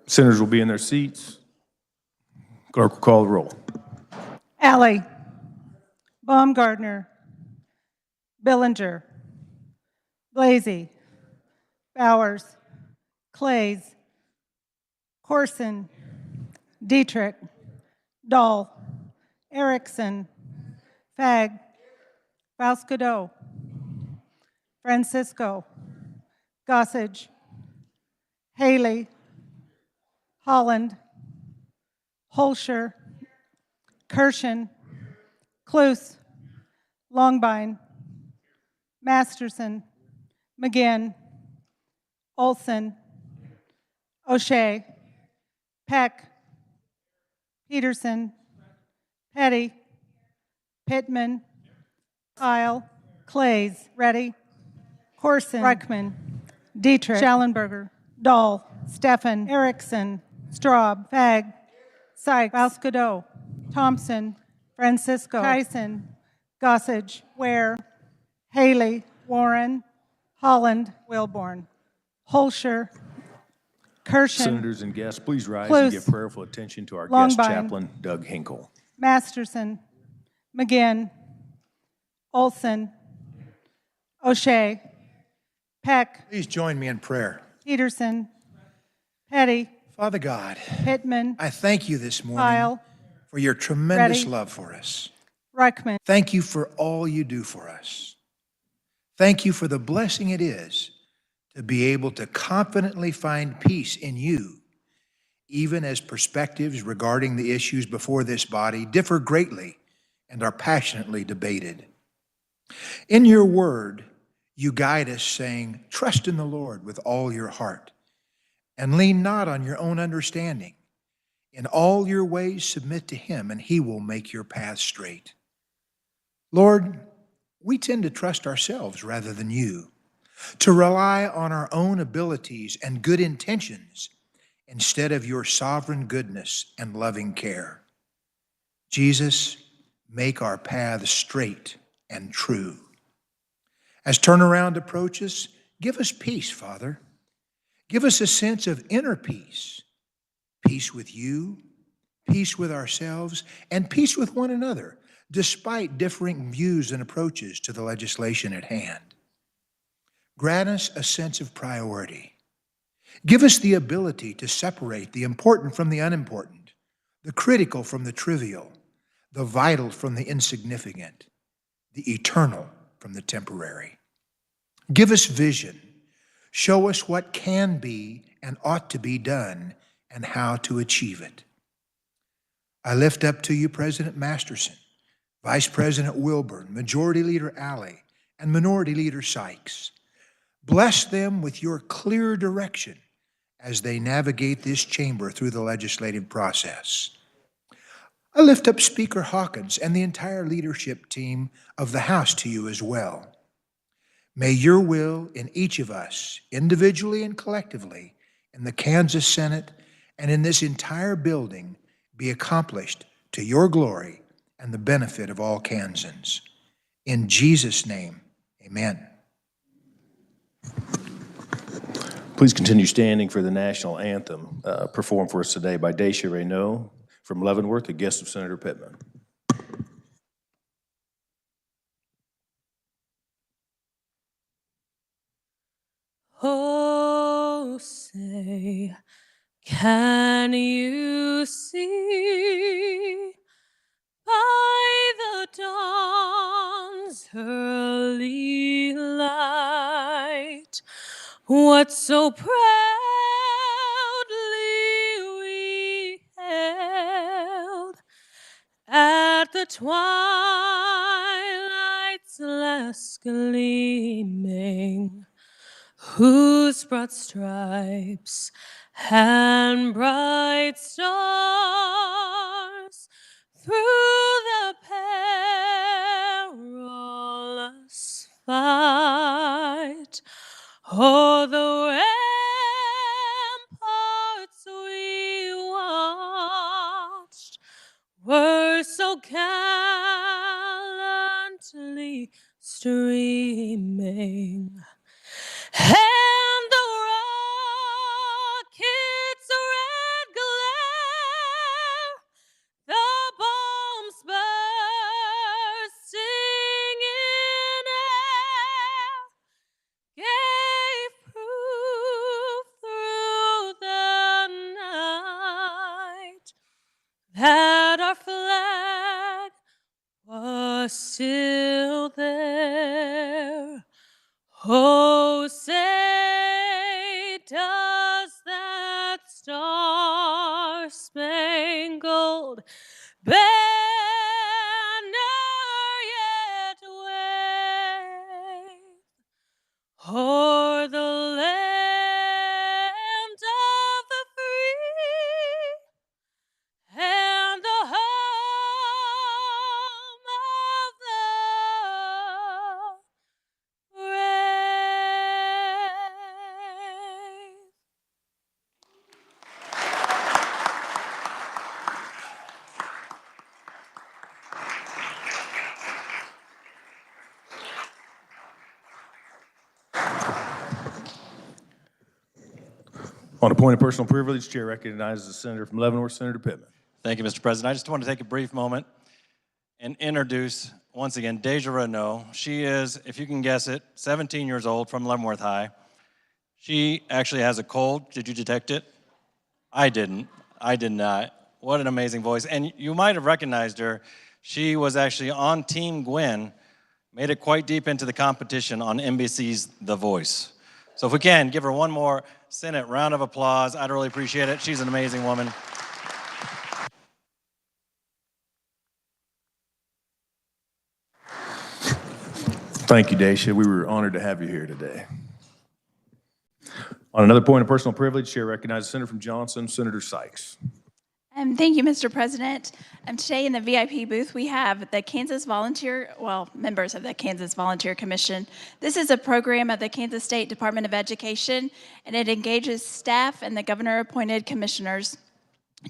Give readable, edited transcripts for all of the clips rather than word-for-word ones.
Senators will be in their seats. Clerk will call the roll. Alley, Baumgartner, Billinger, Blasey, Bowers, Clays, Corson, Dietrich, Dahl, Erickson, Fagg, Vascadeau, Francisco, Gossage, Haley, Holland, Holscher, Kirshen, Cluse, Longbine, Masterson, McGinn, Olson, O'Shea, Peck, Peterson, Petty, Pittman, Kyle, Clays, Reddy, Corson, Reichman, Dietrich, Schallenberger, Dahl, Steffen, Erickson, Straub, Fagg, Sykes, Vascadeau, Thompson, Francisco, Tyson, Gossage, Ware, Haley, Warren, Holland, Wilborn, Holscher, Kirshen, Senators and guests, please rise Cluse, and give prayerful attention to our Longbine, guest chaplain, Doug Hinkle. Masterson, McGinn, Olson, O'Shea, Peck, Please join me in prayer. Peterson, Petty, Father God, Pittman, I thank you this morning Kyle, for your tremendous Reddy, love for us. Reichman. Thank you for all you do for us. Thank you for the blessing it is to be able to confidently find peace in you, even as perspectives regarding the issues before this body differ greatly and are passionately debated. In your word, you guide us saying, trust in the Lord with all your heart and lean not on your own understanding. In all your ways submit to him and he will make your path straight. Lord, we tend to trust ourselves rather than you, to rely on our own abilities and good intentions instead of your sovereign goodness and loving care. Jesus, make our paths straight and true. As turnaround approaches, give us peace, Father. Give us a sense of inner peace, peace with you, peace with ourselves, and peace with one another, despite differing views and approaches to the legislation at hand. Grant us a sense of priority. Give us the ability to separate the important from the unimportant, the critical from the trivial, the vital from the insignificant, the eternal from the temporary. Give us vision. Show us what can be and ought to be done and how to achieve it. I lift up to you President Masterson, Vice President Wilburn, Majority Leader Alley, and Minority Leader Sykes. Bless them with your clear direction as they navigate this chamber through the legislative process. I lift up Speaker Hawkins and the entire leadership team of the House to you as well. May your will in each of us, individually and collectively, in the Kansas Senate and in this entire building, be accomplished to your glory and the benefit of all Kansans. In Jesus' name, amen. Please continue standing for the national anthem performed for us today by Dacia Reynaud from Leavenworth, a guest of Senator Pittman. Oh, say, can you see by the dawn's early light what so proudly we hailed at the twilight's last gleaming, whose broad stripes and bright stars through the perilous fight o'er the ramparts we watched were so gallantly streaming. And the rockets still there. Oh, say does that star-spangled banner yet wave o'er the land of the free and the home of the brave. On a point of personal privilege, Chair recognizes the senator from Leavenworth, Senator Pittman. Thank you, Mr. President. I just want to take a brief moment and introduce, once again, Deja Renault. She is, if you can guess it, 17 years old from Leavenworth High. She actually has a cold. Did you detect it? I didn't. I did not. What an amazing voice. And you might have recognized her. She was actually on Team Gwen, made it quite deep into the competition on NBC's The Voice. So if we can, give her one more Senate round of applause. I'd really appreciate it. She's an amazing woman. Thank you, Daisha. We were honored to have you here today. On another point of personal privilege, Chair recognizes the senator from Johnson, Senator Sykes. Thank you, Mr. President. Today in the VIP booth, we have the members of the Kansas Volunteer Commission. This is a program of the Kansas State Department of Education, and it engages staff and the governor-appointed commissioners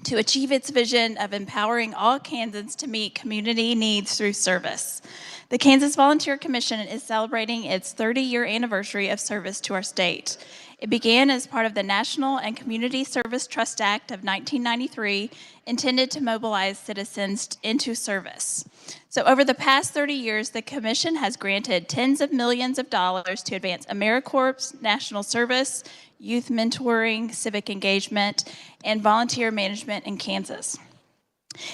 to achieve its vision of empowering all Kansans to meet community needs through service. The Kansas Volunteer Commission is celebrating its 30-year anniversary of service to our state. It began as part of the National and Community Service Trust Act of 1993, intended to mobilize citizens into service. So over the past 30 years, the Commission has granted tens of millions of dollars to advance AmeriCorps, national service, youth mentoring, civic engagement, and volunteer management in Kansas.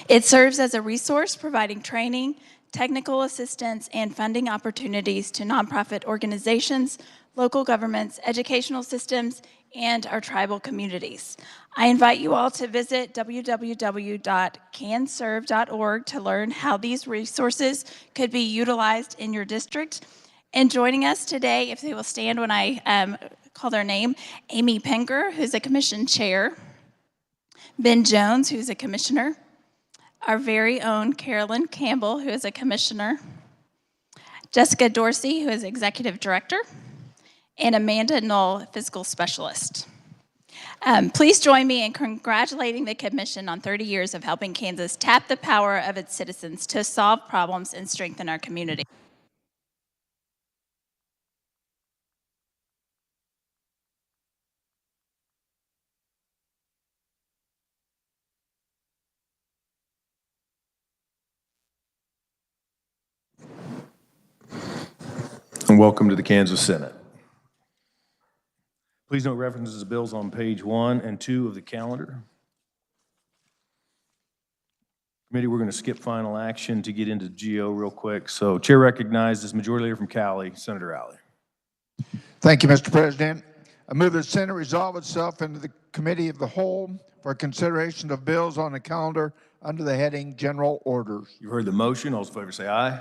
It serves as a resource providing training, technical assistance, and funding opportunities to nonprofit organizations, local governments, educational systems, and our tribal communities. I invite you all to visit www.canserve.org to learn how these resources could be utilized in your district. And joining us today, if they will stand when I call their name, Amy Penger, who's a commission chair, Ben Jones, who's a commissioner, our very own Carolyn Campbell, who is a commissioner, Jessica Dorsey, who is executive director, and Amanda Knoll, fiscal specialist. Please join me in congratulating the Commission on 30 years of helping Kansas tap the power of its citizens to solve problems and strengthen our community. And welcome to the Kansas Senate. Please note references to bills on page 1 and 2 of the calendar. Committee, we're going to skip final action to get into GO real quick. So Chair recognizes Majority Leader from Cali, Senator Alley. Thank you, Mr. President. I move that the Senate resolve itself into the Committee of the Whole for consideration of bills on the calendar under the heading General Orders. You've heard the motion. All those in favor say aye.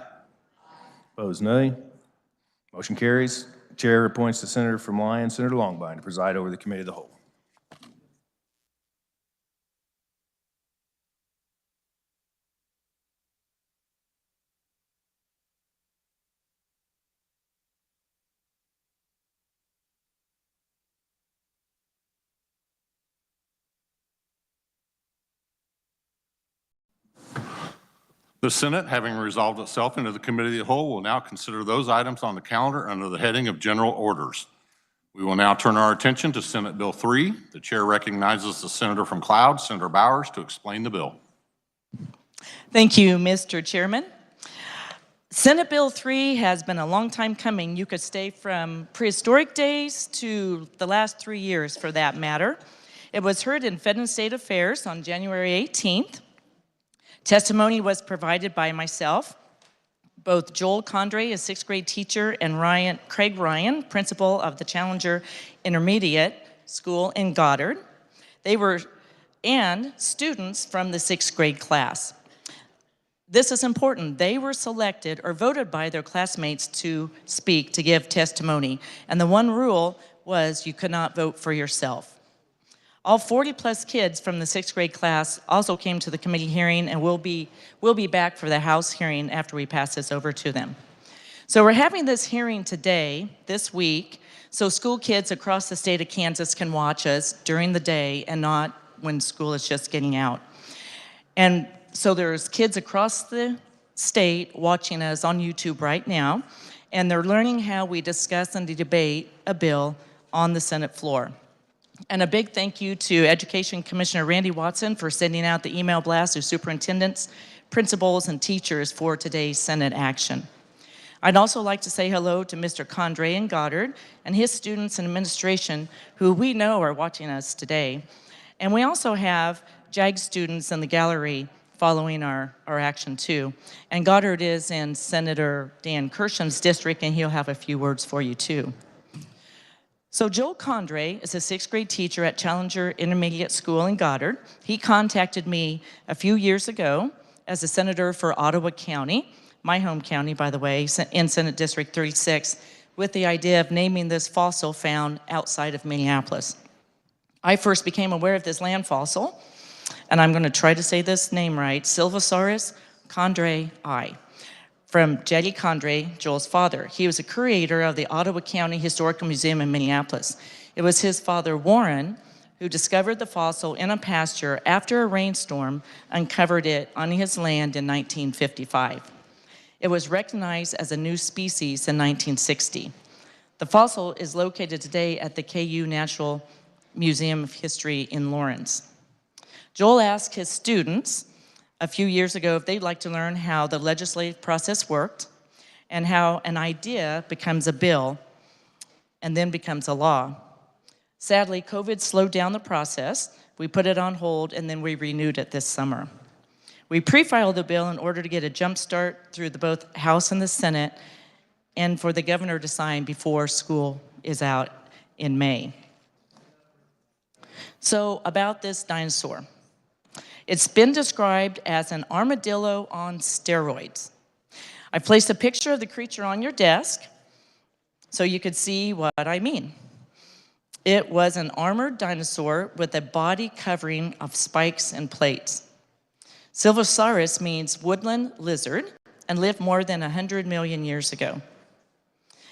Opposed, nay. Motion carries. Chair appoints the senator from Lyon, Senator Longbine, to preside over the Committee of the Whole. The Senate, having resolved itself into the Committee of the Whole, will now consider those items on the calendar under the heading of General Orders. We will now turn our attention to Senate Bill 3. The Chair recognizes the Senator from Cloud, Senator Bowers, to explain the bill. Thank you, Mr. Chairman. Senate Bill 3 has been a long time coming. You could stay from prehistoric days to the last 3 years, for that matter. It was heard in Fed and State Affairs on January 18th. Testimony was provided by myself, Both Joel Condrey, a sixth grade teacher, and Craig Ryan, principal of the Challenger Intermediate School in Goddard. And students from the sixth grade class. This is important. They were selected or voted by their classmates to speak, to give testimony. And the one rule was you could not vote for yourself. All 40-plus kids from the sixth grade class also came to the committee hearing and will be back for the House hearing after we pass this over to them. So we're having this hearing today, this week, so school kids across the state of Kansas can watch us during the day and not when school is just getting out. And so there's kids across the state watching us on YouTube right now, and they're learning how we discuss and debate a bill on the Senate floor. And a big thank you to Education Commissioner Randy Watson for sending out the email blast to superintendents, principals, and teachers for today's Senate action. I'd also like to say hello to Mr. Condrey in Goddard and his students and administration who we know are watching us today. And we also have JAG students in the gallery following our action too. And Goddard is in Senator Dan Kirshen's district, and he'll have a few words for you too. So Joel Condrey is a sixth grade teacher at Challenger Intermediate School in Goddard. He contacted me a few years ago as a senator for Ottawa County, my home county, by the way, in Senate District 36, with the idea of naming this fossil found outside of Minneapolis. I first became aware of this land fossil, and I'm going to try to say this name right, Sylvosaurus condrei, from Jetty Condrey, Joel's father. He was a curator of the Ottawa County Historical Museum in Minneapolis. It was his father, Warren, who discovered the fossil in a pasture after a rainstorm uncovered it on his land in 1955. It was recognized as a new species in 1960. The fossil is located today at the KU Natural Museum of History in Lawrence. Joel asked his students a few years ago if they'd like to learn how the legislative process worked and how an idea becomes a bill and then becomes a law. Sadly, COVID slowed down the process. We put it on hold, and then we renewed it this summer. We pre-filed the bill in order to get a jump start through both House and the Senate and for the governor to sign before school is out in May. So about this dinosaur. It's been described as an armadillo on steroids. I placed a picture of the creature on your desk so you could see what I mean. It was an armored dinosaur with a body covering of spikes and plates. Sylvosaurus means woodland lizard and lived more than 100 million years ago.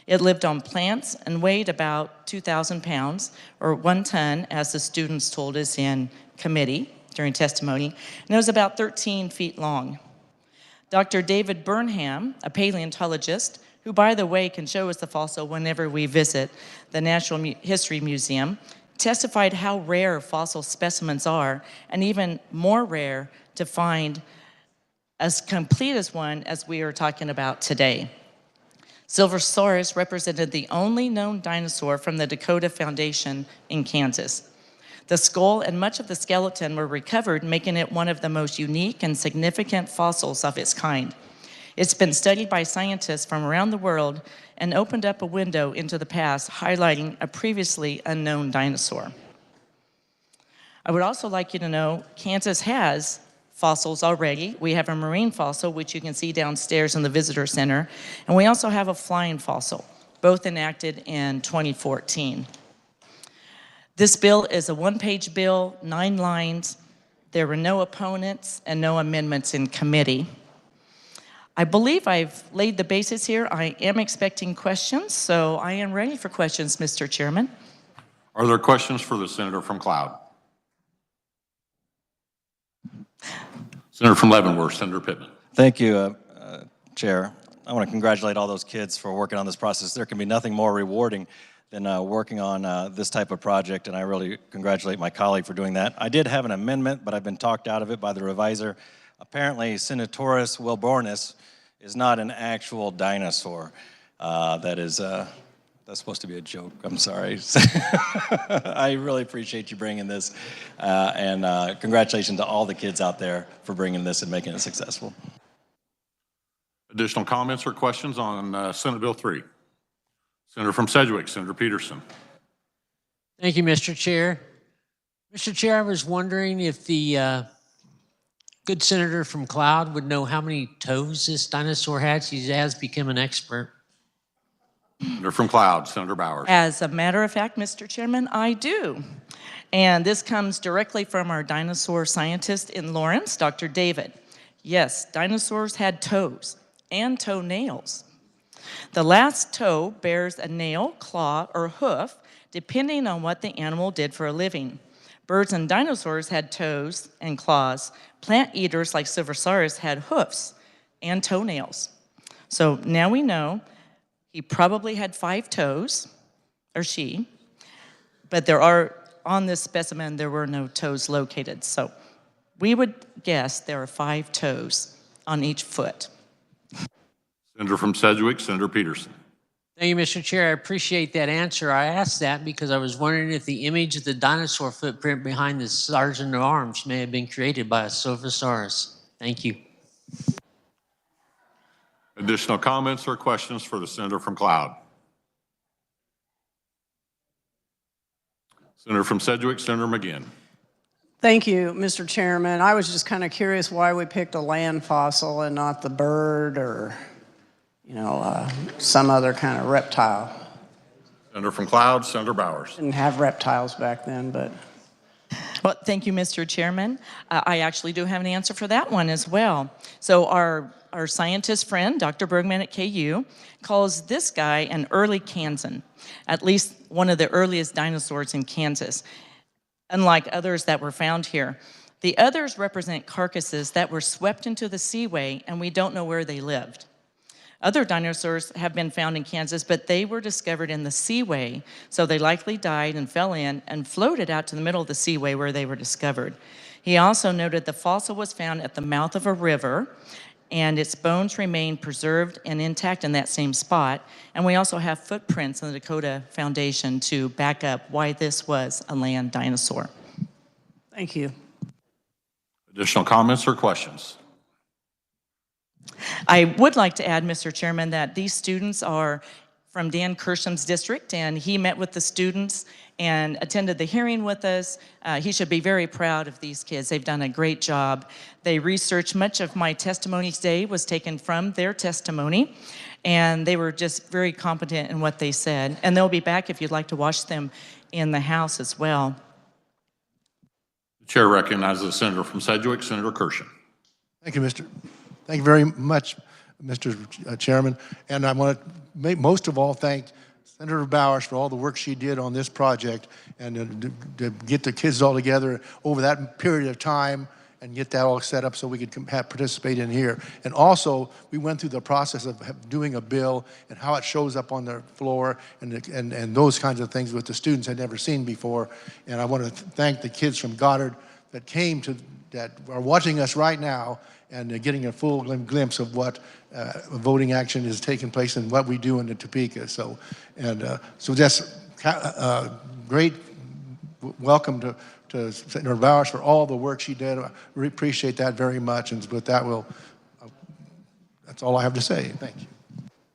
It lived on plants and weighed about 2,000 pounds, or 1 ton, as the students told us in committee during testimony, and it was about 13 feet long. Dr. David Burnham, a paleontologist, who, by the way, can show us the fossil whenever we visit the Natural History Museum, testified how rare fossil specimens are, and even more rare to find as complete as one as we are talking about today. Sylvosaurus represented the only known dinosaur from the Dakota Foundation in Kansas. The skull and much of the skeleton were recovered, making it one of the most unique and significant fossils of its kind. It's been studied by scientists from around the world and opened up a window into the past, highlighting a previously unknown dinosaur. I would also like you to know Kansas has fossils already. We have a marine fossil, which you can see downstairs in the visitor center, and we also have a flying fossil, both enacted in 2014. This bill is a one-page bill, 9 lines. There were no opponents and no amendments in committee. I believe I've laid the basis here. I am expecting questions, so I am ready for questions, Mr. Chairman. Are there questions for the senator from Cloud? Senator from Leavenworth, Senator Pittman. Thank you, Chair. I want to congratulate all those kids for working on this process. There can be nothing more rewarding than working on this type of project, and I really congratulate my colleague for doing that. I did have an amendment, but I've been talked out of it by the reviser. Apparently, Centauros wilbornis is not an actual dinosaur. That's supposed to be a joke. I'm sorry. I really appreciate you bringing this, and congratulations to all the kids out there for bringing this and making it successful. Additional comments or questions on Senate Bill 3? Senator from Sedgwick, Senator Peterson. Thank you, Mr. Chair. Mr. Chair, I was wondering if the good senator from Cloud would know how many toes this dinosaur had. He has become an expert. Senator from Cloud, Senator Bowers. As a matter of fact, Mr. Chairman, I do. And this comes directly from our dinosaur scientist in Lawrence, Dr. David. Yes, dinosaurs had toes and toenails. The last toe bears a nail, claw, or hoof, depending on what the animal did for a living. Birds and dinosaurs had toes and claws. Plant eaters like Silversaurus had hoofs and toenails. So now we know he probably had 5 toes, or she, but on this specimen, there were no toes located. So we would guess there are 5 toes on each foot. Senator from Sedgwick, Senator Peterson. Thank you, Mr. Chair. I appreciate that answer. I asked that because I was wondering if the image of the dinosaur footprint behind the Sergeant at Arms may have been created by a Silversaurus. Thank you. Additional comments or questions for the Senator from Cloud? Senator from Sedgwick, Senator McGinn. Thank you, Mr. Chairman. I was just kind of curious why we picked a land fossil and not the bird or, some other kind of reptile. Senator from Cloud, Senator Bowers. Didn't have reptiles back then, but. Well, thank you, Mr. Chairman. I actually do have an answer for that one as well. So our scientist friend, Dr. Bergman at KU, calls this guy an early Kansan, at least one of the earliest dinosaurs in Kansas, unlike others that were found here. The others represent carcasses that were swept into the seaway, and we don't know where they lived. Other dinosaurs have been found in Kansas, but they were discovered in the seaway, so they likely died and fell in and floated out to the middle of the seaway where they were discovered. He also noted the fossil was found at the mouth of a river, and its bones remain preserved and intact in that same spot. And we also have footprints in the Dakota Foundation to back up why this was a land dinosaur. Thank you. Additional comments or questions? I would like to add, Mr. Chairman, that these students are from Dan Kersham's district, and he met with the students and attended the hearing with us. He should be very proud of these kids. They've done a great job. They researched much of my testimony today was taken from their testimony, and they were just very competent in what they said. And they'll be back if you'd like to watch them in the House as well. The chair recognizes the Senator from Sedgwick, Senator Kersham. Thank you, Thank you very much, Mr. Chairman. And I want to most of all thank Senator Bowers for all the work she did on this project and to get the kids all together over that period of time and get that all set up so we could participate in here. And also, we went through the process of doing a bill and how it shows up on the floor and those kinds of things with the students I'd never seen before. And I want to thank the kids from Goddard that are watching us right now and getting a full glimpse of what voting action is taking place and what we do in the Topeka. So that's great welcome to Senator Bowers for all the work she did. I really appreciate that very much. And with that, that's all I have to say. Thank you.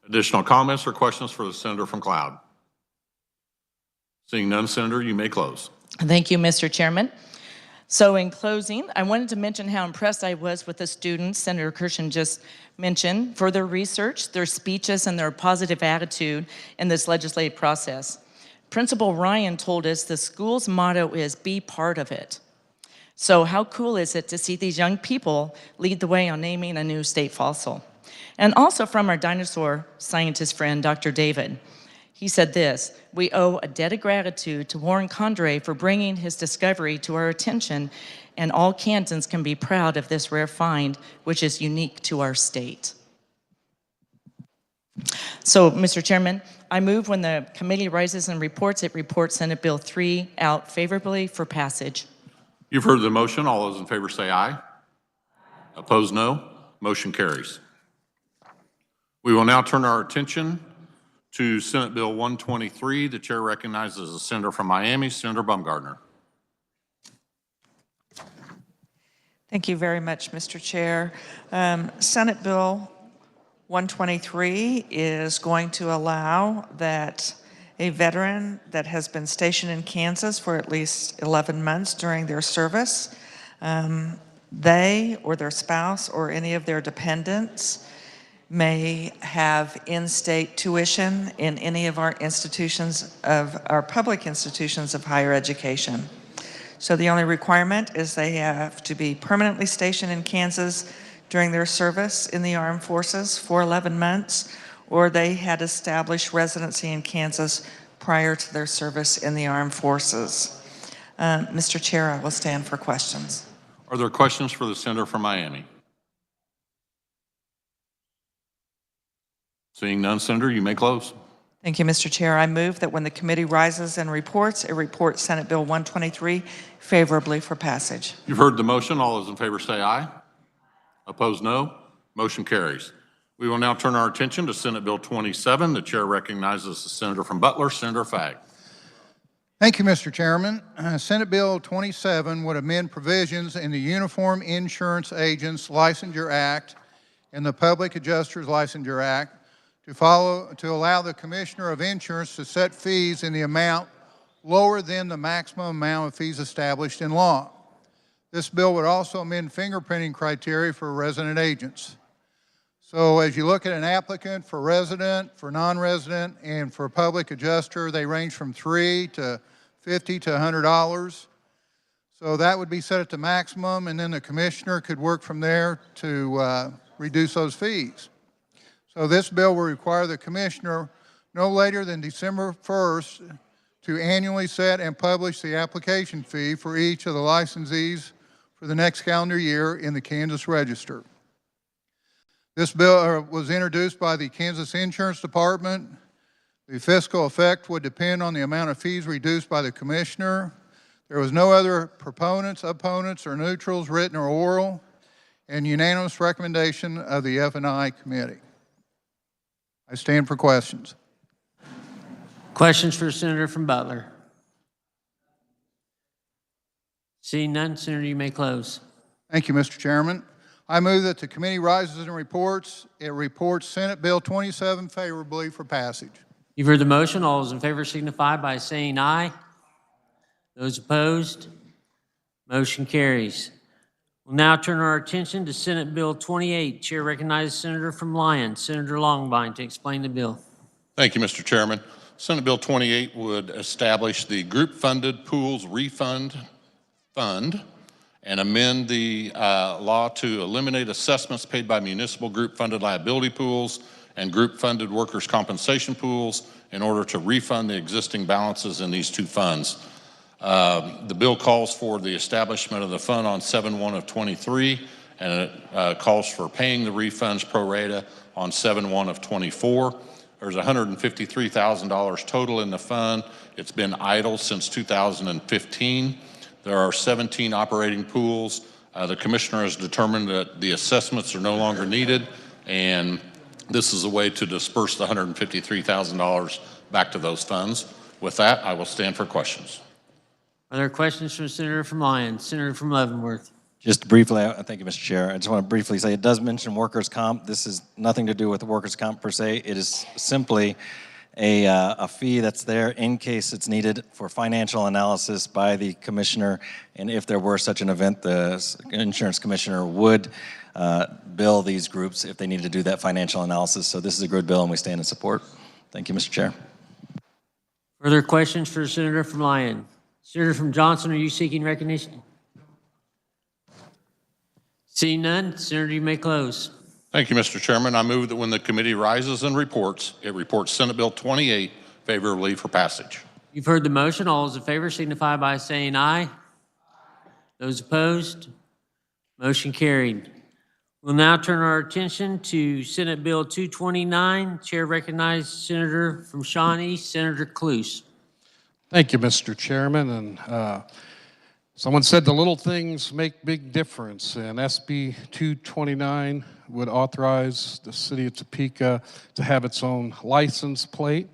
Additional comments or questions for the Senator from Cloud? Seeing none, Senator, you may close. Thank you, Mr. Chairman. So in closing, I wanted to mention how impressed I was with the students Senator Kersham just mentioned for their research, their speeches, and their positive attitude in this legislative process. Principal Ryan told us the school's motto is be part of it. So how cool is it to see these young people lead the way on naming a new state fossil? And also from our dinosaur scientist friend, Dr. David. He said this: we owe a debt of gratitude to Warren Condrey for bringing his discovery to our attention, and all Kansans can be proud of this rare find, which is unique to our state. So, Mr. Chairman, I move when the committee rises and reports, it reports Senate Bill 3 out favorably for passage. You've heard the motion. All those in favor say aye. Opposed, no. Motion carries. We will now turn our attention to Senate Bill 123. The chair recognizes the senator from Miami, Senator Baumgardner. Thank you very much, Mr. Chair. Senate Bill 123 is going to allow that a veteran that has been stationed in Kansas for at least 11 months during their service, they or their spouse or any of their dependents may have in-state tuition in any of our institutions of our public institutions of higher education. So the only requirement is they have to be permanently stationed in Kansas during their service in the armed forces for 11 months, or they had established residency in Kansas prior to their service in the armed forces. Mr. Chair, I will stand for questions. Are there questions for the senator from Miami? Seeing none, Senator, you may close. Thank you, Mr. Chair. I move that when the committee rises and reports, it reports Senate Bill 123 favorably for passage. You've heard the motion. All those in favor say aye. Opposed, no. Motion carries. We will now turn our attention to Senate Bill 27. The chair recognizes the senator from Butler, Senator Fagg. Thank you, Mr. Chairman. Senate Bill 27 would amend provisions in the Uniform Insurance Agents Licensure Act and the Public Adjusters Licensure Act to allow the Commissioner of Insurance to set fees in the amount lower than the maximum amount of fees established in law. This bill would also amend fingerprinting criteria for resident agents. So as you look at an applicant for resident, for non-resident, and for public adjuster, they range from $3 to $50 to $100. So that would be set at the maximum, and then the commissioner could work from there to reduce those fees. So this bill will require the commissioner no later than December 1st to annually set and publish the application fee for each of the licensees for the next calendar year in the Kansas Register. This bill was introduced by the Kansas Insurance Department. The fiscal effect would depend on the amount of fees reduced by the commissioner. There was no other proponents, opponents, or neutrals, written or oral, and unanimous recommendation of the F&I committee. I stand for questions. Questions for the senator from Butler? Seeing none, Senator, you may close. Thank you, Mr. Chairman. I move that the committee rises and reports. It reports Senate Bill 27 favorably for passage. You've heard the motion. All those in favor signify by saying aye. Those opposed, motion carries. We'll now turn our attention to Senate Bill 28. Chair recognizes Senator from Lyon, Senator Longbine, to explain the bill. Thank you, Mr. Chairman. Senate Bill 28 would establish the Group-Funded Pools Refund Fund and amend the law to eliminate assessments paid by municipal group-funded liability pools and group-funded workers' compensation pools in order to refund the existing balances in these two funds. The bill calls for the establishment of the fund on 7/1 of 23, and it calls for paying the refunds pro rata on 7/1 of 24. There's $153,000 total in the fund. It's been idle since 2015. There are 17 operating pools. The commissioner has determined that the assessments are no longer needed, and this is a way to disperse the $153,000 back to those funds. With that, I will stand for questions. Are there questions from Senator from Lyon, Senator from Leavenworth? Just briefly, thank you, Mr. Chair. I just want to briefly say it does mention workers' comp. This is nothing to do with workers' comp per se. It is simply a fee that's there in case it's needed for financial analysis by the commissioner. And if there were such an event, the insurance commissioner would bill these groups if they needed to do that financial analysis. So this is a good bill and we stand in support. Thank you, Mr. Chair. Further questions for Senator from Lyon? Senator from Johnson, are you seeking recognition? Seeing none, Senator, you may close. Thank you, Mr. Chairman. I move that when the committee rises and reports, it reports Senate Bill 28 favorably for passage. You've heard the motion. All those in favor signify by saying aye. Those opposed, motion carried. We'll now turn our attention to Senate Bill 229. Chair recognizes Senator from Shawnee, Senator Cluse. Thank you, Mr. Chairman. And someone said the little things make big difference, and SB 229 would authorize the city of Topeka to have its own license plate.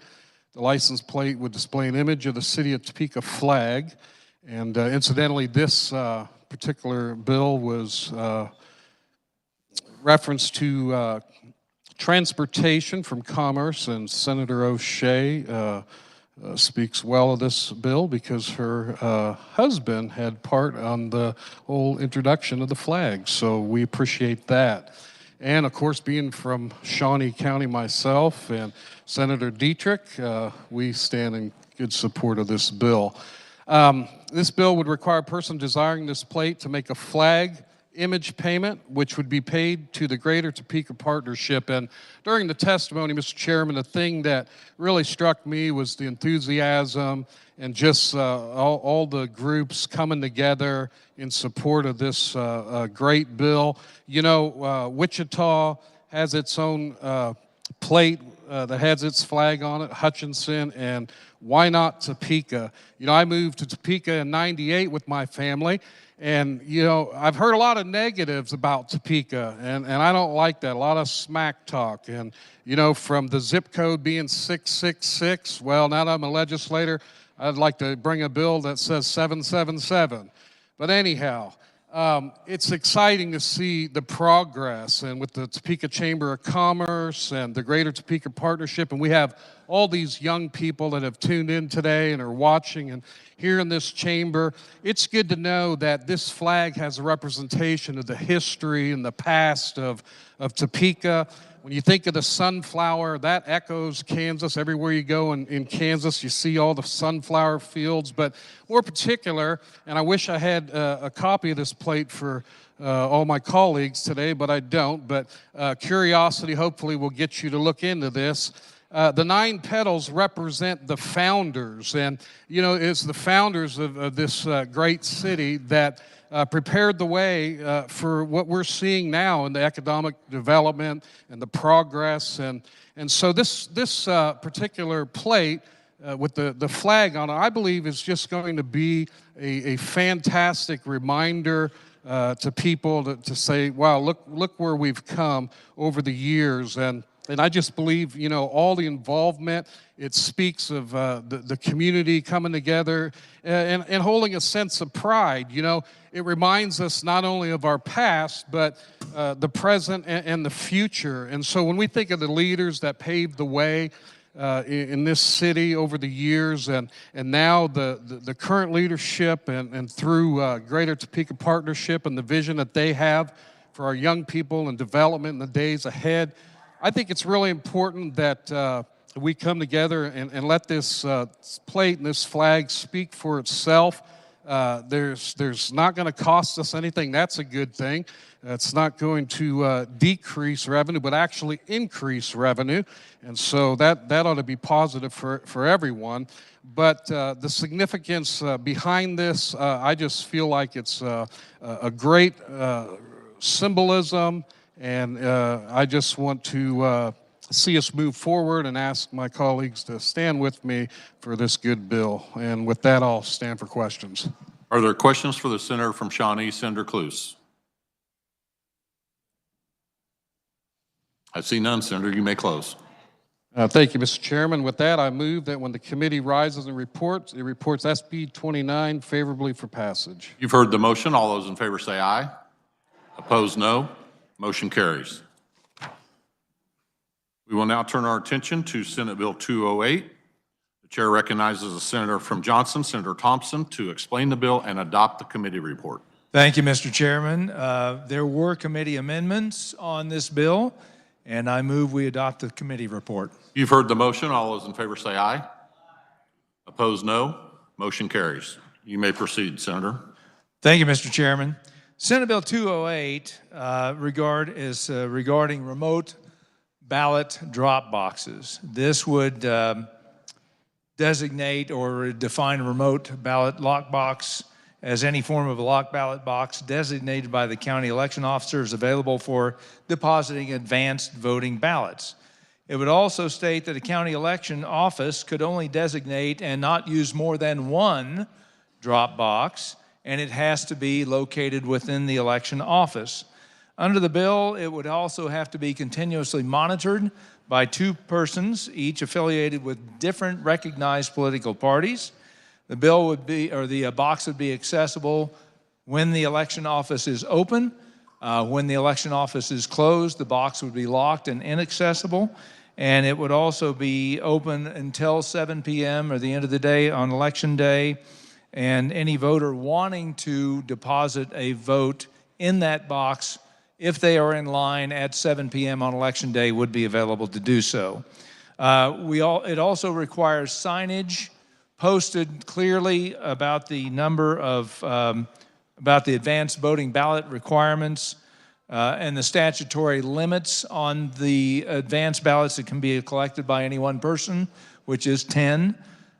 The license plate would display an image of the city of Topeka flag, and incidentally, this particular bill was reference to Transportation from Commerce, and Senator O'Shea speaks well of this bill because her husband had part on the whole introduction of the flag, so we appreciate that. And of course, being from Shawnee County myself and Senator Dietrich, we stand in good support of this bill. This bill would require a person desiring this plate to make a flag image payment, which would be paid to the Greater Topeka Partnership. And during the testimony, Mr. Chairman, the thing that really struck me was the enthusiasm and just all the groups coming together in support of this great bill. You know, Wichita has its own plate that has its flag on it, Hutchinson, and why not Topeka? You know, I moved to Topeka in '98 with my family, and, you know, I've heard a lot of negatives about Topeka, and I don't like that, a lot of smack talk. And, you know, from the zip code being 666, well, now that I'm a legislator, I'd like to bring a bill that says 777. But anyhow, it's exciting to see the progress, and with the Topeka Chamber of Commerce and the Greater Topeka Partnership, and we have all these young people that have tuned in today and are watching and here in this chamber. It's good to know that this flag has a representation of the history and the past of Topeka. When you think of the sunflower, that echoes Kansas. Everywhere you go in Kansas, you see all the sunflower fields. But more particular, and I wish I had a copy of this plate for all my colleagues today, but I don't. But curiosity hopefully will get you to look into this. The 9 petals represent the founders, and you know, it's the founders of this great city that prepared the way for what we're seeing now in the economic development and the progress. And so this particular plate with the flag on it, I believe is just going to be a fantastic reminder to people to say, wow, look where we've come over the years. And I just believe, you know, all the involvement, it speaks of the community coming together and holding a sense of pride. You know, it reminds us not only of our past, but the present and the future. And so when we think of the leaders that paved the way in this city over the years, and now the current leadership and through Greater Topeka Partnership and the vision that they have for our young people and development in the days ahead, I think it's really important that we come together and let this plate and this flag speak for itself. There's not going to cost us anything. That's a good thing. It's not going to decrease revenue, but actually increase revenue. And so that ought to be positive for everyone. But the significance behind this, I just feel like it's a great symbolism. And I just want to see us move forward and ask my colleagues to stand with me for this good bill. And with that, I'll stand for questions. Are there questions for the senator from Shawnee, Senator Cluse? I see none, Senator. You may close. Thank you, Mr. Chairman. With that, I move that when the committee rises and reports, it reports SB 29 favorably for passage. You've heard the motion. All those in favor say aye. Opposed, no. Motion carries. We will now turn our attention to Senate Bill 208. The chair recognizes the senator from Johnson, Senator Thompson, to explain the bill and adopt the committee report. Thank you, Mr. Chairman. There were committee amendments on this bill, and I move we adopt the committee report. You've heard the motion. All those in favor say aye. Opposed, no. Motion carries. You may proceed, Senator. Thank you, Mr. Chairman. Senate Bill 208 regarding remote ballot drop boxes. This would designate or define a remote ballot lock box as any form of a locked ballot box designated by the county election officers available for depositing advanced voting ballots. It would also state that a county election office could only designate and not use more than one drop box, and it has to be located within the election office. Under the bill, it would also have to be continuously monitored by 2 persons, each affiliated with different recognized political parties. The bill would be, or the box would be accessible when the election office is open, When the election office is closed, the box would be locked and inaccessible, and it would also be open until 7 p.m. or the end of the day on Election Day, and any voter wanting to deposit a vote in that box, if they are in line at 7 p.m. on Election Day, would be available to do so. It also requires signage posted clearly about the number of, about the advanced voting ballot requirements and the statutory limits on the advanced ballots that can be collected by any one person, which is 10.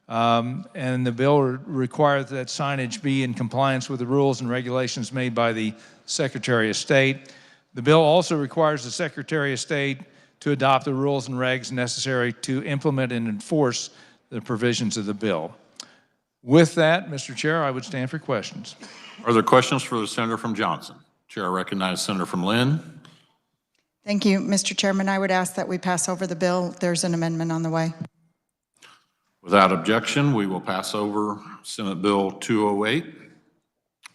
And the bill requires that signage be in compliance with the rules and regulations made by the Secretary of State. The bill also requires the Secretary of State to adopt the rules and regs necessary to implement and enforce the provisions of the bill. With that, Mr. Chair, I would stand for questions. Are there questions for the senator from Johnson? Chair, I recognize Senator from Lynn. Thank you, Mr. Chairman. I would ask that we pass over the bill. There's an amendment on the way. Without objection, we will pass over Senate Bill 208,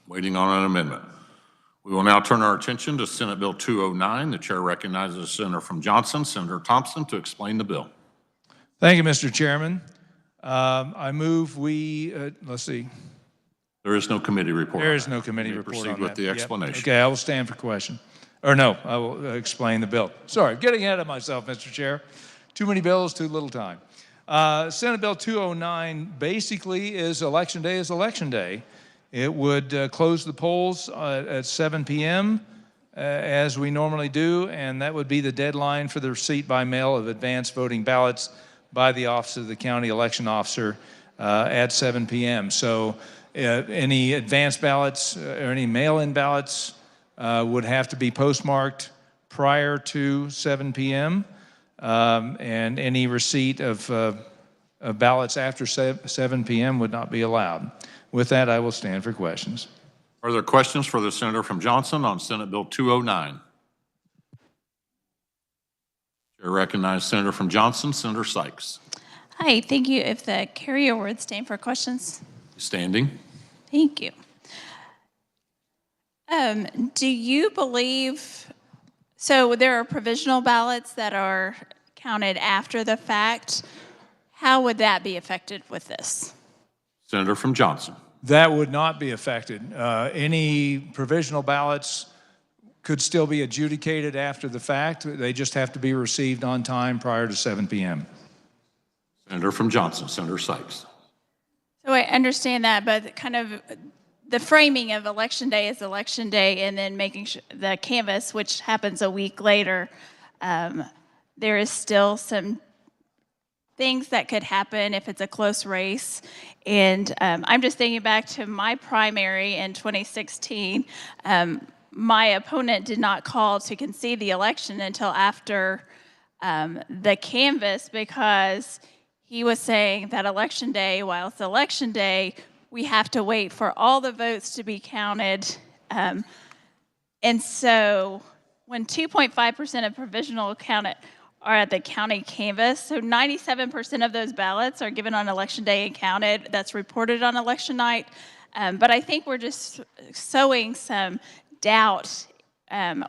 waiting on an amendment. We will now turn our attention to Senate Bill 209. The chair recognizes the senator from Johnson, Senator Thompson, to explain the bill. Thank you, Mr. Chairman. I move let's see. There is no committee report. There is no committee report on that. Proceed with the explanation. Okay, I will stand for question. Or no, I will explain the bill. Sorry, getting ahead of myself, Mr. Chair. Too many bills, too little time. Senate Bill 209 basically is Election Day is Election Day. It would close the polls at 7 p.m. As we normally do, and that would be the deadline for the receipt by mail of advanced voting ballots by the Office of the County Election Officer at 7 p.m. So any advanced ballots or any mail-in ballots would have to be postmarked prior to 7 p.m. And any receipt of ballots after 7 p.m. would not be allowed. With that, I will stand for questions. Are there questions for the senator from Johnson on Senate Bill 209? Chair recognizes Senator from Johnson, Senator Sykes. Hi, thank you. If the carrier would stand for questions. Standing. Thank you. Do you believe, so there are provisional ballots that are counted after the fact. How would that be affected with this? Senator from Johnson. That would not be affected. Any provisional ballots could still be adjudicated after the fact. They just have to be received on time prior to 7 p.m. Senator from Johnson, Senator Sykes. So I understand that, but kind of the framing of Election Day is Election Day, and then making sure the canvass, which happens a week later, there is still some things that could happen if it's a close race. And I'm just thinking back to my primary in 2016. My opponent did not call to concede the election until after the canvass, because he was saying that Election Day, while it's Election Day, we have to wait for all the votes to be counted. And so when 2.5% of provisional counted are at the county canvas, so 97% of those ballots are given on Election Day and counted. That's reported on election night. But I think we're just sowing some doubt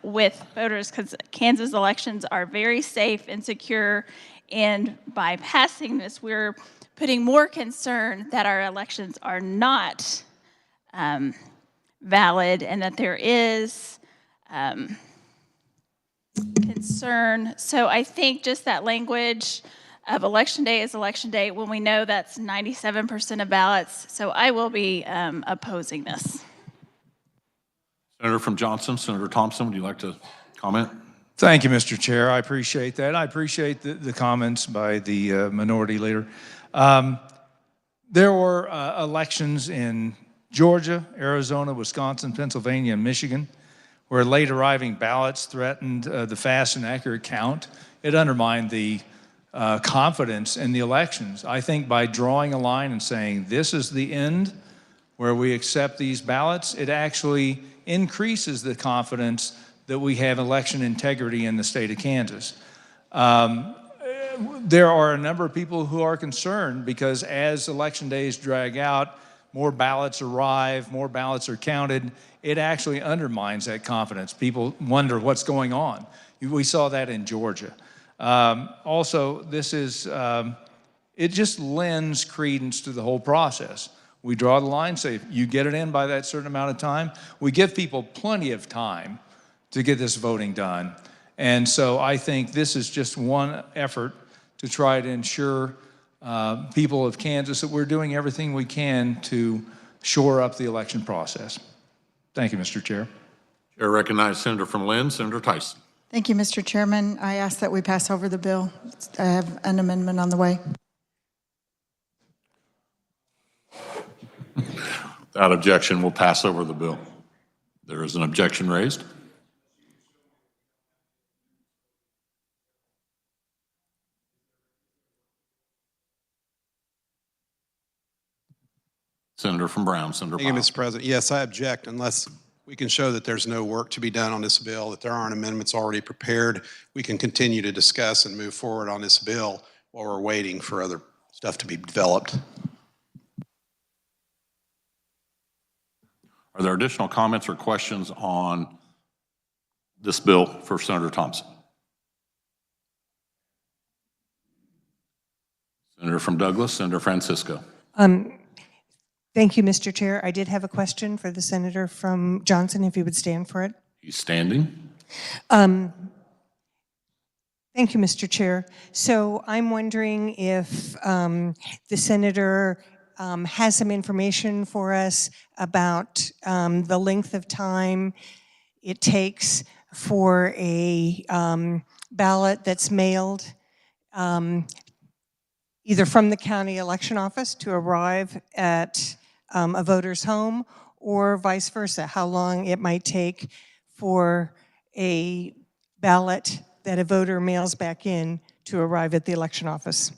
with voters, because Kansas elections are very safe and secure. And by passing this, we're putting more concern that our elections are not valid, and that there is concern. So I think just that language of Election Day is Election Day, when we know that's 97% of ballots. So I will be opposing this. Senator from Johnson, Senator Thompson, would you like to comment? Thank you, Mr. Chair. I appreciate that. I appreciate the comments by the minority leader. There were elections in Georgia, Arizona, Wisconsin, Pennsylvania, and Michigan, where late arriving ballots threatened the fast and accurate count. It undermined the confidence in the elections. I think by drawing a line and saying this is the end where we accept these ballots, it actually increases the confidence that we have election integrity in the state of Kansas. There are a number of people who are concerned because as election days drag out, more ballots arrive, more ballots are counted, it actually undermines that confidence. People wonder what's going on. We saw that in Georgia. Also, this is, it just lends credence to the whole process. We draw the line, say, you get it in by that certain amount of time. We give people plenty of time to get this voting done. And so I think this is just one effort to try to ensure people of Kansas that we're doing everything we can to shore up the election process. Thank you, Mr. Chair. Chair recognizes Senator from Lynn, Senator Tyson. Thank you, Mr. Chairman. I ask that we pass over the bill. I have an amendment on the way. Without objection, we'll pass over the bill. There is an objection raised. Senator from Brown, Senator Thank you, Powell. Mr. President. Yes, I object unless we can show that there's no work to be done on this bill, that there aren't amendments already prepared. We can continue to discuss and move forward on this bill while we're waiting for other stuff to be developed. Are there additional comments or questions on this bill for Senator Thompson? Senator from Douglas, Senator Francisco. Thank you, Mr. Chair. I did have a question for the Senator from Johnson, if he would stand for it. He's standing. Thank you, Mr. Chair. So I'm wondering if the Senator has some information for us about the length of time it takes for a ballot that's mailed either from the county election office to arrive at a voter's home, or vice versa, how long it might take for a ballot that a voter mails back in to arrive at the election office.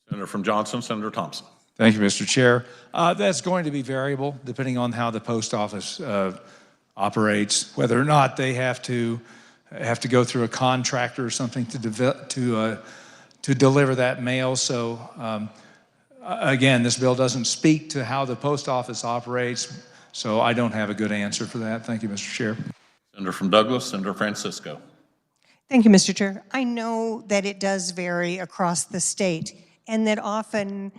Senator from Johnson, Senator Thompson. Thank you, Mr. Chair. That's going to be variable depending on how the post office operates, whether or not they have to go through a contractor or something to deliver that mail. So again, this bill doesn't speak to how the post office operates, so I don't have a good answer for that. Thank you, Mr. Chair. Senator from Douglas, Senator Francisco. Thank you, Mr. Chair. I know that it does vary across the state, and that often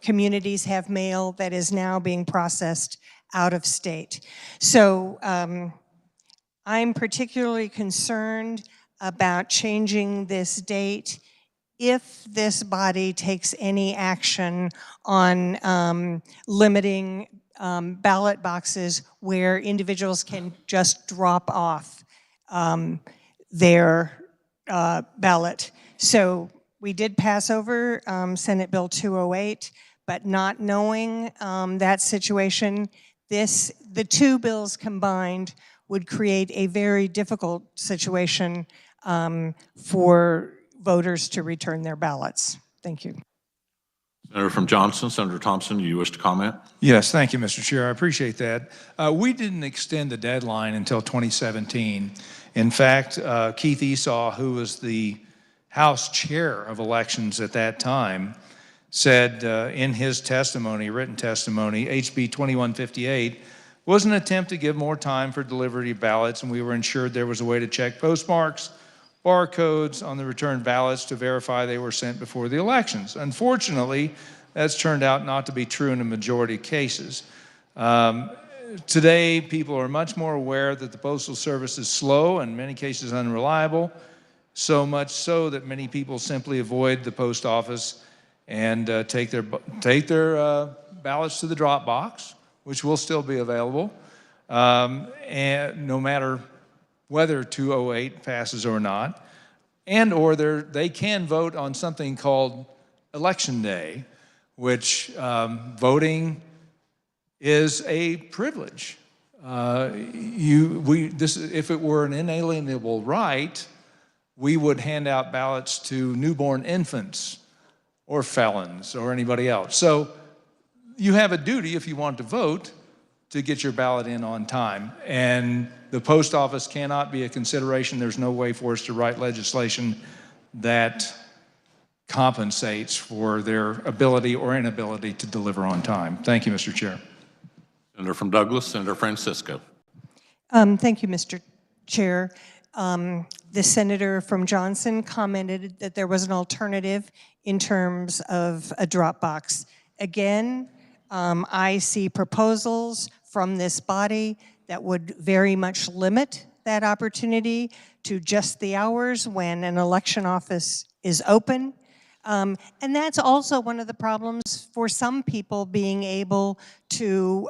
communities have mail that is now being processed out of state. So I'm particularly concerned about changing this date if this body takes any action on limiting ballot boxes where individuals can just drop off their ballot. So we did pass over Senate Bill 208, but not knowing that situation, the two bills combined would create a very difficult situation for voters to return their ballots. Thank you. Senator from Johnson, Senator Thompson, you wish to comment? Yes, thank you, Mr. Chair. I appreciate that. We didn't extend the deadline until 2017. In fact, Keith Esau, who was the House Chair of Elections at that time, said in his testimony, written testimony, HB 2158 was an attempt to give more time for delivery of ballots, and we were ensured there was a way to check postmarks, barcodes on the returned ballots to verify they were sent before the elections. Unfortunately, that's turned out not to be true in a majority of cases. Today, people are much more aware that the Postal Service is slow and in many cases unreliable, so much so that many people simply avoid the post office and take their ballots to the drop box, which will still be available, and no matter whether 208 passes or not, and or they can vote on something called Election Day, which voting is a privilege. If it were an inalienable right, we would hand out ballots to newborn infants or felons or anybody else. So you have a duty, if you want to vote, to get your ballot in on time. And the post office cannot be a consideration. There's no way for us to write legislation that compensates for their ability or inability to deliver on time. Thank you, Mr. Chair. Senator from Douglas, Senator Francisco. Thank you, Mr. Chair. The senator from Johnson commented that there was an alternative in terms of a drop box. Again, I see proposals from this body that would very much limit that opportunity to just the hours when an election office is open. And that's also one of the problems for some people being able to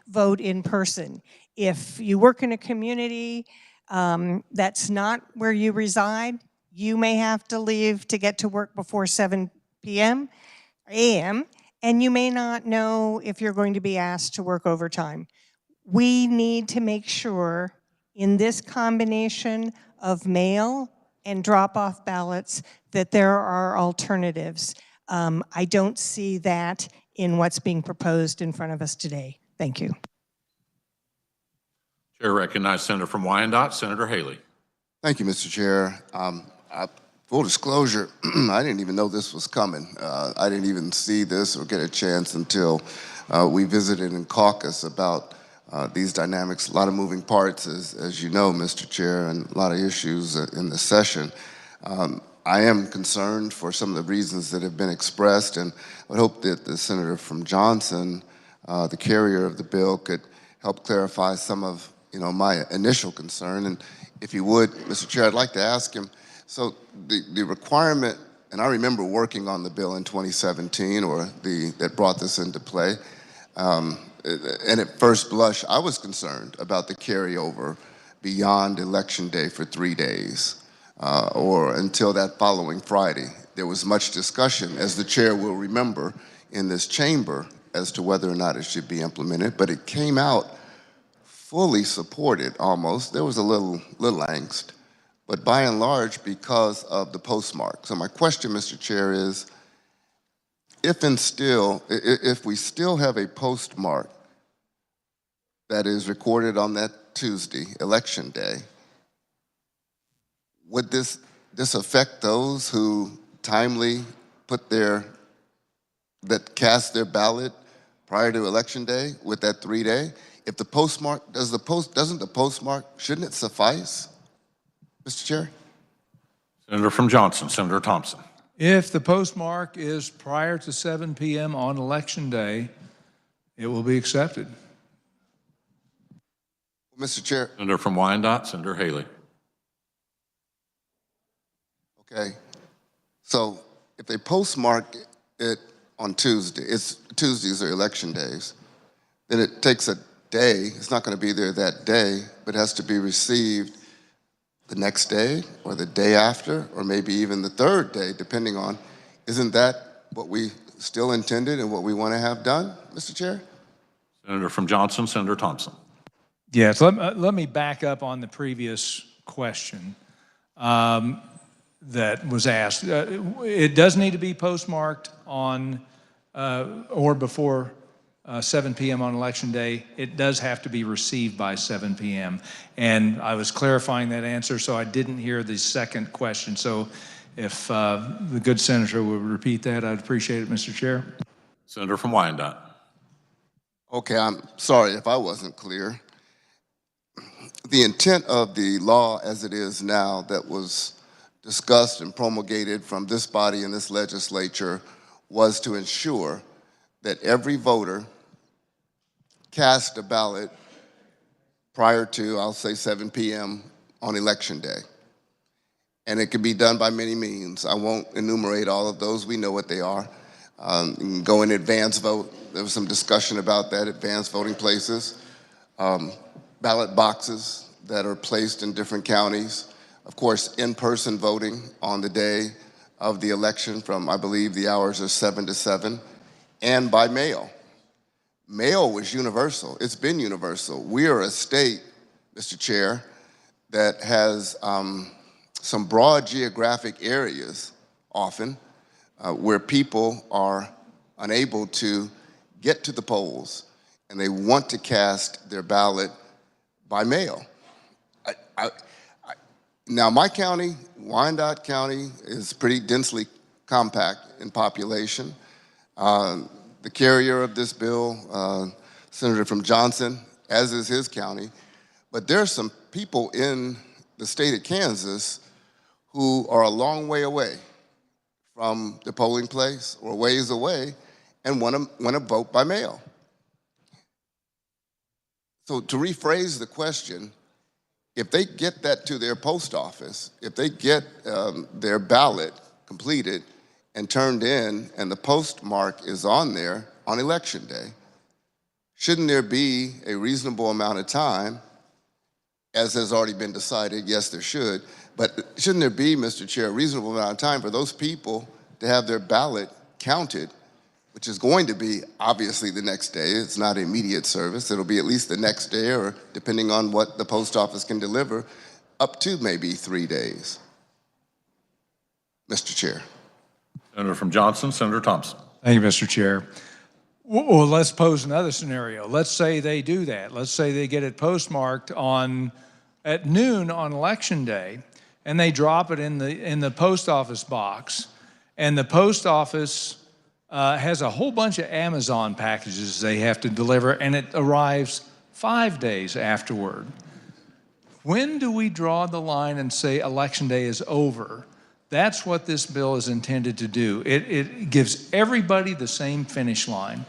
vote in person. If you work in a community that's not where you reside, you may have to leave to get to work before 7 p.m., a.m., and you may not know if you're going to be asked to work overtime. We need to make sure in this combination of mail and drop-off ballots that there are alternatives. I don't see that in what's being proposed in front of us today. Thank you. Chair recognizes Senator from Wyandotte, Senator Haley. Thank you, Mr. Chair. Full disclosure, I didn't even know this was coming. I didn't even see this or get a chance until we visited in caucus about these dynamics. A lot of moving parts, as you know, Mr. Chair, and a lot of issues in the session. I am concerned for some of the reasons that have been expressed, and I would hope that the senator from Johnson, the carrier of the bill, could help clarify some of my initial concern. And if you would, Mr. Chair, I'd like to ask him, so the requirement, and I remember working on the bill in 2017, or that brought this into play, and at first blush, I was concerned about the carryover beyond Election Day for 3 days, or until that following Friday. There was much discussion, as the chair will remember, in this chamber as to whether or not it should be implemented, but it came out fully supported almost. There was a little angst, but by and large, because of the postmark. So my question, Mr. Chair, is if we still have a postmark that is recorded on that Tuesday, Election Day, would this affect those who timely that cast their ballot prior to Election Day with that 3-day? If the postmark, doesn't the postmark, shouldn't it suffice, Mr. Chair? Senator from Johnson, Senator Thompson. If the postmark is prior to 7 p.m. on Election Day, it will be accepted. Mr. Chair. Senator from Wyandotte, Senator Haley. Okay. So if they postmark it on Tuesday, Tuesdays are election days, then it takes a day. It's not going to be there that day, but it has to be received the next day or the day after, or maybe even the third day, depending on, isn't that what we still intended and what we want to have done, Mr. Chair? Senator from Johnson, Senator Thompson. Yes, let me back up on the previous question that was asked. It does need to be postmarked on or before 7 p.m. on Election Day. It does have to be received by 7 p.m. And I was clarifying that answer, so I didn't hear the second question. So if the good senator would repeat that, I'd appreciate it, Mr. Chair. Senator from Wyandotte. Okay, I'm sorry if I wasn't clear. The intent of the law as it is now that was discussed and promulgated from this body and this legislature was to ensure that every voter cast a ballot prior to, I'll say, 7 p.m. on Election Day. And it can be done by many means. I won't enumerate all of those. We know what they are. You can go in advance vote. There was some discussion about that, advanced voting places. Ballot boxes that are placed in different counties. Of course, in-person voting on the day of the election from, I believe, the hours are 7 to 7, and by mail. Mail was universal. It's been universal. We are a state, Mr. Chair, that has some broad geographic areas often where people are unable to get to the polls and they want to cast their ballot by mail. Now, my county, Wyandotte County, is pretty densely compact in population. The carrier of this bill, Senator from Johnson, as is his county, but there are some people in the state of Kansas who are a long way away from the polling place or ways away and want to vote by mail. So to rephrase the question, if they get that to their post office, if they get their ballot completed and turned in and the postmark is on there on election day, shouldn't there be a reasonable amount of time, as has already been decided? Yes, there should, but shouldn't there be, Mr. Chair, a reasonable amount of time for those people to have their ballot counted, which is going to be obviously the next day. It's not immediate service. It'll be at least the next day, or depending on what the post office can deliver, up to maybe 3 days. Mr. Chair. Senator from Johnson, Senator Thompson. Thank you, Mr. Chair. Well, let's pose another scenario. Let's say they do that. Let's say they get it postmarked at noon on election day, and they drop it in the post office box, and the post office has a whole bunch of Amazon packages they have to deliver, and it arrives 5 days afterward. When do we draw the line and say election day is over? That's what this bill is intended to do. It gives everybody the same finish line.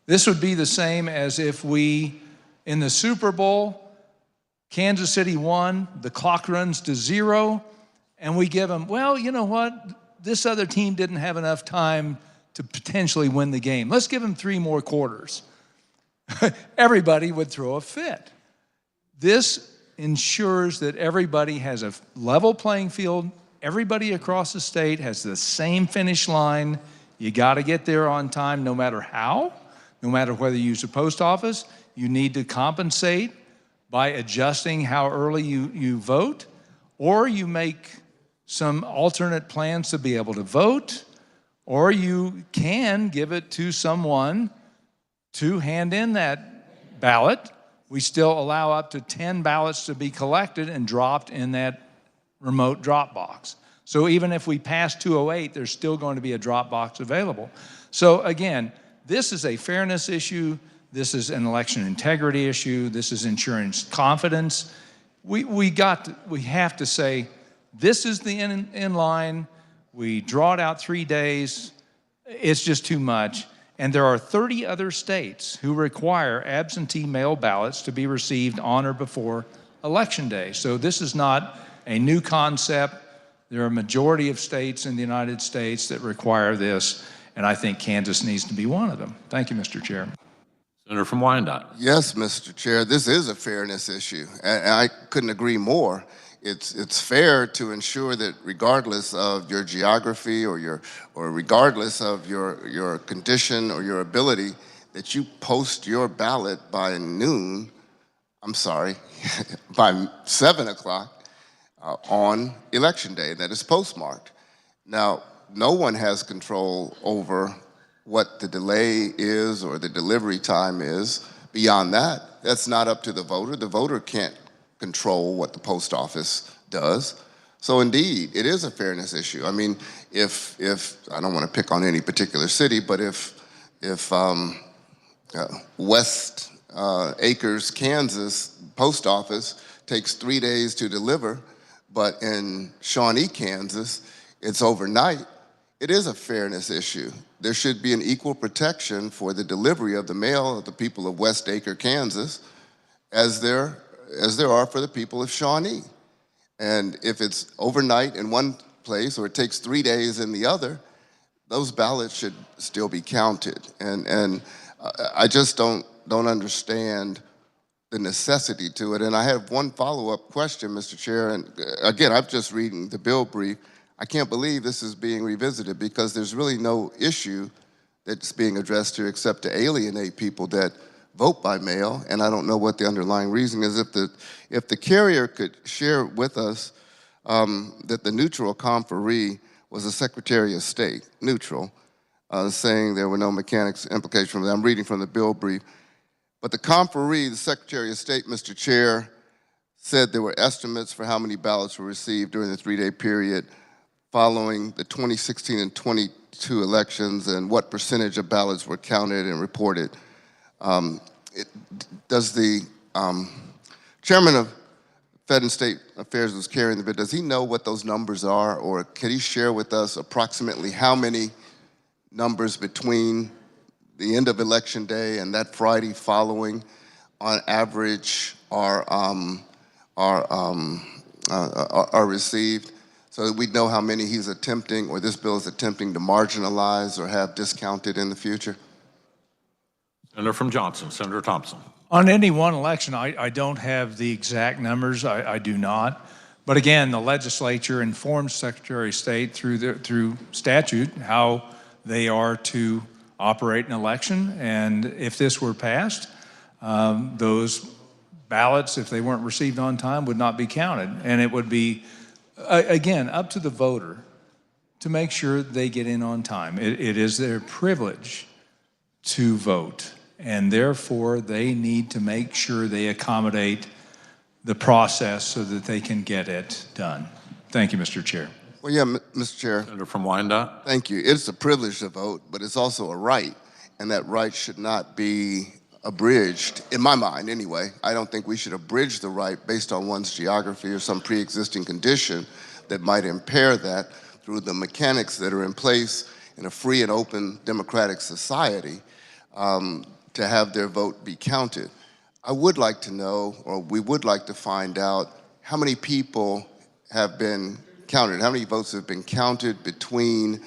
This would be the same as if we, in the Super Bowl, Kansas City won, the clock runs to 0, and we give them, well, you know what? This other team didn't have enough time to potentially win the game. Let's give them 3 more quarters. Everybody would throw a fit. This ensures that everybody has a level playing field. Everybody across the state has the same finish line. You got to get there on time no matter how, no matter whether you use a post office. You need to compensate by adjusting how early you vote, or you make some alternate plans to be able to vote, or you can give it to someone to hand in that ballot. We still allow up to 10 ballots to be collected and dropped in that remote drop box. So even if we pass 208, there's still going to be a drop box available. So again, this is a fairness issue. This is an election integrity issue. This is ensuring confidence. We have to say, this is the in line. We draw it out 3 days. It's just too much. And there are 30 other states who require absentee mail ballots to be received on or before Election Day. So this is not a new concept. There are a majority of states in the United States that require this, and I think Kansas needs to be one of them. Thank you, Mr. Chair. Senator from Wyandotte. Yes, Mr. Chair, this is a fairness issue, and I couldn't agree more. It's fair to ensure that regardless of your geography or regardless of your condition or your ability, that you post your ballot by noon, by 7 o'clock on election day, that is postmarked. Now, no one has control over what the delay is or the delivery time is. Beyond that, that's not up to the voter. The voter can't control what the post office does. So indeed, it is a fairness issue. I mean, if I don't want to pick on any particular city, but if West Acres, Kansas post office takes 3 days to deliver, but in Shawnee, Kansas, it's overnight, it is a fairness issue. There should be an equal protection for the delivery of the mail of the people of West Acre, Kansas, as there are for the people of Shawnee. And if it's overnight in one place or it takes 3 days in the other, those ballots should still be counted. And I just don't understand the necessity to it. And I have one follow-up question, Mr. Chair. And again, I'm just reading the bill brief. I can't believe this is being revisited because there's really no issue that's being addressed here except to alienate people that vote by mail, and I don't know what the underlying reason is. If the carrier could share with us that the neutral conferee was the Secretary of State, neutral, saying there were no mechanics implications from that. I'm reading from the bill brief. But the conferee, the Secretary of State, Mr. Chair, said there were estimates for how many ballots were received during the 3-day period following the 2016 and 22 elections, and what percentage of ballots were counted and reported? Does the chairman of Fed and State Affairs who's carrying the bill, does he know what those numbers are, or can he share with us approximately how many numbers between the end of election day and that Friday following, on average, are received, so that we know how many he's attempting, or this bill is attempting to marginalize or have discounted in the future? Senator from Johnson, Senator Thompson. On any one election, I don't have the exact numbers. I do not. But again, the legislature informs Secretary of State through statute how they are to operate an election. And if this were passed, those ballots, if they weren't received on time, would not be counted. And it would be, again, up to the voter to make sure they get in on time. It is their privilege to vote, and therefore they need to make sure they accommodate the process so that they can get it done. Thank you, Mr. Chair. Well, yeah, Mr. Chair. Senator from Wyandotte. Thank you. It's a privilege to vote, but it's also a right, and that right should not be abridged, in my mind anyway. I don't think we should abridge the right based on one's geography or some pre-existing condition that might impair that through the mechanics that are in place in a free and open democratic society to have their vote be counted. I would like to know, or we would like to find out, how many people have been counted, how many votes have been counted between,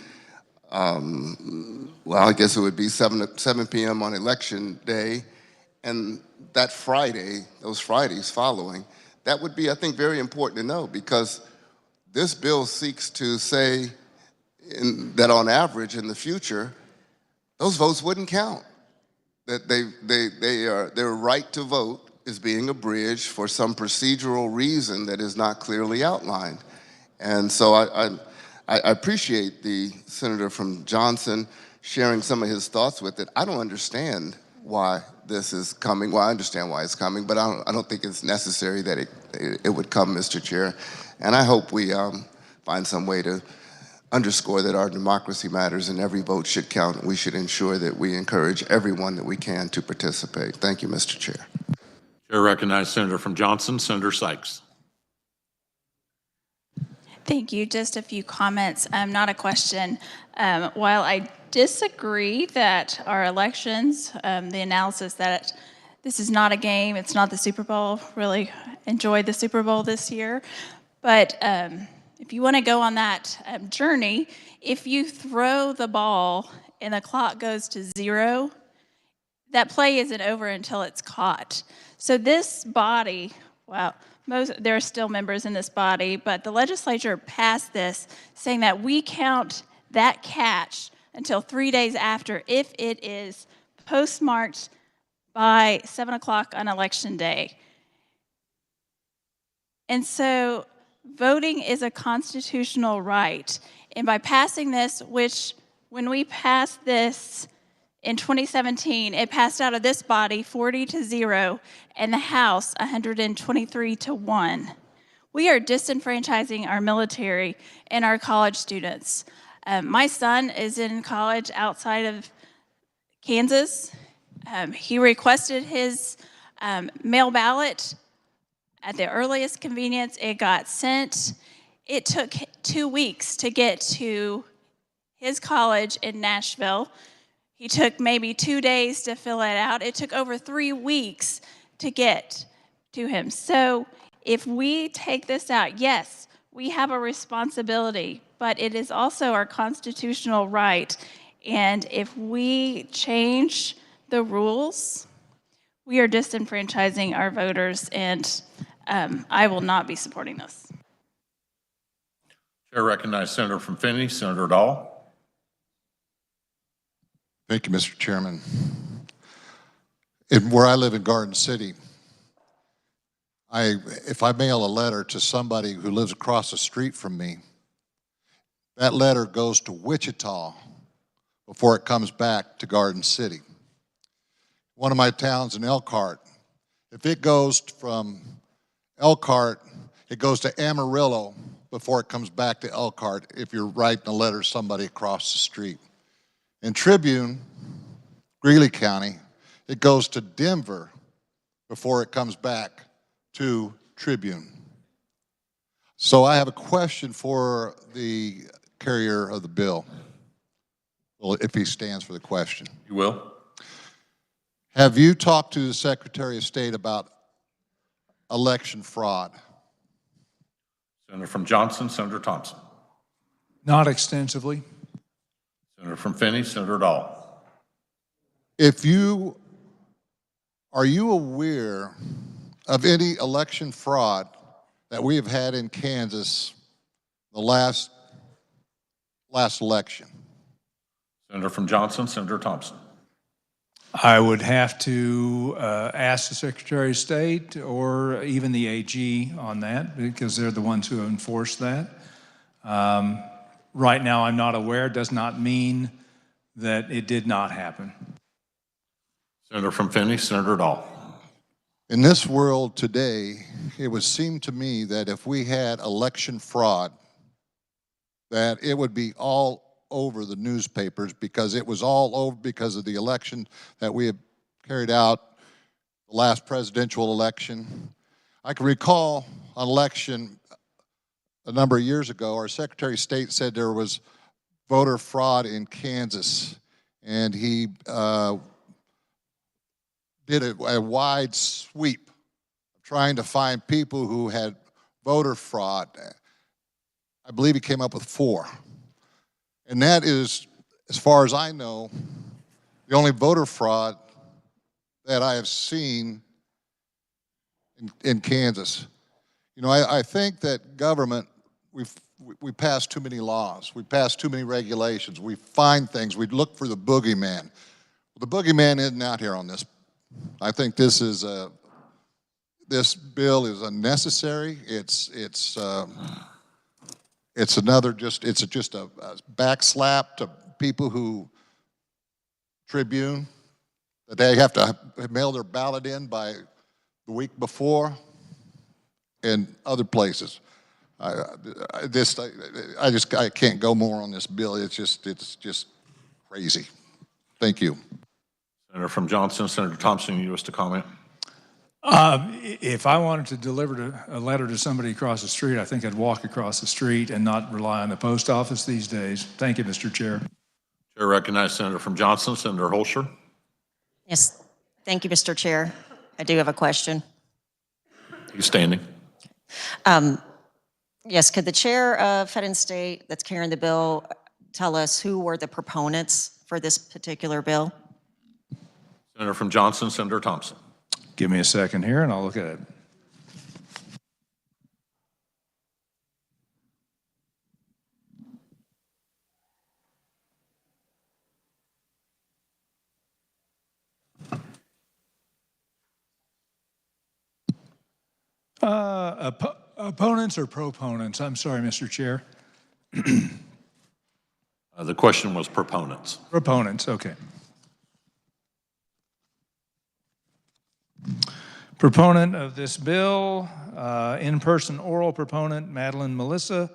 well, I guess it would be 7 p.m. on election day and that Friday, those Fridays following. That would be, I think, very important to know, because this bill seeks to say that on average in the future, those votes wouldn't count. That their right to vote is being abridged for some procedural reason that is not clearly outlined. And so I appreciate the senator from Johnson sharing some of his thoughts with it. I don't understand why this is coming. Well, I understand why it's coming, but I don't think it's necessary that it would come, Mr. Chair. And I hope we find some way to underscore that our democracy matters and every vote should count. We should ensure that we encourage everyone that we can to participate. Thank you, Mr. Chair. Chair recognizes Senator from Johnson, Senator Sykes. Thank you. Just a few comments, not a question. While I disagree that our elections, the analysis that this is not a game, it's not the Super Bowl, really enjoyed the Super Bowl this year, but if you want to go on that journey, if you throw the ball and the clock goes to 0, that play isn't over until it's caught. So this body, wow, there are still members in this body, but the legislature passed this saying that we count that catch until 3 days after if it is postmarked by 7 o'clock on election day. And so voting is a constitutional right. And by passing this, which when we passed this in 2017, it passed out of this body 40-0 and the House 123-1. We are disenfranchising our military and our college students. My son is in college outside of Kansas. He requested his mail ballot at the earliest convenience. It got sent. It took 2 weeks to get to his college in Nashville. He took maybe 2 days to fill it out. It took over 3 weeks to get to him. So if we take this out, yes, we have a responsibility, but it is also our constitutional right. And if we change the rules, we are disenfranchising our voters, and I will not be supporting this. Chair recognizes Senator from Finney, Senator Dahl. Thank you, Mr. Chairman. Where I live in Garden City, if I mail a letter to somebody who lives across the street from me, that letter goes to Wichita before it comes back to Garden City. One of my towns in Elkhart, if it goes from Elkhart, it goes to Amarillo before it comes back to Elkhart if you're writing a letter to somebody across the street. In Tribune, Greeley County, it goes to Denver before it comes back to Tribune. So I have a question for the carrier of the bill, well, if he stands for the question. You will. Have you talked to the Secretary of State about election fraud? Senator from Johnson, Senator Thompson. Not extensively. Senator from Finney, Senator Dahl. Are you aware of any election fraud that we have had in Kansas the last election? Senator from Johnson, Senator Thompson. I would have to ask the Secretary of State or even the AG on that because they're the ones who enforce that. Right now, I'm not aware. Does not mean that it did not happen. Senator from Finney, Senator Dahl. In this world today, it would seem to me that if we had election fraud, that it would be all over the newspapers because it was all over because of the election that we have carried out, the last presidential election. I can recall an election a number of years ago, our Secretary of State said there was voter fraud in Kansas, and he did a wide sweep of trying to find people who had voter fraud. I believe he came up with 4. And that is, as far as I know, the only voter fraud that I have seen in Kansas. You know, I think that government, we pass too many laws. We pass too many regulations. We find things. We look for the boogeyman. Well, the boogeyman isn't out here on this. I think this bill is unnecessary. It's another just a backslap to people who Tribune that they have to mail their ballot in by the week before, and other places. I can't go more on this bill. It's just crazy. Thank you. Senator from Johnson, Senator Thompson, you wish to comment? If I wanted to deliver a letter to somebody across the street, I think I'd walk across the street and not rely on the post office these days. Thank you, Mr. Chair. Chair recognizes Senator from Johnson, Senator Holscher. Yes, thank you, Mr. Chair. I do have a question. He's standing. Yes, could the chair of Fed and State that's carrying the bill tell us who were the proponents for this particular bill? Senator from Johnson, Senator Thompson. Give me a second here and I'll look at it. Opponents or proponents? I'm sorry, Mr. Chair. The question was proponents. Proponents, okay. Proponent of this bill, in-person oral proponent, Madeline Melissa,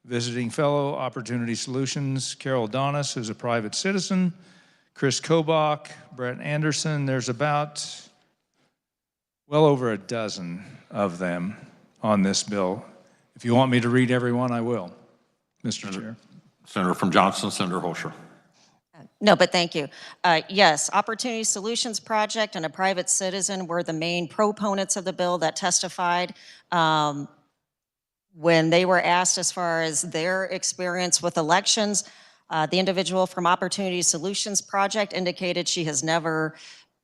visiting fellow Opportunity Solutions, Carol Donis, who's a private citizen, Chris Kobach, Brett Anderson. There's about well over a dozen of them on this bill. If you want me to read every one, I will, Mr. Chair. Senator from Johnson, Senator Holscher. No, but thank you. Yes, Opportunity Solutions Project and a private citizen were the main proponents of the bill that testified. When they were asked as far as their experience with elections, the individual from Opportunity Solutions Project indicated she has never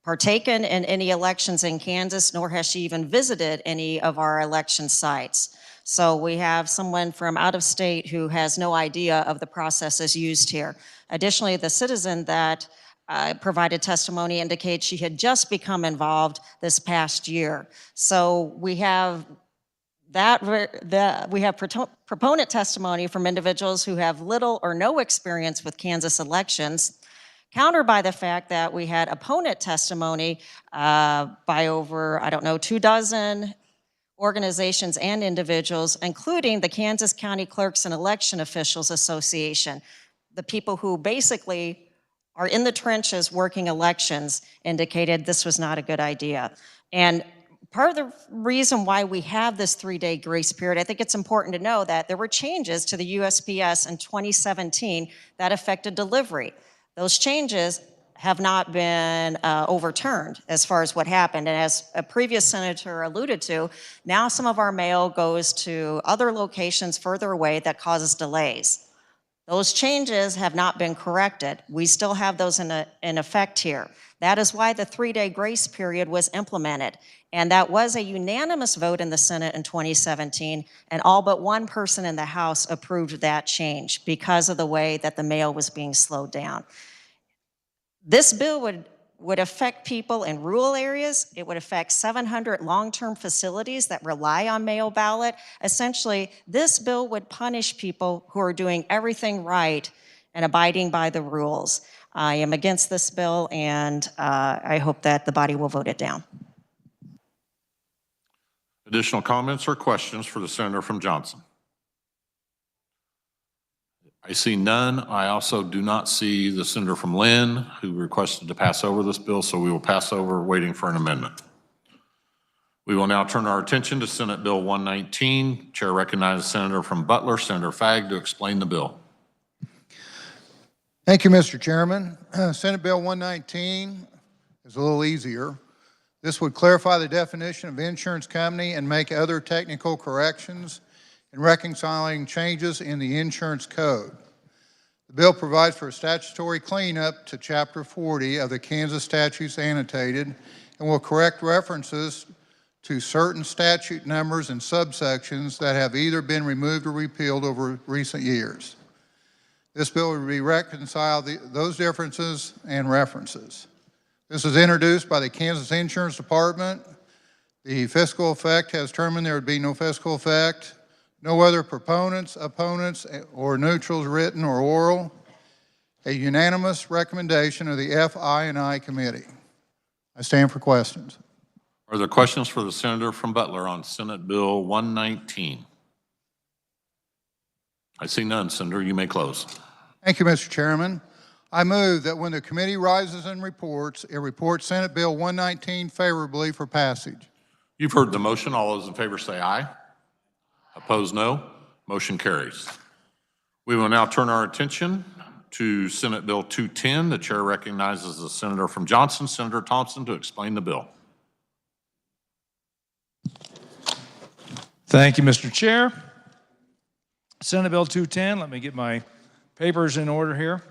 partaken in any elections in Kansas, nor has she even visited any of our election sites. So we have someone from out of state who has no idea of the processes used here. Additionally, the citizen that provided testimony indicates she had just become involved this past year. So we have proponent testimony from individuals who have little or no experience with Kansas elections, countered by the fact that we had opponent testimony by over, 2 dozen organizations and individuals, including the Kansas County Clerks and Election Officials Association. The people who basically are in the trenches working elections indicated this was not a good idea. And part of the reason why we have this 3-day grace period, I think it's important to know that there were changes to the USPS in 2017 that affected delivery. Those changes have not been overturned as far as what happened. And as a previous senator alluded to, now some of our mail goes to other locations further away that causes delays. Those changes have not been corrected. We still have those in effect here. That is why the 3-day grace period was implemented. And that was a unanimous vote in the Senate in 2017, and all but one person in the House approved that change because of the way that the mail was being slowed down. This bill would affect people in rural areas. It would affect 700 long-term facilities that rely on mail ballot. Essentially, this bill would punish people who are doing everything right and abiding by the rules. I am against this bill, and I hope that the body will vote it down. Additional comments or questions for the senator from Johnson? I see none. I also do not see the senator from Lynn who requested to pass over this bill, so we will pass over waiting for an amendment. We will now turn our attention to Senate Bill 119. Chair recognizes Senator from Butler, Senator Fagg, to explain the bill. Thank you, Mr. Chairman. Senate Bill 119 is a little easier. This would clarify the definition of insurance company and make other technical corrections in reconciling changes in the insurance code. The bill provides for a statutory cleanup to Chapter 40 of the Kansas statutes annotated and will correct references to certain statute numbers and subsections that have either been removed or repealed over recent years. This bill would reconcile those differences and references. This was introduced by the Kansas Insurance Department. The fiscal effect has determined there would be no fiscal effect. No other proponents, opponents, or neutrals written or oral. A unanimous recommendation of the FI&I Committee. I stand for questions. Are there questions for the senator from Butler on Senate Bill 119? I see none. Senator, you may close. Thank you, Mr. Chairman. I move that when the committee rises and reports, it reports Senate Bill 119 favorably for passage. You've heard the motion. All those in favor say aye. Opposed, no. Motion carries. We will now turn our attention to Senate Bill 210. The chair recognizes the senator from Johnson, Senator Thompson, to explain the bill. Thank you, Mr. Chair. Senate Bill 210, let me get my papers in order here.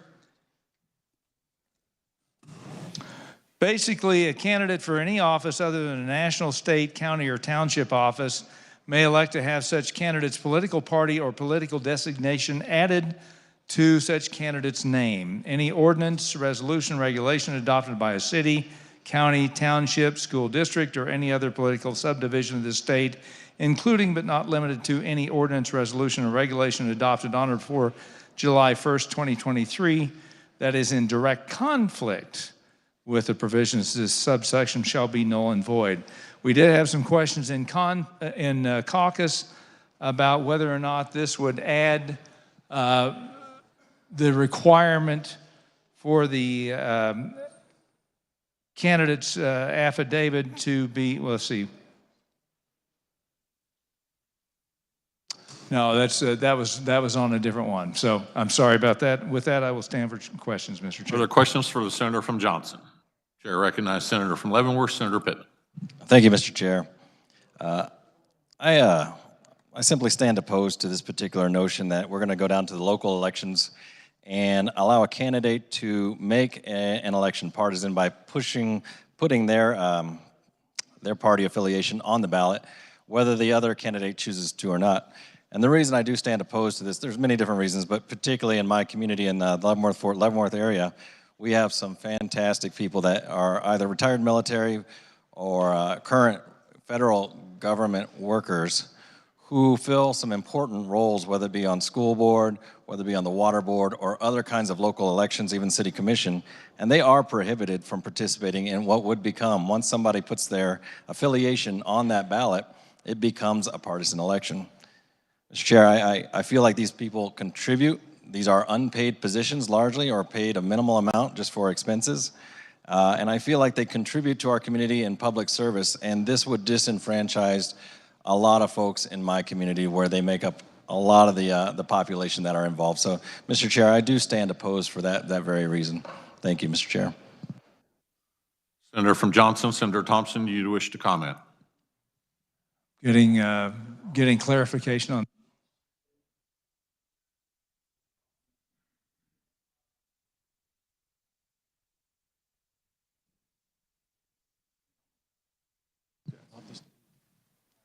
Basically, a candidate for any office other than a national, state, county, or township office may elect to have such candidate's political party or political designation added to such candidate's name. Any ordinance, resolution, regulation adopted by a city, county, township, school district, or any other political subdivision of the state, including but not limited to any ordinance, resolution, or regulation adopted on or before July 1st, 2023, that is in direct conflict with the provisions of this subsection shall be null and void. We did have some questions in caucus about whether or not this would add the requirement for the candidate's affidavit to be, well, let's see. No, that was on a different one. So I'm sorry about that. With that, I will stand for questions, Mr. Chair. Are there questions for the senator from Johnson? Chair recognizes Senator from Leavenworth, Senator Pittman. Thank you, Mr. Chair. I simply stand opposed to this particular notion that we're going to go down to the local elections and allow a candidate to make an election partisan by putting their party affiliation on the ballot, whether the other candidate chooses to or not. And the reason I do stand opposed to this, there's many different reasons, but particularly in my community in the Leavenworth-Fort Leavenworth area, we have some fantastic people that are either retired military or current federal government workers who fill some important roles, whether it be on school board, whether it be on the water board, or other kinds of local elections, even city commission, and they are prohibited from participating in what would become, once somebody puts their affiliation on that ballot, it becomes a partisan election. Mr. Chair, I feel like these people contribute. These are unpaid positions largely, or paid a minimal amount just for expenses. And I feel like they contribute to our community in public service, and this would disenfranchise a lot of folks in my community where they make up a lot of the population that are involved. So, Mr. Chair, I do stand opposed for that very reason. Thank you, Mr. Chair. Senator from Johnson, Senator Thompson, do you wish to comment? Getting clarification on.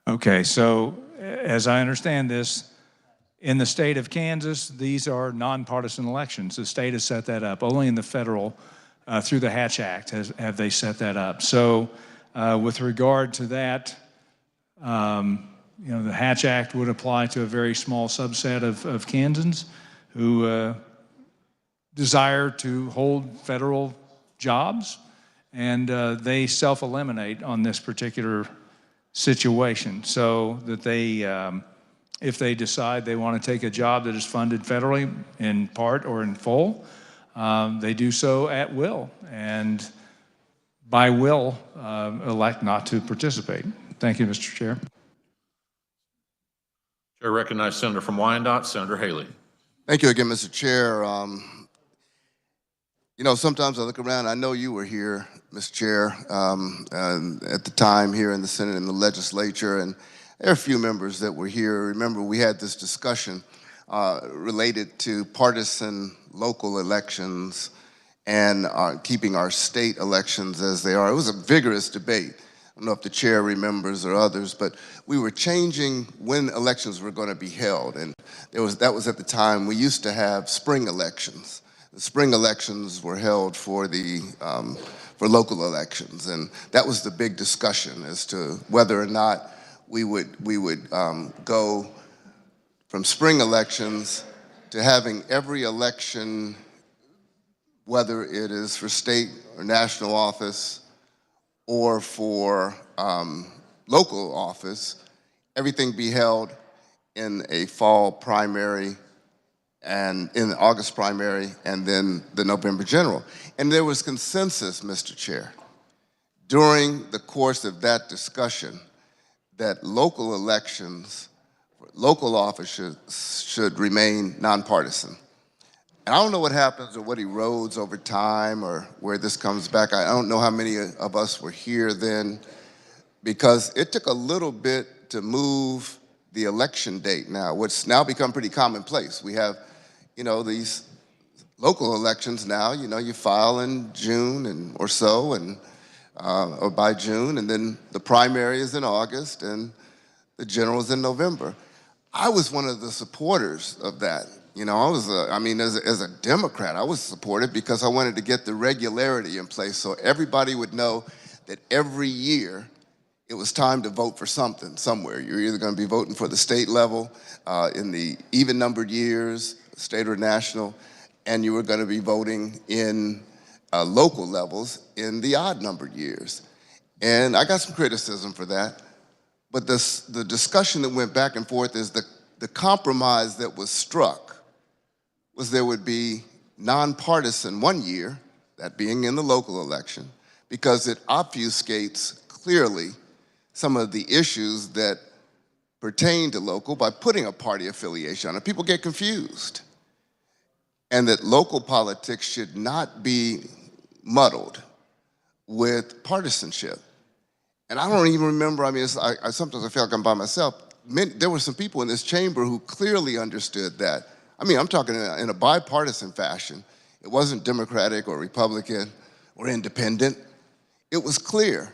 Okay, so as I understand this, in the state of Kansas, these are nonpartisan elections. The state has set that up. Only in the federal, through the Hatch Act, have they set that up. So with regard to that, the Hatch Act would apply to a very small subset of Kansans who desire to hold federal jobs, and they self-eliminate on this particular situation, so that they, if they decide they want to take a job that is funded federally in part or in full, they do so at will, and by will elect not to participate. Thank you, Mr. Chair. Chair recognizes Senator from Wyandotte, Senator Haley. Thank you again, Mr. Chair. Sometimes I look around, I know you were here, Mr. Chair, at the time here in the Senate and the Legislature, and there are a few members that were here. Remember, we had this discussion related to partisan local elections and keeping our state elections as they are. It was a vigorous debate. I don't know if the chair remembers or others, but we were changing when elections were going to be held, and that was at the time we used to have spring elections. The spring elections were held for local elections, and that was the big discussion as to whether or not we would go from spring elections to having every election, whether it is for state or national office or for local office, everything be held in a fall primary and in the August primary, and then the November general. And there was consensus, Mr. Chair, during the course of that discussion that local elections, local offices should remain nonpartisan. And I don't know what happens or what erodes over time or where this comes back. I don't know how many of us were here then, because it took a little bit to move the election date now, which now become pretty commonplace. We have these local elections now, you file in June or so, or by June, and then the primary is in August, and the general is in November. I was one of the supporters of that. As a Democrat, I was supportive because I wanted to get the regularity in place so everybody would know that every year it was time to vote for something somewhere. You're either going to be voting for the state level in the even-numbered years, state or national, and you were going to be voting in local levels in the odd-numbered years. And I got some criticism for that, but the discussion that went back and forth is the compromise that was struck was there would be nonpartisan one year, that being in the local election, because it obfuscates clearly some of the issues that pertain to local by putting a party affiliation on it. People get confused. And that local politics should not be muddled with partisanship. And I don't even remember, sometimes I feel like I'm by myself. There were some people in this chamber who clearly understood that. I'm talking in a bipartisan fashion. It wasn't Democratic or Republican or independent. It was clear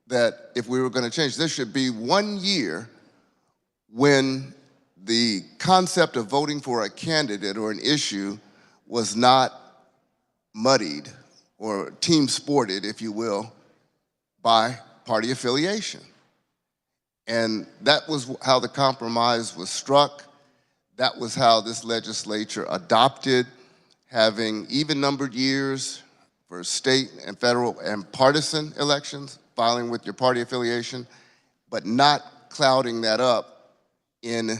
that if we were going to change, there should be 1 year when the concept of voting for a candidate or an issue was not muddied or team sported, if you will, by party affiliation. And that was how the compromise was struck. That was how this legislature adopted having even-numbered years for state and federal and partisan elections, filing with your party affiliation, but not clouding that up in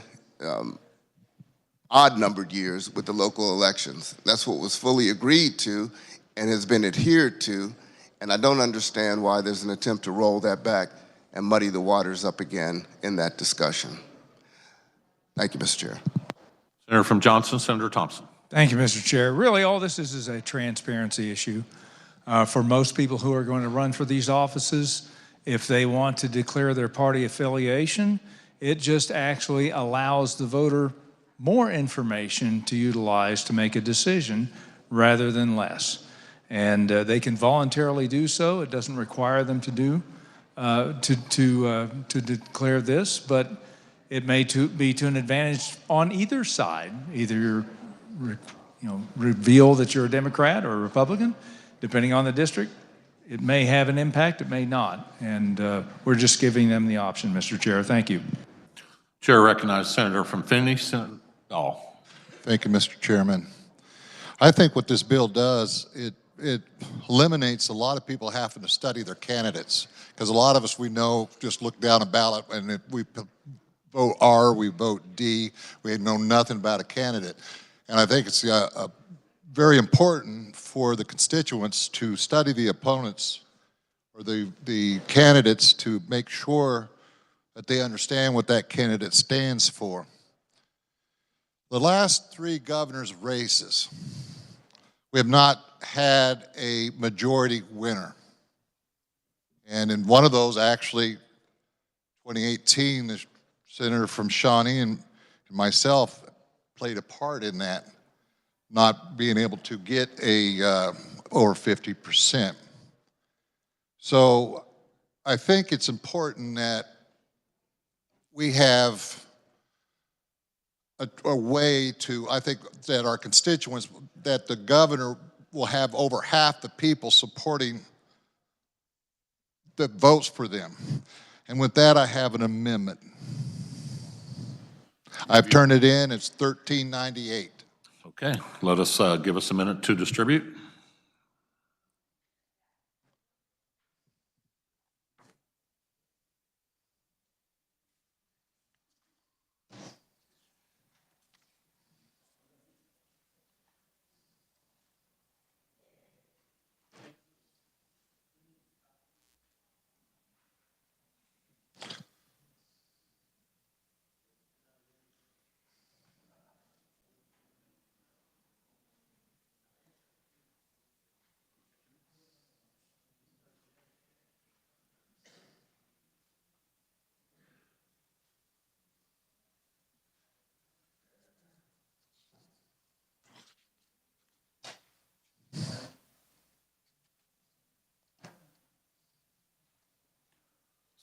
odd-numbered years with the local elections. That's what was fully agreed to and has been adhered to, and I don't understand why there's an attempt to roll that back and muddy the waters up again in that discussion. Thank you, Mr. Chair. Senator from Johnson, Senator Thompson. Thank you, Mr. Chair. Really, all this is a transparency issue. For most people who are going to run for these offices, if they want to declare their party affiliation, it just actually allows the voter more information to utilize to make a decision rather than less. And they can voluntarily do so. It doesn't require them to do to declare this, but it may be to an advantage on either side. Either you're, reveal that you're a Democrat or a Republican, depending on the district. It may have an impact, it may not. And we're just giving them the option, Mr. Chair. Thank you. Chair recognizes Senator from Finney, Senator Dahl. Thank you, Mr. Chairman. I think what this bill does, it eliminates a lot of people having to study their candidates. Because a lot of us, we know, just look down a ballot and if we vote R, we vote D, we know nothing about a candidate. And I think it's very important for the constituents to study the opponents or the candidates to make sure that they understand what that candidate stands for. The last 3 governors' races, we have not had a majority winner. And in one of those, actually, 2018, the senator from Shawnee and myself played a part in that, not being able to get over 50%. So I think it's important that we have a way to, I think that our constituents, that the governor will have over half the people supporting that votes for them. And with that, I have an amendment. I've turned it in, it's 1398. Okay, let us give us a minute to distribute.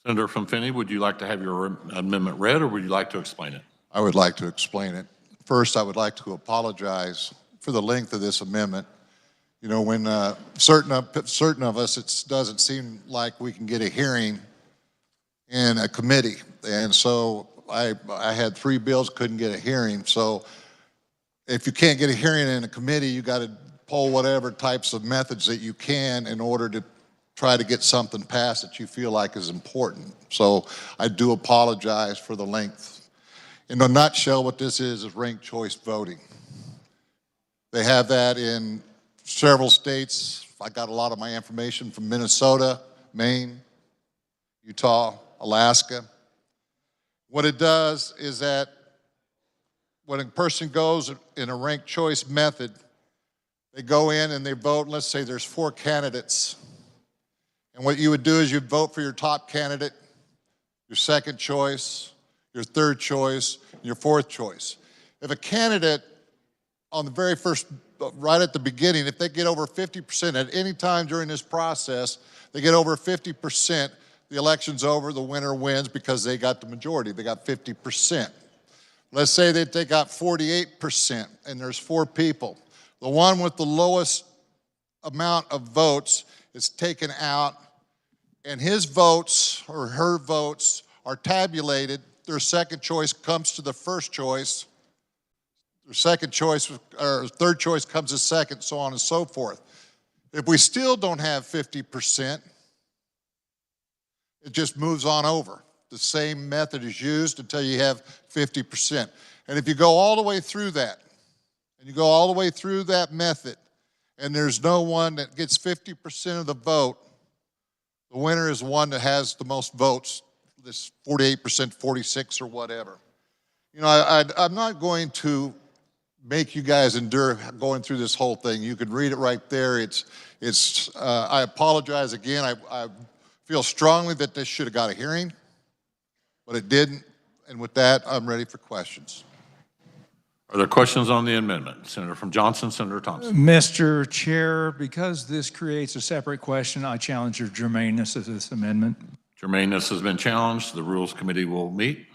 Senator from Finney, would you like to have your amendment read or would you like to explain it? I would like to explain it. First, I would like to apologize for the length of this amendment. You know, when certain of us, it doesn't seem like we can get a hearing in a committee. And so I had 3 bills, couldn't get a hearing. So if you can't get a hearing in a committee, you got to pull whatever types of methods that you can in order to try to get something passed that you feel like is important. So I do apologize for the length. In a nutshell, what this is ranked choice voting. They have that in several states. I got a lot of my information from Minnesota, Maine, Utah, Alaska. What it does is that when a person goes in a ranked choice method, they go in and they vote, let's say there's 4 candidates. And what you would do is you'd vote for your top candidate, your second choice, your third choice, and your fourth choice. If a candidate on the very first, right at the beginning, if they get over 50% at any time during this process, they get over 50%, the election's over, the winner wins because they got the majority, they got 50%. Let's say that they got 48% and there's 4 people. The one with the lowest amount of votes is taken out and his votes or her votes are tabulated. Their second choice comes to the first choice. Their second choice or third choice comes as second, so on and so forth. If we still don't have 50%, it just moves on over. the same method is used until you have 50%. And if you go all the way through that, and you go all the way through that method, and there's no one that gets 50% of the vote, the winner is one that has the most votes, this 48%, 46 or whatever. You know, I'm not going to make you guys endure going through this whole thing. You can read it right there. I apologize again. I feel strongly that this should have got a hearing, but it didn't. And with that, I'm ready for questions. Are there questions on the amendment? Senator from Johnson, Senator Thompson. Mr. Chair, because this creates a separate question, I challenge your germaneness of this amendment. Germaneness has been challenged. The Rules Committee will meet.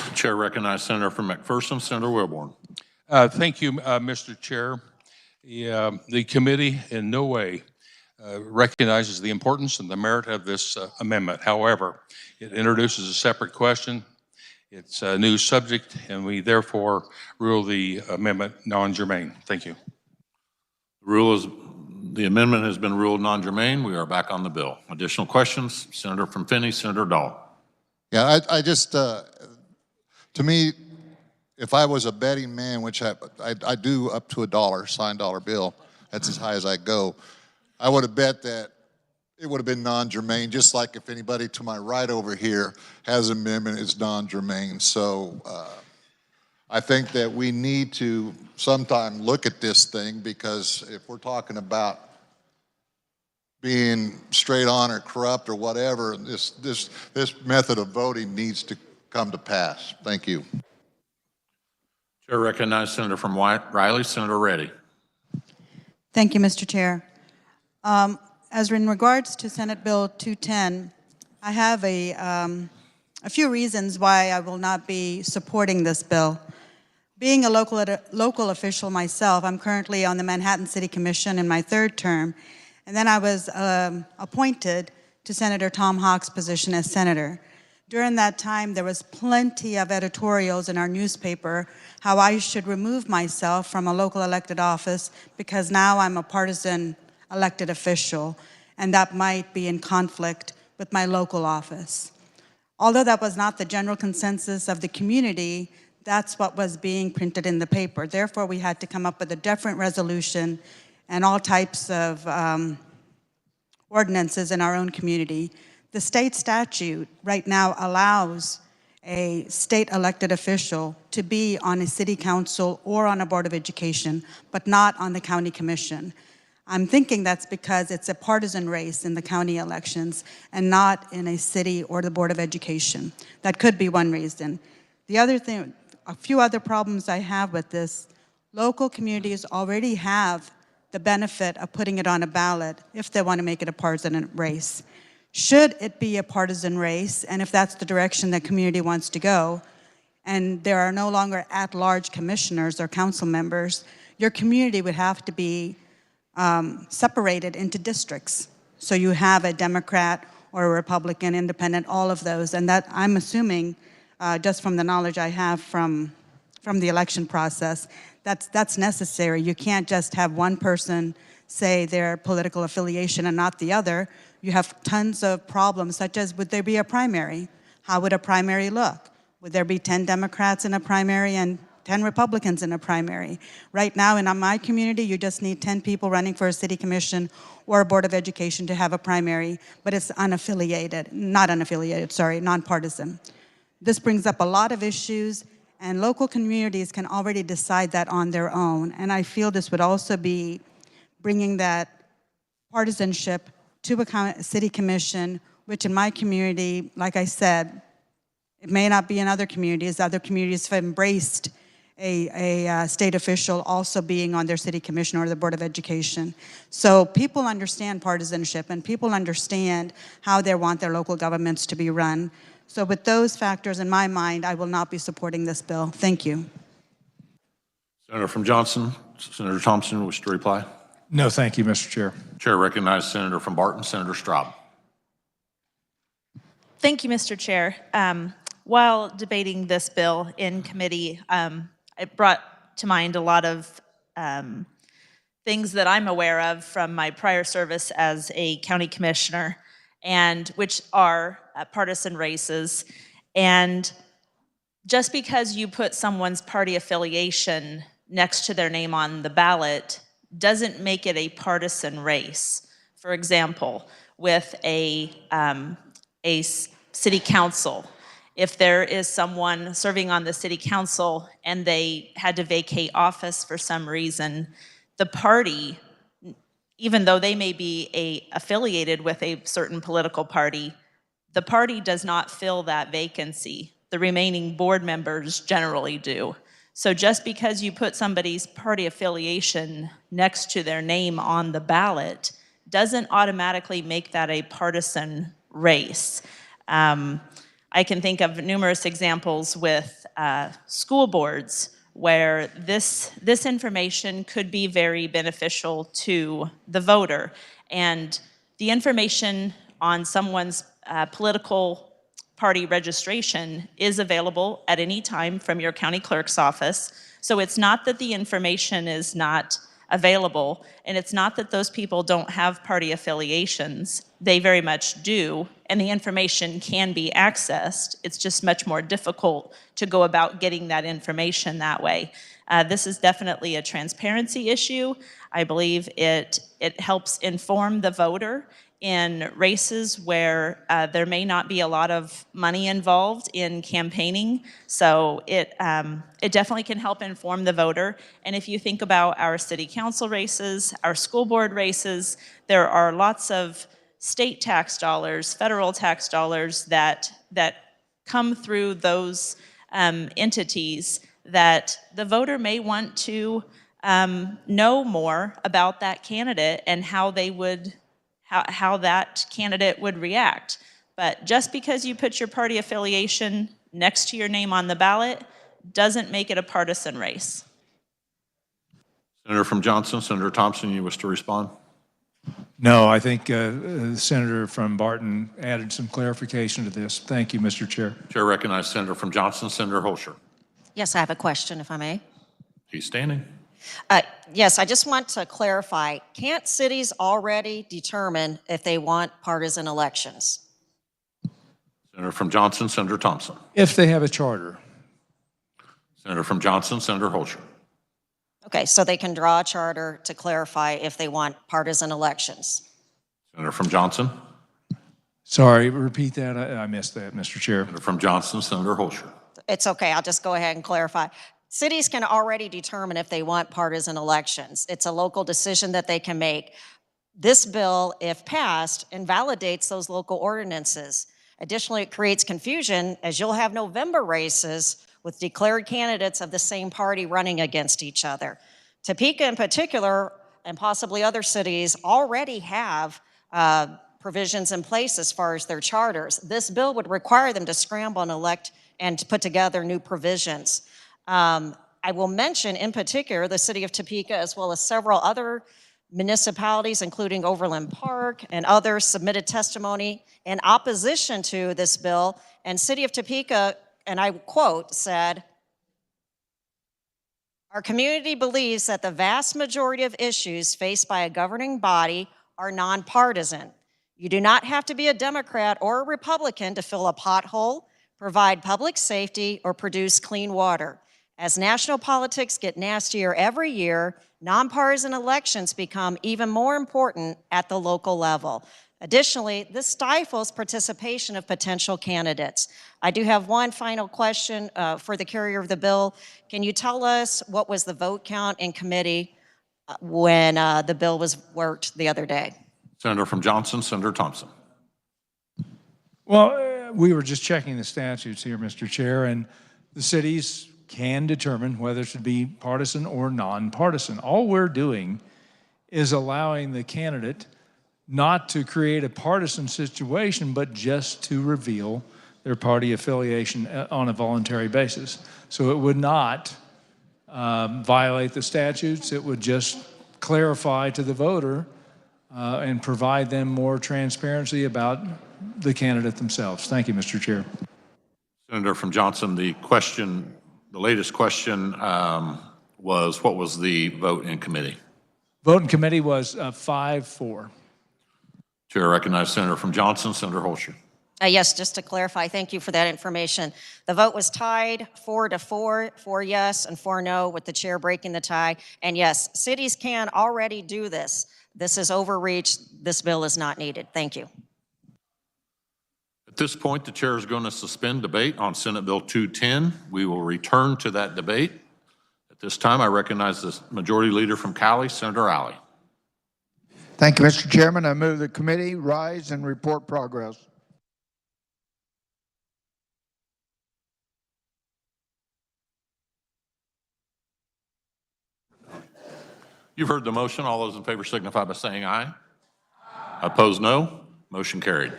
The chair recognizes Senator from McPherson, Senator Wilborn. Thank you, Mr. Chair. The committee in no way recognizes the importance and the merit of this amendment. However, it introduces a separate question. It's a new subject, and we therefore rule the amendment non-germane. Thank you. The amendment has been ruled non-germane. We are back on the bill. Additional questions? Senator from Finney, Senator Dahl. Yeah, I just, to me, if I was a betting man, which I do up to $1, signed dollar bill, that's as high as I go, I would have bet that it would have been non-germane, just like if anybody to my right over here has an amendment, it's non-germane. So I think that we need to sometime look at this thing, because if we're talking about being straight on or corrupt or whatever, this method of voting needs to come to pass. Thank you. Chair recognizes Senator from Riley, Senator Reddy. Thank you, Mr. Chair. As in regards to Senate Bill 210, I have a few reasons why I will not be supporting this bill. Being a local official myself, I'm currently on the Manhattan City Commission in my 3rd term, and then I was appointed to Senator Tom Hawk's position as senator. During that time, there was plenty of editorials in our newspaper how I should remove myself from a local elected office because now I'm a partisan elected official, and that might be in conflict with my local office. Although that was not the general consensus of the community, that's what was being printed in the paper. Therefore, we had to come up with a different resolution and all types of ordinances in our own community. The state statute right now allows a state elected official to be on a city council or on a board of education, but not on the county commission. I'm thinking that's because it's a partisan race in the county elections and not in a city or the board of education. That could be one reason. The other thing, a few other problems I have with this, local communities already have the benefit of putting it on a ballot if they want to make it a partisan race. Should it be a partisan race, and if that's the direction the community wants to go, and there are no longer at-large commissioners or council members, your community would have to be separated into districts. So you have a Democrat or a Republican, independent, all of those, and that I'm assuming, just from the knowledge I have from from the election process. That's necessary. You can't just have one person say their political affiliation and not the other. You have tons of problems, such as, would there be a primary? How would a primary look? Would there be 10 Democrats in a primary and 10 Republicans in a primary? Right now in my community, you just need 10 people running for a city commission or a board of education to have a primary, but it's nonpartisan. This brings up a lot of issues, and local communities can already decide that on their own. And I feel this would also be bringing that partisanship to a city commission, which in my community, like I said, it may not be in other communities. Other communities have embraced a state official also being on their city commission or the board of education. So people understand partisanship, and people understand how they want their local governments to be run. So with those factors in my mind, I will not be supporting this bill. Thank you. Senator from Johnson, Senator Thompson, wish to reply? No, thank you, Mr. Chair. Chair recognizes Senator from Barton, Senator Straub. Thank you, Mr. Chair. While debating this bill in committee, it brought to mind a lot of things that I'm aware of from my prior service as a county commissioner, and which are partisan races. And just because you put someone's party affiliation next to their name on the ballot doesn't make it a partisan race. For example, with a city council, if there is someone serving on the city council and they had to vacate office for some reason, the party, even though they may be affiliated with a certain political party, the party does not fill that vacancy. The remaining board members generally do. So just because you put somebody's party affiliation next to their name on the ballot doesn't automatically make that a partisan race. I can think of numerous examples with school boards where this information could be very beneficial to the voter. And the information on someone's political party registration is available at any time from your county clerk's office. So it's not that the information is not available, and it's not that those people don't have party affiliations. They very much do, and the information can be accessed. It's just much more difficult to go about getting that information that way. This is definitely a transparency issue. I believe it helps inform the voter in races where there may not be a lot of money involved in campaigning. So it definitely can help inform the voter. And if you think about our city council races, our school board races, there are lots of state tax dollars, federal tax dollars that come through those entities that the voter may want to know more about that candidate and how they would how that candidate would react. But just because you put your party affiliation next to your name on the ballot doesn't make it a partisan race. Senator from Johnson, Senator Thompson, you wish to respond? No, I think the Senator from Barton added some clarification to this. Thank you, Mr. Chair. Chair recognizes Senator from Johnson, Senator Holscher. Yes, I have a question, if I may. He's standing. Yes, I just want to clarify, can't cities already determine if they want partisan elections? Senator from Johnson, Senator Thompson. If they have a charter. Senator from Johnson, Senator Holscher. Okay, so they can draw a charter to clarify if they want partisan elections. Senator from Johnson. Sorry, repeat that. I missed that, Mr. Chair. Senator from Johnson, Senator Holscher. It's okay, I'll just go ahead and clarify. Cities can already determine if they want partisan elections. It's a local decision that they can make. This bill, if passed, invalidates those local ordinances. Additionally, it creates confusion as you'll have November races with declared candidates of the same party running against each other. Topeka in particular, and possibly other cities, already have provisions in place as far as their charters. This bill would require them to scramble and elect and to put together new provisions. I will mention in particular the city of Topeka as well as several other municipalities, including Overland Park and others, submitted testimony in opposition to this bill. And city of Topeka, and I quote, said, Our community believes that the vast majority of issues faced by a governing body are nonpartisan. You do not have to be a Democrat or a Republican to fill a pothole, provide public safety, or produce clean water. As national politics get nastier every year, nonpartisan elections become even more important at the local level. Additionally, this stifles participation of potential candidates. I do have one final question for the carrier of the bill. Can you tell us what was the vote count in committee when the bill was worked the other day? Senator from Johnson, Senator Thompson. Well, we were just checking the statutes here, Mr. Chair, and the cities can determine whether it should be partisan or nonpartisan. All we're doing is allowing the candidate not to create a partisan situation, but just to reveal their party affiliation on a voluntary basis. So it would not violate the statutes. It would just clarify to the voter and provide them more transparency about the candidate themselves. Thank you, Mr. Chair. Senator from Johnson, the latest question was, what was the vote in committee? Vote in committee was 5-4. Chair recognizes Senator from Johnson, Senator Holscher. Yes, just to clarify, thank you for that information. The vote was tied 4-4, 4 yes and 4 no, with the chair breaking the tie. And yes, cities can already do this. This is overreach. This bill is not needed. Thank you. At this point, the chair is going to suspend debate on Senate Bill 210. We will return to that debate. At this time, I recognize the Majority Leader from Cali, Senator Alley. Thank you, Mr. Chairman. I move the committee rise and report progress. You've heard the motion. All those in favor signify by saying aye. Opposed, no. Motion carried.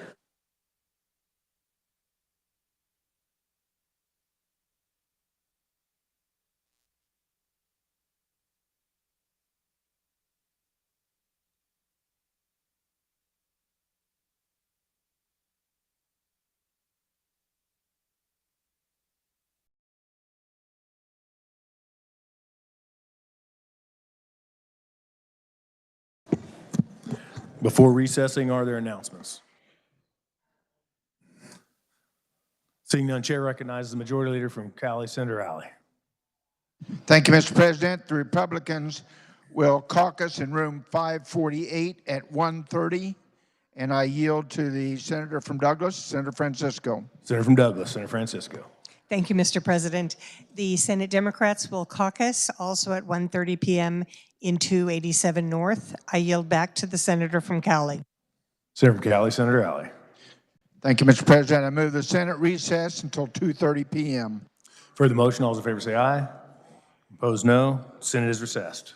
Before recessing, are there announcements? Seeing none, Chair recognizes the Majority Leader from Cali, Senator Alley. Thank you, Mr. President. The Republicans will caucus in room 548 at 1:30, and I yield to the Senator from Douglas, Senator Francisco. Senator from Douglas, Senator Francisco. Thank you, Mr. President. The Senate Democrats will caucus also at 1:30 p.m. in 287 North. I yield back to the Senator from Cali. Senator from Cali, Senator Alley. Thank you, Mr. President. I move the Senate recess until 2:30 p.m. For the motion, all those in favor say aye. Opposed, no. Senate is recessed.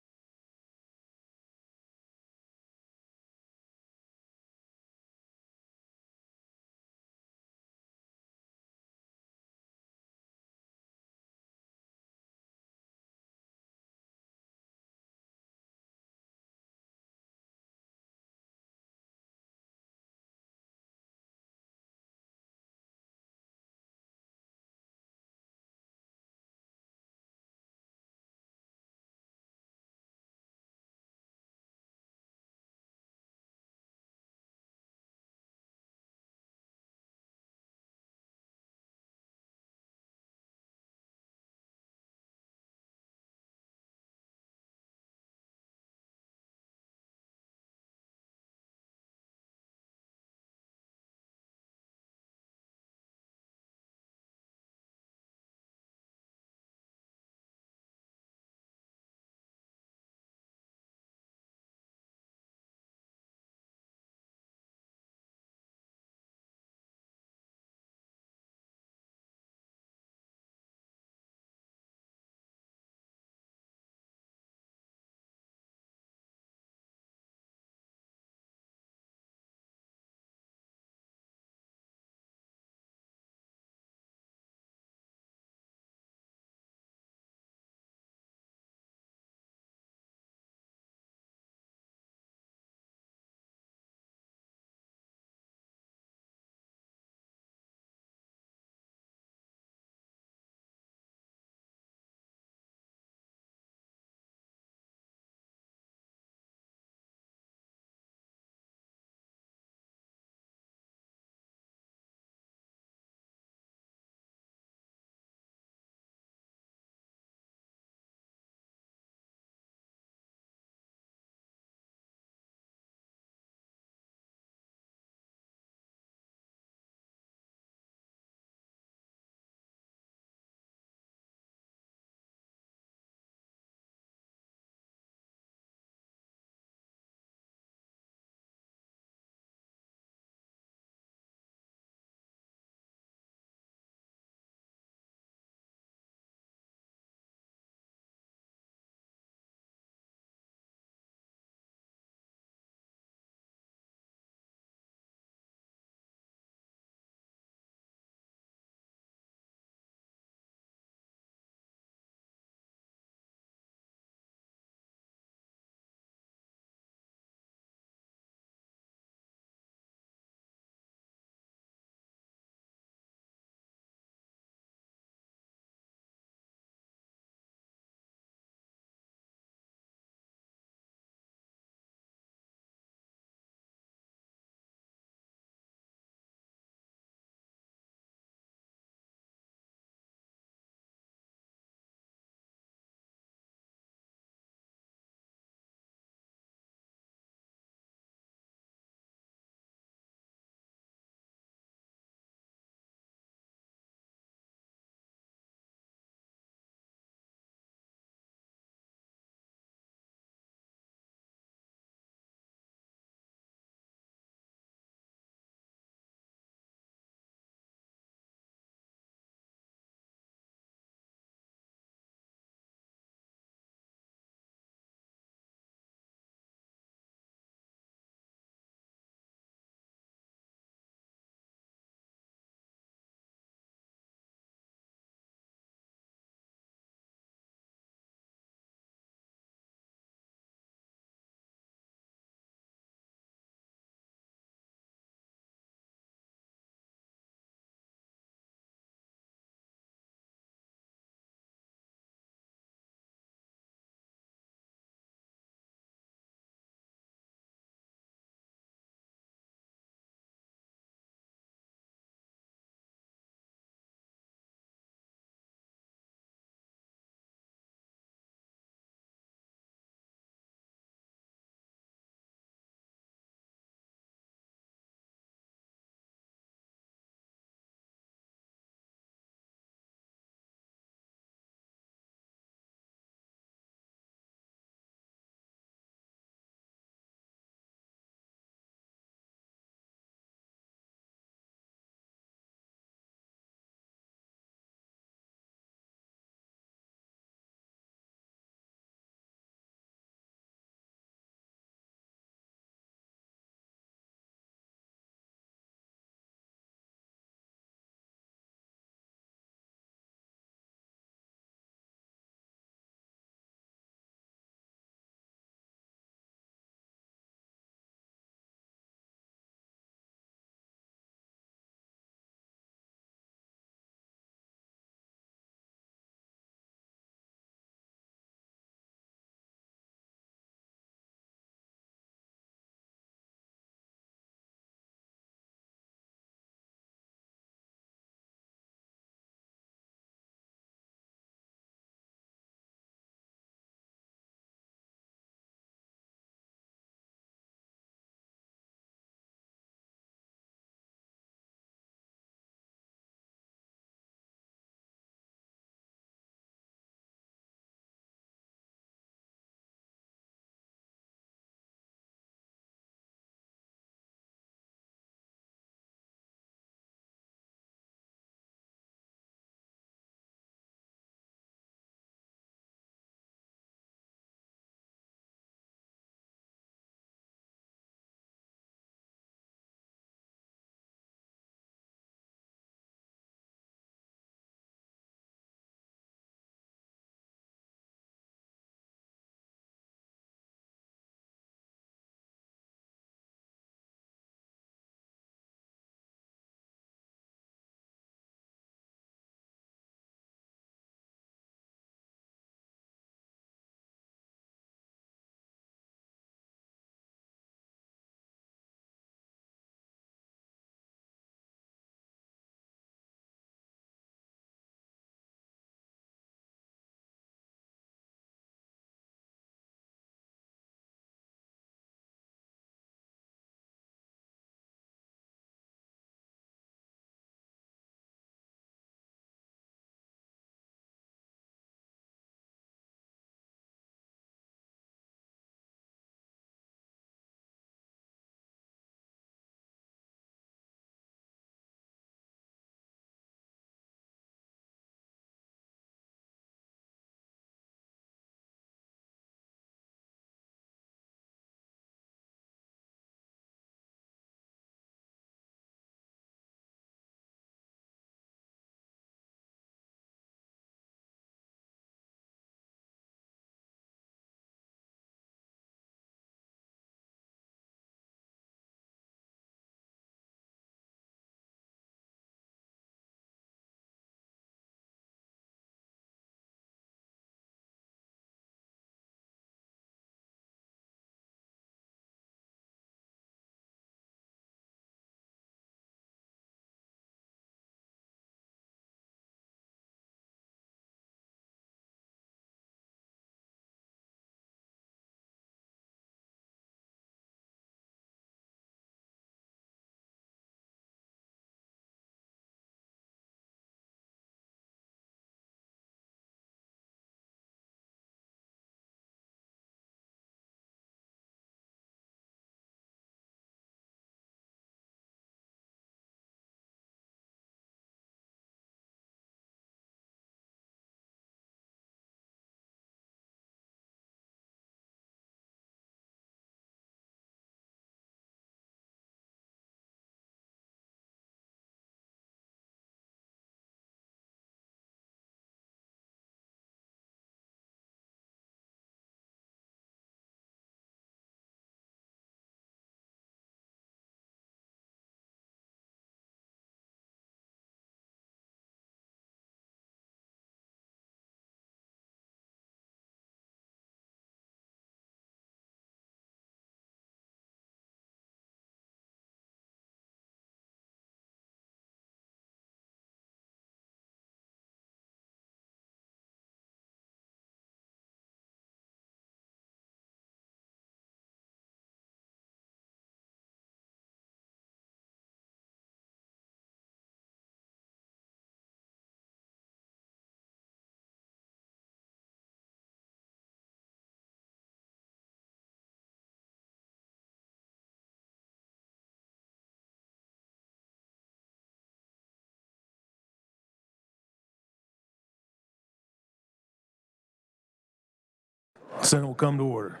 Senate will come to order.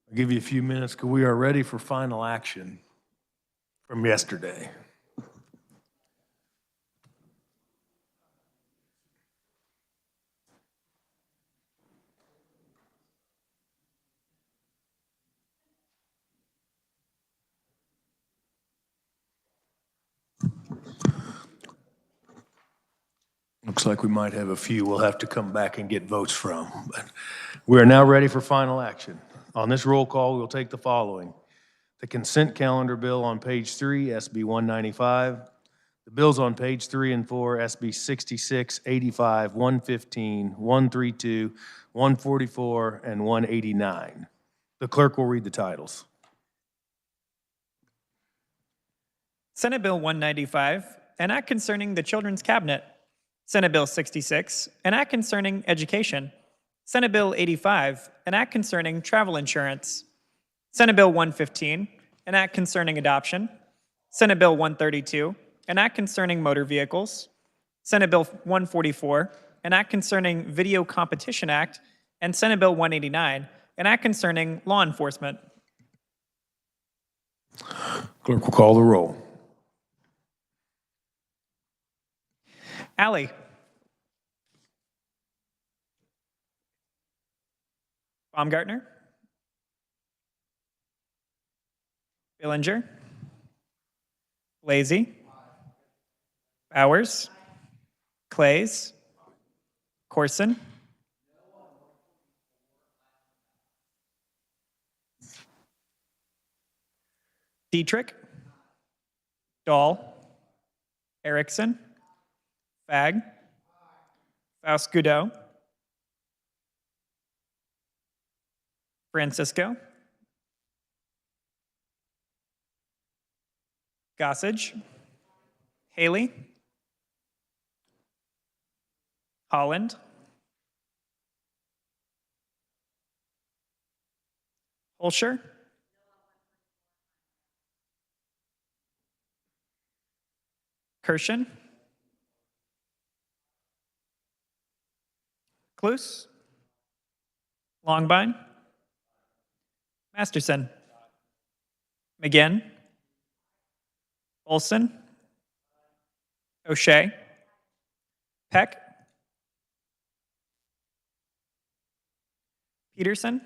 I'll give you a few minutes because we are ready for final action from yesterday. Looks like we might have a few we'll have to come back and get votes from. But we are now ready for final action. On this roll call, we'll take the following. The consent calendar bill on page 3, SB 195. The bills on page 3 and 4, SB 66, 85, 115, 132, 144, and 189. The clerk will read the titles. Senate Bill 195, an act concerning the Children's Cabinet. Senate Bill 66, an act concerning education. Senate Bill 85, an act concerning travel insurance. Senate Bill 115, an act concerning adoption. Senate Bill 132, an act concerning motor vehicles. Senate Bill 144, an act concerning Video Competition Act. And Senate Bill 189, an act concerning law enforcement. Clerk will call the roll. Alley. Baumgartner. Billinger. Blasey. Bowers. Clays. Corson. Dietrich. Dahl. Erickson. Fag. Faust Goudreau. Francisco. Gossage. Haley. Holland. Holscher. Kirshen. Cluse. Longbine. Masterson. McGinn. Olson. O'Shea. Peck. Peterson.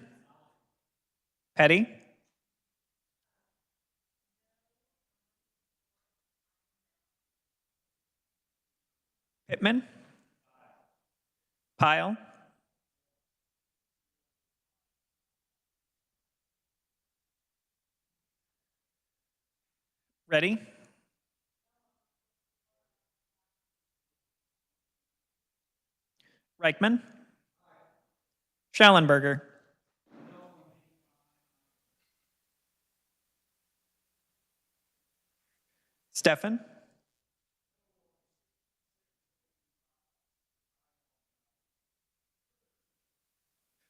Petty. Pittman. Pyle. Ready? Reichman. Schallenberger. Steffen.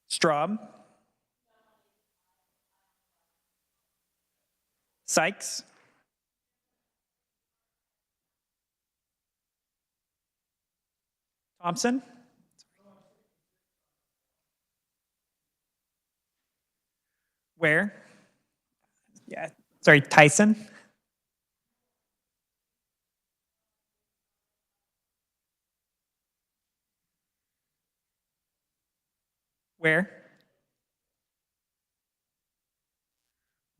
Straub. Sykes. Thompson. Where? Yeah, sorry, Tyson. Where?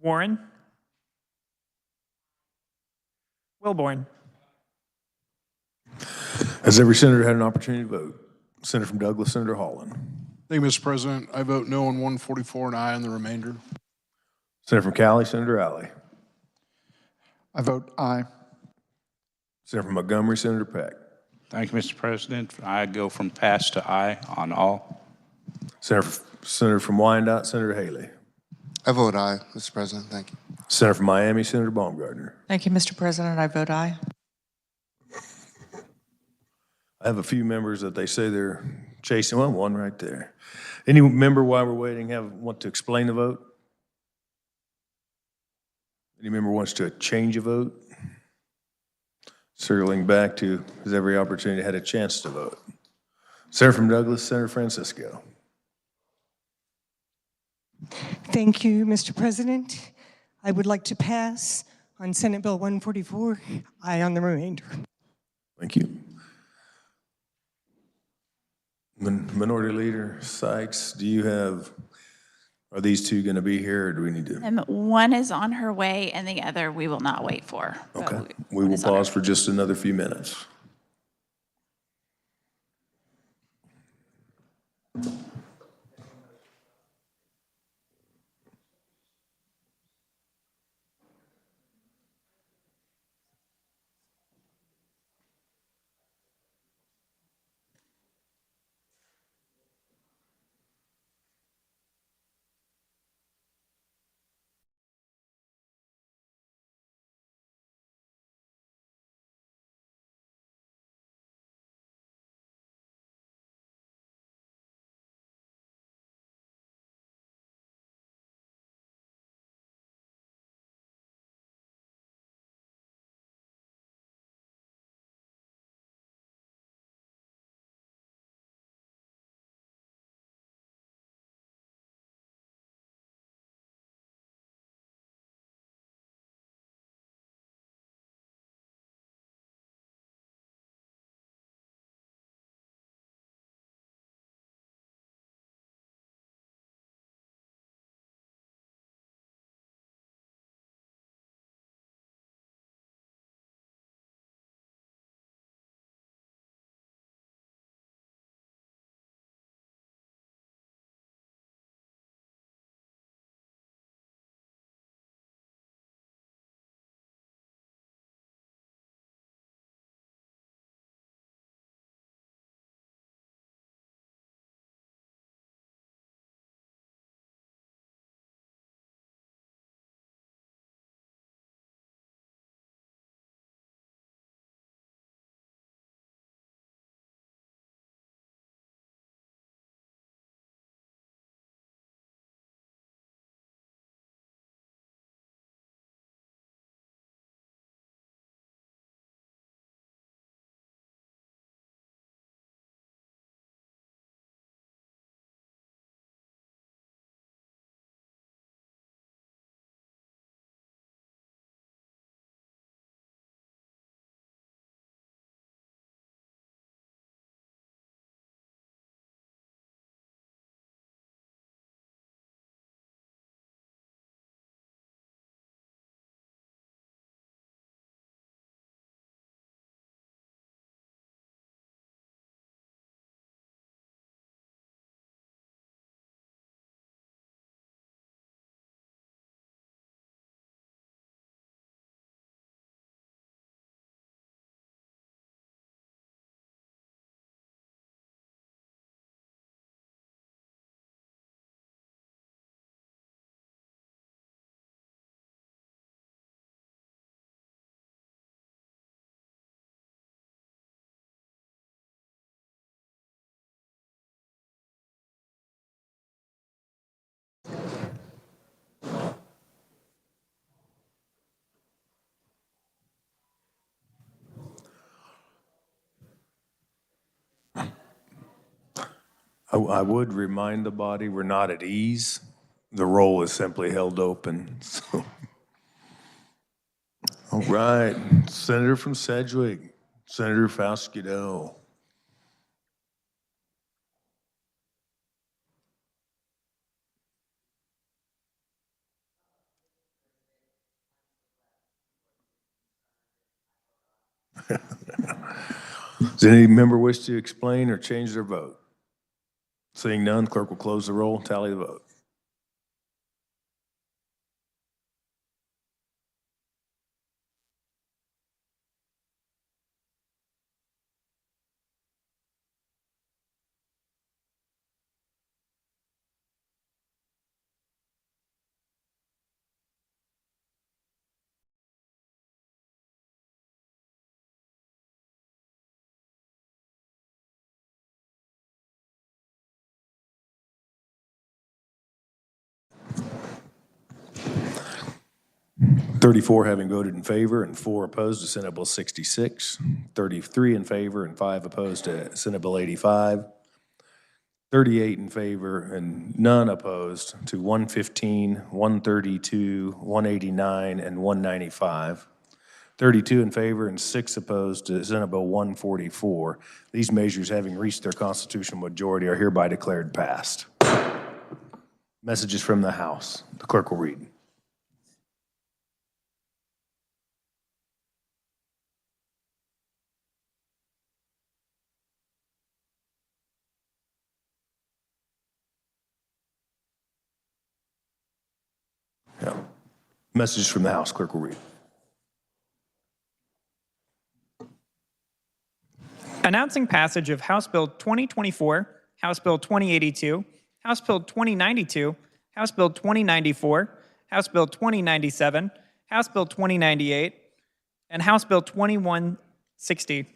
Warren. Wilborn. Has every senator had an opportunity to vote? Senator from Douglas, Senator Holland. Thank you, Mr. President. I vote no on 144 and aye on the remainder. Senator from Cali, Senator Alley. I vote aye. Senator from Montgomery, Senator Peck. Thank you, Mr. President. I go from pass to aye on all. Senator from Wyandotte, Senator Haley. I vote aye, Mr. President. Thank you. Senator from Miami, Senator Baumgartner. Thank you, Mr. President. I vote aye. I have a few members that they say they're chasing. Well, one right there. Any member while we're waiting want to explain the vote? Any member wants to change a vote? Circling back to, has every opportunity had a chance to vote? Senator from Douglas, Senator Francisco. Thank you, Mr. President. I would like to pass on Senate Bill 144. Aye on the remainder. Thank you. Minority Leader Sykes, do you have, are these two going to be here, or do we need to? One is on her way, and the other we will not wait for. Okay, we will pause for just another few minutes. I would remind the body we're not at ease. The roll is simply held open. So. All right, Senator from Sedgwick, Senator Faust-Guidot. Does any member wish to explain or change their vote? Seeing none, clerk will close the roll, tally the vote. 34 having voted in favor and 4 opposed to Senate Bill 66, 33 in favor and 5 opposed to Senate Bill 85, 38 in favor and none opposed to 115, 132, 189, and 195. 32 in favor and 6 opposed to Senate Bill 144. These measures, having reached their constitutional majority, are hereby declared passed. Messages from the House. The clerk will read. Messages from the House. Clerk will read. Announcing passage of House Bill 2024, House Bill 2082, House Bill 2092, House Bill 2094, House Bill 2097, House Bill 2098, and House Bill 2160.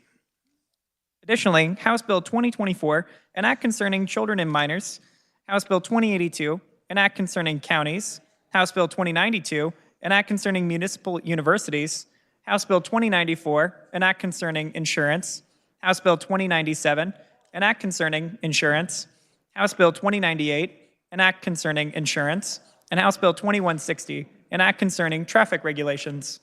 Additionally, House Bill 2024, an act concerning children and minors, House Bill 2082, an act concerning counties, House Bill 2092, an act concerning municipal universities, House Bill 2094, an act concerning insurance, House Bill 2097, an act concerning insurance, House Bill 2098, an act concerning insurance, and House Bill 2160, an act concerning traffic regulations.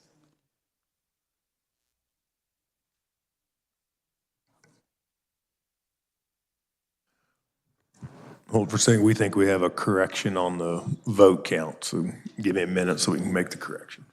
Hold for a second. We think we have a correction on the vote count, so give me a minute so we can make the correction.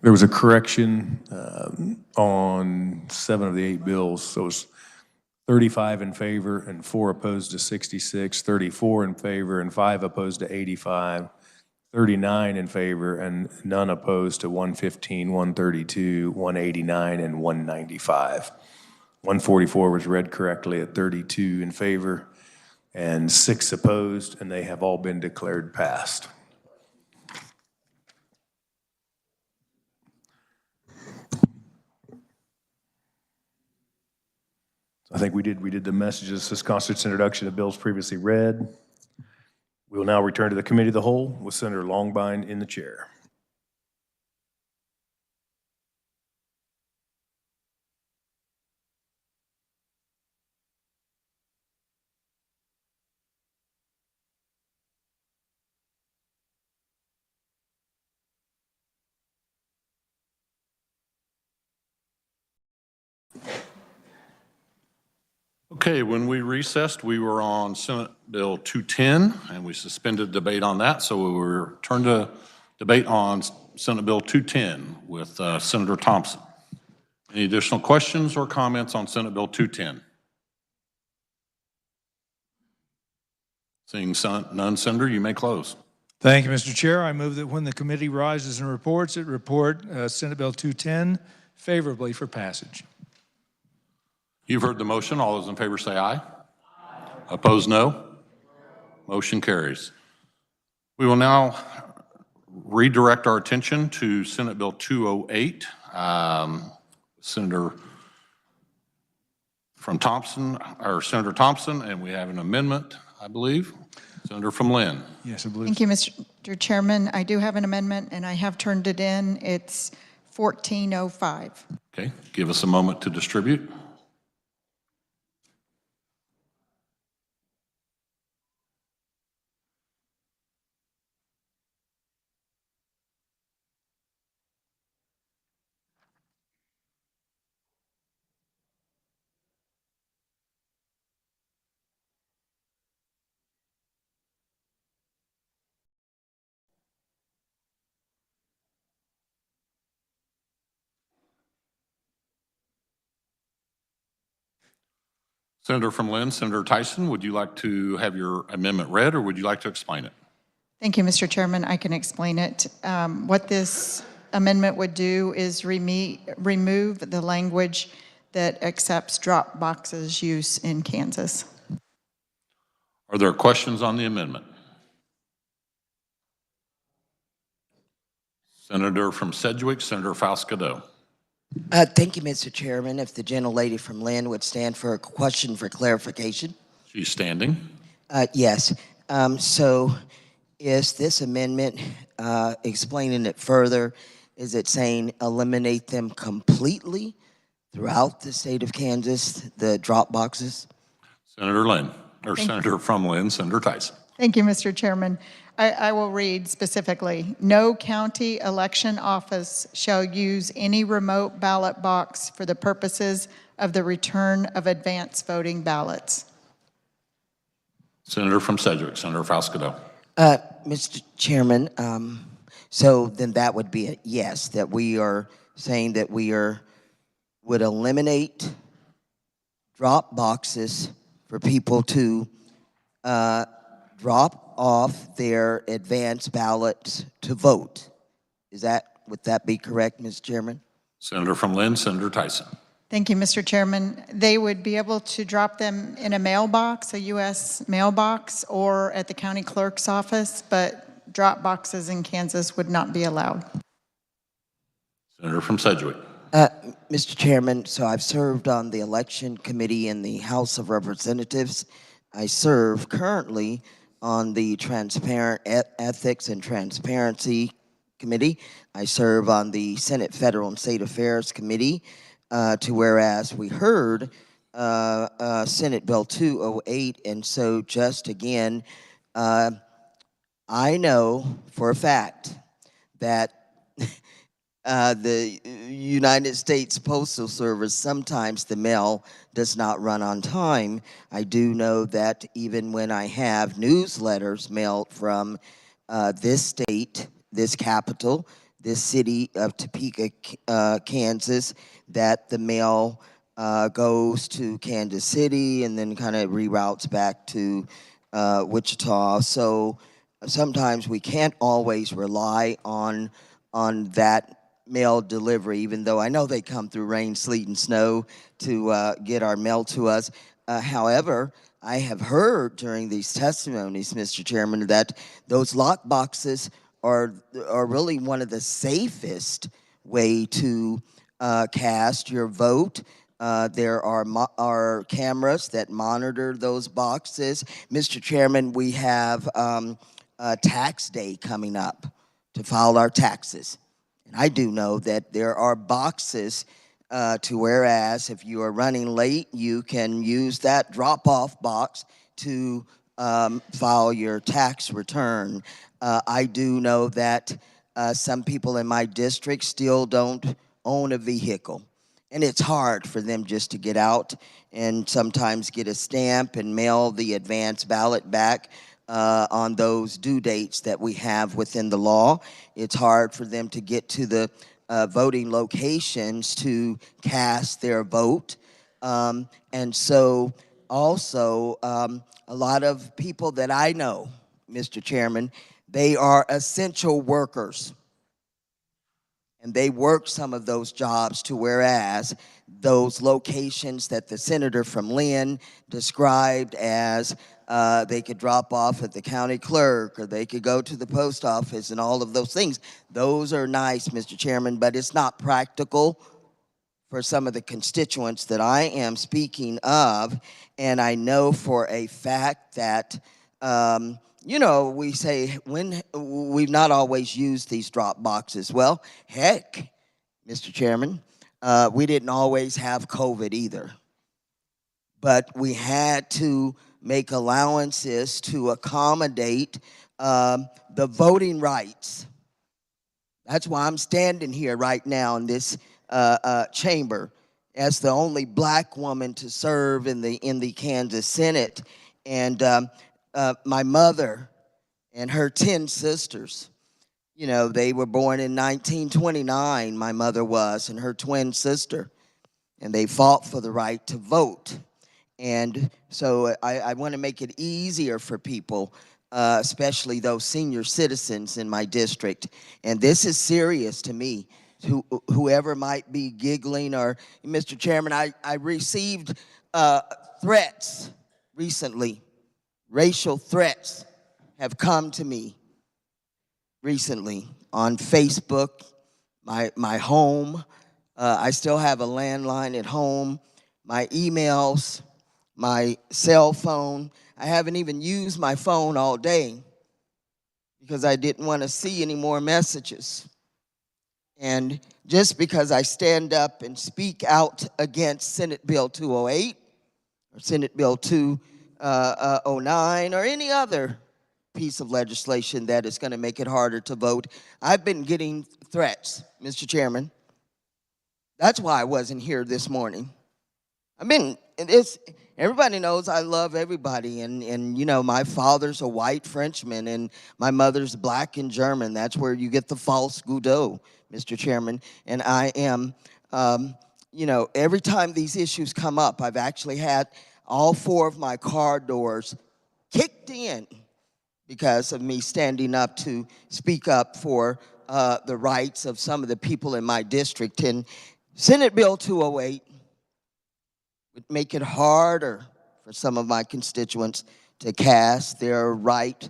There was a correction on 7 of the 8 bills. So it's 35 in favor and 4 opposed to 66, 34 in favor and 5 opposed to 85, 39 in favor and none opposed to 115, 132, 189, and 195. 144 was read correctly at 32 in favor and 6 opposed, and they have all been declared passed. I think we did the messages. This constitutes introduction of bills previously read. We will now return to the committee of the whole with Senator Longbine in the chair. Okay, when we recessed, we were on Senate Bill 210, and we suspended debate on that, so we returned to debate on Senate Bill 210 with Senator Thompson. Any additional questions or comments on Senate Bill 210? Seeing none, Senator, you may close. Thank you, Mr. Chair. I move that when the committee rises and reports, it report Senate Bill 210 favorably for passage. You've heard the motion. All those in favor say aye. Aye. Opposed, no. Motion carries. We will now redirect our attention to Senate Bill 208. Senator Thompson, and we have an amendment, I believe. Senator from Lynn. Yes, I believe. Thank you, Mr. Chairman. I do have an amendment, and I have turned it in. It's 1405. Okay, give us a moment to distribute. Senator from Lynn, Senator Tyson, would you like to have your amendment read or would you like to explain it? Thank you, Mr. Chairman. I can explain it. What this amendment would do is remove the language that accepts drop boxes use in Kansas. Are there questions on the amendment? Senator from Sedgwick, Senator Falscado. Thank you, Mr. Chairman. If the gentlelady from Lynn would stand for a question for clarification. She's standing. Yes. So is this amendment explaining it further? Is it saying eliminate them completely throughout the state of Kansas, the drop boxes? Senator Lynn, or Senator from Lynn, Senator Tyson. Thank you, Mr. Chairman. I will read specifically. No county election office shall use any remote ballot box for the purposes of the return of advance voting ballots. Senator from Sedgwick, Senator Falscado. Mr. Chairman, so then that would be a yes, that we are saying that would eliminate drop boxes for people to drop off their advance ballots to vote. Would that be correct, Mr. Chairman? Senator from Lynn, Senator Tyson. Thank you, Mr. Chairman. They would be able to drop them in a mailbox, a U.S. mailbox, or at the county clerk's office, but drop boxes in Kansas would not be allowed. Senator from Sedgwick. Mr. Chairman, so I've served on the election committee in the House of Representatives. I serve currently on the Transparent Ethics and Transparency Committee. I serve on the Senate Federal and State Affairs Committee, to whereas we heard Senate Bill 208, and so just again, I know for a fact that the United States Postal Service, sometimes the mail does not run on time. I do know that even when I have newsletters mailed from this state, this capital, this city of Topeka, Kansas, that the mail goes to Kansas City and then kind of reroutes back to Wichita. So sometimes we can't always rely on that mail delivery, even though I know they come through rain, sleet, and snow to get our mail to us. However, I have heard during these testimonies, Mr. Chairman, that those lock boxes are really one of the safest way to cast your vote. There are cameras that monitor those boxes. Mr. Chairman, we have tax day coming up to file our taxes. And I do know that there are boxes to whereas if you are running late, you can use that drop-off box to file your tax return. I do know that some people in my district still don't own a vehicle. And it's hard for them just to get out and sometimes get a stamp and mail the advance ballot back on those due dates that we have within the law. It's hard for them to get to the voting locations to cast their vote. And so also a lot of people that I know, Mr. Chairman, they are essential workers. And they work some of those jobs to whereas those locations that the senator from Lynn described as they could drop off at the county clerk or they could go to the post office and all of those things. Those are nice, Mr. Chairman, but it's not practical for some of the constituents that I am speaking of. And I know for a fact that you know, we say when we've not always used these drop boxes. Well, heck, Mr. Chairman, we didn't always have COVID either. But we had to make allowances to accommodate the voting rights. That's why I'm standing here right now in this chamber as the only black woman to serve in the Kansas Senate. And my mother and her 10 sisters, you know, they were born in 1929, my mother was, and her twin sister. And they fought for the right to vote. And so I want to make it easier for people, especially those senior citizens in my district. And this is serious to me. Whoever might be giggling, or Mr. Chairman, I received threats recently. Racial threats have come to me recently on Facebook, my home. I still have a landline at home, my emails, my cell phone. I haven't even used my phone all day because I didn't want to see any more messages. And just because I stand up and speak out against Senate Bill 208 or Senate Bill 209 or any other piece of legislation that is going to make it harder to vote, I've been getting threats, Mr. Chairman. That's why I wasn't here this morning. Everybody knows I love everybody, and you know, my father's a white Frenchman, and my mother's black and German. That's where you get the false Godot, Mr. Chairman. And I am, you know, every time these issues come up, I've actually had all 4 of my car doors kicked in because of me standing up to speak up for the rights of some of the people in my district. And Senate Bill 208 would make it harder for some of my constituents to cast their right,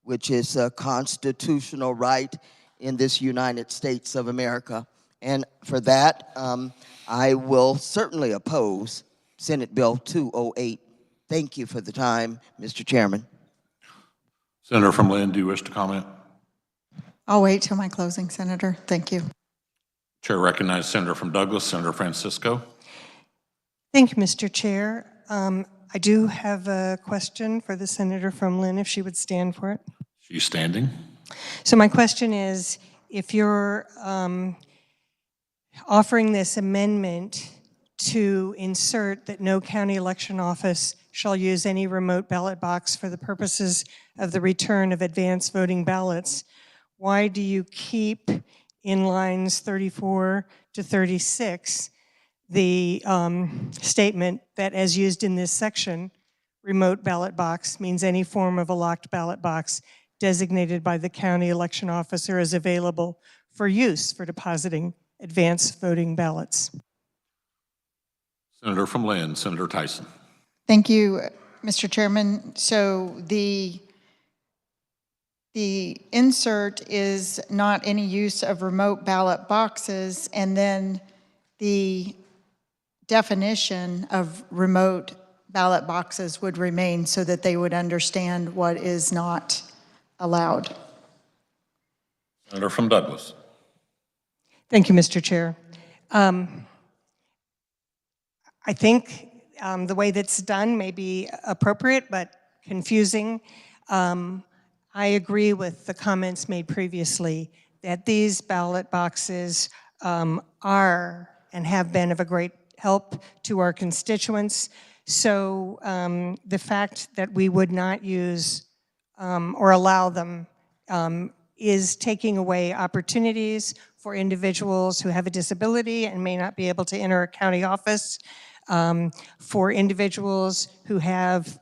which is a constitutional right in this United States of America. And for that, I will certainly oppose Senate Bill 208. Thank you for the time, Mr. Chairman. Senator from Lynn, do you wish to comment? I'll wait till my closing, Senator. Thank you. Chair recognizes Senator from Douglas, Senator Francisco. Thank you, Mr. Chair. I do have a question for the senator from Lynn, if she would stand for it. She's standing. So my question is, if you're offering this amendment to insert that no county election office shall use any remote ballot box for the purposes of the return of advanced voting ballots, why do you keep in lines 34 to 36 the statement that, as used in this section, remote ballot box means any form of a locked ballot box designated by the county election officer is available for use for depositing advanced voting ballots? Senator from Lynn, Senator Tyson. Thank you, Mr. Chairman. So the insert is not any use of remote ballot boxes, and then the definition of remote ballot boxes would remain so that they would understand what is not allowed. Senator from Douglas. Thank you, Mr. Chair. I think the way that's done may be appropriate, but confusing. I agree with the comments made previously that these ballot boxes are and have been of a great help to our constituents. So the fact that we would not use or allow them is taking away opportunities for individuals who have a disability and may not be able to enter a county office, for individuals who have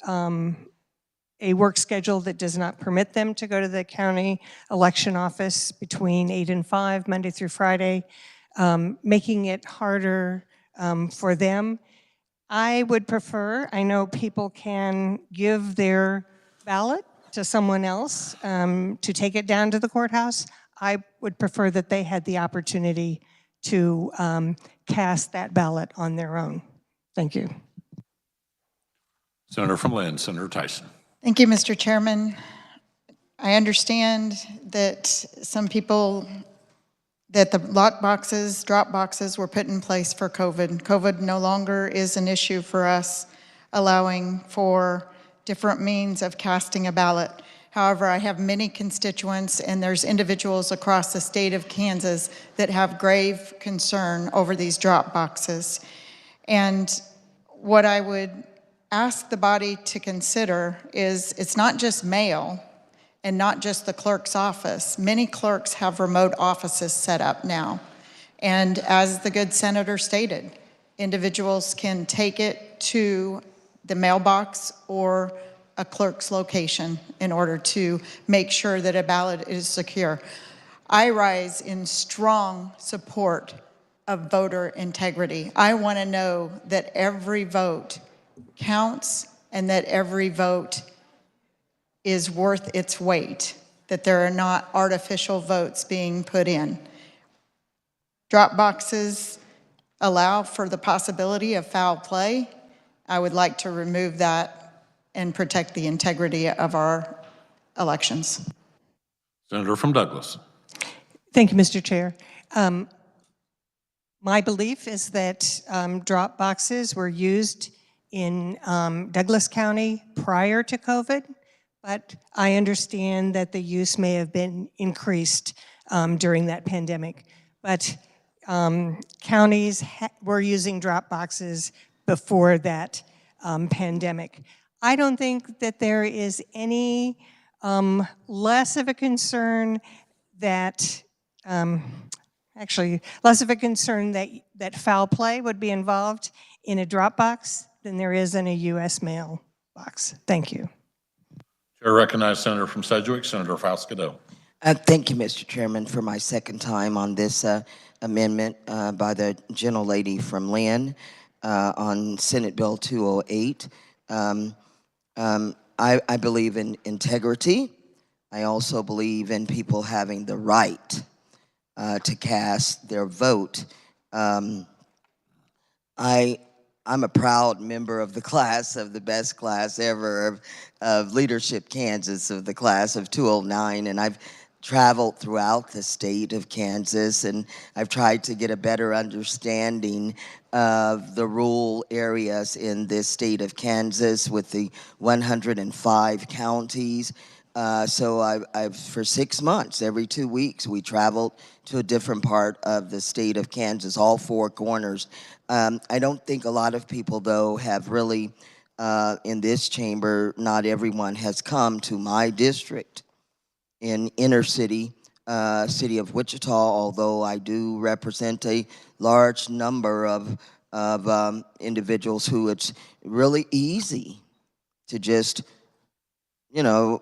a work schedule that does not permit them to go to the county election office between 8 and 5, Monday through Friday, making it harder for them. I would prefer, I know people can give their ballot to someone else to take it down to the courthouse. I would prefer that they had the opportunity to cast that ballot on their own. Thank you. Senator from Lynn, Senator Tyson. Thank you, Mr. Chairman. I understand that some people, that the lock boxes, drop boxes were put in place for COVID. COVID no longer is an issue for us, allowing for different means of casting a ballot. However, I have many constituents, and there's individuals across the state of Kansas that have grave concern over these drop boxes. And what I would ask the body to consider is it's not just mail and not just the clerk's office. Many clerks have remote offices set up now. And as the good senator stated, individuals can take it to the mailbox or a clerk's location in order to make sure that a ballot is secure. I rise in strong support of voter integrity. I want to know that every vote counts and that every vote is worth its weight, that there are not artificial votes being put in. Drop boxes allow for the possibility of foul play. I would like to remove that and protect the integrity of our elections. Senator from Douglas. Thank you, Mr. Chair. My belief is that drop boxes were used in Douglas County prior to COVID, but I understand that the use may have been increased during that pandemic. But counties were using drop boxes before that pandemic. I don't think that there is any less of a concern that less of a concern that foul play would be involved in a drop box than there is in a U.S. mail box. Thank you. Chair recognizes Senator from Sedgwick, Senator Fausto. Thank you, Mr. Chairman, for my second time on this amendment by the gentlelady from Lynn on Senate Bill 208. I believe in integrity. I also believe in people having the right to cast their vote. I'm a proud member of the class, of the best class ever of Leadership Kansas, of the class of 209, and I've traveled throughout the state of Kansas, and I've tried to get a better understanding of the rural areas in this state of Kansas with the 105 counties. So I've for 6 months, every 2 weeks, we traveled to a different part of the state of Kansas, all four corners. I don't think a lot of people, though, have really, in this chamber, not everyone has come to my district in inner city, city of Wichita, although I do represent a large number of individuals who it's really easy to just, you know,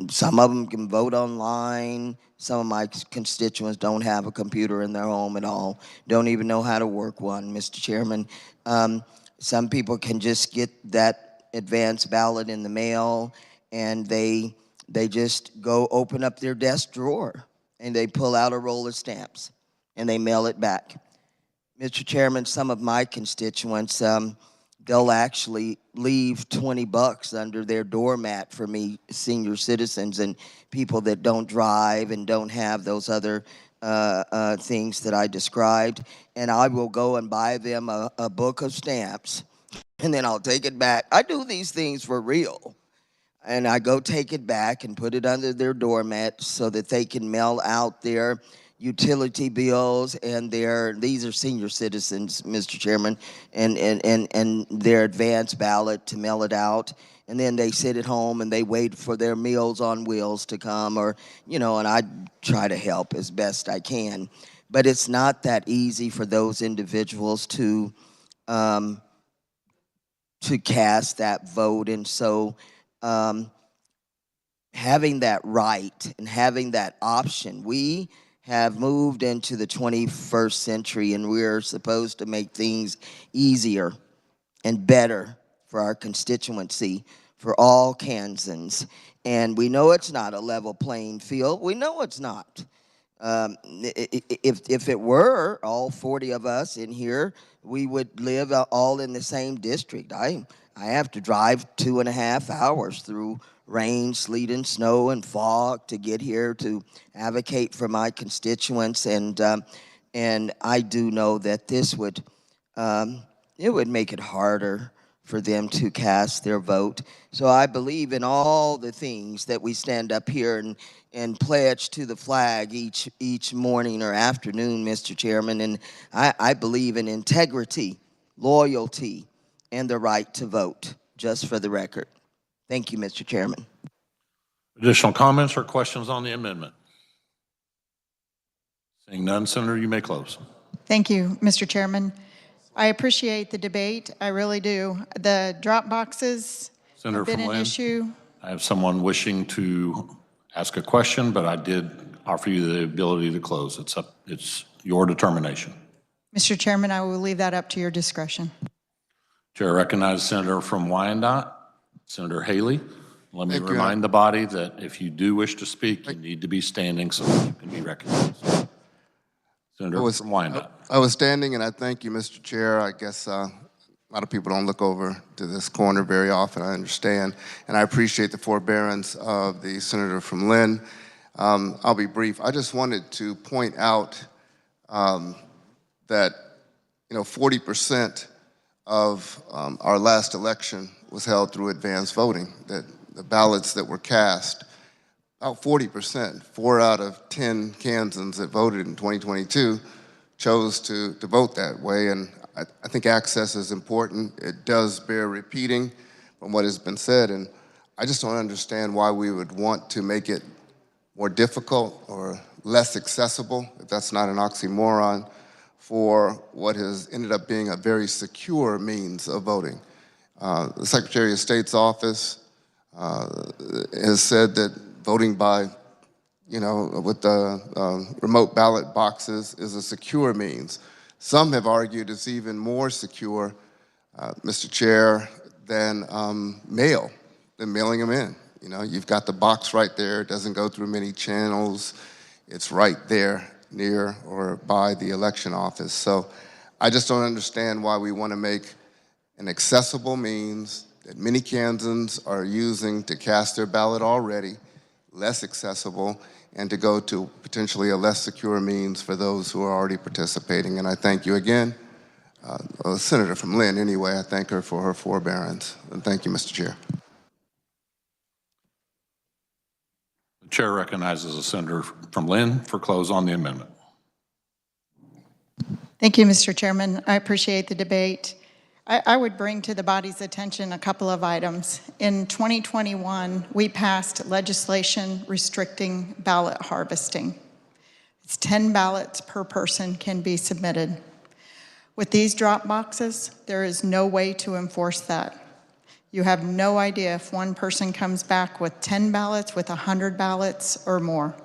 some of them can vote online. Some of my constituents don't have a computer in their home at all, don't even know how to work one, Mr. Chairman. Some people can just get that advance ballot in the mail, and they just go open up their desk drawer and they pull out a roll of stamps and they mail it back. Mr. Chairman, some of my constituents, they'll actually leave $20 under their doormat for me, senior citizens and people that don't drive and don't have those other things that I described. And I will go and buy them a book of stamps, and then I'll take it back. I do these things for real. And I go take it back and put it under their doormat so that they can mail out their utility bills and these are senior citizens, Mr. Chairman, and their advance ballot to mail it out. And then they sit at home and they wait for their Meals on Wheels to come, or, you know, and I try to help as best I can. But it's not that easy for those individuals to cast that vote. And so having that right and having that option, we have moved into the 21st century, and we're supposed to make things easier and better for our constituency, for all Kansans. And we know it's not a level playing field. We know it's not. If it were, all 40 of us in here, we would live all in the same district. I have to drive 2.5 hours through rain, sleet, and snow and fog to get here to advocate for my constituents. And I do know that this would, it would make it harder for them to cast their vote. So I believe in all the things that we stand up here and pledge to the flag each morning or afternoon, Mr. Chairman. And I believe in integrity, loyalty, and the right to vote, just for the record. Thank you, Mr. Chairman. Additional comments or questions on the amendment? Seeing none, Senator, you may close. Thank you, Mr. Chairman. I appreciate the debate. I really do. The drop boxes Senator have been from an Lynn. issue. I have someone wishing to ask a question, but I did offer you the ability to close. It's your determination. Mr. Chairman, I will leave that up to your discretion. Chair recognizes Senator from Wyandotte, Senator Haley. Let me Thank you. remind the body that if you do wish to speak, you need to be standing so that you can be recognized. Senator from Wyandotte. I was standing, and I thank you, Mr. Chair. I guess a lot of people don't look over to this corner very often, I understand. And I appreciate the forbearance of the Senator from Lynn. I'll be brief. I just wanted to point out that, 40% of our last election was held through advanced voting, that the ballots that were cast, about 40%, 4 out of 10 Kansans that voted in 2022 chose to vote that way. And I think access is important. It does bear repeating from what has been said. And I just don't understand why we would want to make it more difficult or less accessible, if that's not an oxymoron, for what has ended up being a very secure means of voting. The Secretary of State's office has said that voting by, with the remote ballot boxes is a secure means. Some have argued it's even more secure, Mr. Chair, than mail, than mailing them in. You've got the box right there. It doesn't go through many channels. It's right there near or by the election office. So I just don't understand why we want to make an accessible means that many Kansans are using to cast their ballot already, less accessible, and to go to potentially a less secure means for those who are already participating. And I thank you again. Senator from Lynn, anyway, I thank her for her forbearance. And thank you, Mr. Chair. The chair recognizes the Senator from Lynn for close on the amendment. Thank you, Mr. Chairman. I appreciate the debate. I would bring to the body's attention a couple of items. In 2021, we passed legislation restricting ballot harvesting. It's 10 ballots per person can be submitted. With these drop boxes, there is no way to enforce that. You have no idea if one person comes back with 10 ballots, with 100 ballots, or more.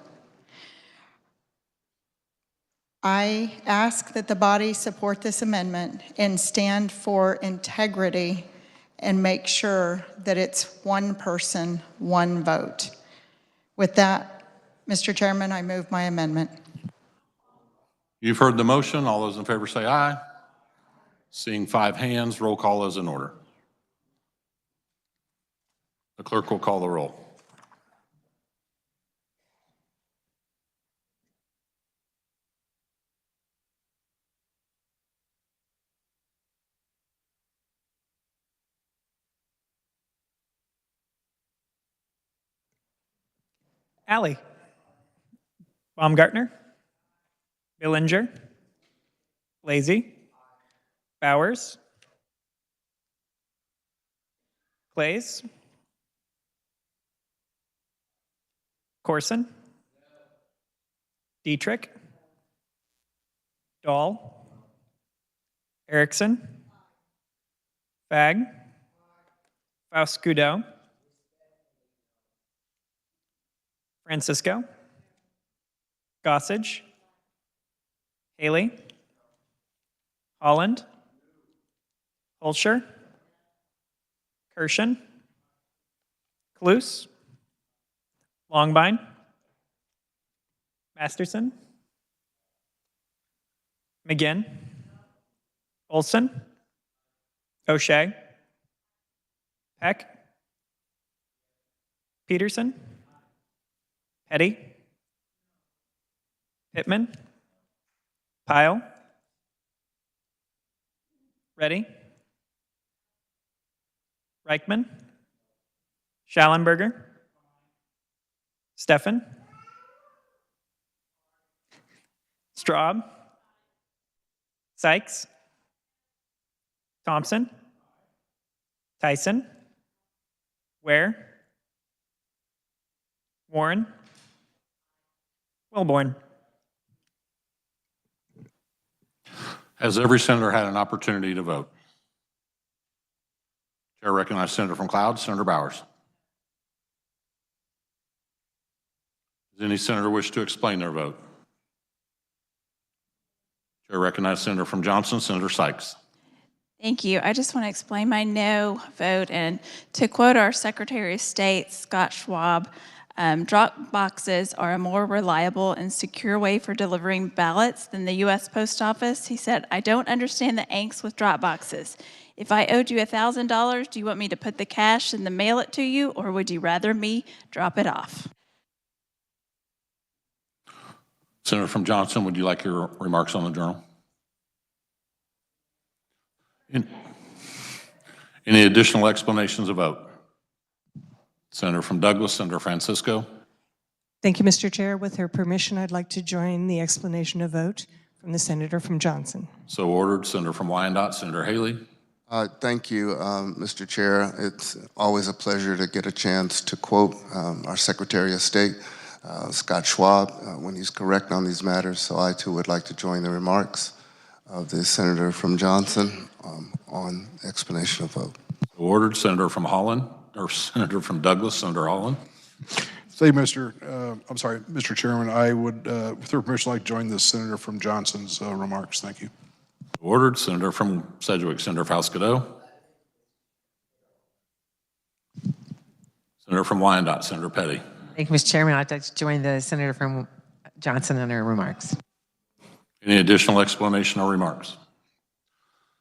I ask that the body support this amendment and stand for integrity and make sure that it's one person, one vote. With that, Mr. Chairman, I move my amendment. You've heard the motion. All those in favor say aye. Seeing 5 hands, roll call is in order. The clerk will call the roll. Alley. Baumgartner. Billinger. Lazy. Bowers. Clays. Corson. Dietrich. Dahl. Erickson. Fag. Faust-Goudot. Francisco. Gossage. Haley. Holland. Holscher. Kirshen. Cluse. Longbine. Masterson. McGinn. Olson. O'Shea. Peck. Peterson. Petty. Pittman. Pyle. Reddy. Reichman. Schallenberger. Steffen. Straub. Sykes. Thompson. Tyson. Ware. Warren. Wilborn. Has every senator had an opportunity to vote? Chair recognizes Senator from Cloud, Senator Bowers. Does any senator wish to explain their vote? Chair recognizes Senator from Johnson, Senator Sykes. Thank you. I just want to explain my no vote. And to quote our Secretary of State, Scott Schwab, drop boxes are a more reliable and secure way for delivering ballots than the U.S. Post Office. He said, I don't understand the angst with drop boxes. If I owed you $1,000, do you want me to put the cash in the mail it to you, or would you rather me drop it off? Senator from Johnson, would you like your remarks on the journal? Any additional explanations of vote? Senator from Douglas, Senator Francisco. Thank you, Mr. Chair. With her permission, I'd like to join the explanation of vote from the Senator from Johnson. So ordered. Senator from Wyandotte, Senator Haley. Thank you, Mr. Chair. It's always a pleasure to get a chance to quote our Secretary of State, Scott Schwab, when he's correct on these matters. So I too would like to join the remarks of the Senator from Johnson on explanation of vote. So ordered. Senator from Holland, or Senator from Douglas, Senator Holland. Mr. Chairman, I would, with your permission, like to join the Senator from Johnson's remarks. Thank you. Ordered. Senator from Sedgwick, Senator Falscadeau. Senator from Wyandotte, Senator Petty. Thank you, Mr. Chairman. I'd like to join the Senator from Johnson on her remarks. Any additional explanation or remarks?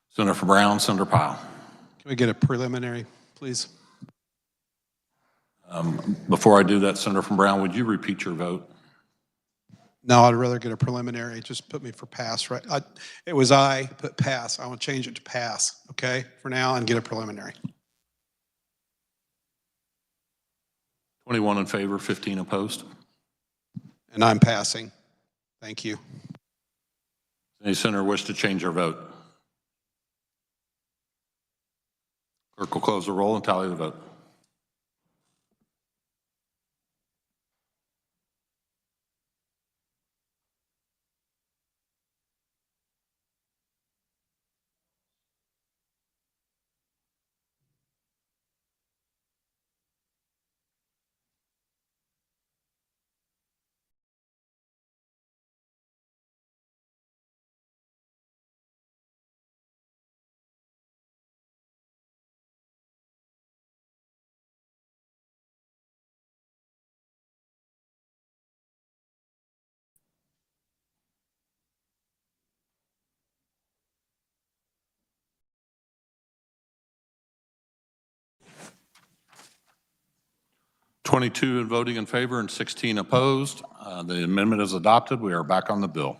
Senator from Brown, Senator Pyle. Can we get a preliminary, please? Before I do that, Senator from Brown, would you repeat your vote? No, I'd rather get a preliminary. Just put me for pass, right? It was I put pass. I want to change it to pass, okay, for now, and get a preliminary. 21 in favor, 15 opposed. And I'm passing. Thank you. Any senator wish to change their vote? Clerk will close the roll and tally the vote. (22 voting in favor and 16 opposed). The amendment is adopted. We are back on the bill.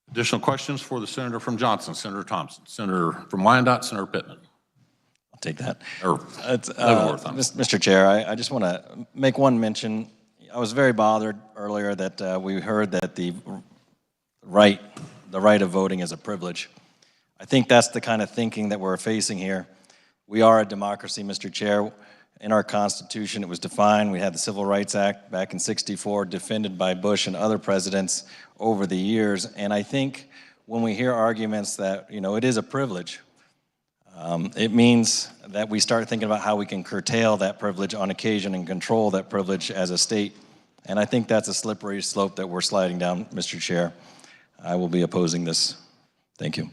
Additional questions for the Senator from Johnson, Senator Thompson. Senator from Wyandotte, Senator Pittman. I'll take that. Mr. Chair, I just want to make one mention. I was very bothered earlier that we heard that the right of voting is a privilege. I think that's the kind of thinking that we're facing here. We are a democracy, Mr. Chair. In our Constitution, it was defined. We had the Civil Rights Act back in '64, defended by Bush and other presidents over the years. And I think when we hear arguments that, it is a privilege, it means that we start thinking about how we can curtail that privilege on occasion and control that privilege as a state. And I think that's a slippery slope that we're sliding down, Mr. Chair. I will be opposing this. Thank you.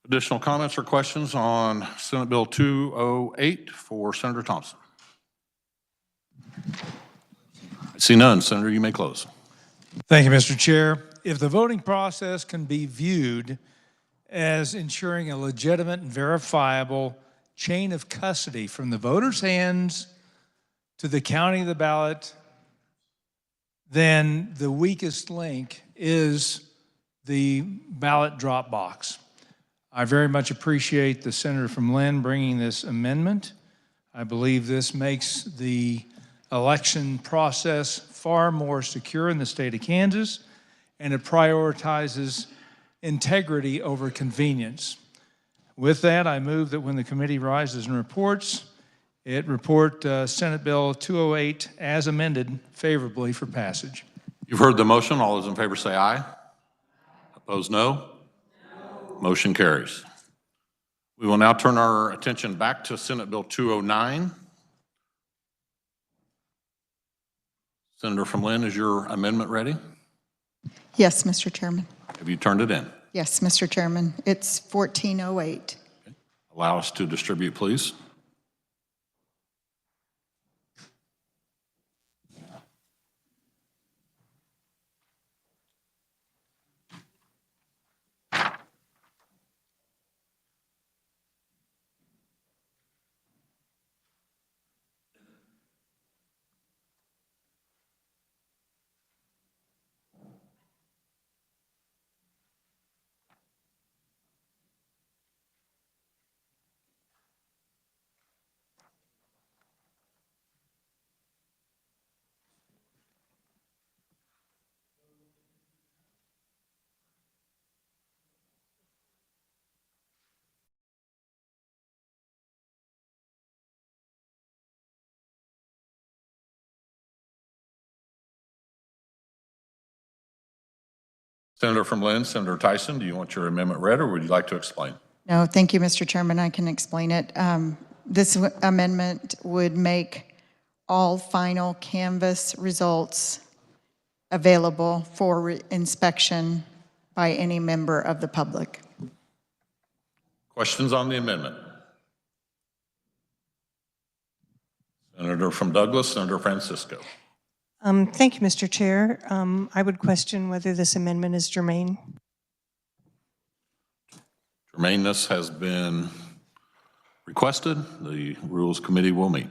Additional comments or questions on Senate Bill 208 for Senator Thompson? I see none. Senator, you may close. Thank you, Mr. Chair. If the voting process can be viewed as ensuring a legitimate and verifiable chain of custody from the voter's hands to the counting of the ballot, then the weakest link is the ballot drop box. I very much appreciate the Senator from Lynn bringing this amendment. I believe this makes the election process far more secure in the state of Kansas, and it prioritizes integrity over convenience. With that, I move that when the committee rises and reports, it report Senate Bill 208 as amended favorably for passage. You've heard the motion. All those in favor say aye. Opposed, no? Motion carries. We will now turn our attention back to Senate Bill 209. Senator from Lynn, is your amendment ready? Yes, Mr. Chairman. Have you turned it in? Yes, Mr. Chairman. It's 1408. Allow us to distribute, please. Senator from Lynn, Senator Tyson, do you want your amendment read or would you like to explain? No, thank you, Mr. Chairman. I can explain it. This amendment would make all final canvas results available for inspection by any member of the public. Questions on the amendment? Senator from Douglas, Senator Francisco. Thank you, Mr. Chair. I would question whether this amendment is germane. Germaneness has been requested. The Rules Committee will meet.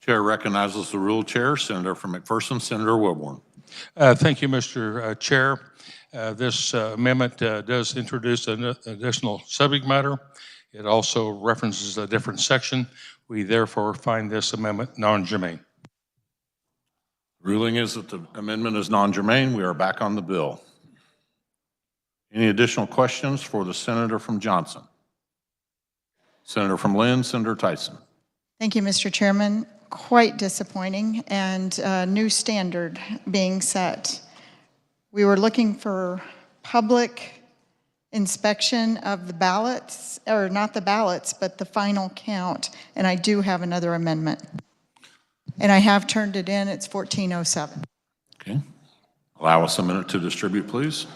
Chair recognizes the rule chair, Senator from McPherson, Senator Wilborn. Thank you, Mr. Chair. This amendment does introduce an additional subject matter. It also references a different section. We therefore find this amendment non-germane. Ruling is that the amendment is non-germane. We are back on the bill. Any additional questions for the senator from Johnson? Senator from Lynn, Senator Tyson. Thank you, Mr. Chairman. Quite disappointing, and a new standard being set. We were looking for public inspection of the ballots, or not the ballots, but the final count, and I do have another amendment. And I have turned it in. It's 1407. Okay. Allow us a minute to distribute, please.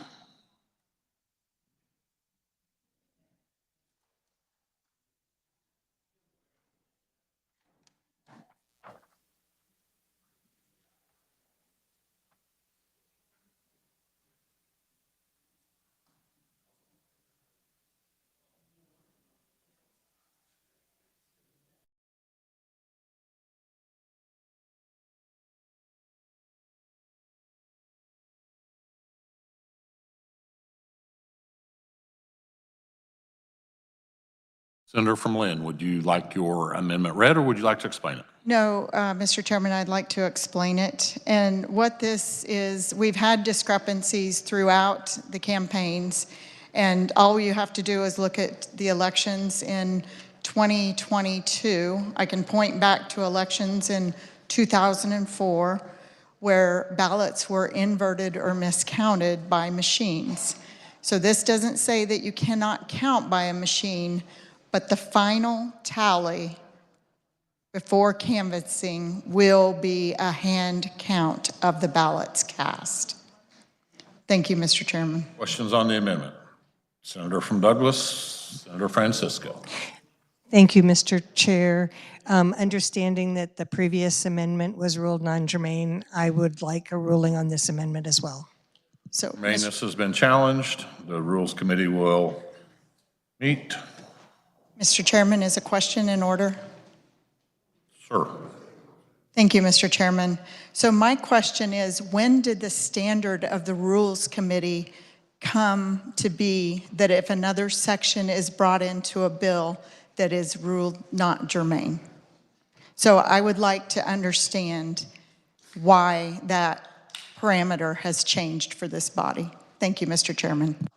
Senator from Lynn, would you like your amendment read or would you like to explain it? No, Mr. Chairman, I'd like to explain it. And what this is, we've had discrepancies throughout the campaigns, and all you have to do is look at the elections in 2022. I can point back to elections in 2004 where ballots were inverted or miscounted by machines. So this doesn't say that you cannot count by a machine, but the final tally before canvassing will be a hand count of the ballots cast. Thank you, Mr. Chairman. Questions on the amendment? Senator from Douglas, Senator Francisco. Thank you, Mr. Chair. Understanding that the previous amendment was ruled non-germane, I would like a ruling on this amendment as well. So, Germaneness has been challenged. The Rules Committee will meet. Mr. Chairman, is a question in order? Sir. Thank you, Mr. Chairman. So my question is, when did the standard of the Rules Committee come to be that if another section is brought into a bill that is ruled not germane? So I would like to understand why that parameter has changed for this body. Thank you, Mr. Chairman.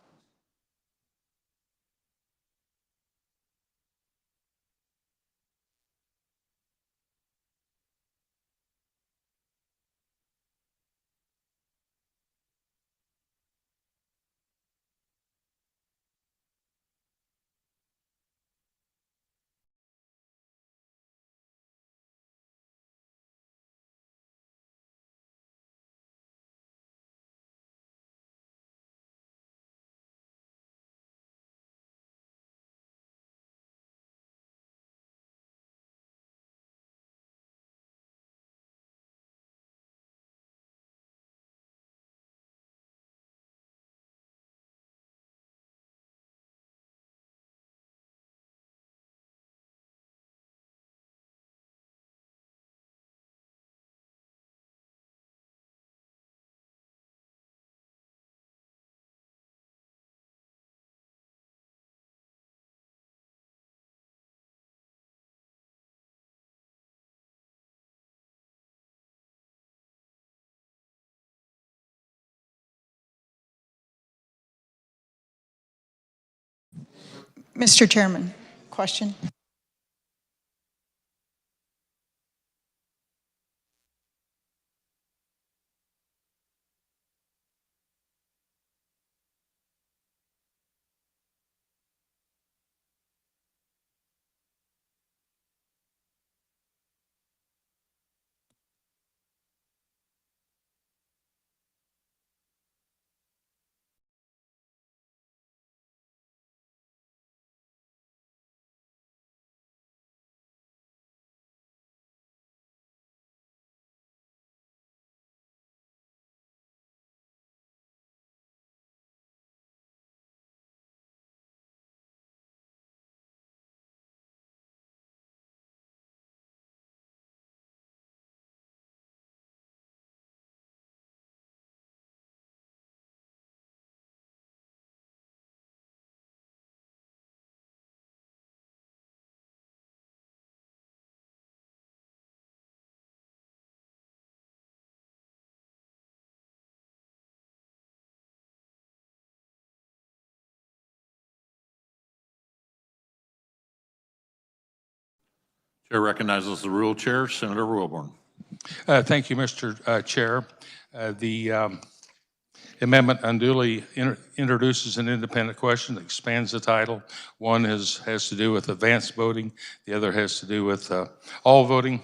Mr. Chairman, question? Chair recognizes the rule chair, Senator Wilborn. Thank you, Mr. Chair. The amendment unduly introduces an independent question that expands the title. One has to do with advanced voting. The other has to do with all voting.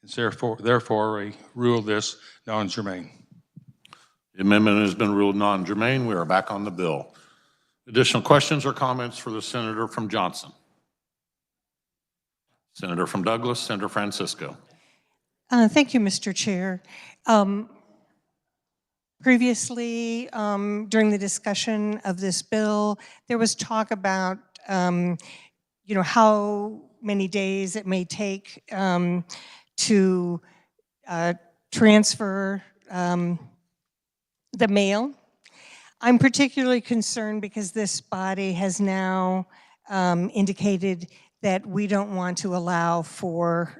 It's therefore I rule this non-germane. The amendment has been ruled non-germane. We are back on the bill. Additional questions or comments for the senator from Johnson? Senator from Douglas, Senator Francisco. Thank you, Mr. Chair. Previously, during the discussion of this bill, there was talk about, how many days it may take to transfer the mail. I'm particularly concerned because this body has now indicated that we don't want to allow for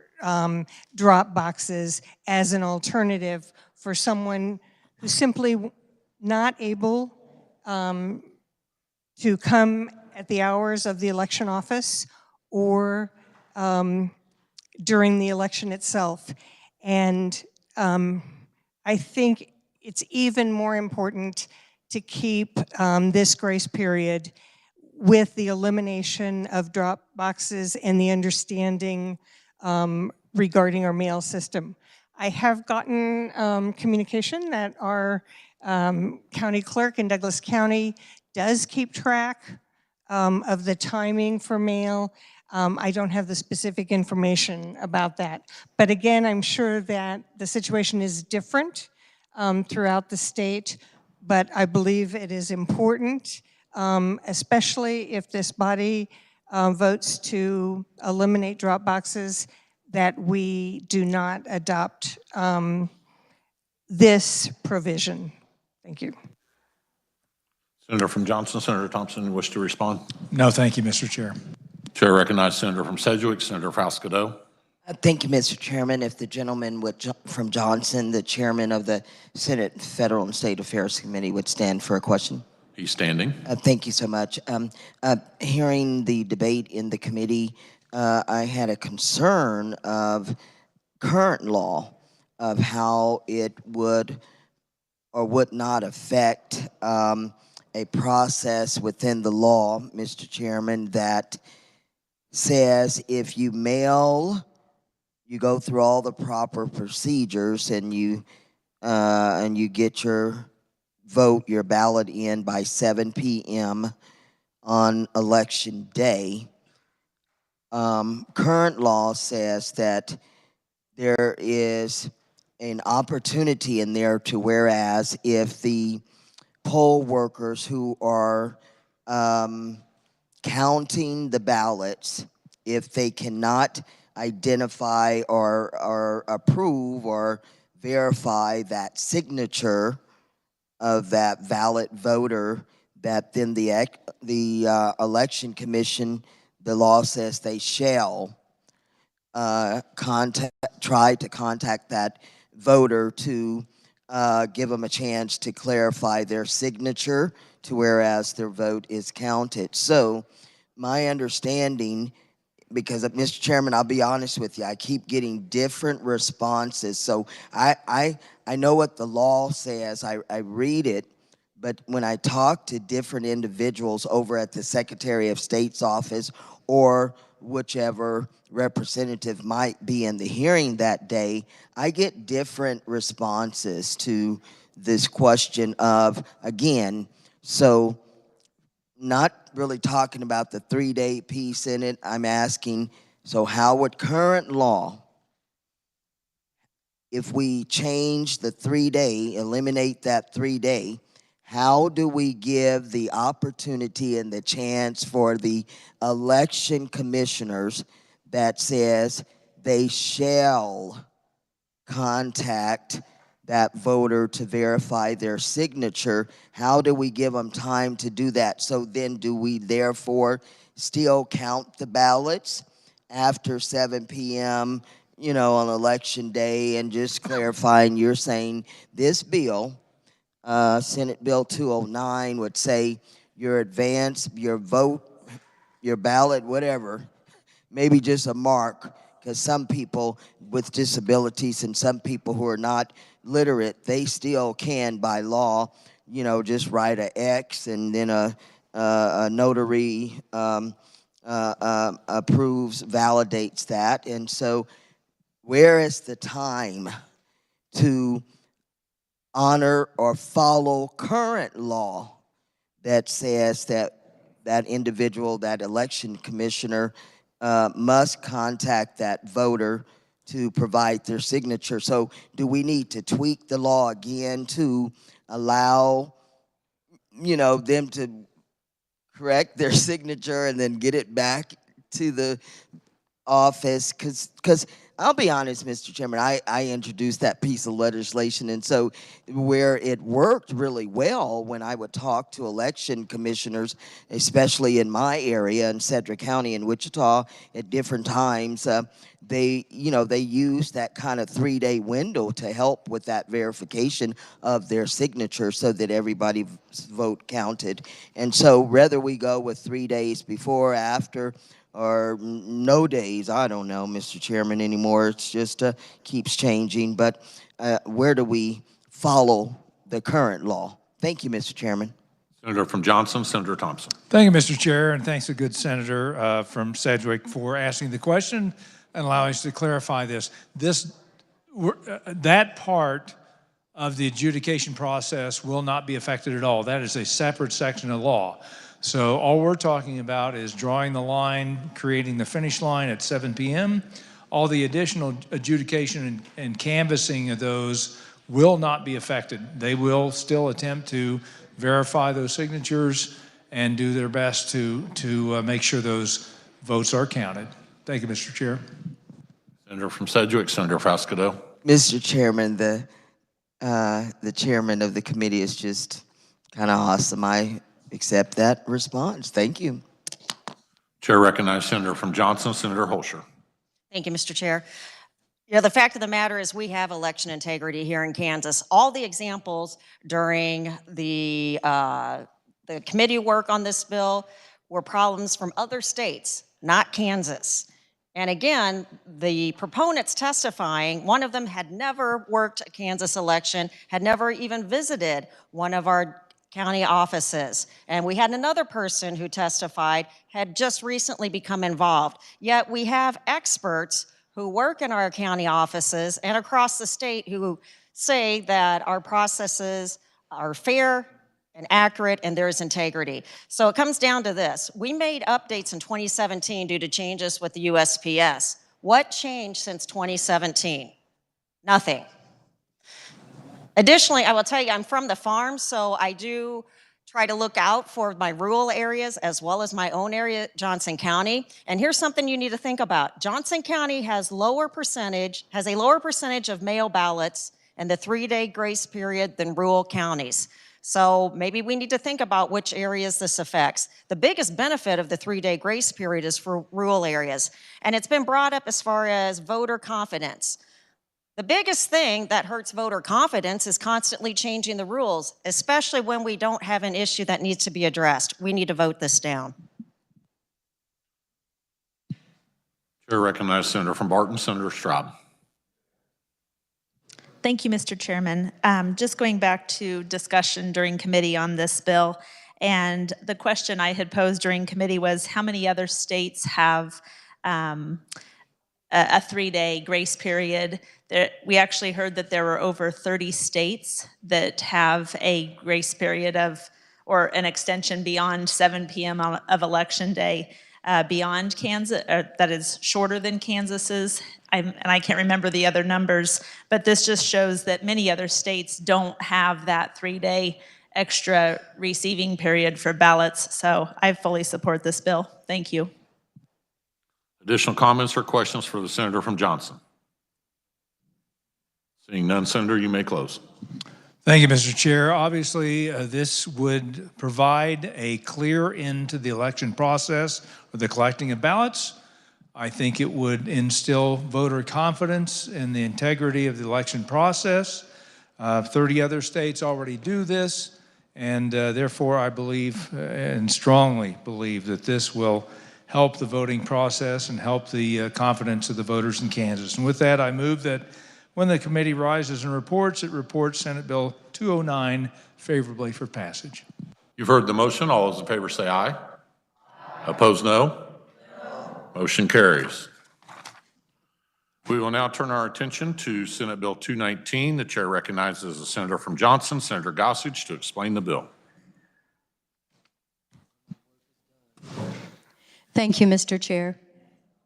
drop boxes as an alternative for someone who's simply not able to come at the hours of the election office or during the election itself. And I think it's even more important to keep this grace period with the elimination of drop boxes and the understanding regarding our mail system. I have gotten communication that our county clerk in Douglas County does keep track of the timing for mail. I don't have the specific information about that. But again, I'm sure that the situation is different throughout the state, but I believe it is important, especially if this body votes to eliminate drop boxes, that we do not adopt this provision. Thank you. Senator from Johnson, Senator Thompson, you wish to respond? No, thank you, Mr. Chair. Chair recognizes Senator from Sedgwick, Senator Frascado. Thank you, Mr. Chairman. If the gentleman from Johnson, the chairman of the Senate Federal and State Affairs Committee, would stand for a question. He's standing. Thank you so much. Hearing the debate in the committee, I had a concern of current law, of how it would or would not affect a process within the law, Mr. Chairman, that says if you mail, you go through all the proper procedures and you get your vote, your ballot in by 7 p.m. on election day. Current law says that there is an opportunity in there to, whereas if the poll workers who are counting the ballots, if they cannot identify or approve or verify that signature of that valid voter, that then the election commission, the law says they shall try to contact that voter to give them a chance to clarify their signature to whereas their vote is counted. So my understanding, because Mr. Chairman, I'll be honest with you, I keep getting different responses. So I know what the law says, I read it, but when I talk to different individuals over at the Secretary of State's office or whichever representative might be in the hearing that day, I get different responses to this question of, again, so not really talking about the 3-day piece in it. I'm asking, so how would current law, if we change the 3-day, eliminate that 3-day, how do we give the opportunity and the chance for the election commissioners that says they shall contact that voter to verify their signature? How do we give them time to do that? So then do we therefore still count the ballots after 7 p.m., on election day? And just clarifying, you're saying this bill, Senate Bill 209, would say your advance, your vote, your ballot, whatever, maybe just a mark, because some people with disabilities and some people who are not literate, they still can, by law, you know, just write an X and then a notary approves, validates that. And so where is the time to honor or follow current law that says that that individual, that election commissioner, must contact that voter to provide their signature? So do we need to tweak the law again to allow, you know, them to correct their signature and then get it back to the office? Because I'll be honest, Mr. Chairman, I introduced that piece of legislation, and so where it worked really well when I would talk to election commissioners, especially in my area in Cedric County in Wichita at different times, they used that kind of 3-day window to help with that verification of their signature so that everybody's vote counted. And so whether we go with 3 days before, after, or no days, I don't know, Mr. Chairman, anymore. It's just keeps changing. But where do we follow the current law? Thank you, Mr. Chairman. Senator from Johnson, Senator Thompson. Thank you, Mr. Chair, and thanks to good Senator from Sedgwick for asking the question and allowing us to clarify this. That part of the adjudication process will not be affected at all. That is a separate section of law. So all we're talking about is drawing the line, creating the finish line at 7 p.m. All the additional adjudication and canvassing of those will not be affected. They will still attempt to verify those signatures and do their best to make sure those votes are counted. Thank you, Mr. Chair. Senator from Sedgwick, Senator Frascado. Mr. Chairman, the chairman of the committee is just kind of awesome. I accept that response. Thank you. Chair recognizes Senator from Johnson, Senator Holscher. Thank you, Mr. Chair. You know, the fact of the matter is we have election integrity here in Kansas. All the examples during the committee work on this bill were problems from other states, not Kansas. And again, the proponents testifying, one of them had never worked a Kansas election, had never even visited one of our county offices. And we had another person who testified, had just recently become involved. Yet we have experts who work in our county offices and across the state who say that our processes are fair and accurate and there is integrity. So it comes down to this. We made updates in 2017 due to changes with the USPS. What changed since 2017? Nothing. Additionally, I will tell you, I'm from the farm, so I do try to look out for my rural areas as well as my own area, Johnson County. And here's something you need to think about. Johnson County has a lower percentage of mail ballots and the 3-day grace period than rural counties. So maybe we need to think about which areas this affects. The biggest benefit of the 3-day grace period is for rural areas. And it's been brought up as far as voter confidence. The biggest thing that hurts voter confidence is constantly changing the rules, especially when we don't have an issue that needs to be addressed. We need to vote this down. Chair recognizes Senator from Barton, Senator Straub. Thank you, Mr. Chairman. Just going back to discussion during committee on this bill, and the question I had posed during committee was how many other states have a 3-day grace period. We actually heard that there were over 30 states that have a grace period or an extension beyond 7 p.m. of election day beyond Kansas, that is shorter than Kansas's. And I can't remember the other numbers, but this just shows that many other states don't have that 3-day extra receiving period for ballots. So I fully support this bill. Thank you. Additional comments or questions for the Senator from Johnson? Seeing none, Senator, you may close. Thank you, Mr. Chair. Obviously, this would provide a clear end to the election process or the collecting of ballots. I think it would instill voter confidence in the integrity of the election process. 30 other states already do this, and therefore I believe and strongly believe that this will help the voting process and help the confidence of the voters in Kansas. And with that, I move that when the committee rises and reports, it reports Senate Bill 209 favorably for passage. You've heard the motion. All those in favor say aye. Opposed, no. Motion carries. We will now turn our attention to Senate Bill 219. The chair recognizes the senator from Johnson, Senator Gossage, to explain the bill. Thank you, Mr. Chair.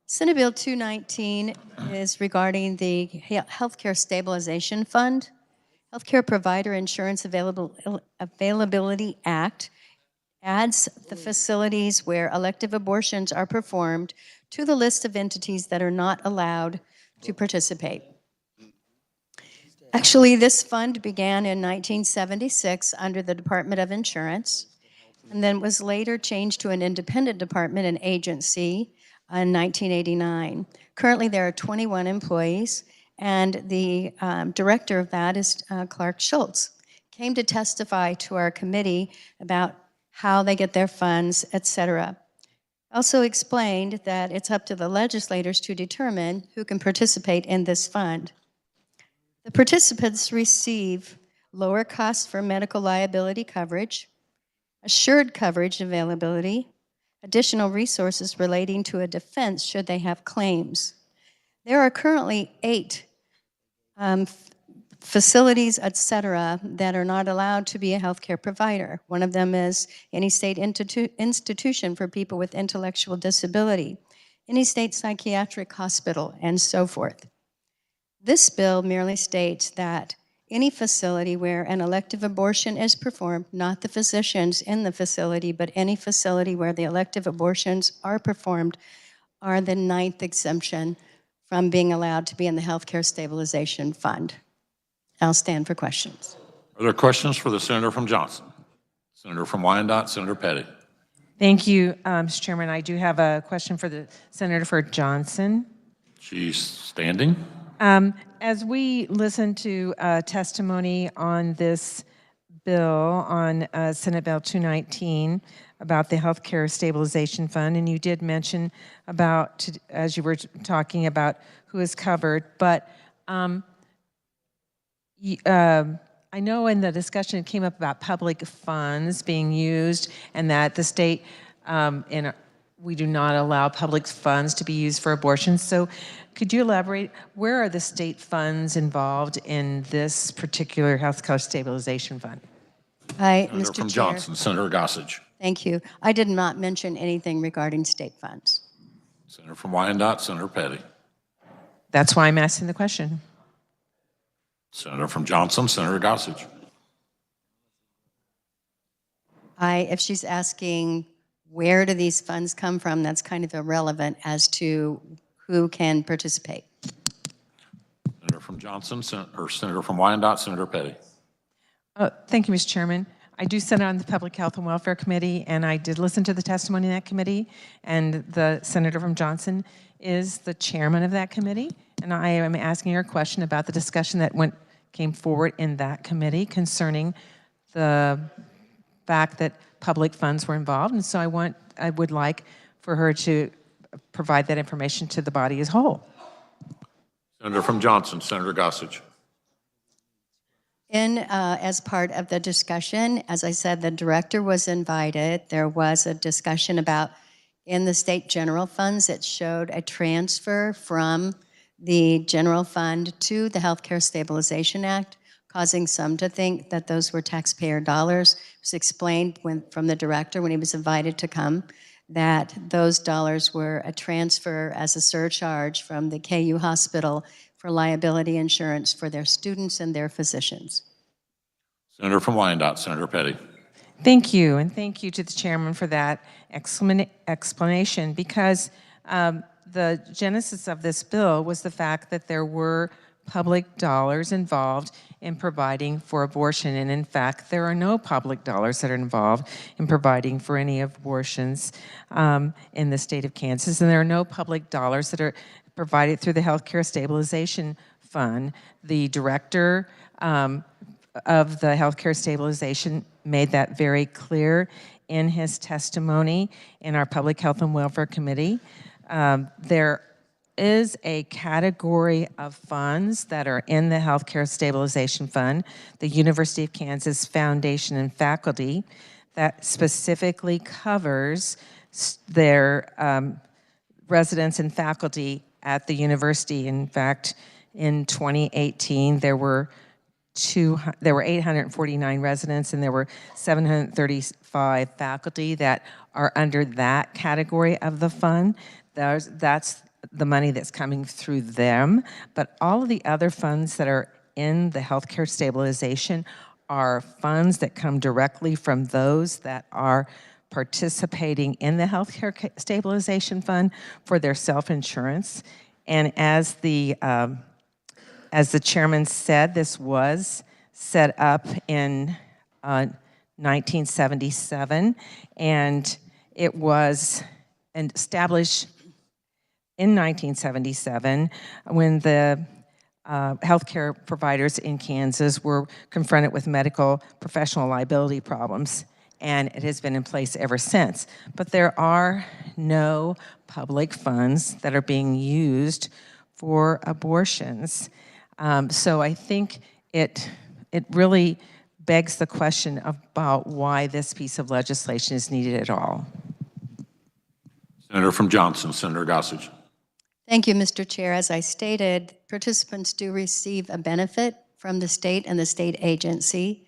Senate Bill 219 is regarding the Healthcare Stabilization Fund. Healthcare Provider Insurance Availability Act adds the facilities where elective abortions are performed to the list of entities that are not allowed to participate. Actually, this fund began in 1976 under the Department of Insurance, and then was later changed to an independent department and agency in 1989. Currently, there are 21 employees, and the director of that is Clark Schultz. Came to testify to our committee about how they get their funds, etc. Also explained that it's up to the legislators to determine who can participate in this fund. The participants receive lower costs for medical liability coverage, assured coverage availability, additional resources relating to a defense should they have claims. There are currently 8 facilities, etc., that are not allowed to be a healthcare provider. One of them is any state institution for people with intellectual disability, any state psychiatric hospital, and so forth. This bill merely states that any facility where an elective abortion is performed, not the physicians in the facility, but any facility where the elective abortions are performed, are the 9th exemption from being allowed to be in the Healthcare Stabilization Fund. I'll stand for questions. Are there questions for the senator from Johnson? Senator from Wyandotte, Senator Petty. Thank you, Mr. Chairman. I do have a question for the senator for Johnson. She's standing. As we listen to testimony on this bill, on Senate Bill 219, about the Healthcare Stabilization Fund, and you did mention about, as you were talking about who is covered, but I know in the discussion it came up about public funds being used and that the state, we do not allow public funds to be used for abortions. So could you elaborate, where are the state funds involved in this particular Healthcare Stabilization Fund? Hi, Senator Mr. from Chair. Johnson, Senator Gossage. Thank you. I did not mention anything regarding state funds. Senator from Wyandotte, Senator Petty. That's why I'm asking the question. Senator from Johnson, Senator Gossage. If she's asking where do these funds come from, that's kind of irrelevant as to who can participate. Senator from Johnson, or Senator from Wyandotte, Senator Petty. Thank you, Mr. Chairman. I do sit on the Public Health and Welfare Committee, and I did listen to the testimony in that committee, and the senator from Johnson is the chairman of that committee, and I am asking her a question about the discussion that came forward in that committee concerning the fact that public funds were involved, and so I would like for her to provide that information to the body as a whole. Senator from Johnson, Senator Gossage. As part of the discussion, as I said, the director was invited. There was a discussion about in the state general funds, it showed a transfer from the general fund to the Healthcare Stabilization Act, causing some to think that those were taxpayer dollars. It was explained from the director when he was invited to come that those dollars were a transfer as a surcharge from the KU hospital for liability insurance for their students and their physicians. Senator from Wyandotte, Senator Petty. Thank you, and thank you to the chairman for that explanation, because the genesis of this bill was the fact that there were public dollars involved in providing for abortion, and in fact, there are no public dollars that are involved in providing for any abortions in the state of Kansas, and there are no public dollars that are provided through the Healthcare Stabilization Fund. The director of the Healthcare Stabilization made that very clear in his testimony in our Public Health and Welfare Committee. There is a category of funds that are in the Healthcare Stabilization Fund, the University of Kansas Foundation and Faculty, that specifically covers their residents and faculty at the university. In fact, in 2018, there were 849 residents and there were 735 faculty that are under that category of the fund. That's the money that's coming through them. But all of the other funds that are in the healthcare stabilization are funds that come directly from those that are participating in the healthcare stabilization fund for their self-insurance. And as the chairman said, this was set up in 1977, and it was established in 1977 when the healthcare providers in Kansas were confronted with medical professional liability problems, and it has been in place ever since. But there are no public funds that are being used for abortions. So I think it really begs the question about why this piece of legislation is needed at all. Senator from Johnson, Senator Gossage. Thank you, Mr. Chair. As I stated, participants do receive a benefit from the state and the state agency,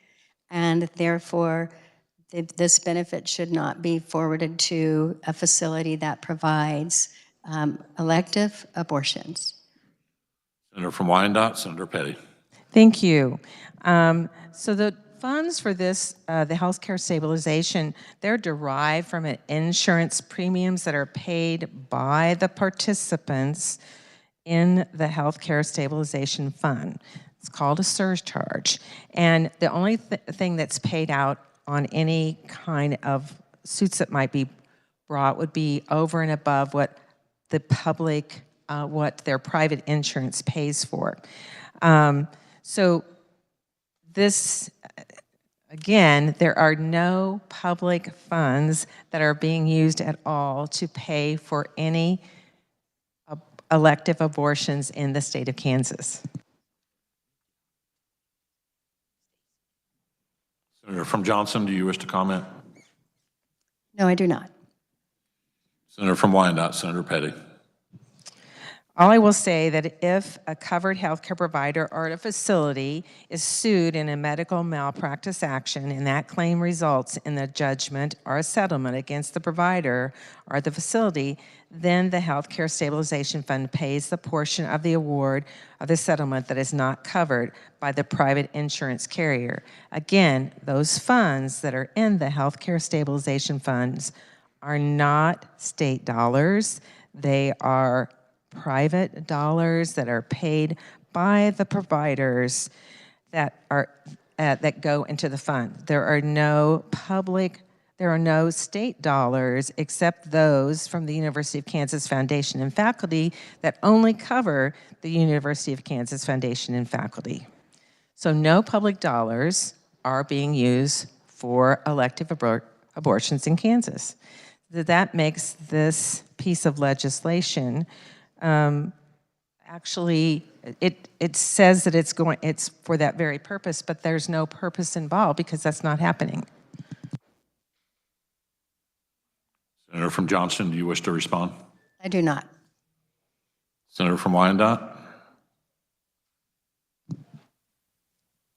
and therefore this benefit should not be forwarded to a facility that provides elective abortions. Senator from Wyandotte, Senator Petty. Thank you. So the funds for this, the healthcare stabilization, they're derived from insurance premiums that are paid by the participants in the healthcare stabilization fund. It's called a surcharge. And the only thing that's paid out on any kind of suits that might be brought would be over and above what the public, what their private insurance pays for. So this, again, there are no public funds that are being used at all to pay for any elective abortions in the state of Kansas. Senator from Johnson, do you wish to comment? No, I do not. Senator from Wyandotte, Senator Petty. All I will say that if a covered healthcare provider or a facility is sued in a medical malpractice action and that claim results in a judgment or a settlement against the provider or the facility, then the Healthcare Stabilization Fund pays the portion of the award of the settlement that is not covered by the private insurance carrier. Again, those funds that are in the Healthcare Stabilization Funds are not state dollars. They are private dollars that are paid by the providers that are that go into the fund. There are no state dollars except those from the University of Kansas Foundation and Faculty that only cover the University of Kansas Foundation and Faculty. So no public dollars are being used for elective abortions in Kansas. That makes this piece of legislation actually, it says that it's for that very purpose, but there's no purpose involved because that's not happening. Senator from Johnson, do you wish to respond? I do not. Senator from Wyandotte?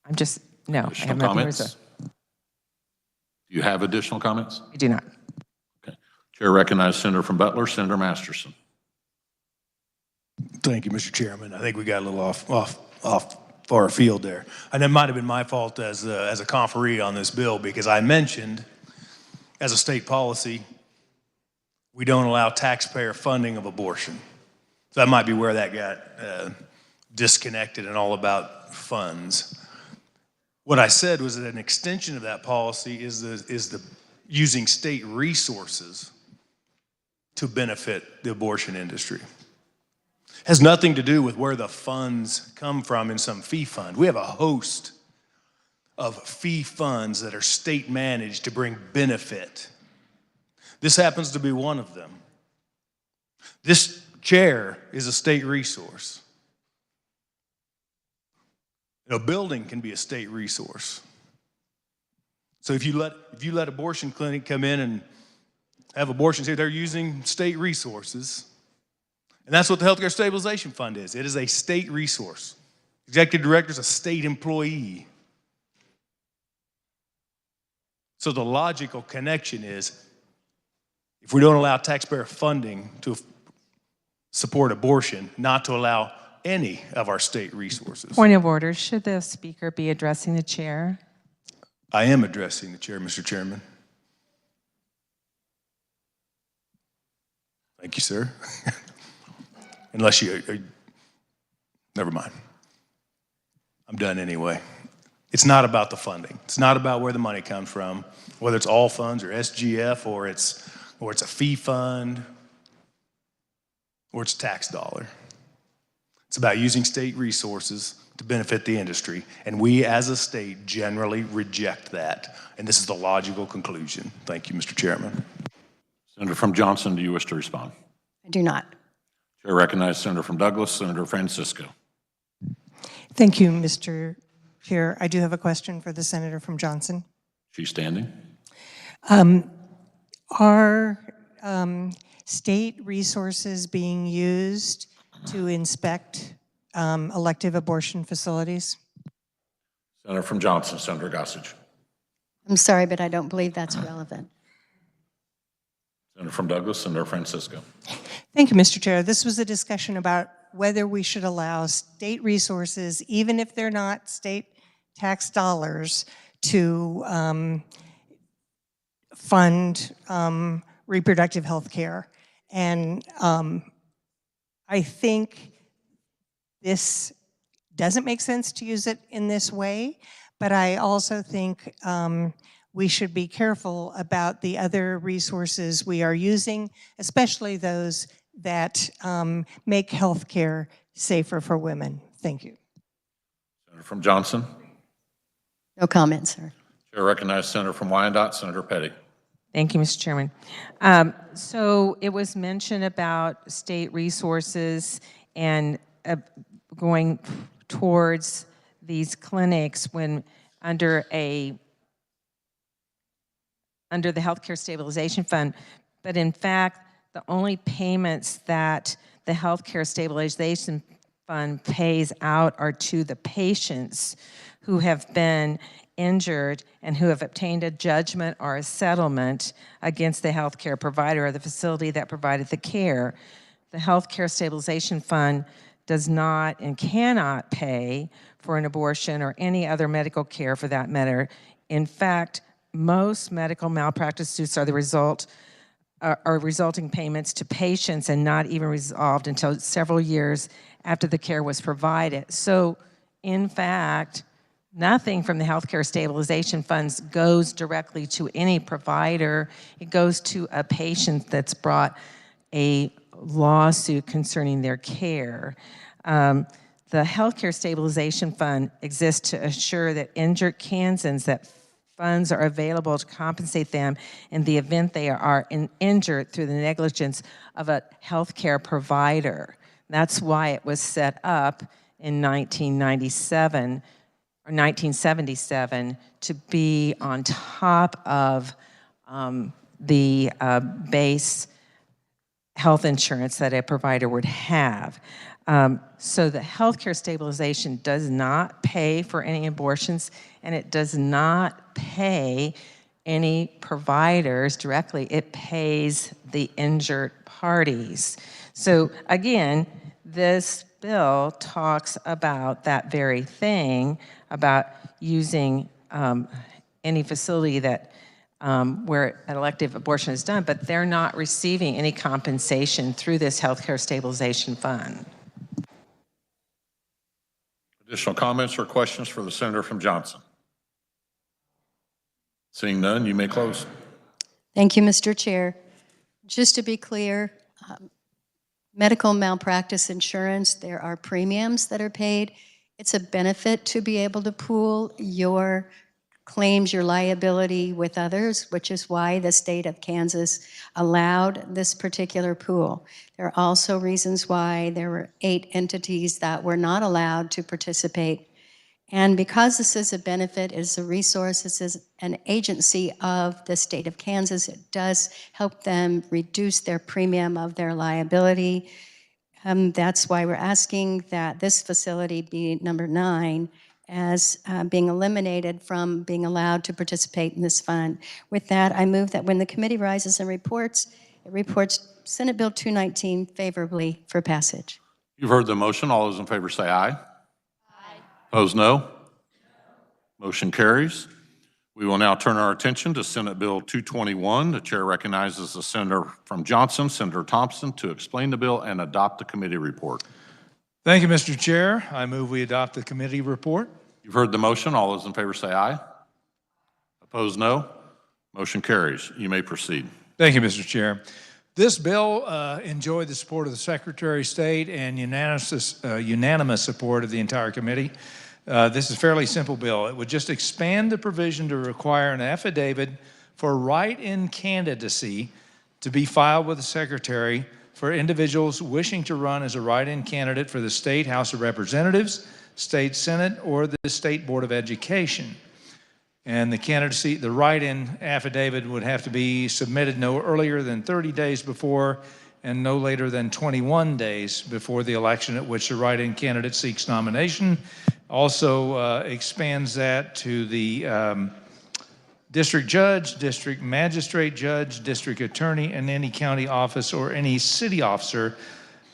I'm just, no, I have nothing to say. Do you have additional comments? I do not. Okay. Chair recognizes Senator from Butler, Senator Masterson. Thank you, Mr. Chairman. I think we got a little off far afield there. And it might have been my fault as a conferee on this bill because I mentioned as a state policy, we don't allow taxpayer funding of abortion. So that might be where that got disconnected and all about funds. What I said was that an extension of that policy is the using state resources to benefit the abortion industry. Has nothing to do with where the funds come from in some fee fund. We have a host of fee funds that are state managed to bring benefit. This happens to be one of them. This chair is a state resource. A building can be a state resource. So if you let abortion clinic come in and have abortions here, they're using state resources. And that's what the Healthcare Stabilization Fund is. It is a state resource. Executive director is a state employee. So the logical connection is, if we don't allow taxpayer funding to support abortion, not to allow any of our state resources. Point of order, should the speaker be addressing the chair? I am addressing the chair, Mr. Chairman. Thank you, sir. Unless never mind. I'm done anyway. It's not about the funding. It's not about where the money comes from, whether it's all funds or SGF or it's a fee fund or it's a tax dollar. It's about using state resources to benefit the industry, and we as a state generally reject that, and this is the logical conclusion. Thank you, Mr. Chairman. Senator from Johnson, do you wish to respond? I do not. Chair recognizes Senator from Douglas, Senator Francisco. Thank you, Mr. Chair. I do have a question for the senator from Johnson. She's standing. Are state resources being used to inspect elective abortion facilities? Senator from Johnson, Senator Gossage. I'm sorry, but I don't believe that's relevant. Senator from Douglas, Senator Francisco. Thank you, Mr. Chair. This was a discussion about whether we should allow state resources, even if they're not state tax dollars, to fund reproductive health care. And I think this doesn't make sense to use it in this way, but I also think we should be careful about the other resources we are using, especially those that make health care safer for women. Thank you. Senator from Johnson. No comment, sir. Chair recognizes Senator from Wyandotte, Senator Petty. Thank you, Mr. Chairman. So it was mentioned about state resources and going towards these clinics when under the Healthcare Stabilization Fund, but in fact, the only payments that the Healthcare Stabilization Fund pays out are to the patients who have been injured and who have obtained a judgment or a settlement against the healthcare provider or the facility that provided the care. The Healthcare Stabilization Fund does not and cannot pay for an abortion or any other medical care for that matter. In fact, most medical malpractice suits are resulting payments to patients and not even resolved until several years after the care was provided. So, in fact, nothing from the Healthcare Stabilization Funds goes directly to any provider. It goes to a patient that's brought a lawsuit concerning their care. The Healthcare Stabilization Fund exists to assure that injured Kansans that funds are available to compensate them in the event they are injured through the negligence of a healthcare provider. That's why it was set up in 1997 or 1977 to be on top of the base health insurance that a provider would have. So the healthcare stabilization does not pay for any abortions, and it does not pay any providers directly. It pays the injured parties. So again, this bill talks about that very thing, about using any facility that where an elective abortion is done, but they're not receiving any compensation through this healthcare stabilization fund. Additional comments or questions for the senator from Johnson? Seeing none, you may close. Thank you, Mr. Chair. Just to be clear, medical malpractice insurance, there are premiums that are paid. It's a benefit to be able to pool your claims, your liability with others, which is why the state of Kansas allowed this particular pool. There are also reasons why there were 8 entities that were not allowed to participate. And because this is a benefit, it's a resource, this is an agency of the state of Kansas, it does help them reduce their premium of their liability. That's why we're asking that this facility be number 9 as being eliminated from being allowed to participate in this fund. With that, I move that when the committee rises and reports, it reports Senate Bill 219 favorably for passage. You've heard the motion. All those in favor say aye. Aye. Opposed, no. Motion carries. We will now turn our attention to Senate Bill 221. The chair recognizes the senator from Johnson, Senator Thompson, to explain the bill and adopt the committee report. Thank you, Mr. Chair. I move we adopt the committee report. You've heard the motion. All those in favor say aye. Opposed, no. Motion carries. You may proceed. Thank you, Mr. Chair. This bill enjoyed the support of the Secretary of State and unanimous support of the entire committee. This is a fairly simple bill. It would just expand the provision to require an affidavit for write-in candidacy to be filed with the Secretary for individuals wishing to run as a write-in candidate for the State House of Representatives, State Senate, or the State Board of Education. And the candidacy, the write-in affidavit would have to be submitted no earlier than 30 days before and no later than 21 days before the election at which the write-in candidate seeks nomination. Also expands that to the district judge, district magistrate judge, district attorney, and any county office or any city officer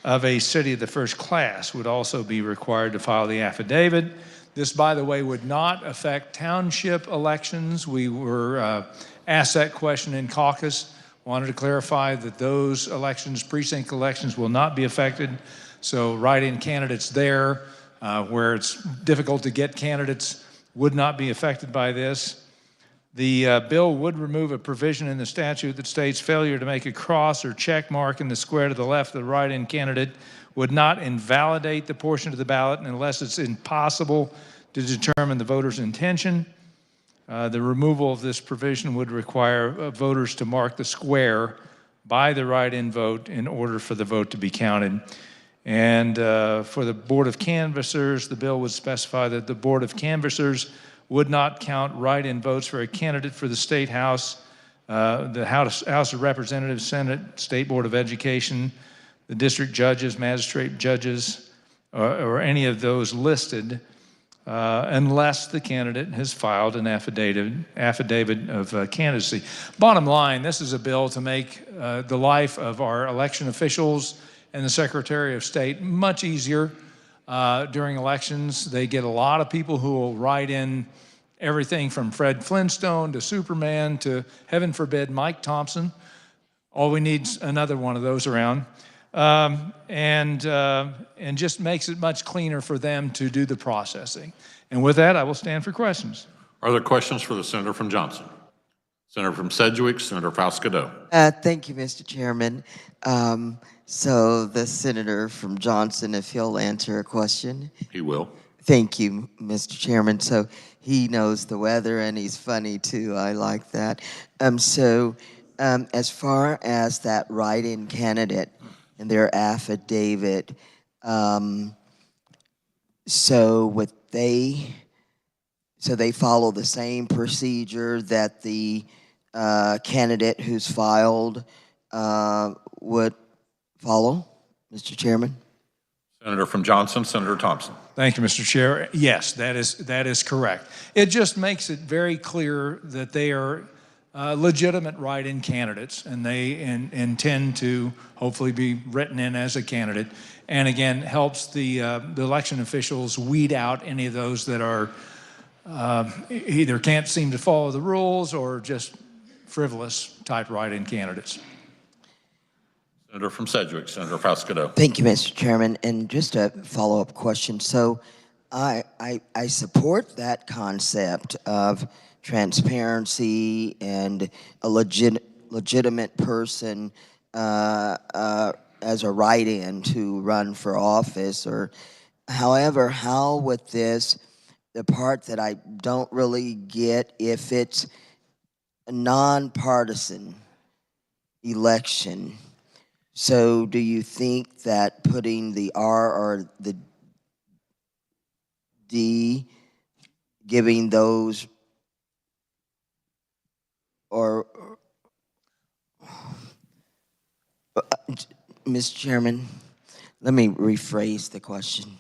of a city of the first class would also be required to file the affidavit. This, by the way, would not affect township elections. We were asked that question in caucus. Wanted to clarify that those elections, precinct elections, will not be affected. So write-in candidates there, where it's difficult to get candidates, would not be affected by this. The bill would remove a provision in the statute that states failure to make a cross or check mark in the square to the left of the write-in candidate would not invalidate the portion of the ballot unless it's impossible to determine the voter's intention. The removal of this provision would require voters to mark the square by the write-in vote in order for the vote to be counted. And for the Board of Canvassers, the bill would specify that the Board of Canvassers would not count write-in votes for a candidate for the State House, the House of Representatives, Senate, State Board of Education, the district judges, magistrate judges, or any of those listed, unless the candidate has filed an affidavit of candidacy. Bottom line, this is a bill to make the life of our election officials and the Secretary of State much easier during elections. They get a lot of people who will write in everything from Fred Flintstone to Superman to, heaven forbid, Mike Thompson. All we need is another one of those around. And just makes it much cleaner for them to do the processing. And with that, I will stand for questions. Are there questions for the senator from Johnson? Senator from Sedgwick, Senator Falscadeau. Thank you, Mr. Chairman. So the senator from Johnson, if he'll answer a question. He will. Thank you, Mr. Chairman. So he knows the weather and he's funny too. I like that. As far as that write-in candidate and their affidavit, so they follow the same procedure that the candidate who's filed would follow, Mr. Chairman? Senator from Johnson, Senator Thompson. Thank you, Mr. Chair. Yes, that is correct. It just makes it very clear that they are legitimate write-in candidates, and they intend to hopefully be written in as a candidate. And again, helps the election officials weed out any of those that are either can't seem to follow the rules or just frivolous type write-in candidates. Senator from Sedgwick, Senator Falscadeau. Thank you, Mr. Chairman. And just a follow-up question. So I support that concept of transparency and a legitimate person as a write-in to run for office or However, how with this, the part that I don't really get, if it's a nonpartisan election, so do you think that putting the R or the D, giving those, or, Mr. Chairman, let me rephrase the question,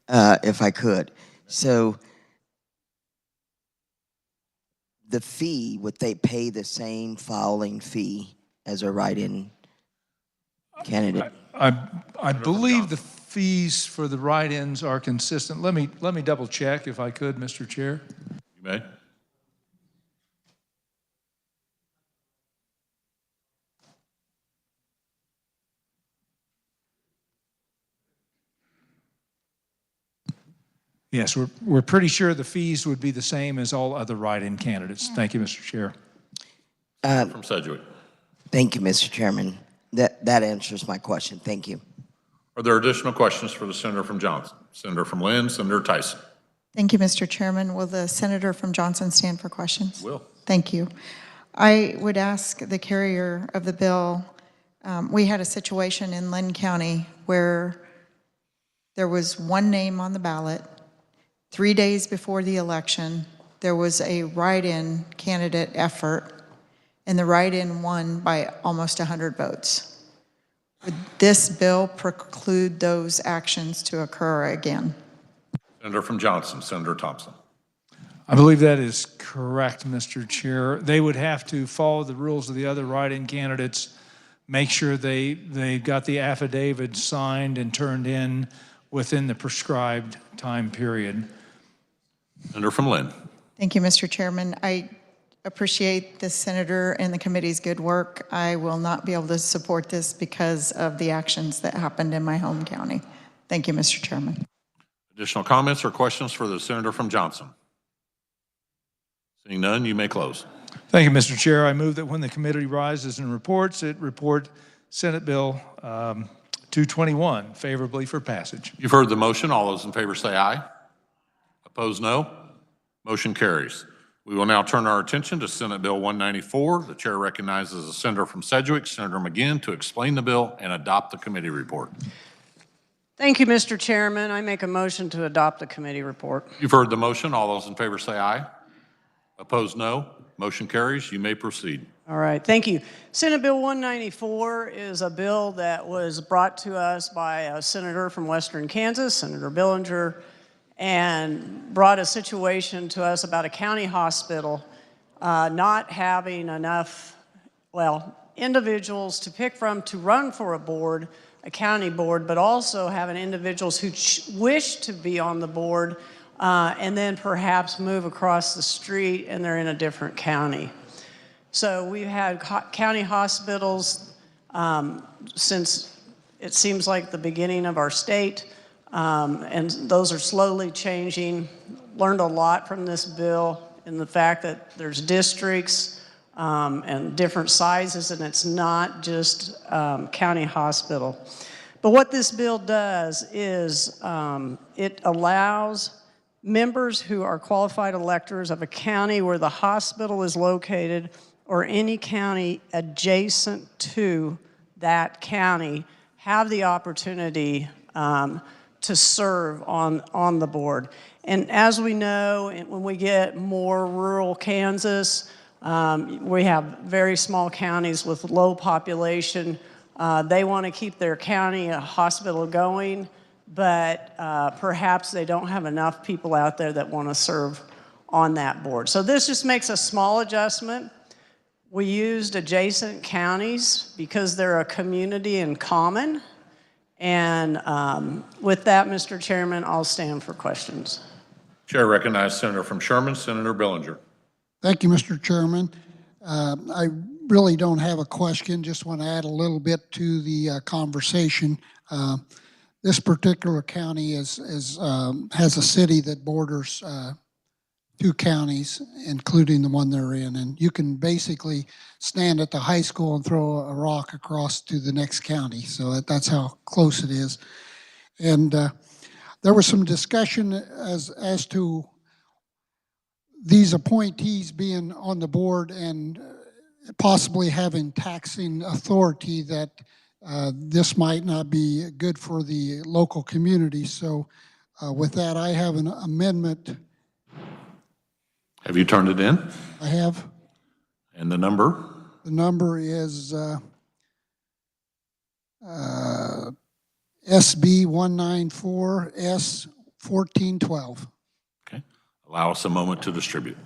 if I could. So, the fee, would they pay the same filing fee as a write-in candidate? I believe the fees for the write-ins are consistent. Let me double check if I could, Mr. Chair. You may. Yes, we're pretty sure the fees would be the same as all other write-in candidates. Thank you, Mr. Chair. From Sedgwick. Thank you, Mr. Chairman. That answers my question. Thank you. Are there additional questions for the senator from Johnson? Senator from Lynn, Senator Tyson. Thank you, Mr. Chairman. Will the senator from Johnson stand for questions? Will. Thank you. I would ask the carrier of the bill, we had a situation in Lynn County where there was one name on the ballot. 3 days before the election, there was a write-in candidate effort, and the write-in won by almost 100 votes. Would this bill preclude those actions to occur again? Senator from Johnson, Senator Thompson. I believe that is correct, Mr. Chair. They would have to follow the rules of the other write-in candidates, make sure they got the affidavit signed and turned in within the prescribed time period. Senator from Lynn. Thank you, Mr. Chairman. I appreciate the senator and the committee's good work. I will not be able to support this because of the actions that happened in my home county. Thank you, Mr. Chairman. Additional comments or questions for the senator from Johnson? Seeing none, you may close. Thank you, Mr. Chair. I move that when the committee rises and reports, it report Senate Bill 221 favorably for passage. You've heard the motion. All those in favor say aye. Opposed, no. Motion carries. We will now turn our attention to Senate Bill 194. The chair recognizes the senator from Sedgwick, Senator McGinn, to explain the bill and adopt the committee report. Thank you, Mr. Chairman. I make a motion to adopt the committee report. You've heard the motion. All those in favor say aye. Opposed, no. Motion carries. You may proceed. All right, thank you. Senate Bill 194 is a bill that was brought to us by a senator from Western Kansas, Senator Billinger, and brought a situation to us about a county hospital not having enough, individuals to pick from to run for a board, a county board, but also having individuals who wish to be on the board and then perhaps move across the street and they're in a different county. So we've had county hospitals since it seems like the beginning of our state. And those are slowly changing. Learned a lot from this bill in the fact that there's districts and different sizes, and it's not just county hospital. But what this bill does is it allows members who are qualified electors of a county where the hospital is located or any county adjacent to that county have the opportunity to serve on the board. And as we know, when we get more rural Kansas, we have very small counties with low population. They want to keep their county hospital going, but perhaps they don't have enough people out there that want to serve on that board. So this just makes a small adjustment. We used adjacent counties because they're a community in common. And with that, Mr. Chairman, I'll stand for questions. Chair recognizes Senator from Sherman, Senator Billinger. Thank you, Mr. Chairman. I really don't have a question, just want to add a little bit to the conversation. This particular county has a city that borders 2 counties, including the one they're in, and you can basically stand at the high school and throw a rock across to the next county. So that's how close it is. And there was some discussion as to these appointees being on the board and possibly having taxing authority, that this might not be good for the local community. So with that, I have an amendment. Have you turned it in? I have. And the number? The number is SB 194S 1412. Okay. Allow us a moment to distribute.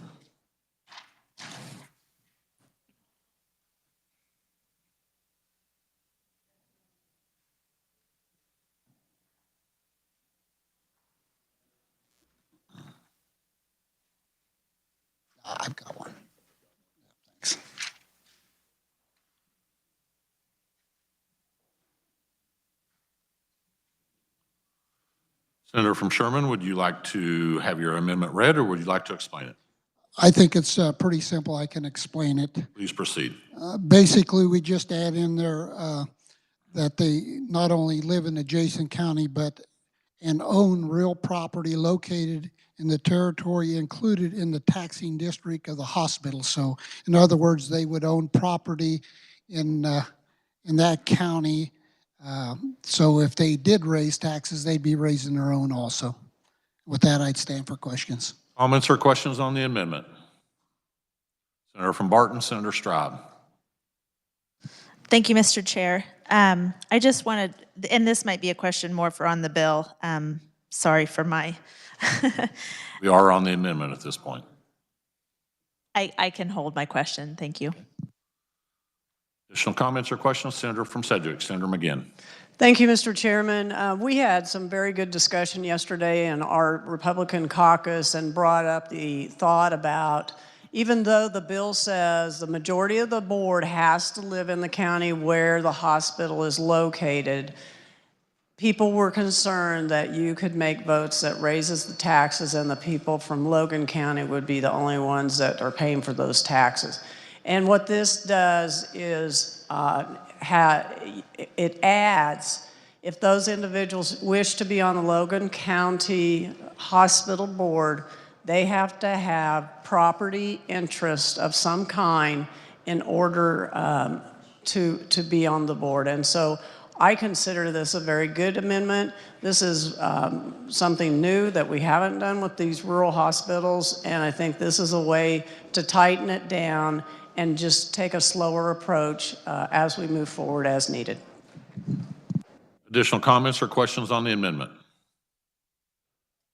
I've got one. Thanks. Senator from Sherman, would you like to have your amendment read, or would you like to explain it? I think it's pretty simple. I can explain it. Please proceed. Basically, we just add in there that they not only live in adjacent county, but and own real property located in the territory included in the taxing district of the hospital. So in other words, they would own property in that county. So if they did raise taxes, they'd be raising their own also. With that, I'd stand for questions. Comments or questions on the amendment? Senator from Barton, Senator Straub. Thank you, Mr. Chair. I just wanted, and this might be a question more for on the bill. Sorry for my... We are on the amendment at this point. I can hold my question. Thank you. Additional comments or questions? Senator from Sedgwick, Senator McGinn. Thank you, Mr. Chairman. We had some very good discussion yesterday in our Republican caucus and brought up the thought about, even though the bill says the majority of the board has to live in the county where the hospital is located, people were concerned that you could make votes that raises the taxes and the people from Logan County would be the only ones that are paying for those taxes. And what this does is it adds, if those individuals wish to be on the Logan County Hospital Board, they have to have property interest of some kind in order to be on the board. And so I consider this a very good amendment. This is something new that we haven't done with these rural hospitals, and I think this is a way to tighten it down and just take a slower approach as we move forward as needed. Additional comments or questions on the amendment?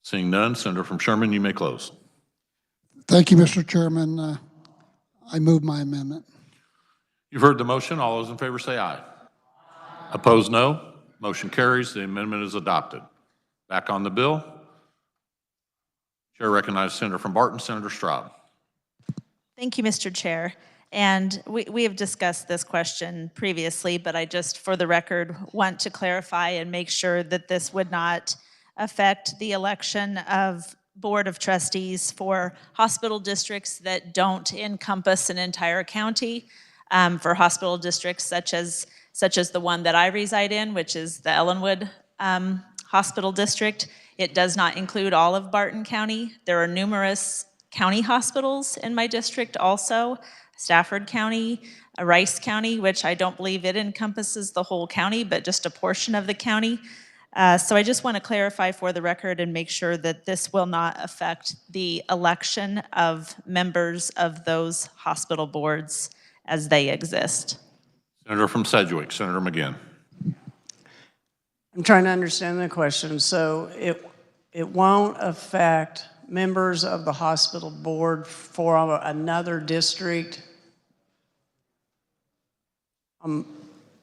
Seeing none, Senator from Sherman, you may close. Thank you, Mr. Chairman. I move my amendment. You've heard the motion. All those in favor say aye. Opposed, no. Motion carries. The amendment is adopted. Back on the bill. Chair recognizes Senator from Barton, Senator Straub. Thank you, Mr. Chair. And we have discussed this question previously, but I just, for the record, want to clarify and make sure that this would not affect the election of Board of Trustees for hospital districts that don't encompass an entire county, for hospital districts such as the one that I reside in, which is the Ellenwood Hospital District. It does not include all of Barton County. There are numerous county hospitals in my district also, Stafford County, Rice County, which I don't believe it encompasses the whole county, but just a portion of the county. So I just want to clarify for the record and make sure that this will not affect the election of members of those hospital boards as they exist. Senator from Sedgwick, Senator McGinn. I'm trying to understand the question. So it won't affect members of the hospital board for another district?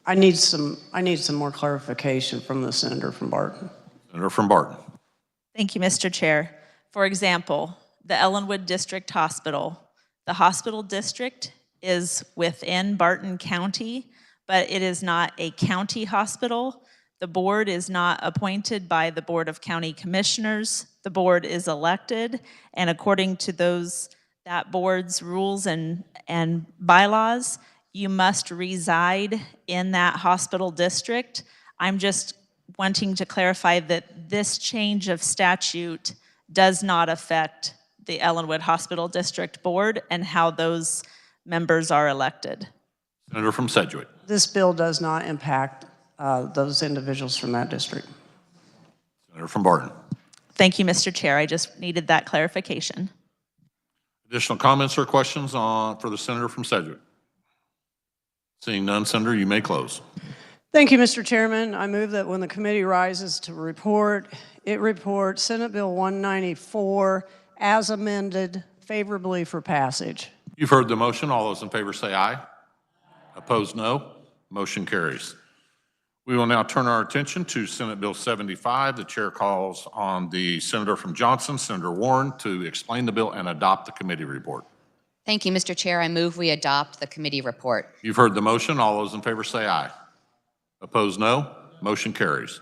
I need some more clarification from the senator from Barton. Senator from Barton. Thank you, Mr. Chair. For example, the Ellenwood District Hospital. The hospital district is within Barton County, but it is not a county hospital. The board is not appointed by the Board of County Commissioners. The board is elected, and according to that board's rules and bylaws, you must reside in that hospital district. I'm just wanting to clarify that this change of statute does not affect the Ellenwood Hospital District Board and how those members are elected. Senator from Sedgwick. This bill does not impact those individuals from that district. Senator from Barton. Thank you, Mr. Chair. I just needed that clarification. Additional comments or questions for the senator from Sedgwick? Seeing none, Senator, you may close. Thank you, Mr. Chairman. I move that when the committee rises to report, it reports Senate Bill 194 as amended favorably for passage. You've heard the motion. All those in favor say aye. Opposed, no. Motion carries. We will now turn our attention to Senate Bill 75. The chair calls on the senator from Johnson, Senator Warren, to explain the bill and adopt the committee report. Thank you, Mr. Chair. I move we adopt the committee report. You've heard the motion. All those in favor say aye. Opposed, no. Motion carries.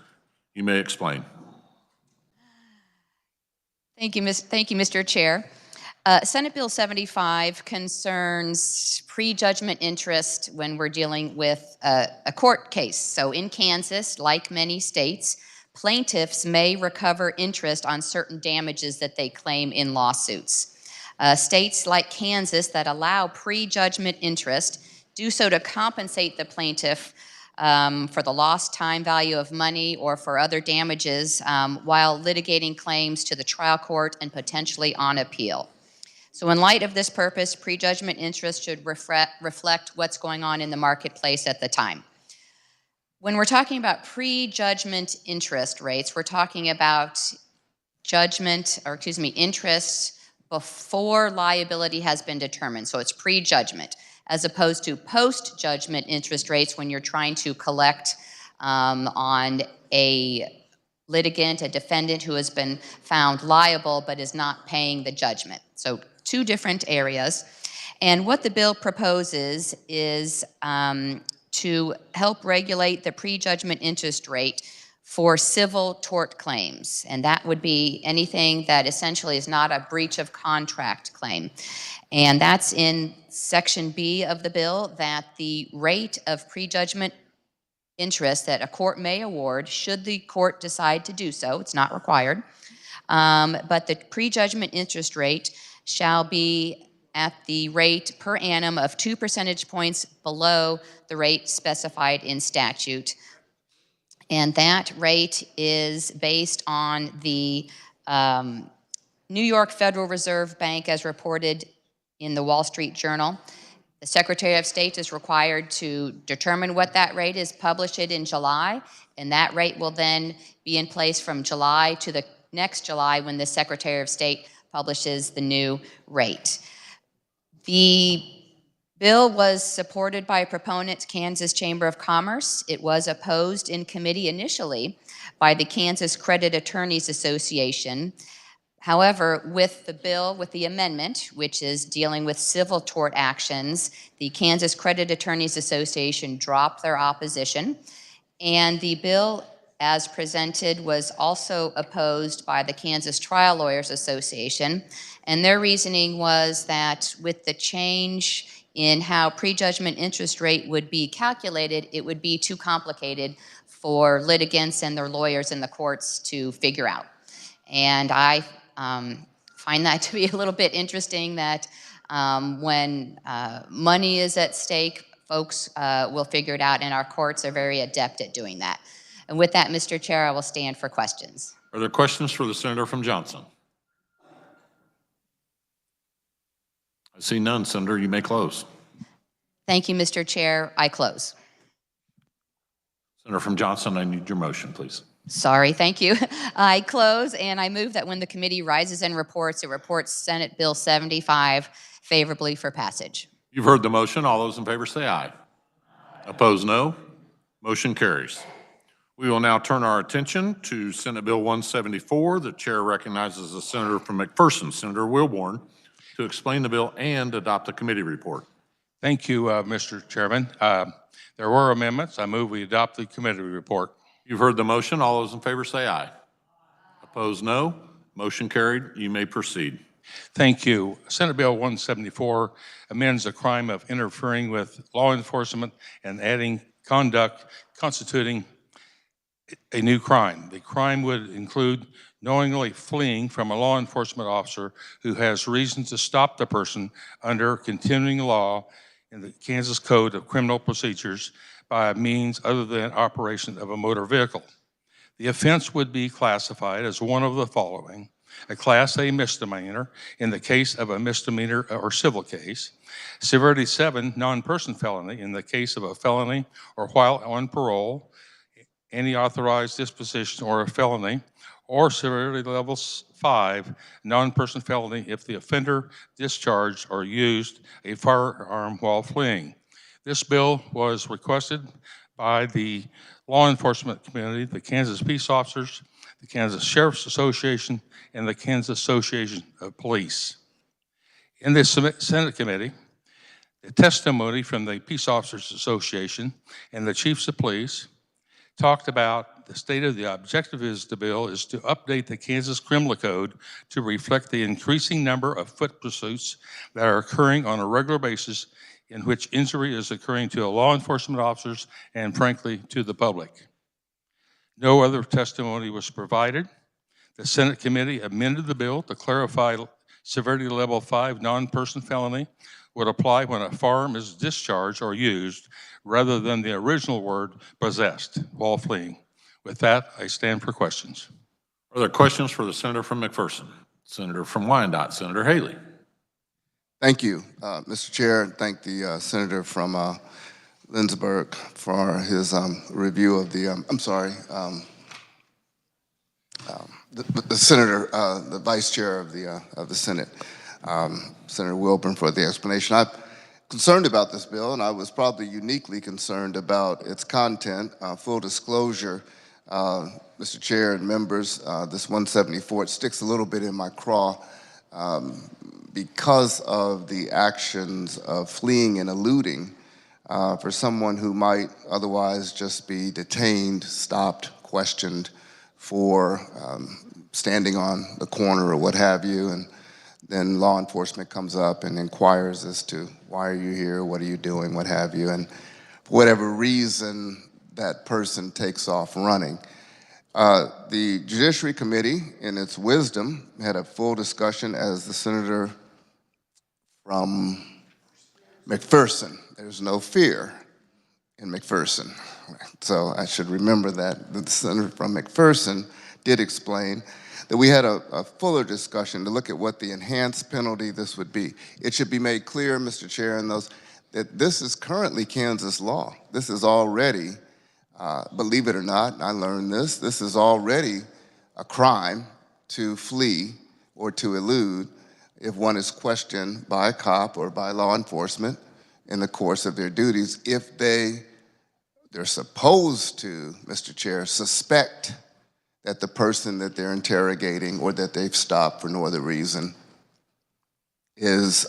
You may explain. Thank you, Mr. Chair. Senate Bill 75 concerns prejudgment interest when we're dealing with a court case. So in Kansas, like many states, plaintiffs may recover interest on certain damages that they claim in lawsuits. States like Kansas that allow prejudgment interest do so to compensate the plaintiff for the lost time value of money or for other damages while litigating claims to the trial court and potentially on appeal. So in light of this purpose, prejudgment interest should reflect what's going on in the marketplace at the time. When we're talking about prejudgment interest rates, we're talking about interest before liability has been determined. So it's prejudgment, as opposed to post-judgment interest rates when you're trying to collect on a litigant, a defendant who has been found liable but is not paying the judgment. So two different areas. And what the bill proposes is to help regulate the prejudgment interest rate for civil tort claims. And that would be anything that essentially is not a breach of contract claim. And that's in Section B of the bill, that the rate of prejudgment interest that a court may award, should the court decide to do so, it's not required, but the prejudgment interest rate shall be at the rate per annum of 2 percentage points below the rate specified in statute. And that rate is based on the New York Federal Reserve Bank as reported in the Wall Street Journal. The Secretary of State is required to determine what that rate is, publish it in July, and that rate will then be in place from July to the next July when the Secretary of State publishes the new rate. The bill was supported by proponents, Kansas Chamber of Commerce. It was opposed in committee initially by the Kansas Credit Attorneys Association. However, with the bill, with the amendment, which is dealing with civil tort actions, the Kansas Credit Attorneys Association dropped their opposition, and the bill as presented was also opposed by the Kansas Trial Lawyers Association, and their reasoning was that with the change in how prejudgment interest rate would be calculated, it would be too complicated for litigants and their lawyers in the courts to figure out. And I find that to be a little bit interesting that when money is at stake, folks will figure it out, and our courts are very adept at doing that. And with that, Mr. Chair, I will stand for questions. Are there questions for the senator from Johnson? I see none. Senator, you may close. Thank you, Mr. Chair. I close. Senator from Johnson, I need your motion, please. Sorry, thank you. I close, and I move that when the committee rises and reports, it reports Senate Bill 75 favorably for passage. You've heard the motion. All those in favor say aye. Opposed, no. Motion carries. We will now turn our attention to Senate Bill 174. The chair recognizes the senator from McPherson, Senator Wilborn, to explain the bill and adopt the committee report. Thank you, Mr. Chairman. There were amendments. I move we adopt the committee report. You've heard the motion. All those in favor say aye. Opposed, no. Motion carried. You may proceed. Thank you. Senate Bill 174 amends the crime of interfering with law enforcement and adding conduct constituting a new crime. The crime would include knowingly fleeing from a law enforcement officer who has reason to stop the person under continuing law in the Kansas Code of Criminal Procedures by means other than operation of a motor vehicle. The offense would be classified as one of the following: a Class A misdemeanor in the case of a misdemeanor or civil case, severity 7 non-person felony in the case of a felony or while on parole, any authorized disposition or a felony, or severity level 5 non-person felony if the offender discharged or used a firearm while fleeing. This bill was requested by the law enforcement community, the Kansas Peace Officers, the Kansas Sheriff's Association, and the Kansas Association of Police. In the Senate committee, the testimony from the Peace Officers Association and the Chiefs of Police talked about the state of the objective of the bill is to update the Kansas Criminal Code to reflect the increasing number of foot pursuits that are occurring on a regular basis in which injury is occurring to law enforcement officers and, frankly, to the public. No other testimony was provided. The Senate committee amended the bill to clarify severity level 5 non-person felony would apply when a firearm is discharged or used rather than the original word possessed while fleeing. With that, I stand for questions. Are there questions for the Senator from McPherson? Senator from Wyandotte, Senator Haley. Thank you, Mr. Chair. Thank the Senator from Lindsborg for his review of the, the Senator, the Vice Chair of the Senate, Senator Wilburn, for the explanation. I'm concerned about this bill, and I was probably uniquely concerned about its content. Full disclosure, Mr. Chair and members, this 174, it sticks a little bit in my craw because of the actions of fleeing and eluding for someone who might otherwise just be detained, stopped, questioned for standing on the corner or what have you, and then law enforcement comes up and inquires as to why are you here, what are you doing, what have you, and for whatever reason, that person takes off running. The Judiciary Committee, in its wisdom, had a full discussion, as the Senator from McPherson. There's no fear in McPherson. So I should remember that the Senator from McPherson did explain that we had a fuller discussion to look at what the enhanced penalty this would be. It should be made clear, Mr. Chair, and those, that this is currently Kansas law. This is already, believe it or not, I learned this is already a crime to flee or to elude if one is questioned by a cop or by law enforcement in the course of their duties, if they're supposed to, Mr. Chair, suspect that the person that they're interrogating or that they've stopped for no other reason is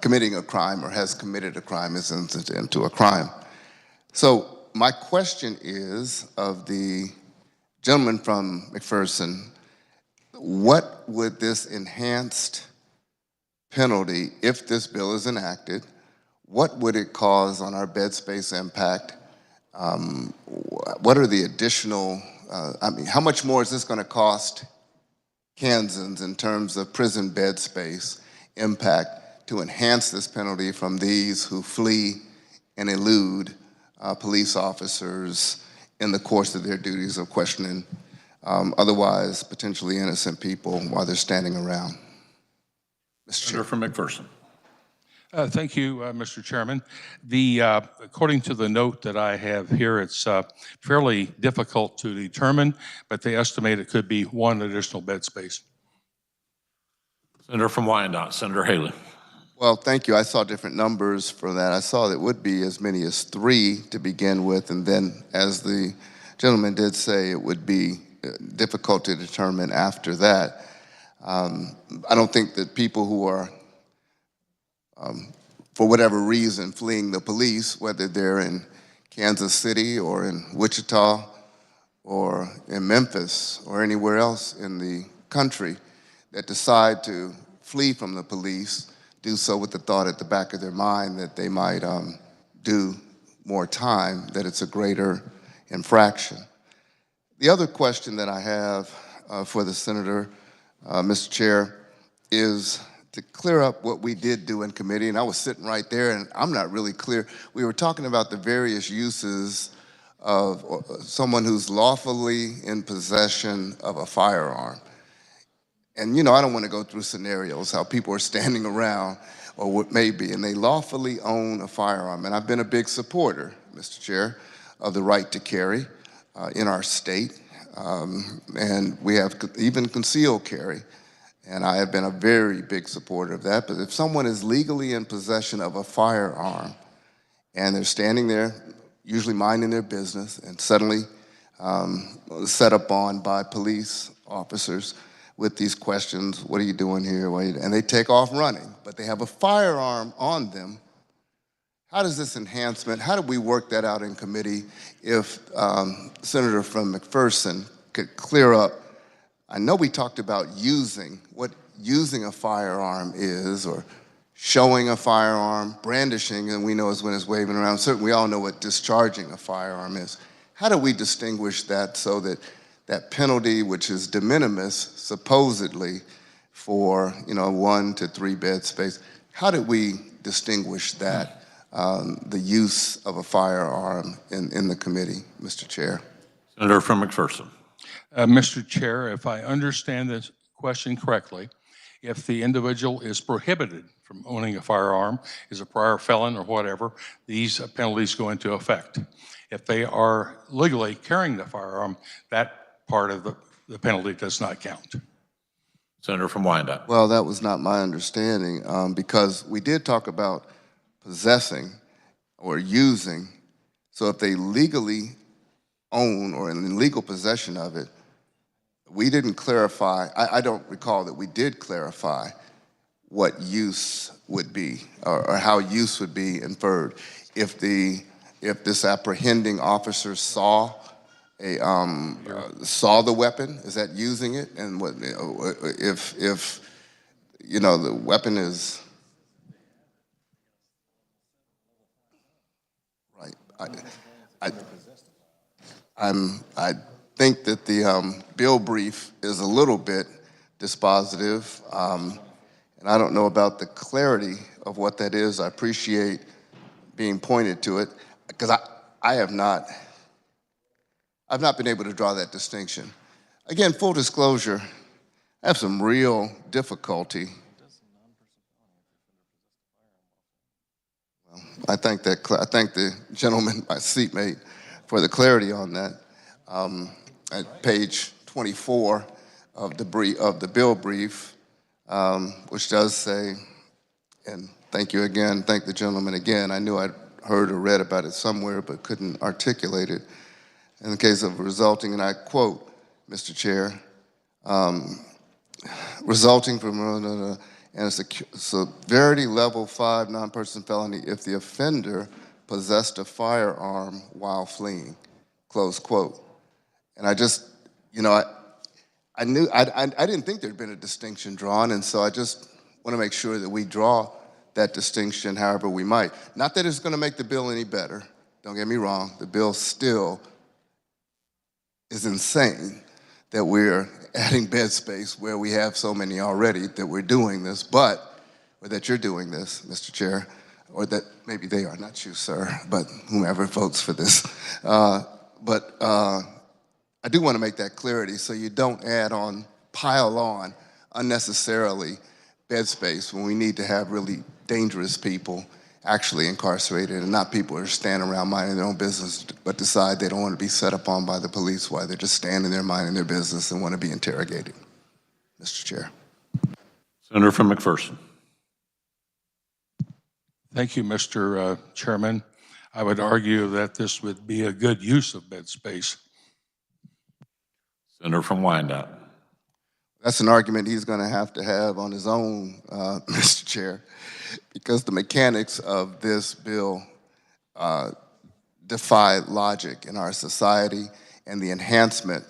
committing a crime or has committed a crime, is into a crime. So my question is, of the gentleman from McPherson, what would this enhanced penalty, if this bill is enacted, what would it cause on our bed space impact? What are the additional, how much more is this going to cost Kansans in terms of prison bed space impact to enhance this penalty from these who flee and elude police officers in the course of their duties of questioning otherwise potentially innocent people while they're standing around? Senator from McPherson. Thank you, Mr. Chairman. According to the note that I have here, it's fairly difficult to determine, but they estimate it could be 1 additional bed space. Senator from Wyandotte, Senator Haley. Well, thank you. I saw different numbers for that. I saw that it would be as many as 3 to begin with, and then, as the gentleman did say, it would be difficult to determine after that. I don't think that people who are for whatever reason fleeing the police, whether they're in Kansas City or in Wichita or in Memphis or anywhere else in the country, that decide to flee from the police, do so with the thought at the back of their mind that they might do more time, that it's a greater infraction. The other question that I have for the Senator, Mr. Chair, is to clear up what we did do in committee, and I was sitting right there, and I'm not really clear. We were talking about the various uses of someone who's lawfully in possession of a firearm. And you know, I don't want to go through scenarios, how people are standing around or what may be, and they lawfully own a firearm. And I've been a big supporter, Mr. Chair, of the right to carry in our state. And we have even concealed carry. And I have been a very big supporter of that. But if someone is legally in possession of a firearm and they're standing there, usually minding their business, and suddenly set upon by police officers with these questions, what are you doing here? And they take off running, but they have a firearm on them. How does this enhancement, how do we work that out in committee if Senator from McPherson could clear up? I know we talked about what using a firearm is, or showing a firearm, brandishing, and we know is when it's waving around. Certainly we all know what discharging a firearm is. How do we distinguish that so that that penalty, which is de minimis, supposedly for 1 to 3 bed space, how do we distinguish that, the use of a firearm in the committee, Mr. Chair? Senator from McPherson. Mr. Chair, if I understand this question correctly, if the individual is prohibited from owning a firearm, is a prior felon or whatever, these penalties go into effect. If they are legally carrying the firearm, that part of the penalty does not count. Senator from Wyandotte. Well, that was not my understanding, because we did talk about possessing or using. So if they legally own or in legal possession of it, we didn't clarify, I don't recall that we did clarify what use would be, or how use would be inferred. If this apprehending officer saw the weapon, is that using it? And what if the weapon is right? I think that the bill brief is a little bit dispositive, and I don't know about the clarity of what that is. I appreciate being pointed to it, because I've not been able to draw that distinction. Again, full disclosure, I have some real difficulty. Well, I thank the gentleman, my seatmate, for the clarity on that. At page 24 of the bill brief, which does say, and thank you again, thank the gentleman again. I knew I'd heard or read about it somewhere, but couldn't articulate it. In the case of resulting, and I quote, Mr. Chair, resulting from and a severity level 5 non-person felony if the offender possessed a firearm while fleeing, close quote. And I just, I didn't think there'd been a distinction drawn, and so I just want to make sure that we draw that distinction however we might. Not that it's going to make the bill any better. Don't get me wrong. The bill still is insane that we're adding bed space where we have so many already, that we're doing this, or that you're doing this, Mr. Chair, or that maybe they are, not you, sir, but whomever votes for this. I do want to make that clarity so you don't pile on unnecessarily bed space when we need to have really dangerous people actually incarcerated, and not people who are standing around minding their own business but decide they don't want to be set upon by the police while they're just standing there minding their business and want to be interrogated. Mr. Chair. Senator from McPherson. Thank you, Mr. Chairman. I would argue that this would be a good use of bed space. Senator from Wyandotte. That's an argument he's going to have on his own, Mr. Chair, because the mechanics of this bill defy logic in our society, and the enhancement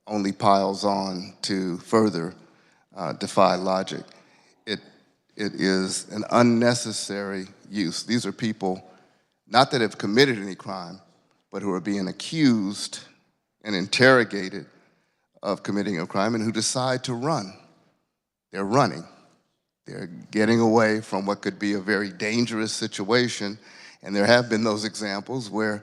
only piles on to further defy logic. It is an unnecessary use. These are people, not that have committed any crime, but who are being accused and interrogated of committing a crime and who decide to run. They're running. They're getting away from what could be a very dangerous situation. And there have been those examples where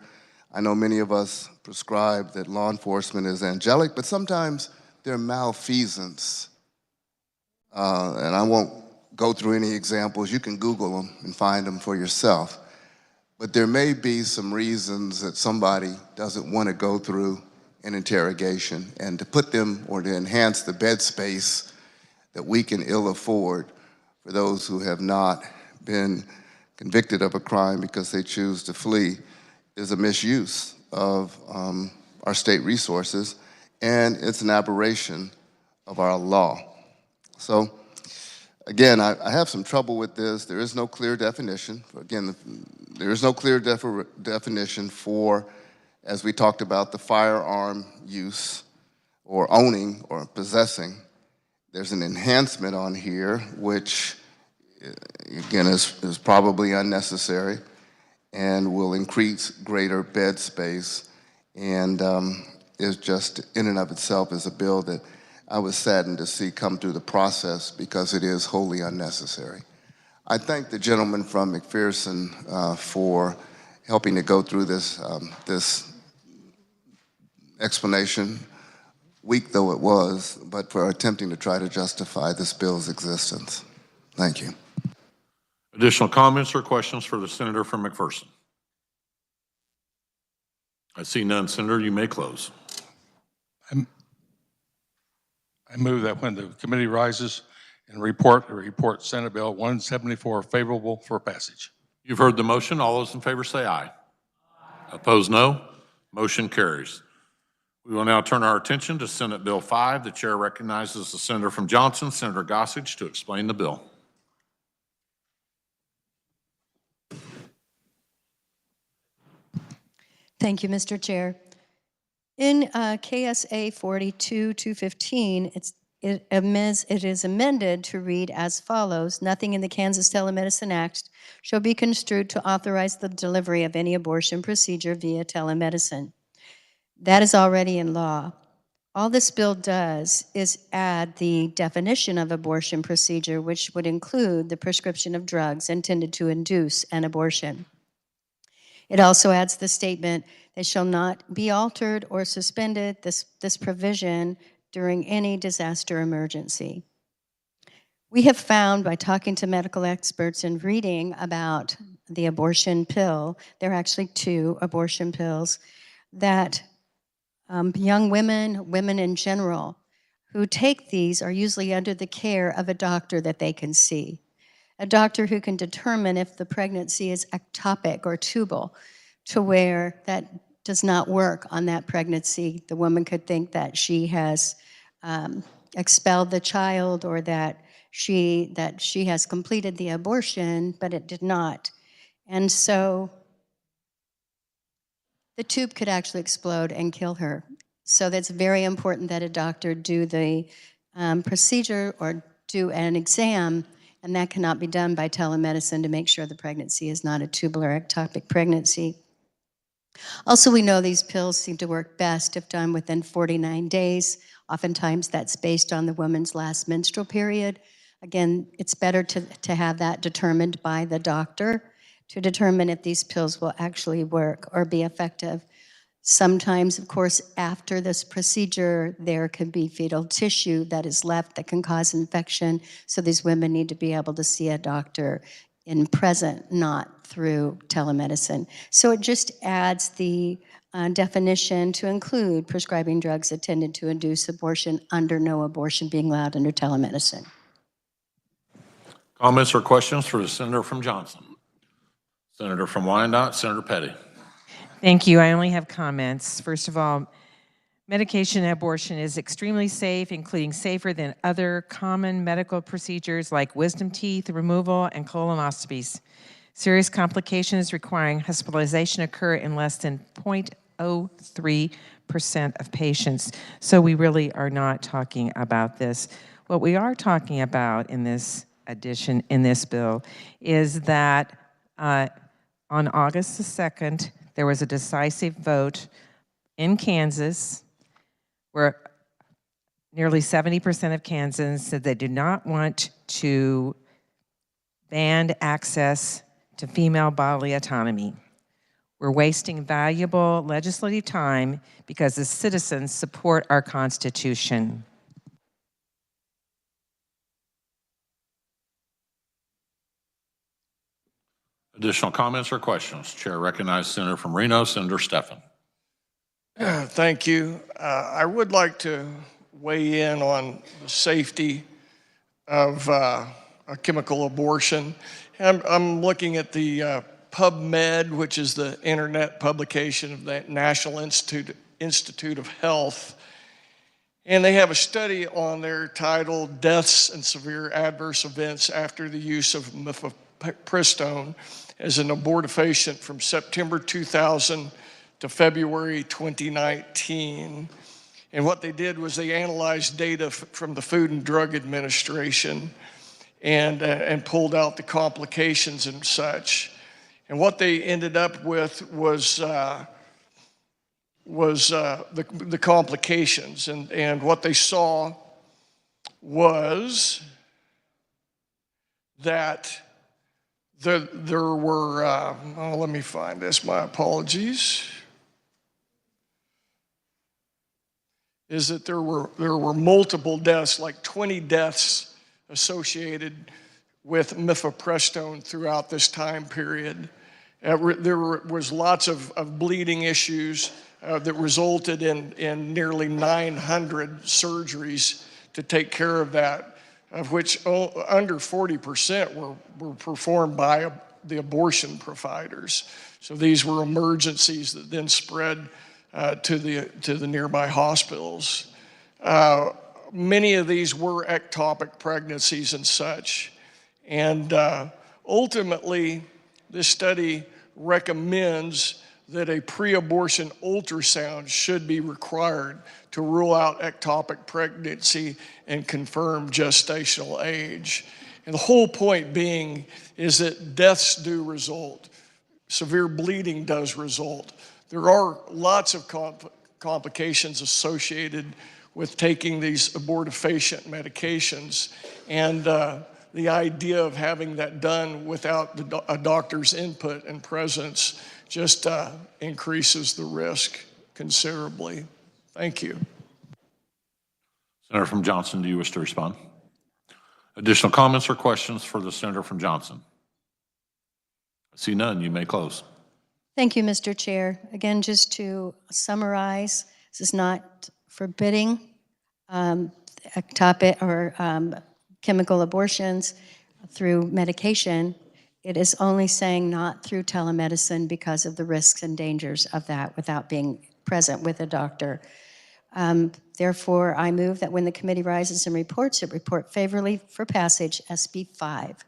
I know many of us prescribe that law enforcement is angelic, but sometimes they're malfeasance. And I won't go through any examples. You can Google them and find them for yourself. But there may be some reasons that somebody doesn't want to go through an interrogation, and to put them or to enhance the bed space that we can ill afford for those who have not been convicted of a crime because they choose to flee is a misuse of our state resources, and it's an aberration of our law. So again, I have some trouble with this. There is no clear definition. Again, there is no clear definition for, as we talked about, the firearm use or owning or possessing. There's an enhancement on here, which again is probably unnecessary and will increase greater bed space, and is just in and of itself is a bill that I was saddened to see come through the process because it is wholly unnecessary. I thank the gentleman from McPherson for helping to go through this, this explanation, weak though it was, but for attempting to try to justify this bill's existence. Thank you. Additional comments or questions for the senator from McPherson? I see none. Senator, you may close. I move that when the committee rises and report Senate Bill 174 favorable for passage. You've heard the motion. All those in favor say aye. Opposed, no. Motion carries. We will now turn our attention to Senate Bill 5. The chair recognizes the senator from Johnson, Senator Gossage, to explain the bill. Thank you, Mr. Chair. In KSA 42-215, it is amended to read as follows: nothing in the Kansas Telemedicine Act shall be construed to authorize the delivery of any abortion procedure via telemedicine. That is already in law. All this bill does is add the definition of abortion procedure, which would include the prescription of drugs intended to induce an abortion. It also adds the statement that shall not be altered or suspended, this provision, during any disaster emergency. We have found by talking to medical experts and reading about the abortion pill, there are actually 2 abortion pills, that young women in general, who take these are usually under the care of a doctor that they can see. A doctor who can determine if the pregnancy is ectopic or tubal, to where that does not work on that pregnancy. The woman could think that she has expelled the child, or that she has completed the abortion, but it did not. And so the tube could actually explode and kill her. So that's very important that a doctor do the procedure or do an exam, and that cannot be done by telemedicine to make sure the pregnancy is not a tubal or ectopic pregnancy. Also, we know these pills seem to work best if done within 49 days. Oftentimes that's based on the woman's last menstrual period. Again, it's better to have that determined by the doctor to determine if these pills will actually work or be effective. Sometimes, of course, after this procedure, there can be fetal tissue that is left that can cause infection. So these women need to be able to see a doctor in present, not through telemedicine. So it just adds the definition to include prescribing drugs intended to induce abortion under no abortion being allowed under telemedicine. Comments or questions for the senator from Johnson? Senator from Wyandotte, Senator Petty. Thank you. I only have comments. First of all, medication abortion is extremely safe, including safer than other common medical procedures like wisdom teeth removal and colonoscopies. Serious complications requiring hospitalization occur in less than 0.03% of patients. So we really are not talking about this. What we are talking about in this bill, is that on August the 2nd, there was a decisive vote in Kansas where nearly 70% of Kansans said they do not want to ban access to female bodily autonomy. We're wasting valuable legislative time because the citizens support our Constitution. Additional comments or questions? Chair recognizes Senator from Reno, Senator Stephan. Thank you. I would like to weigh in on the safety of a chemical abortion. I'm looking at the PubMed, which is the internet publication of the National Institute of Health. And they have a study on there titled Deaths and Severe Adverse Events After the Use of Mifepristone as an Abortifacient from September 2000 to February 2019. And what they did was they analyzed data from the Food and Drug Administration and pulled out the complications and such. And what they ended up with was the complications. And what they saw was that there were, let me find this, my apologies, is that there were multiple deaths, like 20 deaths associated with mifepristone throughout this time period. There was lots of bleeding issues that resulted in nearly 900 surgeries to take care of that, of which under 40% were performed by the abortion providers. So these were emergencies that then spread to the nearby hospitals. Many of these were ectopic pregnancies and such. And ultimately, this study recommends that a pre-abortion ultrasound should be required to rule out ectopic pregnancy and confirm gestational age. And the whole point being is that deaths do result. Severe bleeding does result. There are lots of complications associated with taking these abortifacient medications. And the idea of having that done without a doctor's input and presence just increases the risk considerably. Thank you. Senator from Johnson, do you wish to respond? Additional comments or questions for the Senator from Johnson? I see none. You may close. Thank you, Mr. Chair. Again, just to summarize, this is not forbidding ectopic or chemical abortions through medication. It is only saying not through telemedicine because of the risks and dangers of that without being present with a doctor. Therefore, I move that when the committee rises and reports, it report favorably for passage SB 5.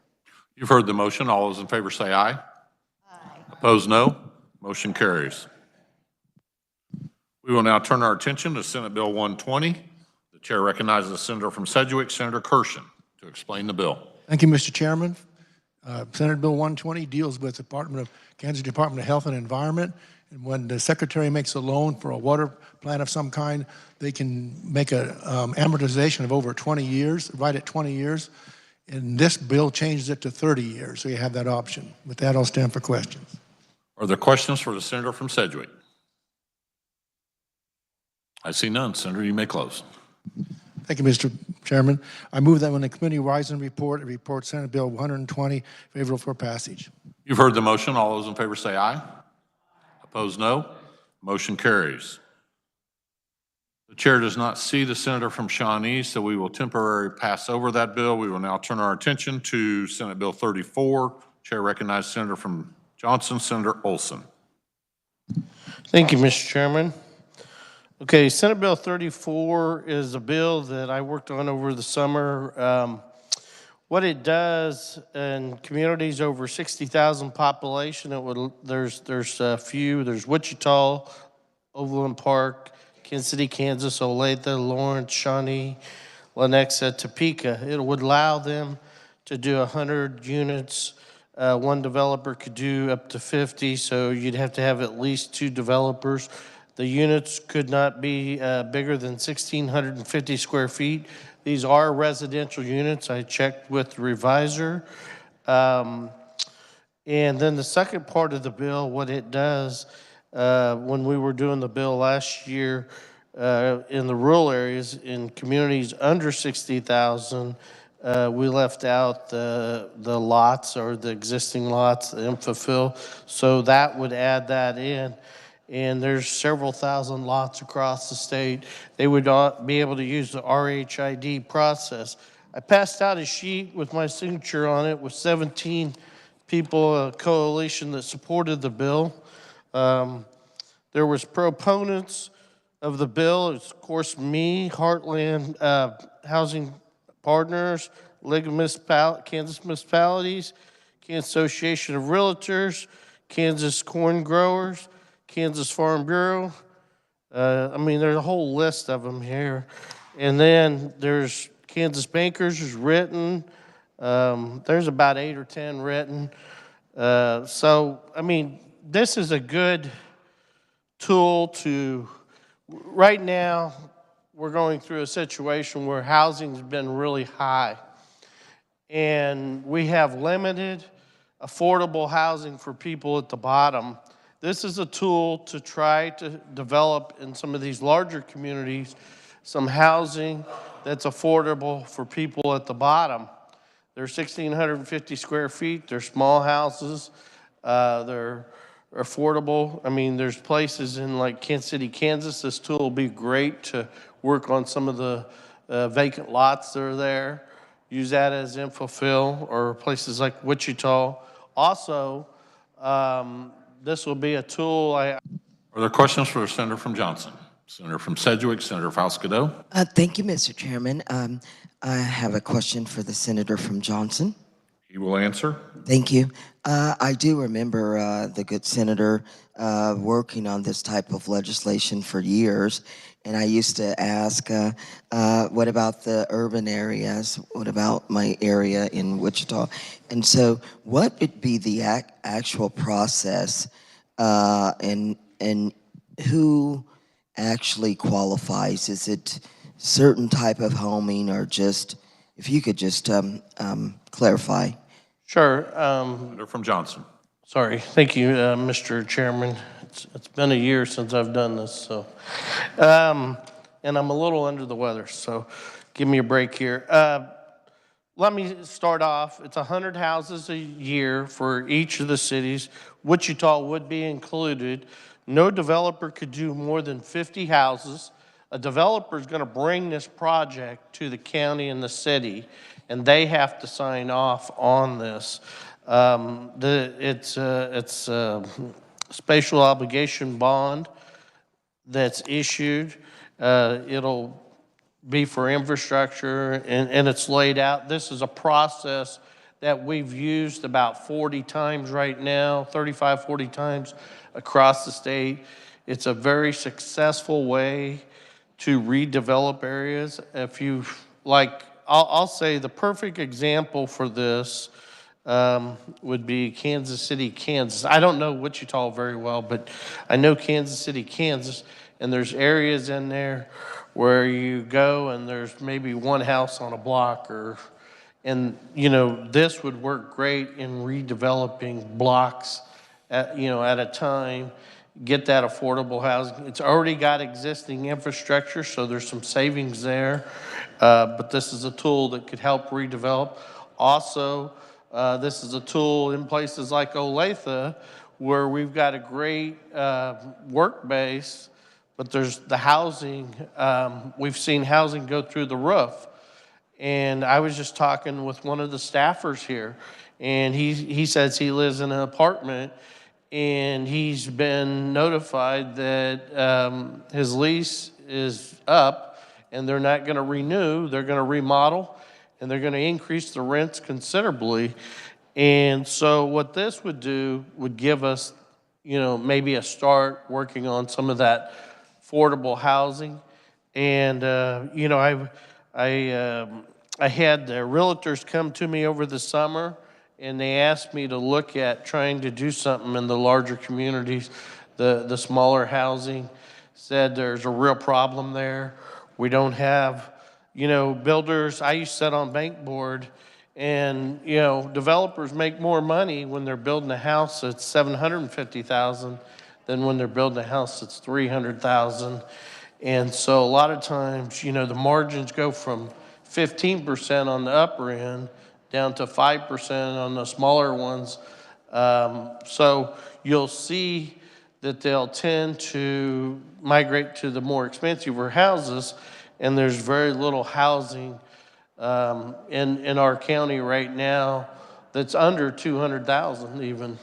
You've heard the motion. All those in favor say aye. Aye. Opposed, no. Motion carries. We will now turn our attention to Senate Bill 120. The chair recognizes the Senator from Sedgwick, Senator Kirshen, to explain the bill. Thank you, Mr. Chairman. Senate Bill 120 deals with the Kansas Department of Health and Environment. And when the secretary makes a loan for a water plant of some kind, they can make an amortization of over 20 years, right at 20 years. And this bill changes it to 30 years, so you have that option. With that, I'll stand for questions. Are there questions for the Senator from Sedgwick? I see none. Senator, you may close. Thank you, Mr. Chairman. I move that when the committee rises and report, it reports Senate Bill 120 favorable for passage. You've heard the motion. All those in favor say aye. Opposed, no. Motion carries. The chair does not see the Senator from Shawnee, so we will temporarily pass over that bill. We will now turn our attention to Senate Bill 34. Chair recognizes Senator from Johnson, Senator Olson. Thank you, Mr. Chairman. Okay, Senate Bill 34 is a bill that I worked on over the summer. What it does in communities over 60,000 population, there's a few. There's Wichita, Overland Park, Kansas City, Kansas, Olathe, Lawrence, Shawnee, Lenexa, Topeka. It would allow them to do 100 units One developer could do up to 50, so you'd have to have at least 2 developers. The units could not be bigger than 1,650 square feet. These are residential units. I checked with the revisor. And then the second part of the bill, what it does, when we were doing the bill last year, in the rural areas, in communities under 60,000, we left out the lots or the existing lots, the infill. So that would add that in. And there's several thousand lots across the state. They would be able to use the RHID process. I passed out a sheet with my signature on it with 17 people, a coalition that supported the bill. There was proponents of the bill. It's, of course, me, Heartland Housing Partners, League of Kansas Municipalities, Kansas Association of Realtors, Kansas Corn Growers, Kansas Farm Bureau. I mean, there's a whole list of them here. And then there's Kansas Bankers who's written. There's about 8 or 10 written. So, I mean, this is a good tool to, right now, we're going through a situation where housing's been really high. And we have limited affordable housing for people at the bottom. This is a tool to try to develop in some of these larger communities some housing that's affordable for people at the bottom. They're 1,650 square feet, they're small houses, they're affordable. I mean, there's places in like Kansas City, Kansas, this tool will be great to work on some of the vacant lots that are there. Use that as infill, or places like Wichita. Also, this will be a tool. Are there questions for the Senator from Johnson? Senator from Sedgwick, Senator Fausto. Thank you, Mr. Chairman. I have a question for the Senator from Johnson. He will answer. Thank you. I do remember the good senator working on this type of legislation for years, and I used to ask, what about the urban areas? What about my area in Wichita? And so what would be the actual process, and who actually qualifies? Is it certain type of homing, or just, if you could just clarify? Sure. Senator from Johnson. Sorry. Thank you, Mr. Chairman. It's been a year since I've done this, so. And I'm a little under the weather, so give me a break here. Let me start off. It's 100 houses a year for each of the cities. Wichita would be included. No developer could do more than 50 houses. A developer is going to bring this project to the county and the city, and they have to sign off on this. It's a spatial obligation bond that's issued. It'll be for infrastructure, and it's laid out. This is a process that we've used about 40 times right now, 35, 40 times across the state. It's a very successful way to redevelop areas. If you like, I'll say the perfect example for this would be Kansas City, Kansas. I don't know Wichita very well, but I know Kansas City, Kansas, and there's areas in there where you go and there's maybe one house on a block, and you know, this would work great in redeveloping blocks at a time. Get that affordable housing. It's already got existing infrastructure, so there's some savings there. But this is a tool that could help redevelop. Also, this is a tool in places like Olathe, where we've got a great work base, but there's the housing. We've seen housing go through the roof. And I was just talking with one of the staffers here, and he says he lives in an apartment, and he's been notified that his lease is up and they're not going to renew, they're going to remodel, and they're going to increase the rents considerably. And so what this would do would give us, maybe a start working on some of that affordable housing. And, I had the realtors come to me over the summer, and they asked me to look at trying to do something in the larger communities, the smaller housing. Said there's a real problem there. We don't have, builders. I used to sit on bank board, and, developers make more money when they're building a house that's $750,000 than when they're building a house that's $300,000. And so a lot of times, the margins go from 15% on the upper end down to 5% on the smaller ones. So you'll see that they'll tend to migrate to the more expensive houses, and there's very little housing in our county right now that's under 200,000 even.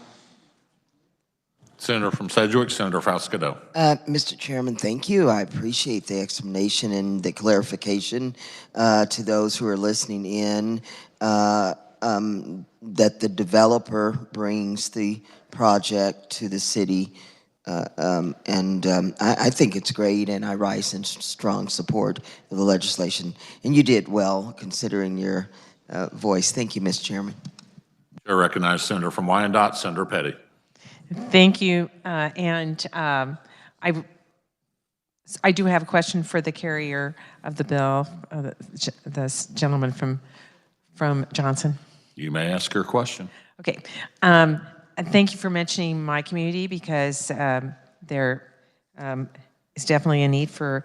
Senator from Sedgwick, Senator Frascado. Mr. Chairman, thank you. I appreciate the explanation and the clarification to those who are listening in that the developer brings the project to the city. I think it's great, and I rise in strong support of the legislation. And you did well, considering your voice. Thank you, Mr. Chairman. Chair recognizes Senator from Wyandotte, Senator Petty. Thank you. I do have a question for the carrier of the bill, this gentleman from Johnson. You may ask your question. Okay. And thank you for mentioning my community, because there is definitely a need for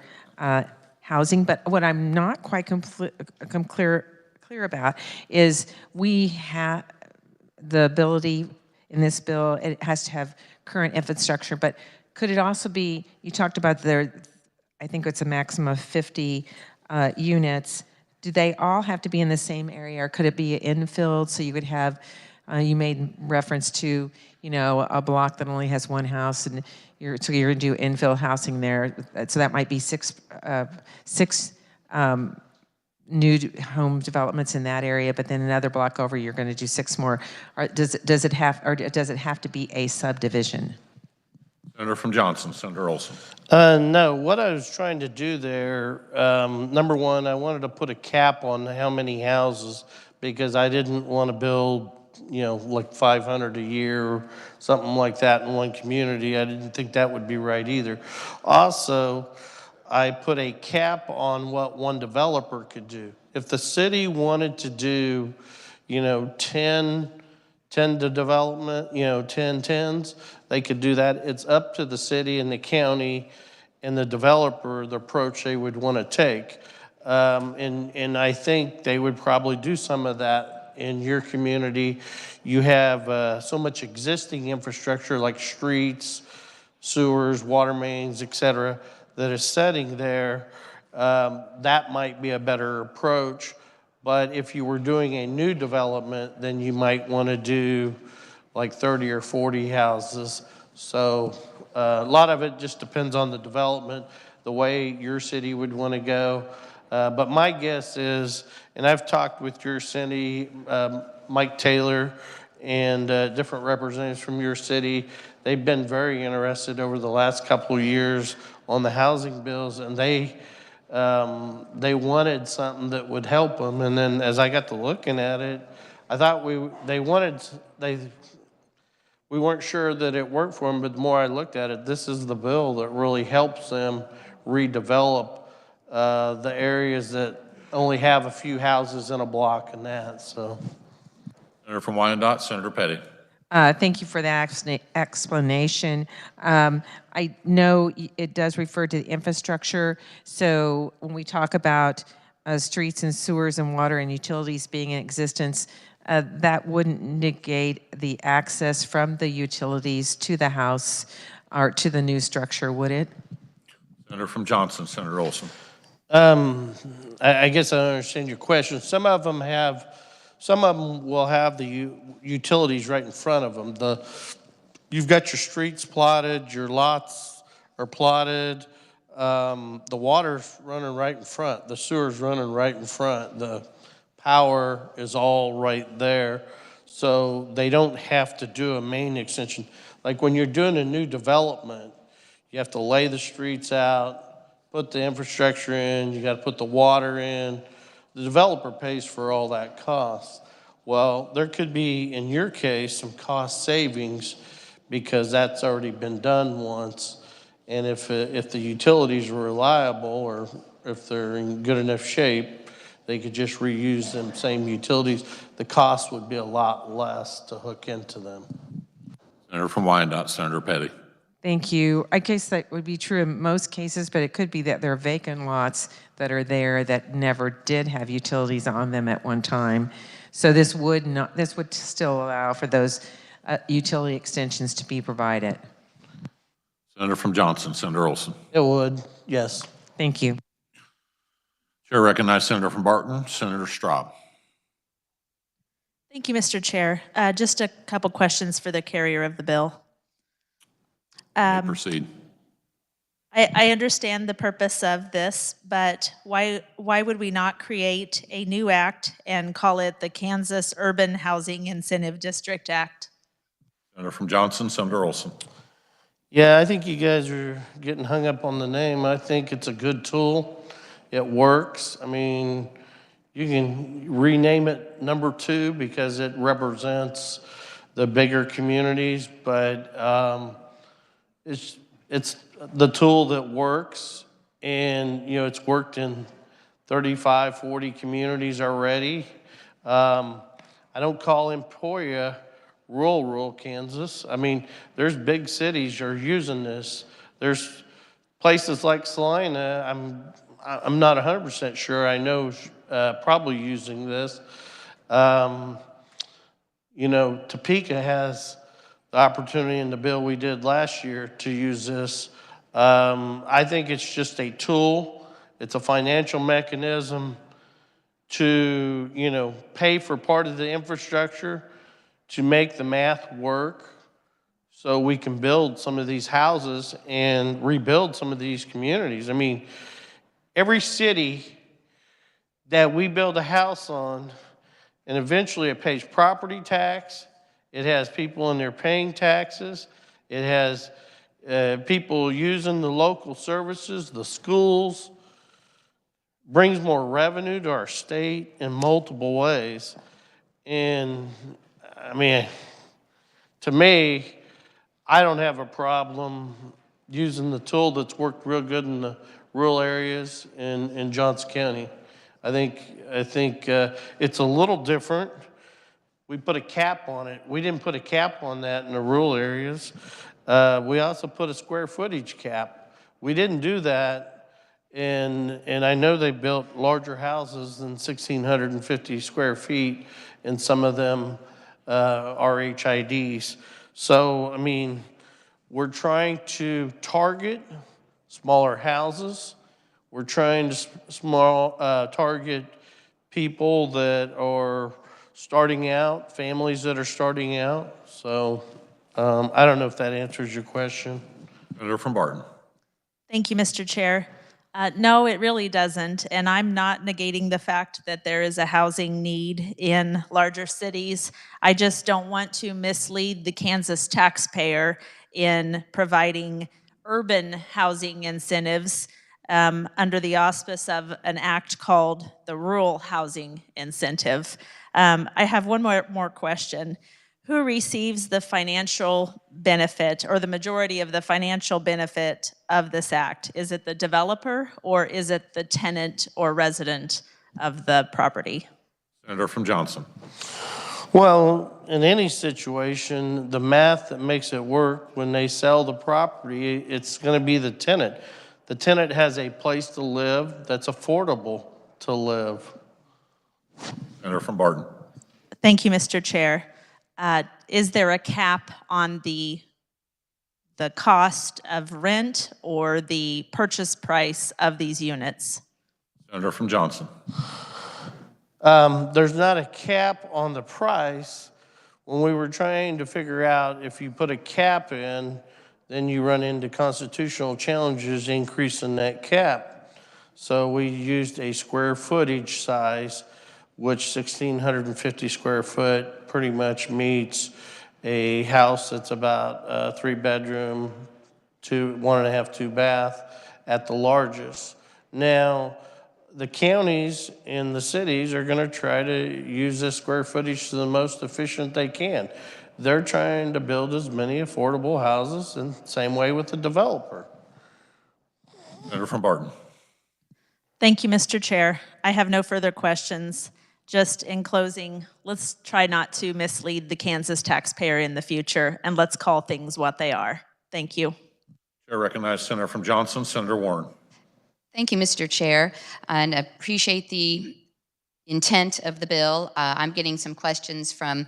housing. But what I'm not quite clear about is we have the ability in this bill, it has to have current infrastructure, but could it also be, you talked about I think it's a maximum of 50 units. Do they all have to be in the same area, or could it be infilled so you would have, you made reference to, a block that only has one house, and you're going to do infill housing there. So that might be six new home developments in that area, but then another block over, you're going to do 6 more. Or does it have to be a subdivision? Senator from Johnson, Senator Olson. No, what I was trying to do there, number one, I wanted to put a cap on how many houses, because I didn't want to build, like 500 a year or something like that in one community. I didn't think that would be right either. Also, I put a cap on what one developer could do. If the city wanted to do, 10 to development, 10 tens, they could do that. It's up to the city and the county and the developer, the approach they would want to take. And I think they would probably do some of that in your community. You have so much existing infrastructure like streets, sewers, water mains, et cetera, that is setting there. That might be a better approach. But if you were doing a new development, then you might want to do like 30 or 40 houses. So a lot of it just depends on the development, the way your city would want to go. But my guess is, and I've talked with your city, Mike Taylor, and different representatives from your city. They've been very interested over the last couple of years on the housing bills, and they wanted something that would help them. And then as I got to looking at it, I thought we weren't sure that it worked for them, but the more I looked at it, this is the bill that really helps them redevelop the areas that only have a few houses in a block and that, so. Senator from Wyandotte, Senator Petty. Thank you for that explanation. I know it does refer to the infrastructure. So when we talk about streets and sewers and water and utilities being in existence, that wouldn't negate the access from the utilities to the house or to the new structure, would it? Senator from Johnson, Senator Olson. I guess I don't understand your question. Some of them will have the utilities right in front of them. You've got your streets plotted, your lots are plotted, the water's running right in front, the sewer's running right in front, the power is all right there, so they don't have to do a main extension. Like when you're doing a new development, you have to lay the streets out, put the infrastructure in, you got to put the water in. The developer pays for all that cost. Well, there could be, in your case, some cost savings because that's already been done once. And if the utilities are reliable or if they're in good enough shape, they could just reuse them same utilities. The cost would be a lot less to hook into them. Senator from Wyandotte, Senator Petty. Thank you. I guess that would be true in most cases, but it could be that there are vacant lots that are there that never did have utilities on them at one time. So this would still allow for those utility extensions to be provided. Senator from Johnson, Senator Olson. It would, yes. Thank you. Chair recognizes Senator from Barton, Senator Straub. Thank you, Mr. Chair. Just a couple questions for the carrier of the bill. Proceed. I understand the purpose of this, but why would we not create a new act and call it the Kansas Urban Housing Incentive District Act? Senator from Johnson, Senator Olson. Yeah, I think you guys are getting hung up on the name. I think it's a good tool. It works. I mean, you can rename it number 2 because it represents the bigger communities, but it's the tool that works, and you know it's worked in 35, 40 communities already. I don't call Emporia rural Kansas. I mean, there's big cities are using this. There's places like Salina, I'm not 100% sure, I know probably using this. You know, Topeka has the opportunity in the bill we did last year to use this. I think it's just a tool. It's a financial mechanism to, you know, pay for part of the infrastructure to make the math work so we can build some of these houses and rebuild some of these communities. I mean, every city that we build a house on, and eventually it pays property tax, it has people in there paying taxes, it has people using the local services, the schools, brings more revenue to our state in multiple ways. And I mean, to me, I don't have a problem using the tool that's worked real good in the rural areas in Johnson County. I think it's a little different. We put a cap on it. We didn't put a cap on that in the rural areas. We also put a square footage cap. We didn't do that, and I know they built larger houses than 1,650 square feet, and some of them are HIDs. So, I mean, we're trying to target smaller houses. We're trying to target people that are starting out, families that are starting out. So I don't know if that answers your question. Senator from Barton. Thank you, Mr. Chair. No, it really doesn't, and I'm not negating the fact that there is a housing need in larger cities. I just don't want to mislead the Kansas taxpayer in providing urban housing incentives under the auspice of an act called the Rural Housing Incentive. I have one more question. Who receives the financial benefit or the majority of the financial benefit of this act? Is it the developer or is it the tenant or resident of the property? Senator from Johnson. Well, in any situation, the math that makes it work when they sell the property, it's going to be the tenant. The tenant has a place to live that's affordable to live. Senator from Barton. Thank you, Mr. Chair. Is there a cap on the cost of rent or the purchase price of these units? Senator from Johnson. There's not a cap on the price. When we were trying to figure out if you put a cap in, then you run into constitutional challenges increasing that cap. So we used a square footage size, which 1,650 square foot pretty much meets a house that's about a 3-bedroom, 1.5, 2 bath at the largest. Now, the counties and the cities are gonna try to use this square footage to the most efficient they can. They're trying to build as many affordable houses, and same way with the developer. Senator from Barton. Thank you, Mr. Chair. I have no further questions. Just in closing, let's try not to mislead the Kansas taxpayer in the future, and let's call things what they are. Thank you. Chair recognizes Senator from Johnson, Senator Warren. Thank you, Mr. Chair, and appreciate the intent of the bill. I'm getting some questions from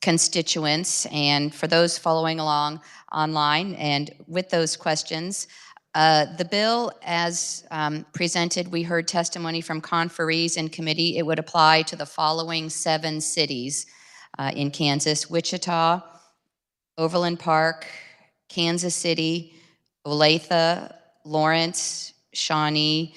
constituents, and for those following along online and with those questions, the bill as presented, we heard testimony from conferees in committee. It would apply to the following 7 cities in Kansas: Wichita, Overland Park, Kansas City, Olathe, Lawrence, Shawnee,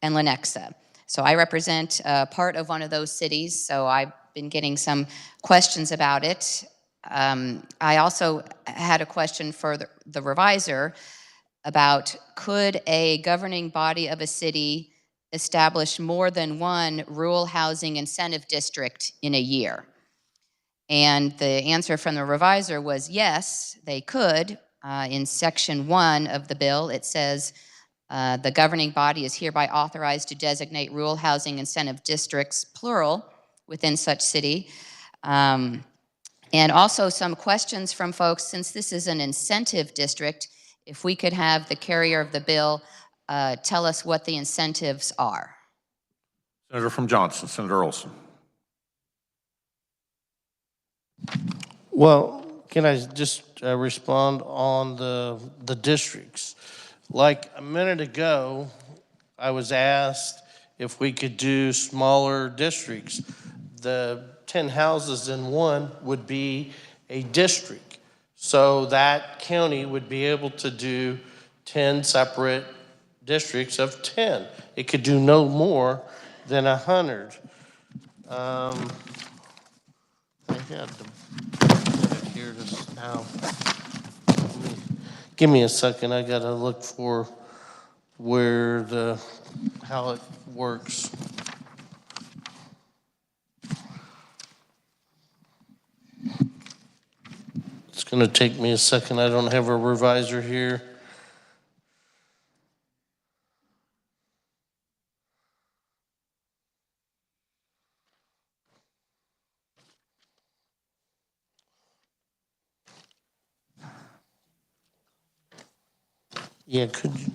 and Lenexa. So I represent part of one of those cities, so I've been getting some questions about it. I also had a question for the reviser about, could a governing body of a city establish more than one rural housing incentive district in a year? And the answer from the reviser was yes, they could. In section 1 of the bill, it says, the governing body is hereby authorized to designate rural housing incentive districts, plural, within such city. And also some questions from folks, since this is an incentive district, if we could have the carrier of the bill tell us what the incentives are. Senator from Johnson, Senator Olson. Well, can I just respond on the districts? Like a minute ago, I was asked if we could do smaller districts. The 10 houses in one would be a district. So that county would be able to do 10 separate districts of 10. It could do no more than 100. I had the here just now. Give me a second. I gotta look for where how it works. It's gonna take me a second. I don't have a reviser here. Yeah, could you?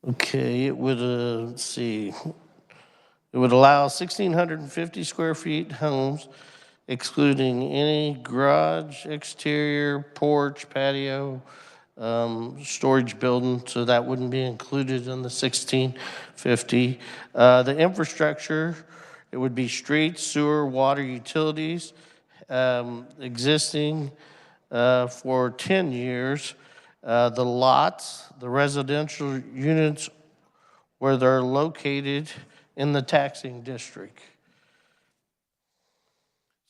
Okay, it would, let's see. It would allow 1,650 square feet homes, excluding any garage, exterior, porch, patio, storage building, so that wouldn't be included in the 1,650. The infrastructure, it would be streets, sewer, water, utilities, existing for 10 years. The lots, the residential units where they're located in the taxing district.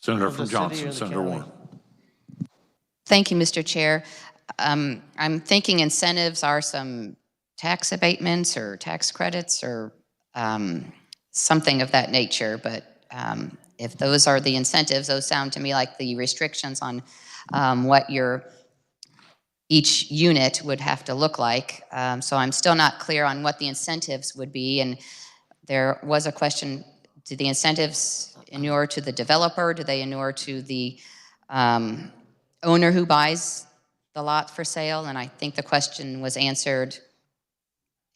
Senator from Johnson, Senator Warren. Thank you, Mr. Chair. I'm thinking incentives are some tax abatements or tax credits or something of that nature, but if those are the incentives, those sound to me like the restrictions on what each unit would have to look like. So I'm still not clear on what the incentives would be. And there was a question, do the incentives inure to the developer? Do they inure to the owner who buys the lot for sale? And I think the question was answered.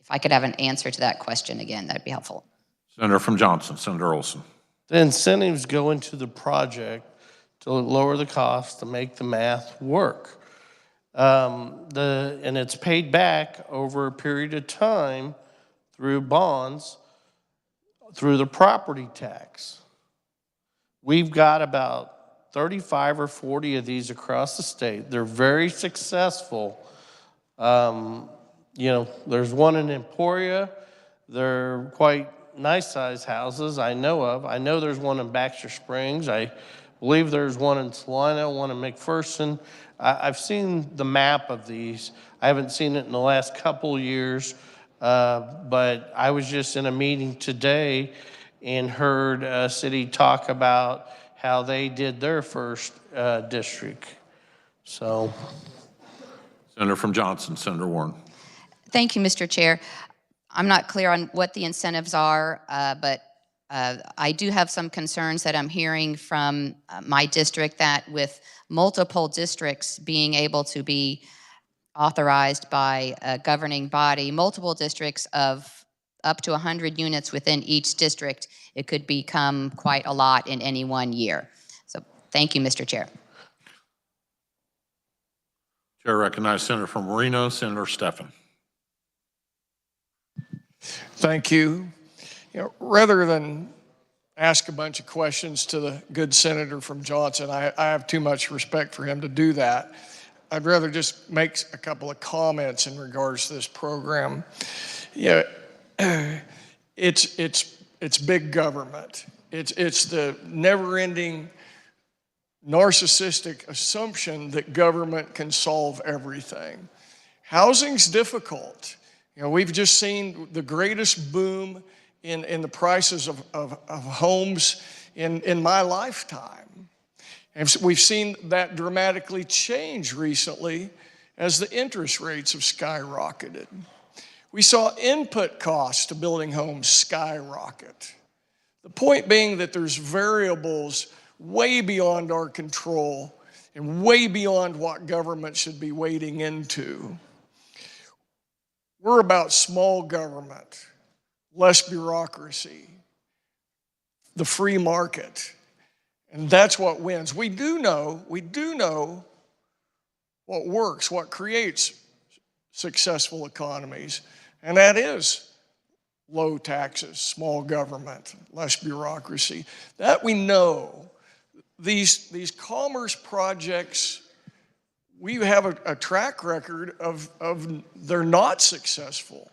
If I could have an answer to that question again, that'd be helpful. Senator from Johnson, Senator Olson. The incentives go into the project to lower the cost, to make the math work. And it's paid back over a period of time through bonds, through the property tax. We've got about 35 or 40 of these across the state. They're very successful. You know, there's one in Emporia. They're quite nice sized houses I know of. I know there's one in Baxter Springs. I believe there's one in Salina, one in McPherson. I've seen the map of these. I haven't seen it in the last couple years, but I was just in a meeting today and heard a city talk about how they did their first district. So. Senator from Johnson, Senator Warren. Thank you, Mr. Chair. I'm not clear on what the incentives are, but I do have some concerns that I'm hearing from my district that with multiple districts being able to be authorized by a governing body, multiple districts of up to 100 units within each district, it could become quite a lot in any one year. So thank you, Mr. Chair. Chair recognizes Senator from Marino, Senator Stephan. Thank you. You know, rather than ask a bunch of questions to the good senator from Johnson, I have too much respect for him to do that. I'd rather just make a couple of comments in regards to this program. Yeah, it's big government. It's the never-ending narcissistic assumption that government can solve everything. Housing's difficult. You know, we've just seen the greatest boom in the prices of homes in my lifetime. And we've seen that dramatically change recently as the interest rates have skyrocketed. We saw input costs to building homes skyrocket. The point being that there's variables way beyond our control and way beyond what government should be wading into. We're about small government, less bureaucracy, the free market, and that's what wins. We do know what works, what creates successful economies, and that is low taxes, small government, less bureaucracy. That we know. These commerce projects, we have a track record of they're not successful.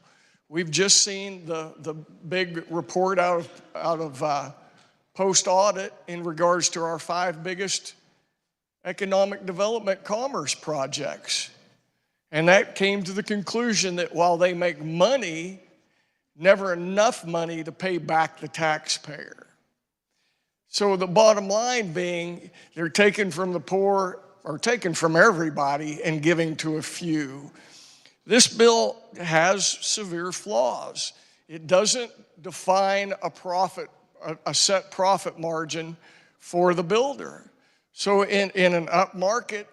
We've just seen the big report out of post-audit in regards to our 5 biggest economic development commerce projects. And that came to the conclusion that while they make money, never enough money to pay back the taxpayer. So the bottom line being, they're taken from the poor or taken from everybody and giving to a few. This bill has severe flaws. It doesn't define a set profit margin for the builder. So in an up market,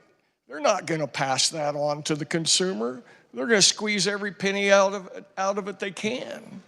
they're not going to pass that on to the consumer. They're going to squeeze every penny out of it they can.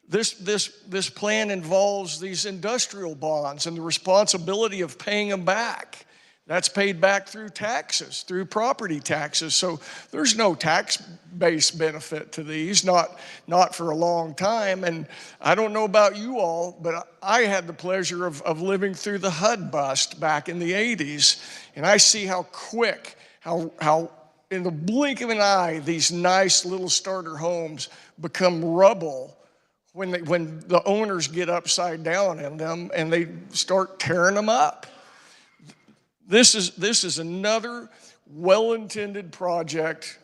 This plan involves these industrial bonds and the responsibility of paying them back. That's paid back through taxes, through property taxes. So there's no tax-based benefit to these, not for a long time. And I don't know about you all, but I had the pleasure of living through the HUD bust back in the 80s. And I see how quick, how in the blink of an eye, these nice little starter homes become rubble when the owners get upside down in them and they start tearing them up. This is another well-intended project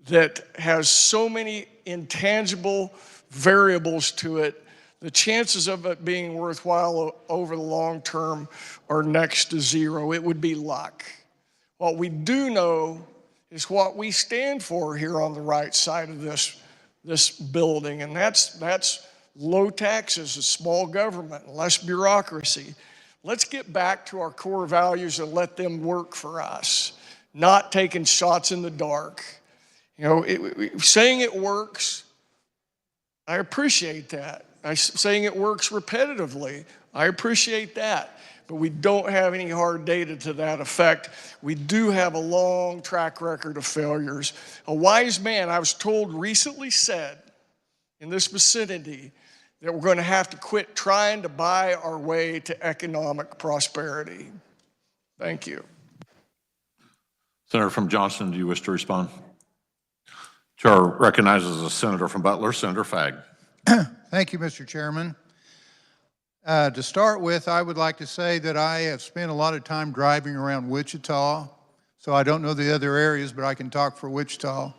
that has so many intangible variables to it. The chances of it being worthwhile over the long term are next to zero. It would be luck. What we do know is what we stand for here on the right side of this building, and that's low taxes, a small government, less bureaucracy. Let's get back to our core values and let them work for us, not taking shots in the dark. You know, saying it works, I appreciate that. Saying it works repetitively, I appreciate that. but we don't have any hard data to that effect. We do have a long track record of failures. A wise man, I was told, recently said in this vicinity that we're going to have to quit trying to buy our way to economic prosperity. Thank you. Senator from Johnson, do you wish to respond? Chair recognizes the senator from Butler, Senator Fagg. Thank you, Mr. Chairman. To start with, I would like to say that I have spent a lot of time driving around Wichita, so I don't know the other areas, but I can talk for Wichita.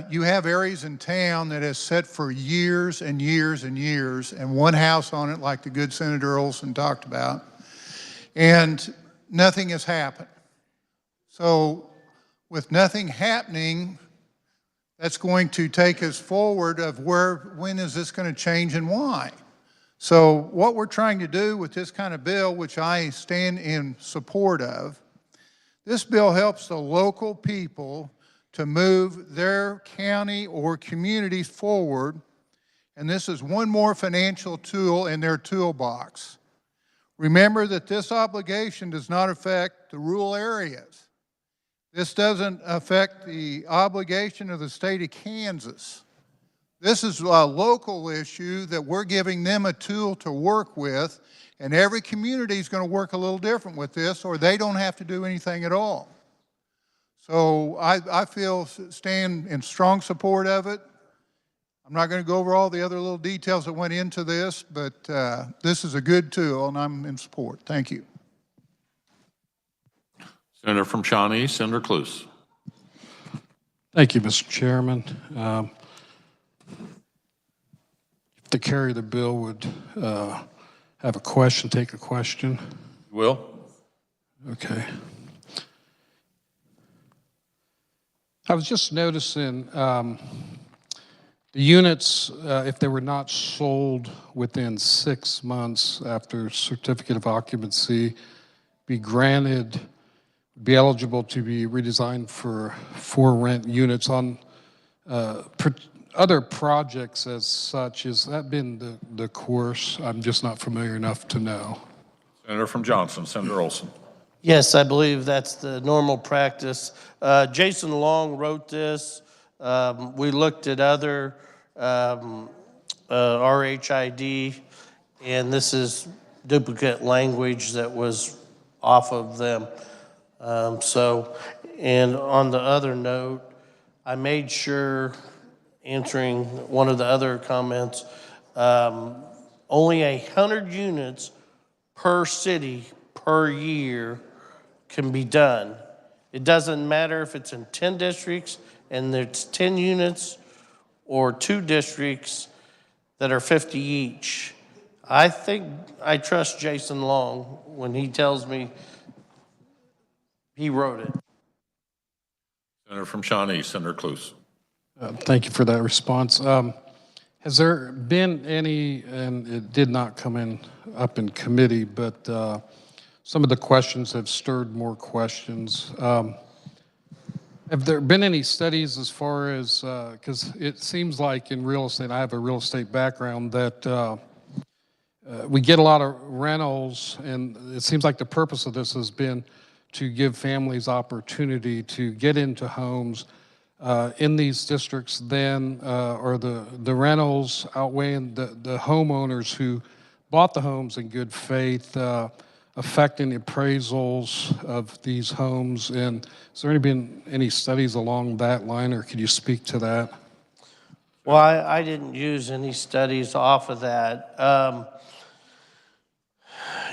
You have areas in town that has sat for years and years and years, and one house on it, like the good Senator Olson talked about, and nothing has happened. So with nothing happening, that's going to take us forward of when is this going to change and why? So what we're trying to do with this kind of bill, which I stand in support of, this bill helps the local people to move their county or community forward, and this is one more financial tool in their toolbox. Remember that this obligation does not affect the rural areas. This doesn't affect the obligation of the state of Kansas. This is a local issue that we're giving them a tool to work with, and every community is going to work a little different with this, or they don't have to do anything at all. So I stand in strong support of it. I'm not going to go over all the other little details that went into this, but this is a good tool, and I'm in support. Thank you. Senator from Shawnee, Senator Cluse. Thank you, Mr. Chairman. If the carrier of the bill would have a question, take a question. Will. Okay. I was just noticing the units, if they were not sold within 6 months after certificate of occupancy, be eligible to be redesigned for rent units on other projects as such. Has that been the course? I'm just not familiar enough to know. Senator from Johnson, Senator Olson. Yes, I believe that's the normal practice. Jason Long wrote this. We looked at other RHID, and this is duplicate language that was off of them. And on the other note, I made sure, answering one of the other comments, only 100 units per city per year can be done. It doesn't matter if it's in 10 districts and it's 10 units or 2 districts that are 50 each. I think I trust Jason Long when he tells me he wrote it. Senator from Shawnee, Senator Cluse. Thank you for that response. Has there been any, and it did not come up in committee, but some of the questions have stirred more questions. Have there been any studies as far as, because it seems like in real estate, I have a real estate background, that we get a lot of rentals, and it seems like the purpose of this has been to give families opportunity to get into homes in these districts then, or the rentals outweighing the homeowners who bought the homes in good faith, affecting the appraisals of these homes. And has there been any studies along that line, or could you speak to that? Well, I didn't use any studies off of that.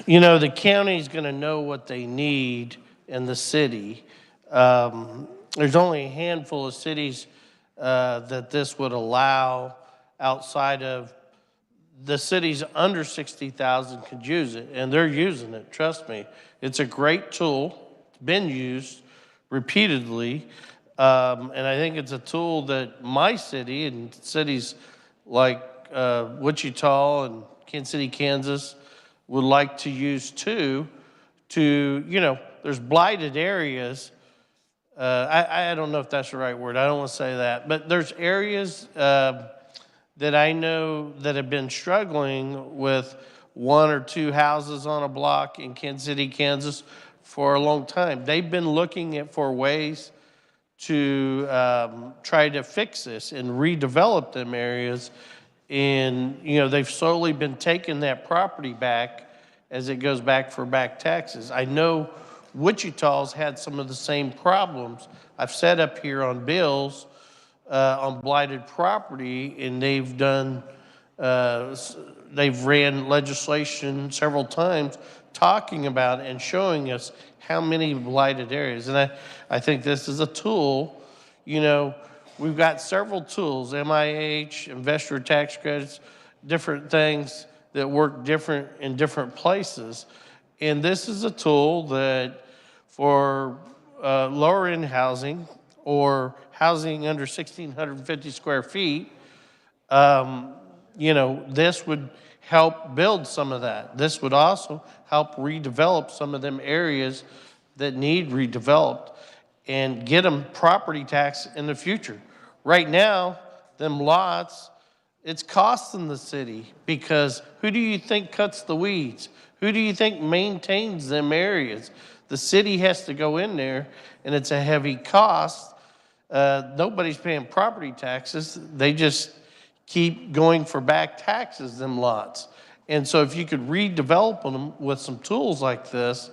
You know, the county's going to know what they need in the city. There's only a handful of cities that this would allow outside of the cities under 60,000 could use it, and they're using it, trust me. It's a great tool. It's been used repeatedly, and I think it's a tool that my city and cities like Wichita and Kansas City, Kansas would like to use too, to, you know, there's blighted areas. I don't know if that's the right word. I don't want to say that, but there's areas that I know that have been struggling with one or two houses on a block in Kansas City, Kansas for a long time. They've been looking for ways to try to fix this and redevelop them areas. And, you know, they've slowly been taking that property back as it goes back for back taxes. I know Wichita's had some of the same problems. I've sat up here on bills on blighted property, and they've done, they've ran legislation several times talking about it and showing us how many blighted areas. And I think this is a tool. You know, we've got several tools, MIH, investor tax credits, different things that work different in different places. And this is a tool that for lower end housing or housing under 1,650 square feet, you know, this would help build some of that. This would also help redevelop some of them areas that need redeveloped and get them property tax in the future. Right now, them lots, it's costing the city because who do you think cuts the weeds? Who do you think maintains them areas? The city has to go in there, and it's a heavy cost. Nobody's paying property taxes. They just keep going for back taxes, them lots. And so if you could redevelop them with some tools like this,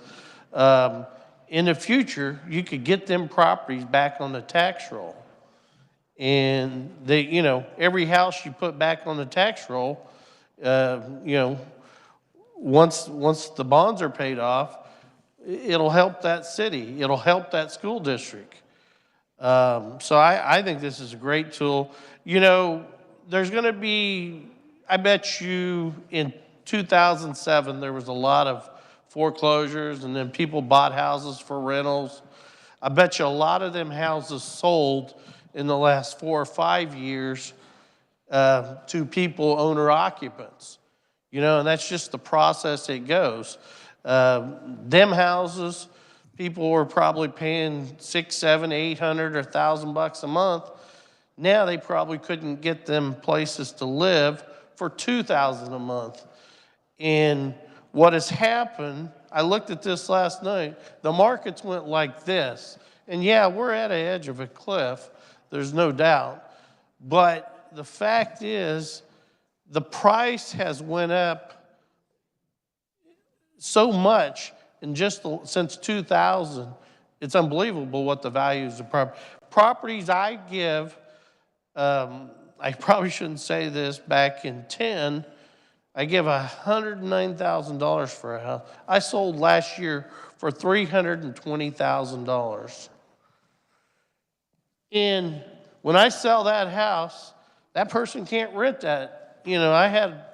in the future, you could get them properties back on the tax roll. And they, you know, every house you put back on the tax roll, you know, once the bonds are paid off, it'll help that city. It'll help that school district. So I think this is a great tool. You know, there's going to be, I bet you in 2007, there was a lot of foreclosures, and then people bought houses for rentals. I bet you a lot of them houses sold in the last 4 or 5 years to people, owner occupants. You know, and that's just the process it goes. Them houses, people were probably paying $600, $700, $800 or $1,000 a month. Now they probably couldn't get them places to live for $2,000 a month. And what has happened, I looked at this last night, the markets went like this. And yeah, we're at the edge of a cliff, there's no doubt. But the fact is, the price has went up so much in just since 2000. It's unbelievable what the values of properties I give. I probably shouldn't say this. Back in 10, I give $109,000 for a house. I sold last year for $320,000. And when I sell that house, that person can't rent that. You know, I had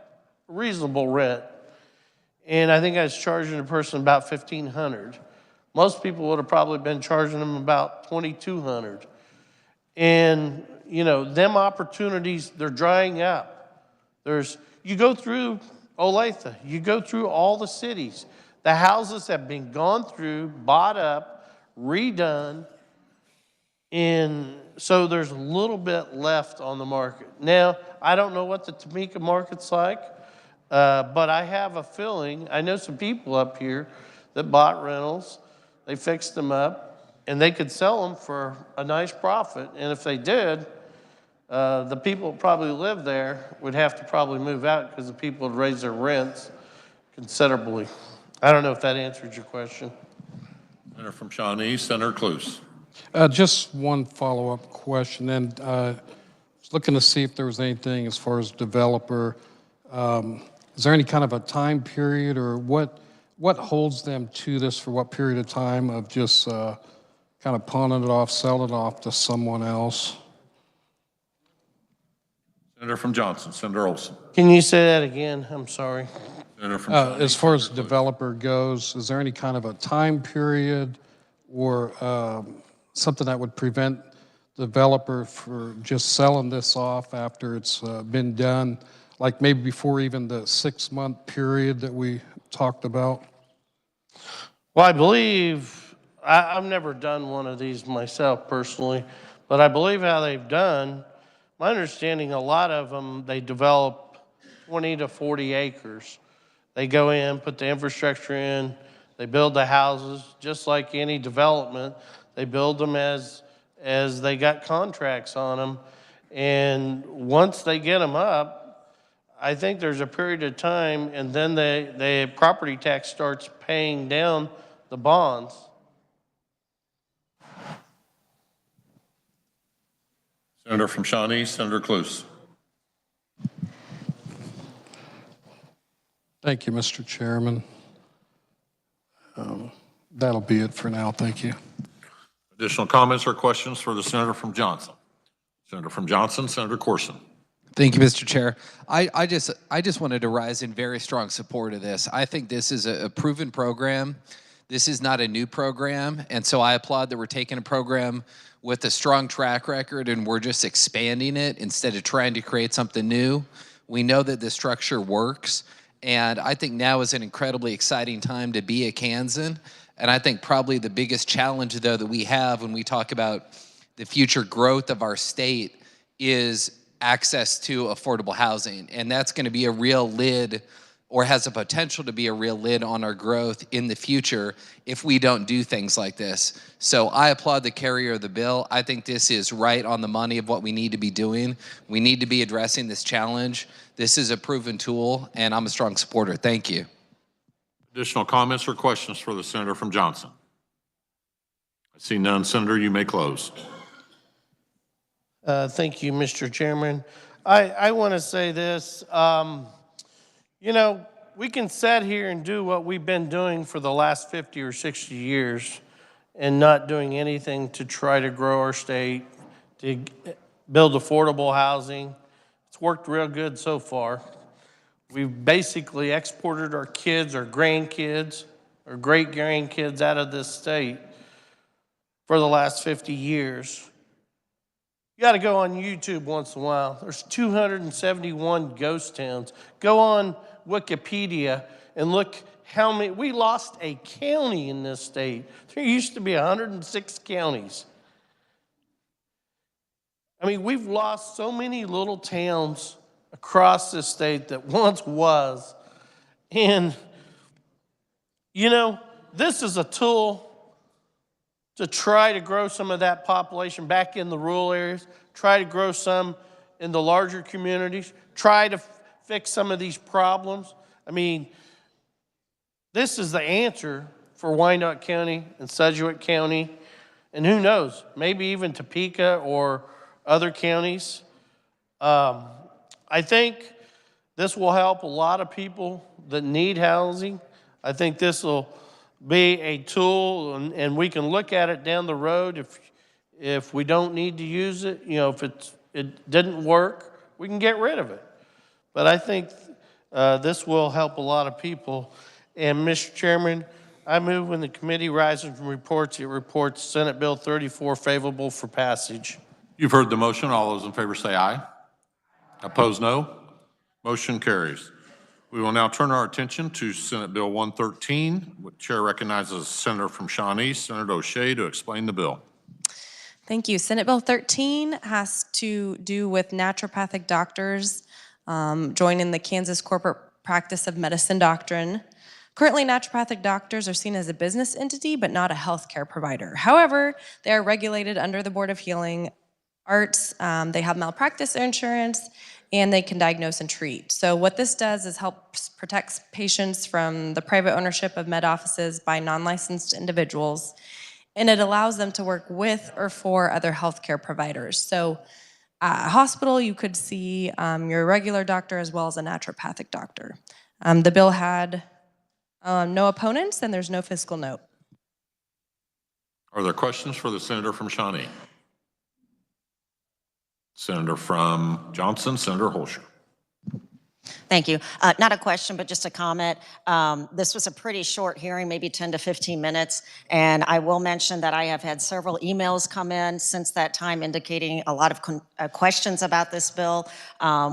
reasonable rent, and I think I was charging a person about $1,500. Most people would have probably been charging them about $2,200. And, you know, them opportunities, they're drying up. You go through Olathe, you go through all the cities. The houses have been gone through, bought up, redone, and so there's a little bit left on the market. Now, I don't know what the Topeka market's like, but I have a feeling, I know some people up here that bought rentals, they fixed them up, and they could sell them for a nice profit. And if they did, the people that probably live there would have to probably move out because the people would raise their rents considerably. I don't know if that answered your question. Senator from Shawnee, Senator Cluse. Just one follow-up question, and was looking to see if there was anything as far as developer. Is there any kind of a time period, or what holds them to this for what period of time of just kind of pawning it off, selling it off to someone else? Senator from Johnson, Senator Olson. Can you say that again? I'm sorry. Senator from Shawnee, as far as developer goes, is there any kind of a time period or something that would prevent the developer for just selling this off after it's been done, like maybe before even the 6-month period that we talked about? Well, I believe, I've never done one of these myself personally, but I believe how they've done, my understanding, a lot of them, they develop 20 to 40 acres. They go in, put the infrastructure in, they build the houses, just like any development. They build them as they got contracts on them. And once they get them up, I think there's a period of time, and then the property tax starts paying down the bonds. Senator from Shawnee, Senator Cluse. Thank you, Mr. Chairman. That'll be it for now. Thank you. Additional comments or questions for the Senator from Johnson? Senator from Johnson, Senator Corson. Thank you, Mr. Chair. I just wanted to rise in very strong support of this. I think this is a proven program. This is not a new program, and so I applaud that we're taking a program with a strong track record and we're just expanding it instead of trying to create something new. We know that the structure works, and I think now is an incredibly exciting time to be a Kansan. And I think probably the biggest challenge, though, that we have when we talk about the future growth of our state is access to affordable housing. And that's going to be a real lid, or has the potential to be a real lid on our growth in the future if we don't do things like this. So I applaud the carrier of the bill. I think this is right on the money of what we need to be doing. We need to be addressing this challenge. This is a proven tool, and I'm a strong supporter. Thank you. Additional comments or questions for the Senator from Johnson? I see none. Senator, you may close. Thank you, Mr. Chairman. I want to say this. You know, we can sit here and do what we've been doing for the last 50 or 60 years and not doing anything to try to grow our state, to build affordable housing. It's worked real good so far. We've basically exported our kids, our grandkids, our great-grandkids out of this state for the last 50 years. You got to go on YouTube once in a while. There's 271 ghost towns. Go on Wikipedia and look how many. We lost a county in this state. There used to be 106 counties. I mean, we've lost so many little towns across this state that once was. And, you know, this is a tool to try to grow some of that population back in the rural areas, try to grow some in the larger communities, try to fix some of these problems. I mean, this is the answer for Wyandotte County and Sedgwick County, and who knows, maybe even Topeka or other counties. I think this will help a lot of people that need housing. I think this will be a tool, and we can look at it down the road. If we don't need to use it, you know, if it didn't work, we can get rid of it. But I think this will help a lot of people. And Mr. Chairman, I move when the committee rises from reports, it reports Senate Bill 34 favorable for passage. You've heard the motion. All those in favor say aye. Opposed, no. Motion carries. We will now turn our attention to Senate Bill 113. The chair recognizes Senator from Shawnee, Senator O'Shea, to explain the bill. Thank you. Senate Bill 13 has to do with naturopathic doctors joining the Kansas Corporate Practice of Medicine Doctrine. Currently, naturopathic doctors are seen as a business entity, but not a healthcare provider. However, they are regulated under the Board of Healing Arts. They have malpractice insurance, and they can diagnose and treat. So what this does is helps protect patients from the private ownership of med offices by non-licensed individuals, and it allows them to work with or for other healthcare providers. So at a hospital, you could see your regular doctor as well as a naturopathic doctor. The bill had no opponents, and there's no fiscal note. Are there questions for the Senator from Shawnee? Senator from Johnson, Senator Holscher. Thank you. Not a question, but just a comment. This was a pretty short hearing, maybe 10 to 15 minutes. And I will mention that I have had several emails come in since that time indicating a lot of questions about this bill,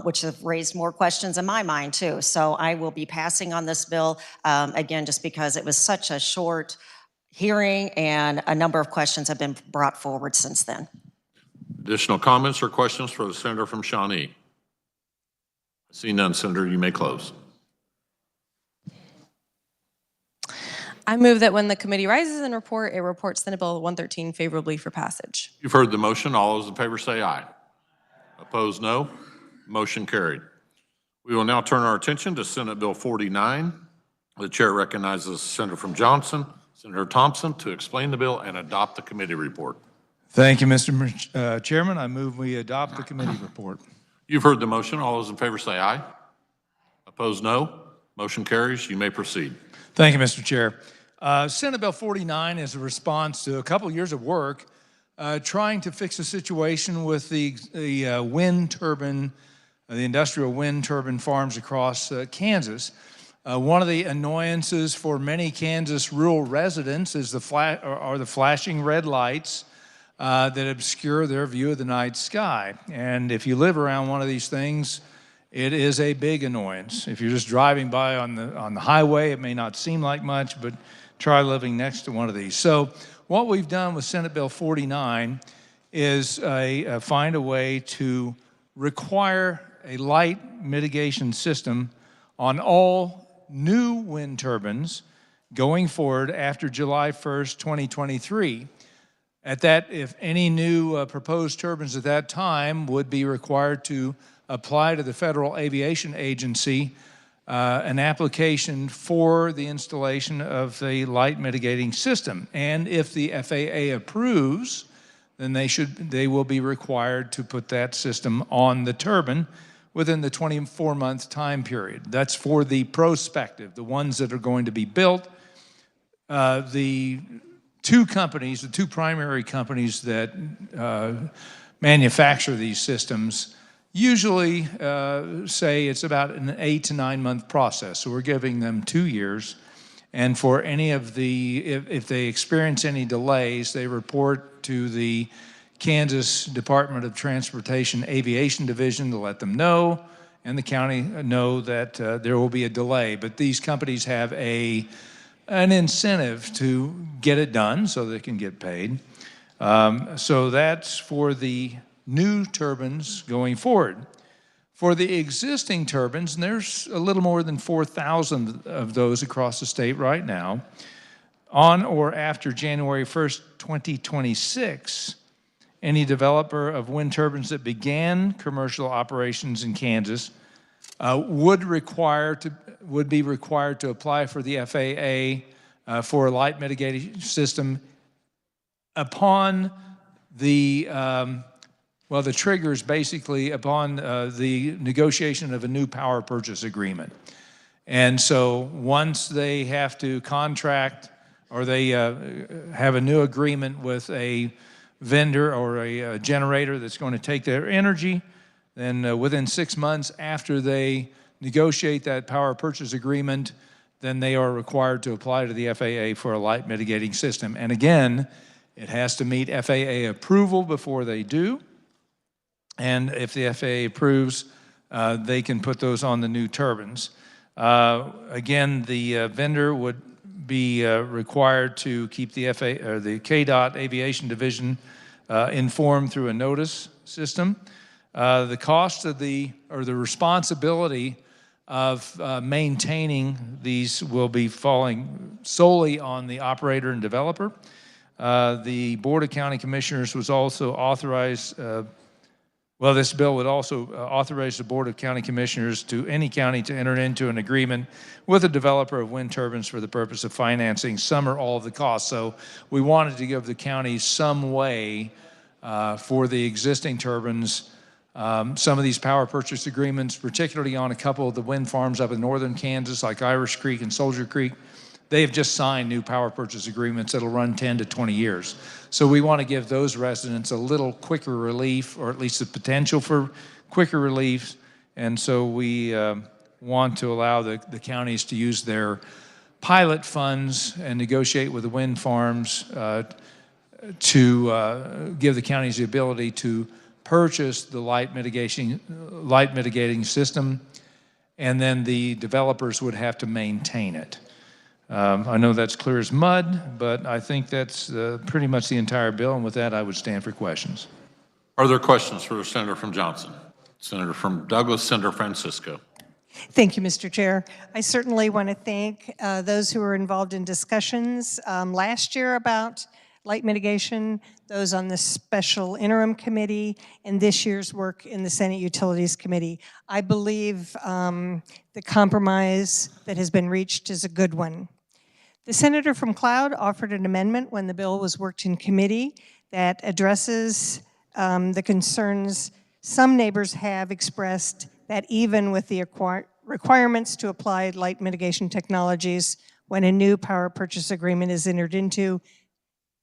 which have raised more questions in my mind too. So I will be passing on this bill, again, just because it was such a short hearing and a number of questions have been brought forward since then. Additional comments or questions for the Senator from Shawnee? I see none, Senator. You may close. I move that when the committee rises and report, it reports Senate Bill 113 favorably for passage. You've heard the motion. All those in favor say aye. Opposed, no. Motion carried. We will now turn our attention to Senate Bill 49. The chair recognizes Senator from Johnson, Senator Thompson, to explain the bill and adopt the committee report. Thank you, Mr. Chairman. I move we adopt the committee report. You've heard the motion. All those in favor say aye. Opposed, no. Motion carries. You may proceed. Thank you, Mr. Chair. Senate Bill 49 is a response to a couple years of work trying to fix a situation with the wind turbine, the industrial wind turbine farms across Kansas. One of the annoyances for many Kansas rural residents is the flashing red lights that obscure their view of the night sky. And if you live around one of these things, it is a big annoyance. If you're just driving by on the highway, it may not seem like much, but try living next to one of these. So what we've done with Senate Bill 49 is find a way to require a light mitigation system on all new wind turbines going forward after July 1st, 2023. At that, if any new proposed turbines at that time would be required to apply to the Federal Aviation Agency an application for the installation of the light mitigating system. And if the FAA approves, then they will be required to put that system on the turbine within the 24-month time period. That's for the prospective, the ones that are going to be built. The two primary companies that manufacture these systems usually say it's about an 8 to 9 month process. So we're giving them 2 years. And for any of if they experience any delays, they report to the Kansas Department of Transportation Aviation Division to let them know, and the county know that there will be a delay. But these companies have an incentive to get it done so they can get paid. So that's for the new turbines going forward. For the existing turbines, and there's a little more than 4,000 of those across the state right now, on or after January 1st, 2026, any developer of wind turbines that began commercial operations in Kansas would be required to apply for the FAA for a light mitigating system upon the trigger is basically upon the negotiation of a new power purchase agreement. And so once they have to contract or they have a new agreement with a vendor or a generator that's going to take their energy, then within 6 months after they negotiate that power purchase agreement, then they are required to apply to the FAA for a light mitigating system. And again, it has to meet FAA approval before they do. And if the FAA approves, they can put those on the new turbines. Again, the vendor would be required to keep the FAA or the KDOT Aviation Division informed through a notice system. The cost of the responsibility of maintaining these will be falling solely on the operator and developer. The Board of County Commissioners was also authorized, this bill would also authorize the Board of County Commissioners to any county to enter into an agreement with a developer of wind turbines for the purpose of financing some or all of the costs. So we wanted to give the counties some way for the existing turbines. Some of these power purchase agreements, particularly on a couple of the wind farms up in northern Kansas, like Irish Creek and Soldier Creek, they have just signed new power purchase agreements that'll run 10 to 20 years. So we want to give those residents a little quicker relief, or at least the potential for quicker relief. And so we want to allow the counties to use their pilot funds and negotiate with the wind farms to give the counties the ability to purchase the light mitigating system, and then the developers would have to maintain it. I know that's clear as mud, but I think that's pretty much the entire bill, and with that, I would stand for questions. Are there questions for the Senator from Johnson? Senator from Douglas, Senator Francisco. Thank you, Mr. Chair. I certainly want to thank those who were involved in discussions last year about light mitigation, those on the special interim committee, and this year's work in the Senate Utilities Committee. I believe the compromise that has been reached is a good one. The senator from Cloud offered an amendment when the bill was worked in committee that addresses the concerns some neighbors have expressed that even with the requirements to apply light mitigation technologies when a new power purchase agreement is entered into,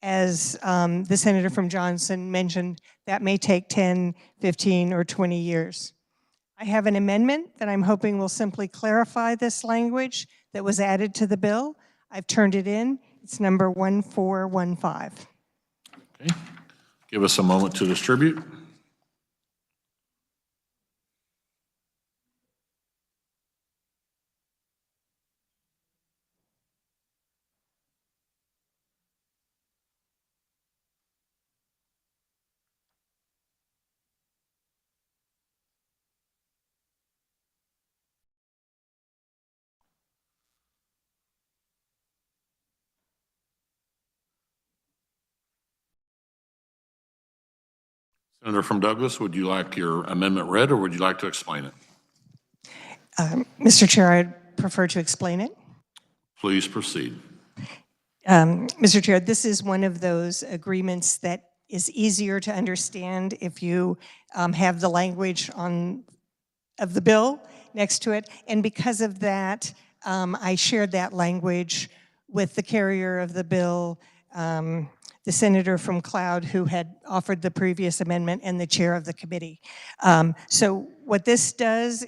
as the senator from Johnson mentioned, that may take 10, 15, or 20 years. I have an amendment that I'm hoping will simply clarify this language that was added to the bill. I've turned it in. It's number 1415. Okay. Give us a moment to distribute. Senator from Douglas, would you like your amendment read or would you like to explain it? Mr. Chair, I'd prefer to explain it. Please proceed. Mr. Chair, this is one of those agreements that is easier to understand if you have the language of the bill next to it. And because of that, I shared that language with the carrier of the bill, the senator from Cloud who had offered the previous amendment, and the chair of the committee. So what this does,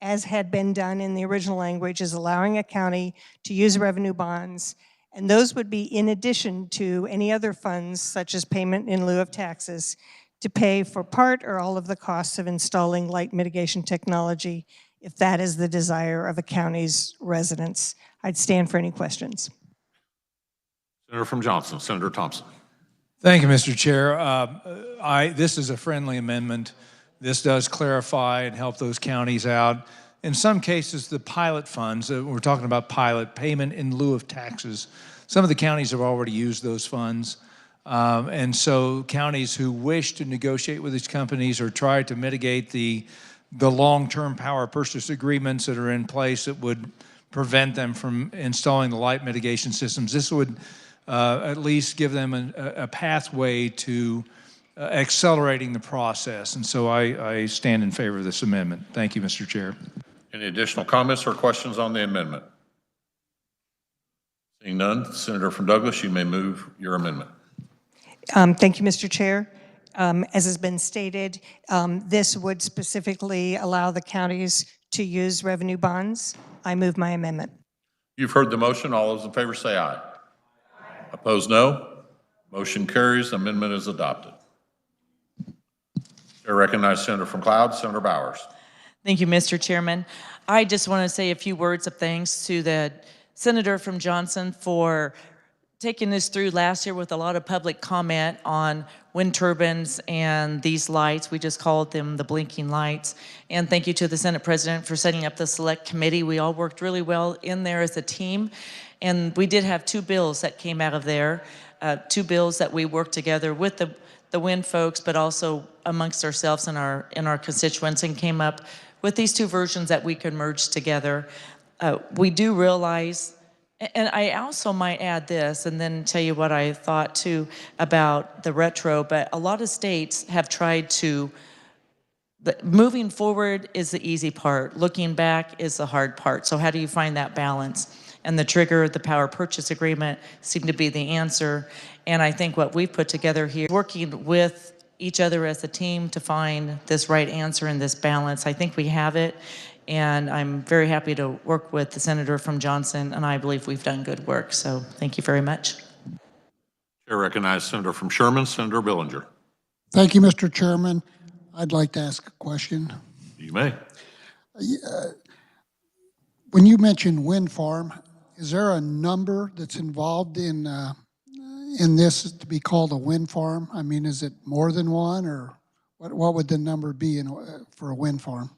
as had been done in the original language, is allowing a county to use revenue bonds, and those would be in addition to any other funds, such as payment in lieu of taxes, to pay for part or all of the costs of installing light mitigation technology, if that is the desire of a county's residents. I'd stand for any questions. Senator from Johnson, Senator Thompson. Thank you, Mr. Chair. This is a friendly amendment. This does clarify and help those counties out. In some cases, the pilot funds, we're talking about pilot payment in lieu of taxes. Some of the counties have already used those funds. And so counties who wish to negotiate with these companies or try to mitigate the long-term power purchase agreements that are in place that would prevent them from installing the light mitigation systems, this would at least give them a pathway to accelerating the process. And so I stand in favor of this amendment. Thank you, Mr. Chair. Any additional comments or questions on the amendment? Seeing none, Senator from Douglas, you may move your amendment. Thank you, Mr. Chair. As has been stated, this would specifically allow the counties to use revenue bonds. I move my amendment. You've heard the motion. All those in favor say aye. Opposed, no. Motion carries. Amendment is adopted. I recognize Senator from Cloud, Senator Bowers. Thank you, Mr. Chairman. I just want to say a few words of thanks to the Senator from Johnson for taking this through last year with a lot of public comment on wind turbines and these lights. We just called them the blinking lights. And thank you to the Senate President for setting up the select committee. We all worked really well in there as a team. And we did have two bills that came out of there, two bills that we worked together with the wind folks, but also amongst ourselves and our constituents, and came up with these two versions that we could merge together. We do realize, and I also might add this and then tell you what I thought too about the retro, but a lot of states have tried to, moving forward is the easy part, looking back is the hard part. So how do you find that balance? And the trigger, the power purchase agreement, seemed to be the answer. And I think what we've put together here, working with each other as a team to find this right answer and this balance, I think we have it. And I'm very happy to work with the Senator from Johnson, and I believe we've done good work. So thank you very much. Chair recognizes Senator from Sherman, Senator Billinger. Thank you, Mr. Chairman. I'd like to ask a question. You may. When you mentioned wind farm, is there a number that's involved in this to be called a wind farm? I mean, is it more than one, or what would the number be for a wind farm?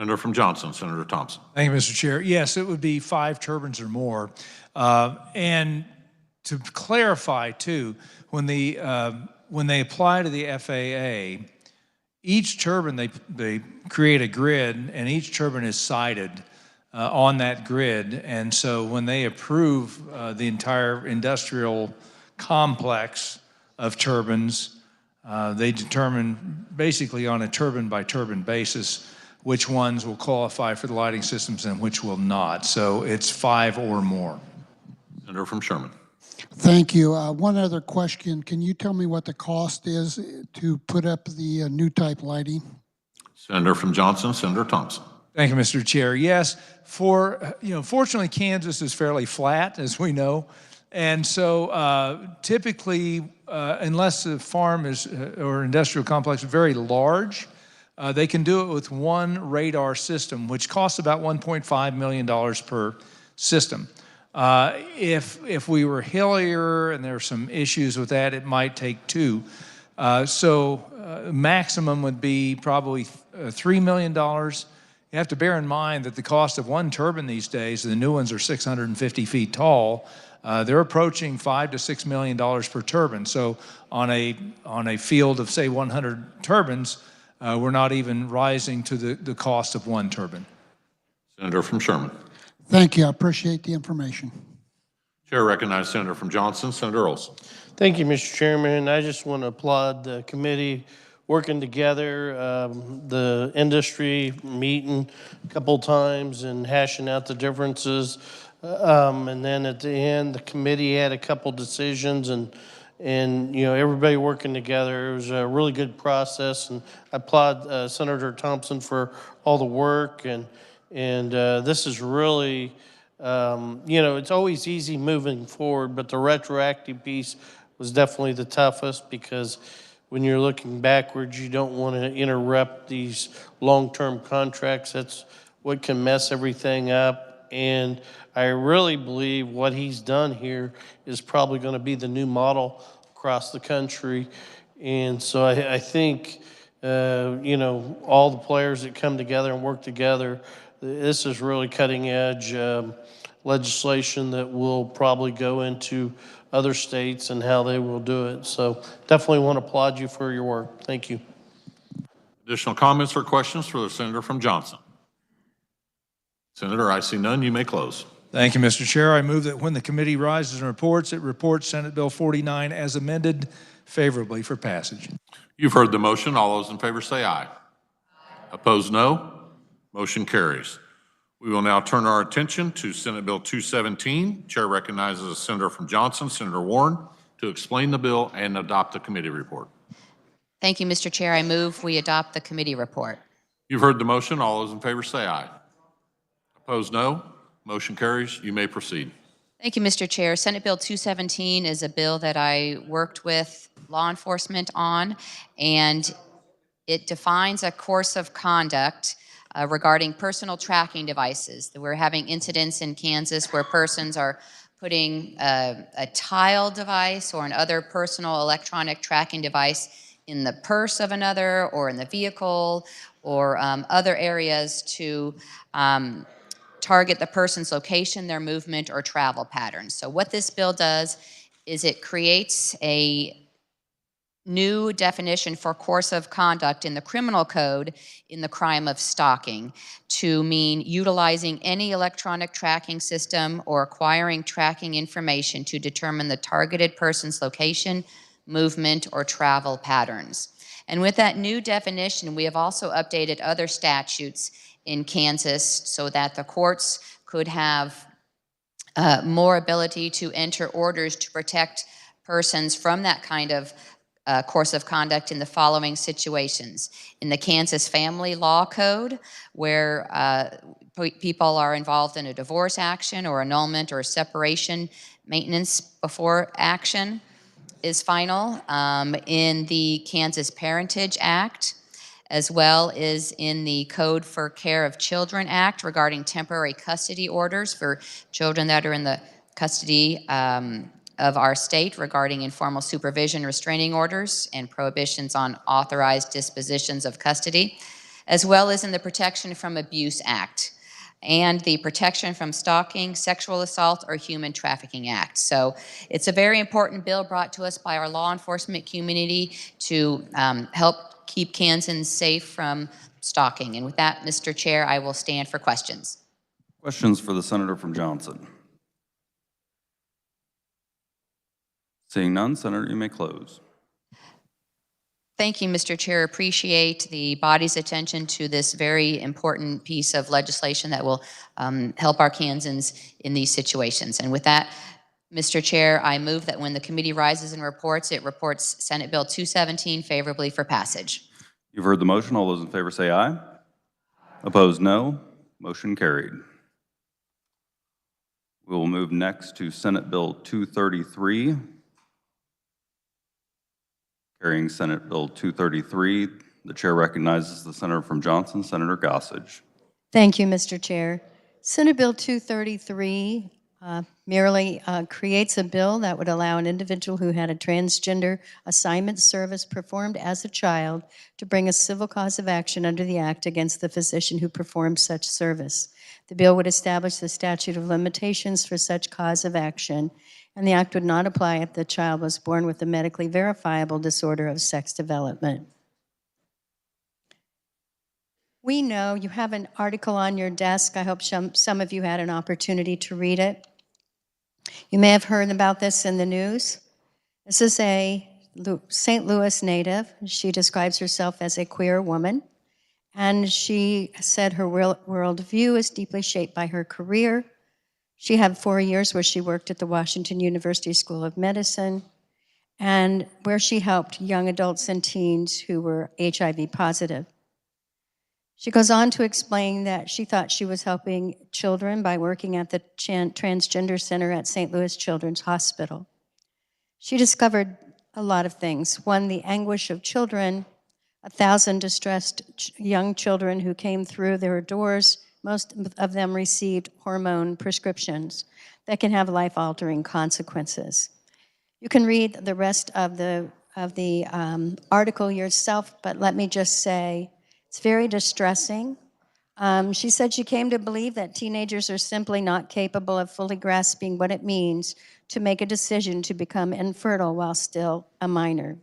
Senator from Johnson, Senator Thompson. Thank you, Mr. Chair. Yes, it would be 5 turbines or more. And to clarify too, when they apply to the FAA, each turbine, they create a grid, and each turbine is sited on that grid. And so when they approve the entire industrial complex of turbines, they determine basically on a turbine-by-turbine basis which ones will qualify for the lighting systems and which will not. So it's 5 or more. Senator from Sherman. Thank you. One other question. Can you tell me what the cost is to put up the new type lighting? Senator from Johnson, Senator Thompson. Thank you, Mr. Chair. Yes, fortunately, Kansas is fairly flat, as we know. And so typically, unless the farm is or industrial complex is very large, they can do it with one radar system, which costs about $1.5 million per system. If we were hillier and there are some issues with that, it might take 2. Maximum would be probably $3 million. You have to bear in mind that the cost of one turbine these days, the new ones are 650 feet tall, they're approaching $5 to $6 million per turbine. So on a field of say 100 turbines, we're not even rising to the cost of one turbine. Senator from Sherman. Thank you. I appreciate the information. Chair recognizes Senator from Johnson, Senator Olson. Thank you, Mr. Chairman. I just want to applaud the committee working together, the industry meeting a couple times and hashing out the differences. And then at the end, the committee had a couple decisions and everybody working together. It was a really good process, and I applaud Senator Thompson for all the work. And this is really, it's always easy moving forward, but the retroactive piece was definitely the toughest, because when you're looking backwards, you don't want to interrupt these long-term contracts. That's what can mess everything up. And I really believe what he's done here is probably going to be the new model across the country. And so I think, all the players that come together and work together, this is really cutting edge legislation that will probably go into other states and how they will do it. So definitely want to applaud you for your work. Thank you. Additional comments or questions for the Senator from Johnson? Senator, I see none. You may close. Thank you, Mr. Chair. I move that when the committee rises and reports, it reports Senate Bill 49 as amended favorably for passage. You've heard the motion. All those in favor say aye. Opposed, no. Motion carries. We will now turn our attention to Senate Bill 217. Chair recognizes the Senator from Johnson, Senator Warren, to explain the bill and adopt the committee report. Thank you, Mr. Chair. I move we adopt the committee report. You've heard the motion. All those in favor say aye. Opposed, no. Motion carries. You may proceed. Thank you, Mr. Chair. Senate Bill 217 is a bill that I worked with law enforcement on, and it defines a course of conduct regarding personal tracking devices. We're having incidents in Kansas where persons are putting a tile device or another personal electronic tracking device in the purse of another or in the vehicle or other areas to target the person's location, their movement, or travel patterns. So what this bill does is it creates a new definition for course of conduct in the criminal code in the crime of stalking to mean utilizing any electronic tracking system or acquiring tracking information to determine the targeted person's location, movement, or travel patterns. And with that new definition, we have also updated other statutes in Kansas so that the courts could have more ability to enter orders to protect persons from that kind of course of conduct in the following situations. In the Kansas Family Law Code, where people are involved in a divorce action or annulment or separation, maintenance before action is final. In the Kansas Parentage Act, as well as in the Code for Care of Children Act regarding temporary custody orders for children that are in the custody of our state regarding informal supervision restraining orders and prohibitions on authorized dispositions of custody. as well as in the Protection from Abuse Act and the Protection from Stalking, Sexual Assault, or Human Trafficking Act. So it's a very important bill brought to us by our law enforcement community to help keep Kansans safe from stalking. And with that, Mr. Chair, I will stand for questions. Questions for the Senator from Johnson? Seeing none, Senator, you may close. Thank you, Mr. Chair. Appreciate the body's attention to this very important piece of legislation that will help our Kansans in these situations. And with that, Mr. Chair, I move that when the committee rises and reports, it reports Senate Bill 217 favorably for passage. You've heard the motion. All those in favor say aye. Opposed, no. Motion carried. We will move next to Senate Bill 233. Carrying Senate Bill 233, the chair recognizes the senator from Johnson, Senator Gossage. Thank you, Mr. Chair. Senate Bill 233 merely creates a bill that would allow an individual who had a transgender assignment service performed as a child to bring a civil cause of action under the Act against the physician who performed such service. The bill would establish the statute of limitations for such cause of action, and the Act would not apply if the child was born with a medically verifiable disorder of sex development. We know you have an article on your desk. I hope some of you had an opportunity to read it. You may have heard about this in the news. This is a St. Louis native. She describes herself as a queer woman, and she said her worldview is deeply shaped by her career. She had 4 years where she worked at the Washington University School of Medicine, and where she helped young adults and teens who were HIV positive. She goes on to explain that she thought she was helping children by working at the Transgender Center at St. Louis Children's Hospital. She discovered a lot of things. One, the anguish of children, 1,000 distressed young children who came through their doors. Most of them received hormone prescriptions that can have life-altering consequences. You can read the rest of the article yourself, but let me just say, it's very distressing. She said she came to believe that teenagers are simply not capable of fully grasping what it means to make a decision to become infertile while still a minor.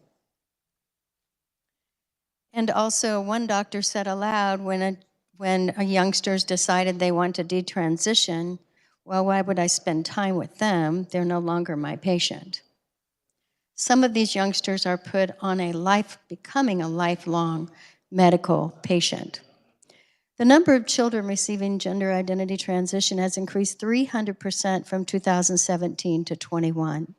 And also, one doctor said aloud when youngsters decided they want to detransition, well, why would I spend time with them? They're no longer my patient. Some of these youngsters are put on becoming a lifelong medical patient. The number of children receiving gender identity transition has increased 300% from 2017 to 21.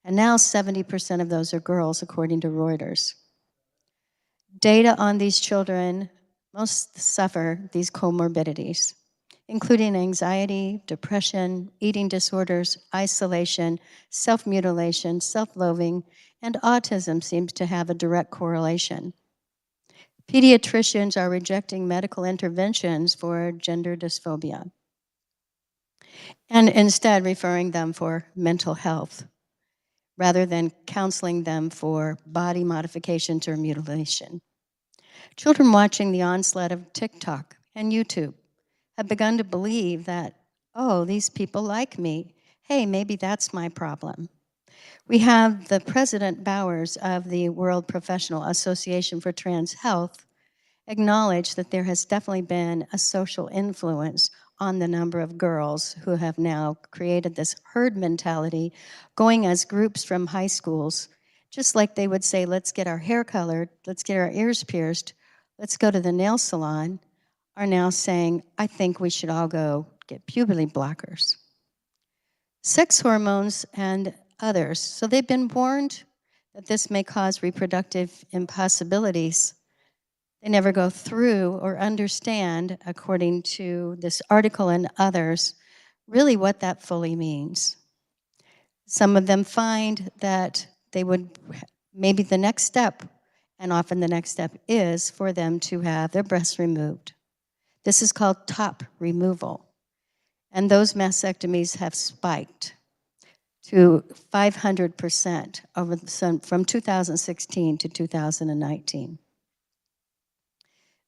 And now 70% of those are girls, according to Reuters. Data on these children most suffer these comorbidities, including anxiety, depression, eating disorders, isolation, self-mutilation, self-loathing, and autism seems to have a direct correlation. Pediatricians are rejecting medical interventions for gender dysphoria and instead referring them for mental health rather than counseling them for body modifications or mutilation. Children watching the onslaught of TikTok and YouTube have begun to believe that, oh, these people like me. Hey, maybe that's my problem. We have the President Bowers of the World Professional Association for Trans Health acknowledge that there has definitely been a social influence on the number of girls who have now created this herd mentality, going as groups from high schools, just like they would say, let's get our hair colored, let's get our ears pierced, let's go to the nail salon, are now saying, I think we should all go get puberty blockers. Sex hormones and others. So they've been warned that this may cause reproductive impossibilities. They never go through or understand, according to this article and others, really what that fully means. Some of them find that they would, maybe the next step, and often the next step is for them to have their breasts removed. This is called top removal. And those mastectomies have spiked to 500% from 2016 to 2019.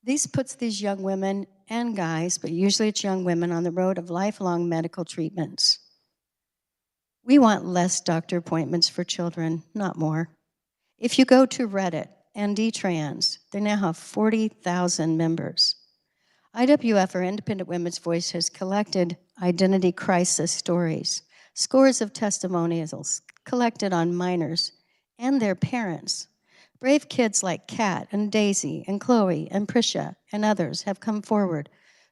These puts these young women and guys, but usually it's young women, on the road of lifelong medical treatments. We want less doctor appointments for children, not more. If you go to Reddit and DTrans, they now have 40,000 members. IWF, or Independent Women's Voice, has collected identity crisis stories, scores of testimonials collected on minors and their parents. Brave kids like Kat and Daisy and Chloe and Prisha and others have come forward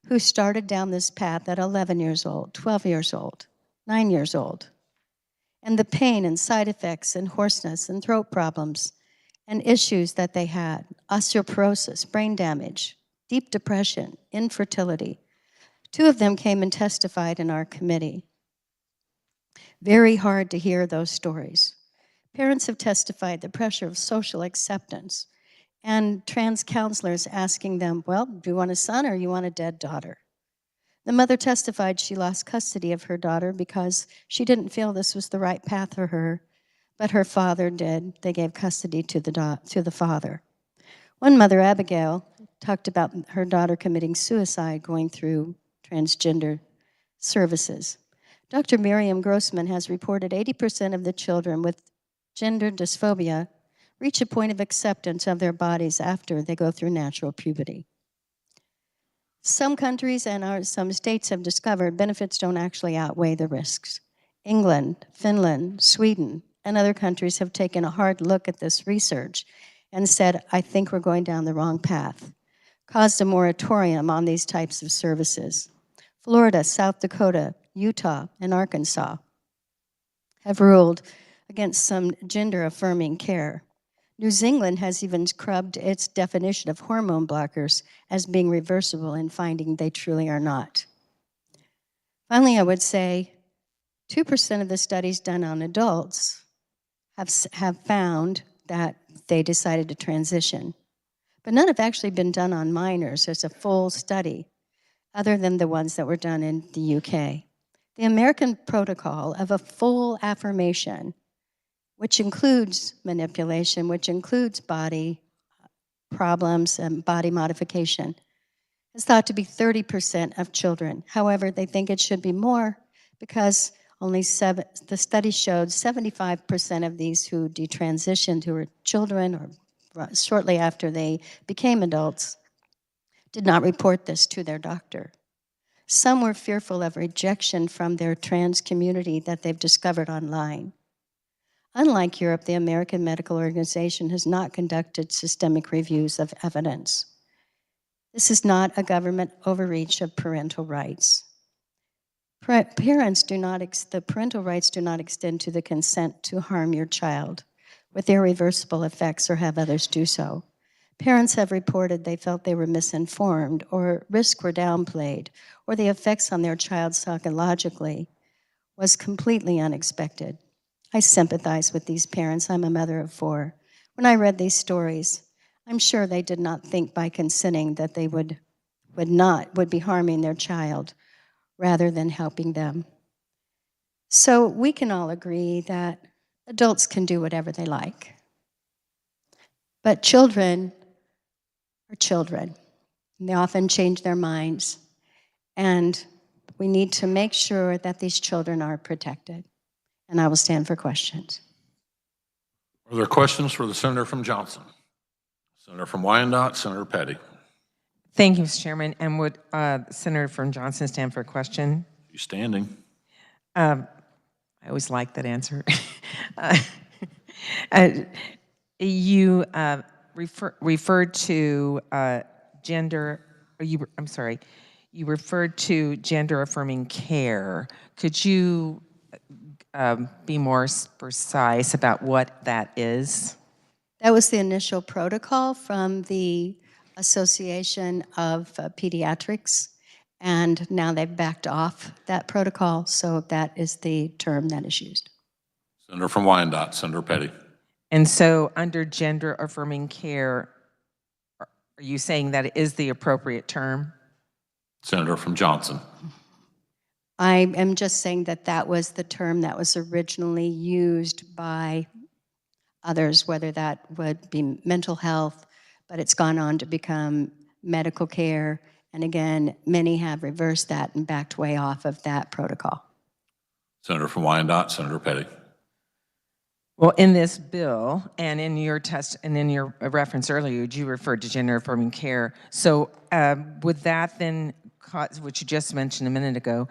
who started down this path at 11 years old, 12 years old, 9 years old. And the pain and side effects and hoarseness and throat problems and issues that they had, osteoporosis, brain damage, deep depression, infertility. 2 of them came and testified in our committee. Very hard to hear those stories. Parents have testified the pressure of social acceptance and trans counselors asking them, well, do you want a son or you want a dead daughter? The mother testified she lost custody of her daughter because she didn't feel this was the right path for her, but her father did. They gave custody to the father. One mother, Abigail, talked about her daughter committing suicide going through transgender services. Dr. Miriam Grossman has reported 80% of the children with gender dysphoria reach a point of acceptance of their bodies after they go through natural puberty. Some countries and some states have discovered benefits don't actually outweigh the risks. England, Finland, Sweden, and other countries have taken a hard look at this research and said, I think we're going down the wrong path, caused a moratorium on these types of services. Florida, South Dakota, Utah, and Arkansas have ruled against some gender-affirming care. New Zealand has even scrubbed its definition of hormone blockers as being reversible and finding they truly are not. Finally, I would say 2% of the studies done on adults have found that they decided to transition. But none have actually been done on minors as a full study, other than the ones that were done in the UK. The American protocol of a full affirmation, which includes manipulation, which includes body problems and body modification, is thought to be 30% of children. However, they think it should be more because the study showed 75% of these who detransitioned, who were children or shortly after they became adults, did not report this to their doctor. Some were fearful of rejection from their trans community that they've discovered online. Unlike Europe, the American Medical Organization has not conducted systemic reviews of evidence. This is not a government overreach of parental rights. The parental rights do not extend to the consent to harm your child with irreversible effects or have others do so. Parents have reported they felt they were misinformed or risks were downplayed or the effects on their child psychologically was completely unexpected. I sympathize with these parents. I'm a mother of 4. When I read these stories, I'm sure they did not think by consenting that they would be harming their child rather than helping them. So we can all agree that adults can do whatever they like. But children are children. And they often change their minds. And we need to make sure that these children are protected. And I will stand for questions. Are there questions for the Senator from Johnson? Senator from Wyandotte, Senator Petty. Thank you, Mr. Chairman. And would Senator from Johnson stand for a question? You standing? I always like that answer. You referred to you referred to gender-affirming care. Could you be more precise about what that is? That was the initial protocol from the Association of Pediatrics, and now they've backed off that protocol, so that is the term that is used. Senator from Wyandotte, Senator Petty. And so under gender-affirming care, are you saying that it is the appropriate term? Senator from Johnson. I am just saying that that was the term that was originally used by others, whether that would be mental health, but it's gone on to become medical care. And again, many have reversed that and backed way off of that protocol. Senator from Wyandotte, Senator Petty. Well, in this bill and in your reference earlier, you referred to gender affirming care. So would that then cause, which you just mentioned a minute ago,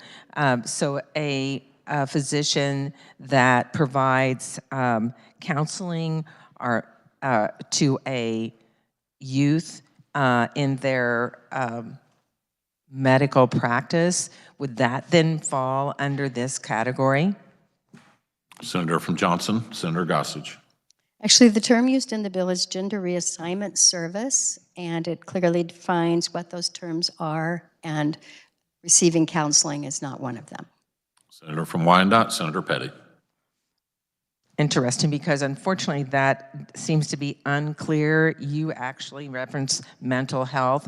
so a physician that provides counseling or to a youth in their medical practice, would that then fall under this category? Senator from Johnson, Senator Gossage. Actually, the term used in the bill is gender reassignment service, and it clearly defines what those terms are, and receiving counseling is not one of them. Senator from Wyandotte, Senator Petty. Interesting, because unfortunately that seems to be unclear. You actually referenced mental health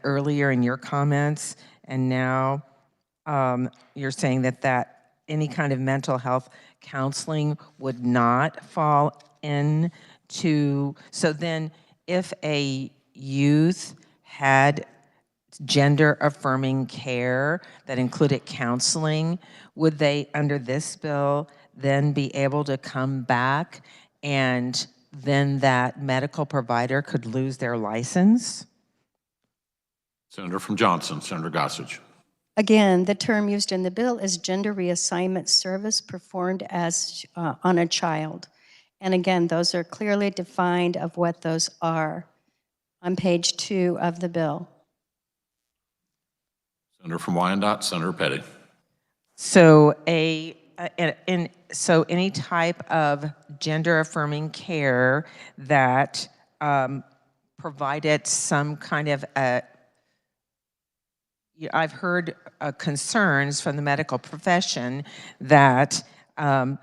earlier in your comments, and now you're saying that any kind of mental health counseling would not fall into. So then if a youth had gender affirming care that included counseling, would they, under this bill, then be able to come back and then that medical provider could lose their license? Senator from Johnson, Senator Gossage. Again, the term used in the bill is gender reassignment service performed as on a child. And again, those are clearly defined of what those are on page 2 of the bill. Senator from Wyandotte, Senator Petty. So so any type of gender affirming care that provided some kind of I've heard concerns from the medical profession that then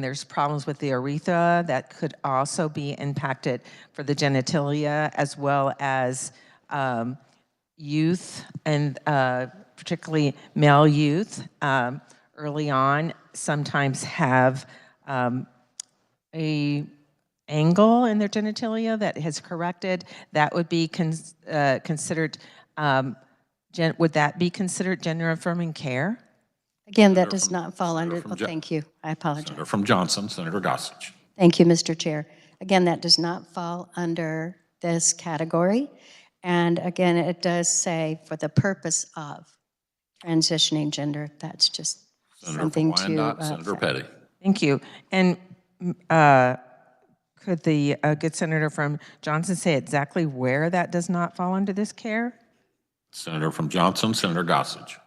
there's problems with the urethra that could also be impacted for the genitalia, as well as youth, and particularly male youth early on sometimes have a angle in their genitalia that has corrected. That would be considered, would that be considered gender affirming care? Again, that does not fall under, thank you, I apologize. Senator from Johnson, Senator Gossage. Thank you, Mr. Chair. Again, that does not fall under this category. And again, it does say for the purpose of transitioning gender. That's just Senator something from Wyandotte, to... Senator Petty. Thank you. And could the good senator from Johnson say exactly where that does not fall under this care? Senator from Johnson, Senator Gossage.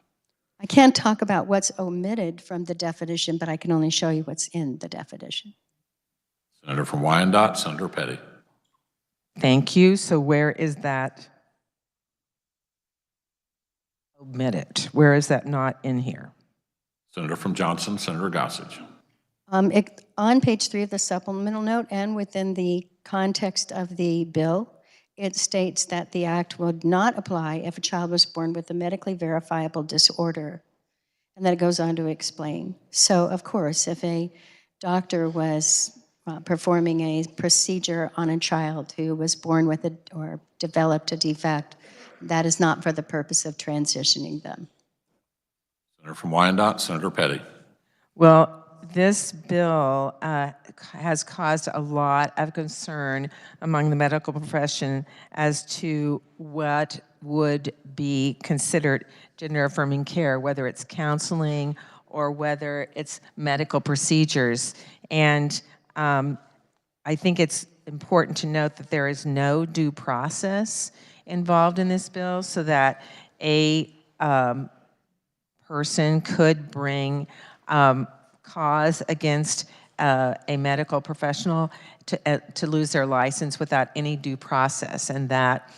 I can't talk about what's omitted from the definition, but I can only show you what's in the definition. Senator from Wyandotte, Senator Petty. Thank you. So where is that omitted? Where is that not in here? Senator from Johnson, Senator Gossage. On page 3 of the supplemental note and within the context of the bill, it states that the act would not apply if a child was born with a medically verifiable disorder. And then it goes on to explain. So, of course, if a doctor was performing a procedure on a child who was born with or developed a defect, that is not for the purpose of transitioning them. Senator from Wyandotte, Senator Petty. Well, this bill has caused a lot of concern among the medical profession as to what would be considered gender affirming care, whether it's counseling or whether it's medical procedures. And I think it's important to note that there is no due process involved in this bill, so that a person could bring cause against a medical professional to lose their license without any due process. And that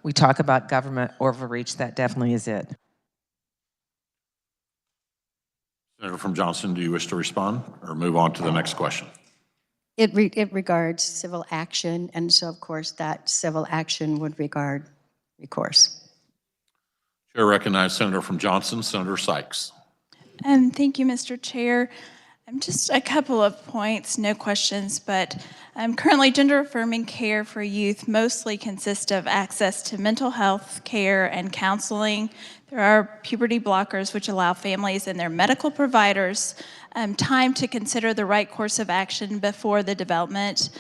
we talk about government overreach, that definitely is it. Senator from Johnson, do you wish to respond or move on to the next question? It regards civil action, and so of course that civil action would regard recourse. Chair recognizes Senator from Johnson, Senator Sykes. Thank you, Mr. Chair. Just a couple of points, no questions, but currently gender-affirming care for youth mostly consists of access to mental health care and counseling. There are puberty blockers which allow families and their medical providers time to consider the right course of action before the development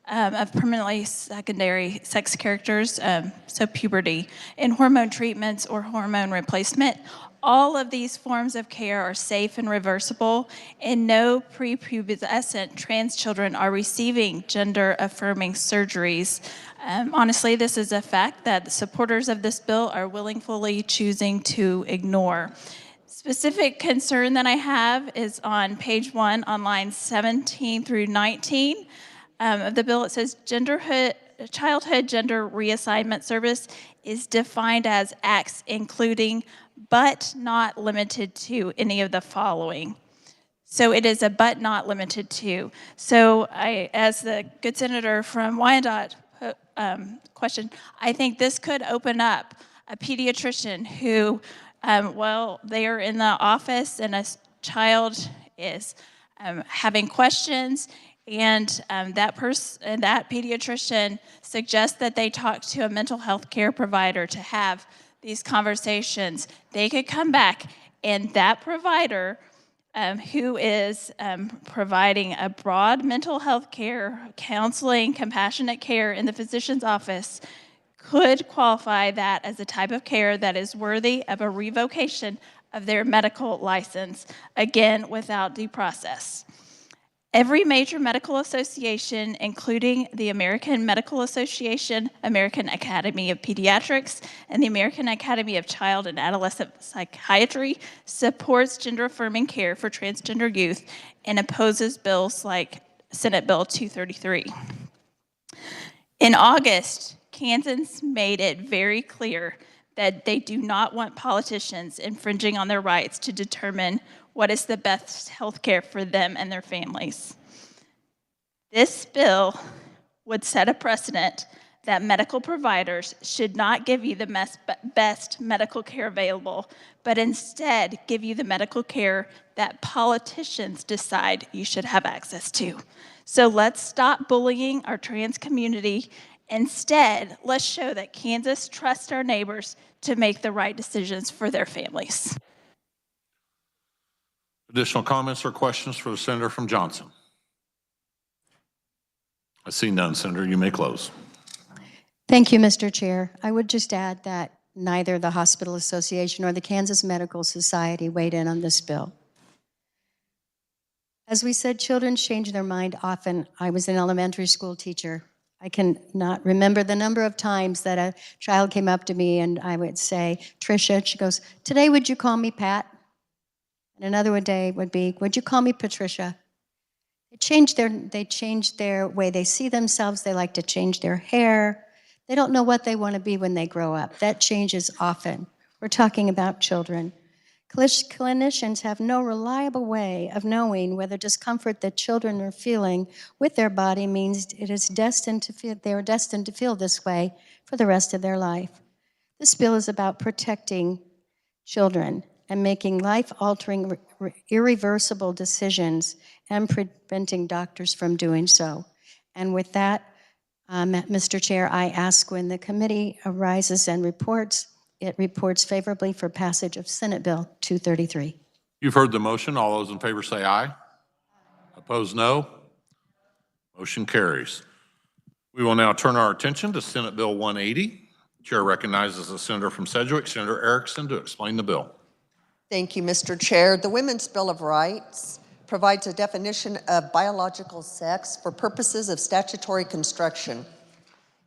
of permanently secondary sex characters, so puberty, and hormone treatments or hormone replacement. All of these forms of care are safe and reversible, and no prepubescent trans children are receiving gender-affirming surgeries. Honestly, this is a fact that the supporters of this bill are willingly choosing to ignore. Specific concern that I have is on page 1 on lines 17 through 19 of the bill. It says childhood gender reassignment service is defined as acts including but not limited to any of the following. So it is a but not limited to. So I, as the good senator from Wyandotte questioned, I think this could open up a pediatrician who, well, they are in the office and a child is having questions, and that pediatrician suggests that they talk to a mental health care provider to have these conversations. They could come back, and that provider who is providing a broad mental health care, counseling, compassionate care in the physician's office could qualify that as a type of care that is worthy of a revocation of their medical license, again, without due process. Every major medical association, including the American Medical Association, American Academy of Pediatrics, and the American Academy of Child and Adolescent Psychiatry, supports gender-affirming care for transgender youth and opposes bills like Senate Bill 233. In August, Kansans made it very clear that they do not want politicians infringing on their rights to determine what is the best health care for them and their families. This bill would set a precedent that medical providers should not give you the best medical care available, but instead give you the medical care that politicians decide you should have access to. So let's stop bullying our trans community. Instead, let's show that Kansas trusts our neighbors to make the right decisions for their families. Additional comments or questions for the senator from Johnson? I see none, Senator. You may close. Thank you, Mr. Chair. I would just add that neither the Hospital Association or the Kansas Medical Society weighed in on this bill. As we said, children change their mind often. I was an elementary school teacher. I can not remember the number of times that a child came up to me and I would say, Tricia, she goes, today would you call me Pat? And another day would be, would you call me Patricia? They change their way they see themselves. They like to change their hair. They don't know what they want to be when they grow up. That changes often. We're talking about children. Clinicians have no reliable way of knowing whether discomfort that children are feeling with their body means it is destined to feel, they are destined to feel this way for the rest of their life. This bill is about protecting children and making life-altering, irreversible decisions and preventing doctors from doing so. And with that, Mr. Chair, I ask when the committee arises and reports, it reports favorably for passage of Senate Bill 233. You've heard the motion. All those in favor say aye. Opposed, no. Motion carries. We will now turn our attention to Senate Bill 180. Chair recognizes the senator from Sedgwick, Senator Erickson, to explain the bill. Thank you, Mr. Chair. The Women's Bill of Rights provides a definition of biological sex for purposes of statutory construction.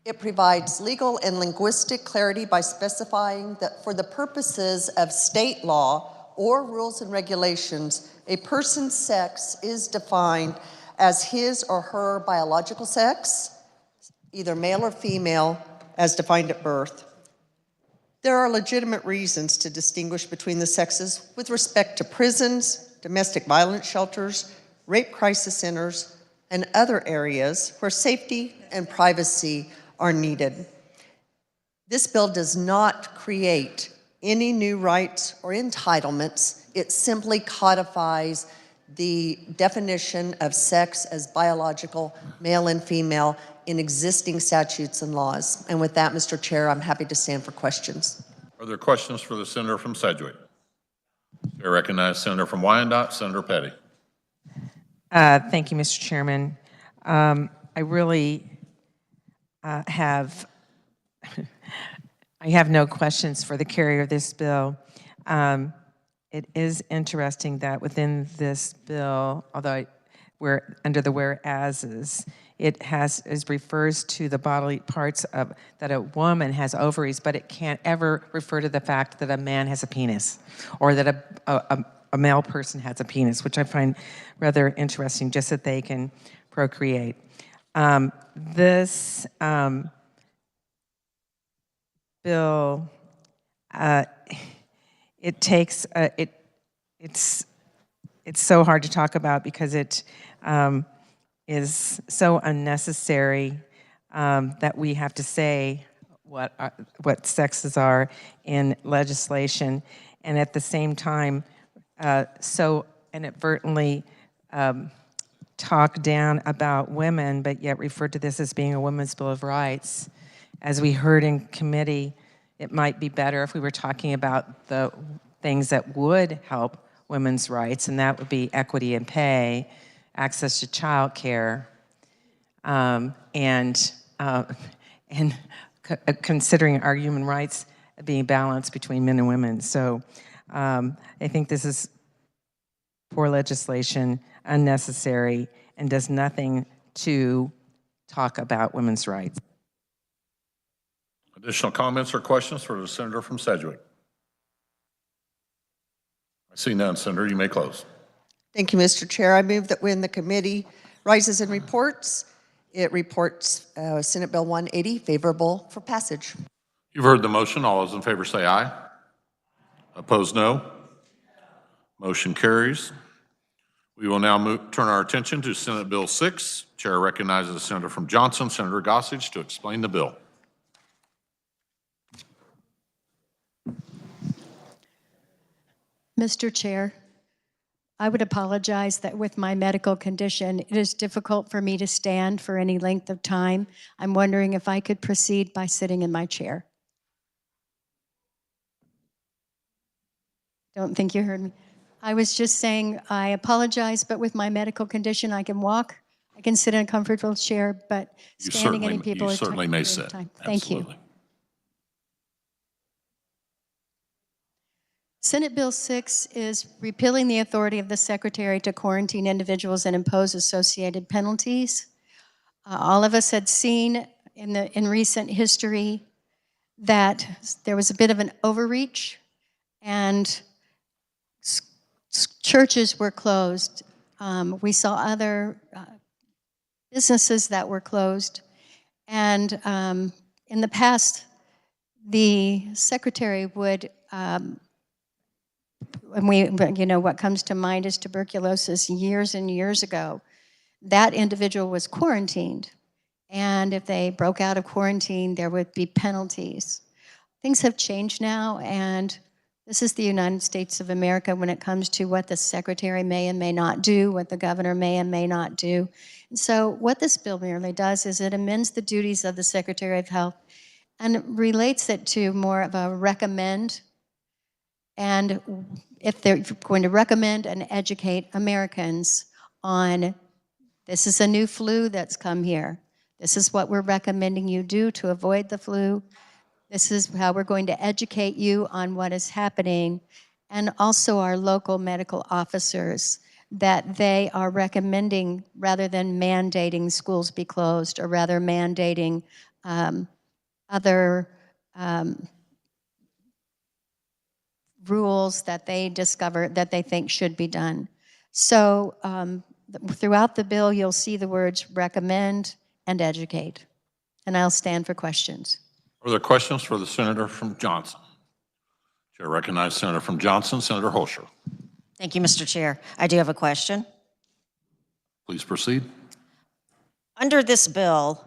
It provides legal and linguistic clarity by specifying that for the purposes of state law or rules and regulations, a person's sex is defined as his or her biological sex, either male or female, as defined at birth. There are legitimate reasons to distinguish between the sexes with respect to prisons, domestic violence shelters, rape crisis centers, and other areas where safety and privacy are needed. This bill does not create any new rights or entitlements. It simply codifies the definition of sex as biological, male and female, in existing statutes and laws. And with that, Mr. Chair, I'm happy to stand for questions. Are there questions for the senator from Sedgwick? I recognize Senator from Wyandotte, Senator Petty. Thank you, Mr. Chairman. I really have I have no questions for the carrier of this bill. It is interesting that within this bill, although we're under the whereases, it refers to the bodily parts of that a woman has ovaries, but it can't ever refer to the fact that a man has a penis or that a male person has a penis, which I find rather interesting, just that they can procreate. This bill, it takes it's so hard to talk about because it is so unnecessary that we have to say what sexes are in legislation, and at the same time so inadvertently talk down about women, but yet refer to this as being a women's Bill of Rights. As we heard in committee, it might be better if we were talking about the things that would help women's rights, and that would be equity in pay, access to child care, and considering our human rights being balanced between men and women. So I think this is poor legislation, unnecessary, and does nothing to talk about women's rights. Additional comments or questions for the senator from Sedgwick? I see none, Senator. You may close. Thank you, Mr. Chair. I move that when the committee rises and reports, it reports Senate Bill 180 favorable for passage. You've heard the motion. All those in favor say aye. Opposed, no. Motion carries. We will now turn our attention to Senate Bill 6. Chair recognizes the senator from Johnson, Senator Gossage, to explain the bill. Mr. Chair, I would apologize that with my medical condition, it is difficult for me to stand for any length of time. I'm wondering if I could proceed by sitting in my chair. Don't think you heard me. I was just saying I apologize, but with my medical condition, I can walk, I can sit in a comfortable chair, but standing any people you certainly may sit. Thank you. Senate Bill 6 is repealing the authority of the Secretary to quarantine individuals and impose associated penalties. All of us had seen in recent history that there was a bit of an overreach, and churches were closed. We saw other businesses that were closed, and in the past, the Secretary would what comes to mind is tuberculosis years and years ago. That individual was quarantined, and if they broke out of quarantine, there would be penalties. Things have changed now, and this is the United States of America when it comes to what the Secretary may and may not do, what the governor may and may not do. And so what this bill merely does is it amends the duties of the Secretary of Health and relates it to more of a recommend. And if they're going to recommend and educate Americans on, this is a new flu that's come here. This is what we're recommending you do to avoid the flu. This is how we're going to educate you on what is happening. And also our local medical officers, that they are recommending, rather than mandating schools be closed, or rather mandating other rules that they discover that they think should be done. So throughout the bill, you'll see the words recommend and educate. And I'll stand for questions. Are there questions for the senator from Johnson? Chair recognizes Senator from Johnson, Senator Holscher. Thank you, Mr. Chair. I do have a question. Please proceed. Under this bill,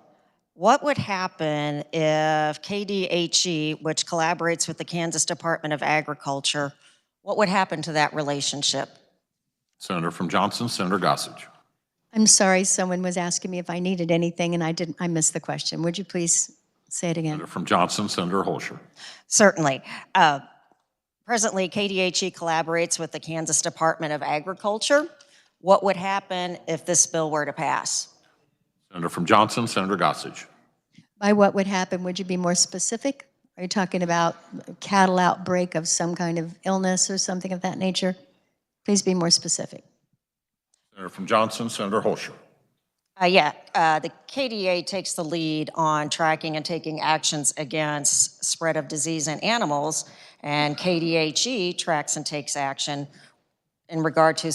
what would happen if KDHE, which collaborates with the Kansas Department of Agriculture, what would happen to that relationship? Senator from Johnson, Senator Gossage. I'm sorry, someone was asking me if I needed anything, and I missed the question. Would you please say it again? Senator from Johnson, Senator Holscher. Certainly. Presently, KDHE collaborates with the Kansas Department of Agriculture. What would happen if this bill were to pass? Senator from Johnson, Senator Gossage. By what would happen, would you be more specific? Are you talking about cattle outbreak of some kind of illness or something of that nature? Please be more specific. Senator from Johnson, Senator Holscher. The KDA takes the lead on tracking and taking actions against spread of disease in animals, and KDHE tracks and takes action in regard to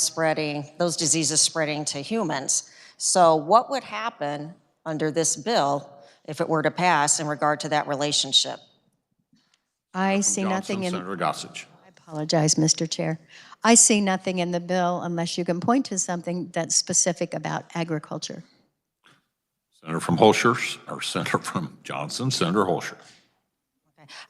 those diseases spreading to humans. So what would happen under this bill if it were to pass in regard to that relationship? I see nothing in... Senator Gossage. I apologize, Mr. Chair. I see nothing in the bill unless you can point to something that's specific about agriculture. Senator from Holscher, or Senator from Johnson, Senator Holscher.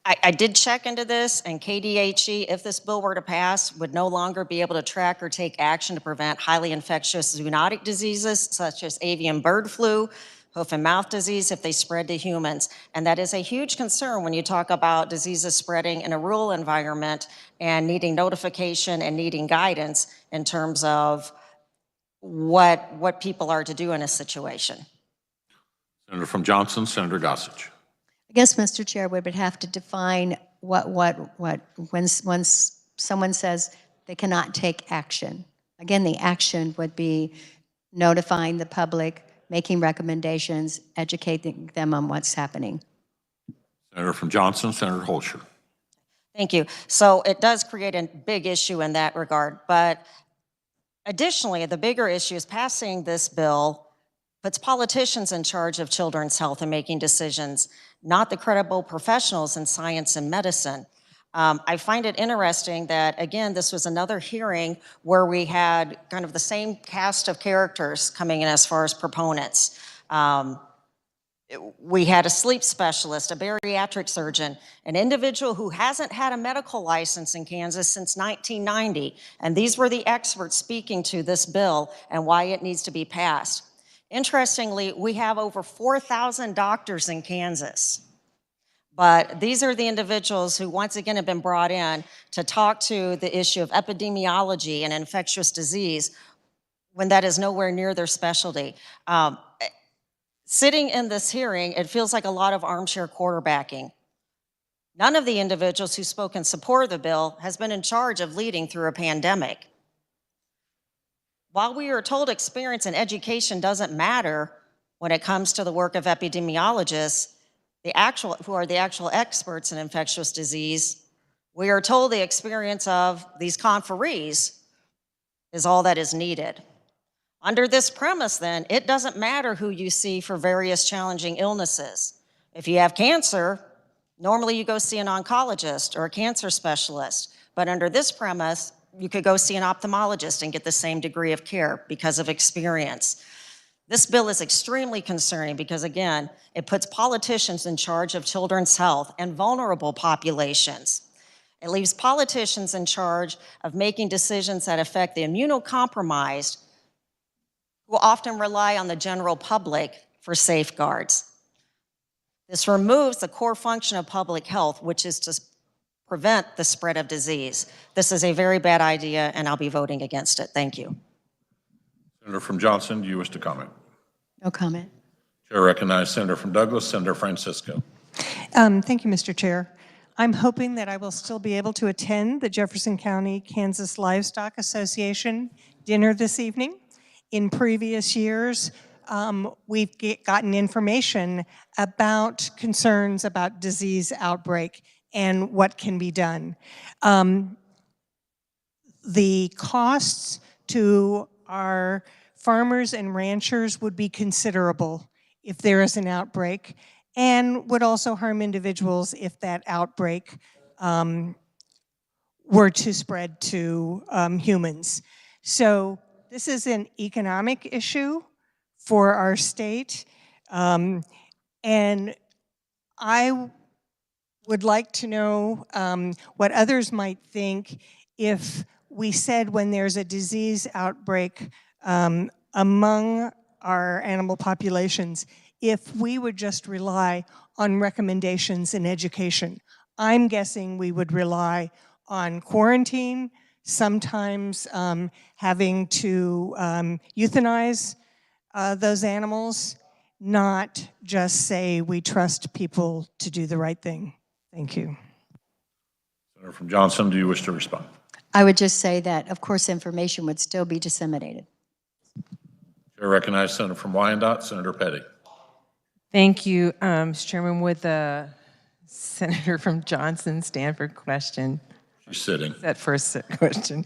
I did check into this, and KDHE, if this bill were to pass, would no longer be able to track or take action to prevent highly infectious zoonotic diseases such as avian bird flu, hoof and mouth disease if they spread to humans. And that is a huge concern when you talk about diseases spreading in a rural environment and needing notification and needing guidance in terms of what people are to do in a situation. Senator from Johnson, Senator Gossage. I guess, Mr. Chair, we would have to define when someone says they cannot take action. Again, the action would be notifying the public, making recommendations, educating them on what's happening. Senator from Johnson, Senator Holscher. Thank you. So it does create a big issue in that regard, but additionally, the bigger issue is passing this bill puts politicians in charge of children's health and making decisions, not the credible professionals in science and medicine. I find it interesting that, again, this was another hearing where we had kind of the same cast of characters coming in as far as proponents. We had a sleep specialist, a bariatric surgeon, an individual who hasn't had a medical license in Kansas since 1990, and these were the experts speaking to this bill and why it needs to be passed. Interestingly, we have over 4,000 doctors in Kansas, but these are the individuals who once again have been brought in to talk to the issue of epidemiology and infectious disease when that is nowhere near their specialty. Sitting in this hearing, it feels like a lot of armchair quarterbacking. None of the individuals who spoke in support of the bill has been in charge of leading through a pandemic. While we are told experience and education doesn't matter when it comes to the work of epidemiologists, who are the actual experts in infectious disease, we are told the experience of these conferees is all that is needed. Under this premise, then, it doesn't matter who you see for various challenging illnesses. If you have cancer, normally you go see an oncologist or a cancer specialist, but under this premise, you could go see an ophthalmologist and get the same degree of care because of experience. This bill is extremely concerning because, again, it puts politicians in charge of children's health and vulnerable populations. It leaves politicians in charge of making decisions that affect the immunocompromised, who often rely on the general public for safeguards. This removes the core function of public health, which is to prevent the spread of disease. This is a very bad idea, and I'll be voting against it. Thank you. Senator from Johnson, do you wish to comment? No comment. Chair recognizes Senator from Douglas, Senator Francisco. Thank you, Mr. Chair. I'm hoping that I will still be able to attend the Jefferson County Kansas Livestock Association dinner this evening. In previous years, we've gotten information about concerns about disease outbreak and what can be done. The costs to our farmers and ranchers would be considerable if there is an outbreak, and would also harm individuals if that outbreak were to spread to humans. So this is an economic issue for our state, and I would like to know what others might think if we said when there's a disease outbreak among our animal populations, if we would just rely on recommendations in education, I'm guessing we would rely on quarantine, sometimes having to euthanize those animals, not just say we trust people to do the right thing. Thank you. Senator from Johnson, do you wish to respond? I would just say that, of course, information would still be disseminated. Chair recognizes Senator from Wyandotte, Senator Petty. Thank you, Mr. Chairman. With the Senator from Johnson Stanford question. She's sitting. That first question.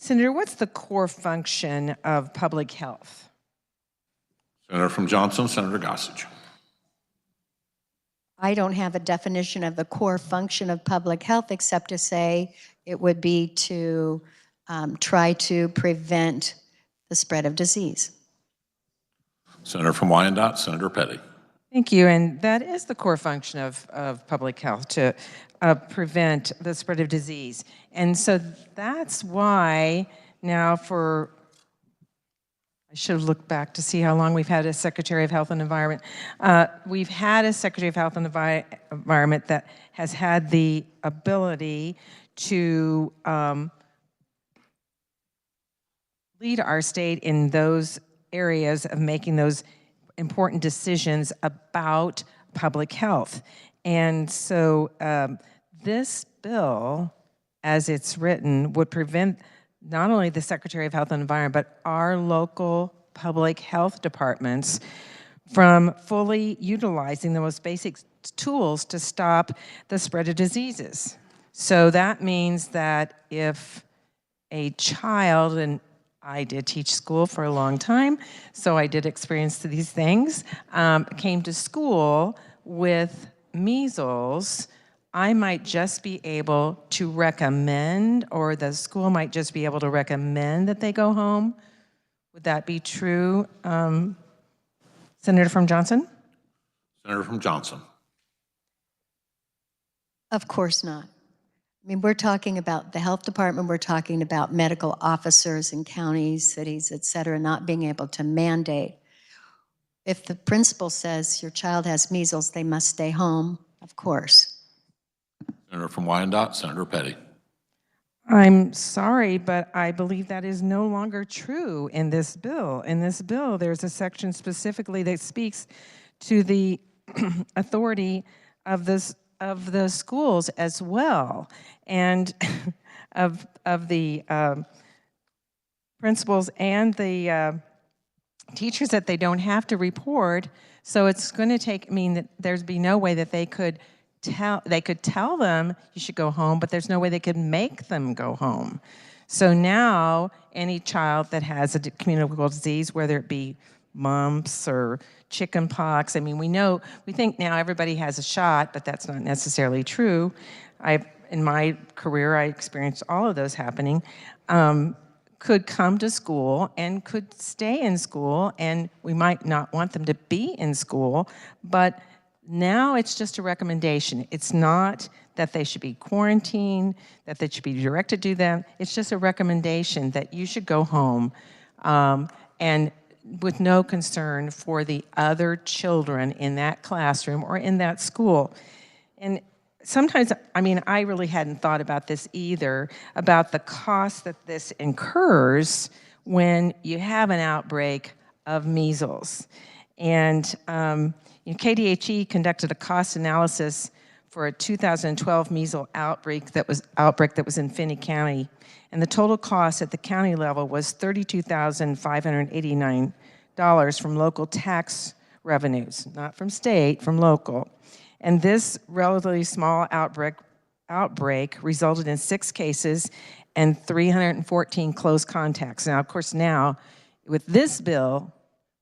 Senator, what's the core function of public health? Senator from Johnson, Senator Gossage. I don't have a definition of the core function of public health except to say it would be to try to prevent the spread of disease. Senator from Wyandotte, Senator Petty. Thank you, and that is the core function of public health, to prevent the spread of disease. And so that's why now I should have looked back to see how long we've had a Secretary of Health and Environment. We've had a Secretary of Health and Environment that has had the ability to lead our state in those areas of making those important decisions about public health. And so this bill, as it's written, would prevent not only the Secretary of Health and Environment, but our local public health departments from fully utilizing the most basic tools to stop the spread of diseases. So that means that if a child, and I did teach school for a long time, so I did experience these things, came to school with measles, I might just be able to recommend, or the school might just be able to recommend that they go home. Would that be true, Senator from Johnson? Senator from Johnson. Of course not. I mean, we're talking about the health department, we're talking about medical officers in counties, cities, et cetera, not being able to mandate. If the principal says your child has measles, they must stay home, of course. Senator from Wyandotte, Senator Petty. I'm sorry, but I believe that is no longer true in this bill. In this bill, there's a section specifically that speaks to the authority of the schools as well, and of the principals and the teachers, that they don't have to report. So it's going to take, I mean, that there'd be no way that they could tell them you should go home, but there's no way they could make them go home. So now any child that has a communicable disease, whether it be mumps or chicken pox, I mean, we think now everybody has a shot, but that's not necessarily true. In my career, I experienced all of those happening, could come to school and could stay in school, and we might not want them to be in school, but now it's just a recommendation. It's not that they should be quarantined, that they should be directed to them. It's just a recommendation that you should go home, and with no concern for the other children in that classroom or in that school. And sometimes, I mean, I really hadn't thought about this either, about the cost that this incurs when you have an outbreak of measles. And KDHE conducted a cost analysis for a 2012 measles outbreak that was in Finney County. And the total cost at the county level was $32,589 from local tax revenues, not from state, from local. And this relatively small outbreak resulted in 6 cases and 314 close contacts. Now, of course, now with this bill,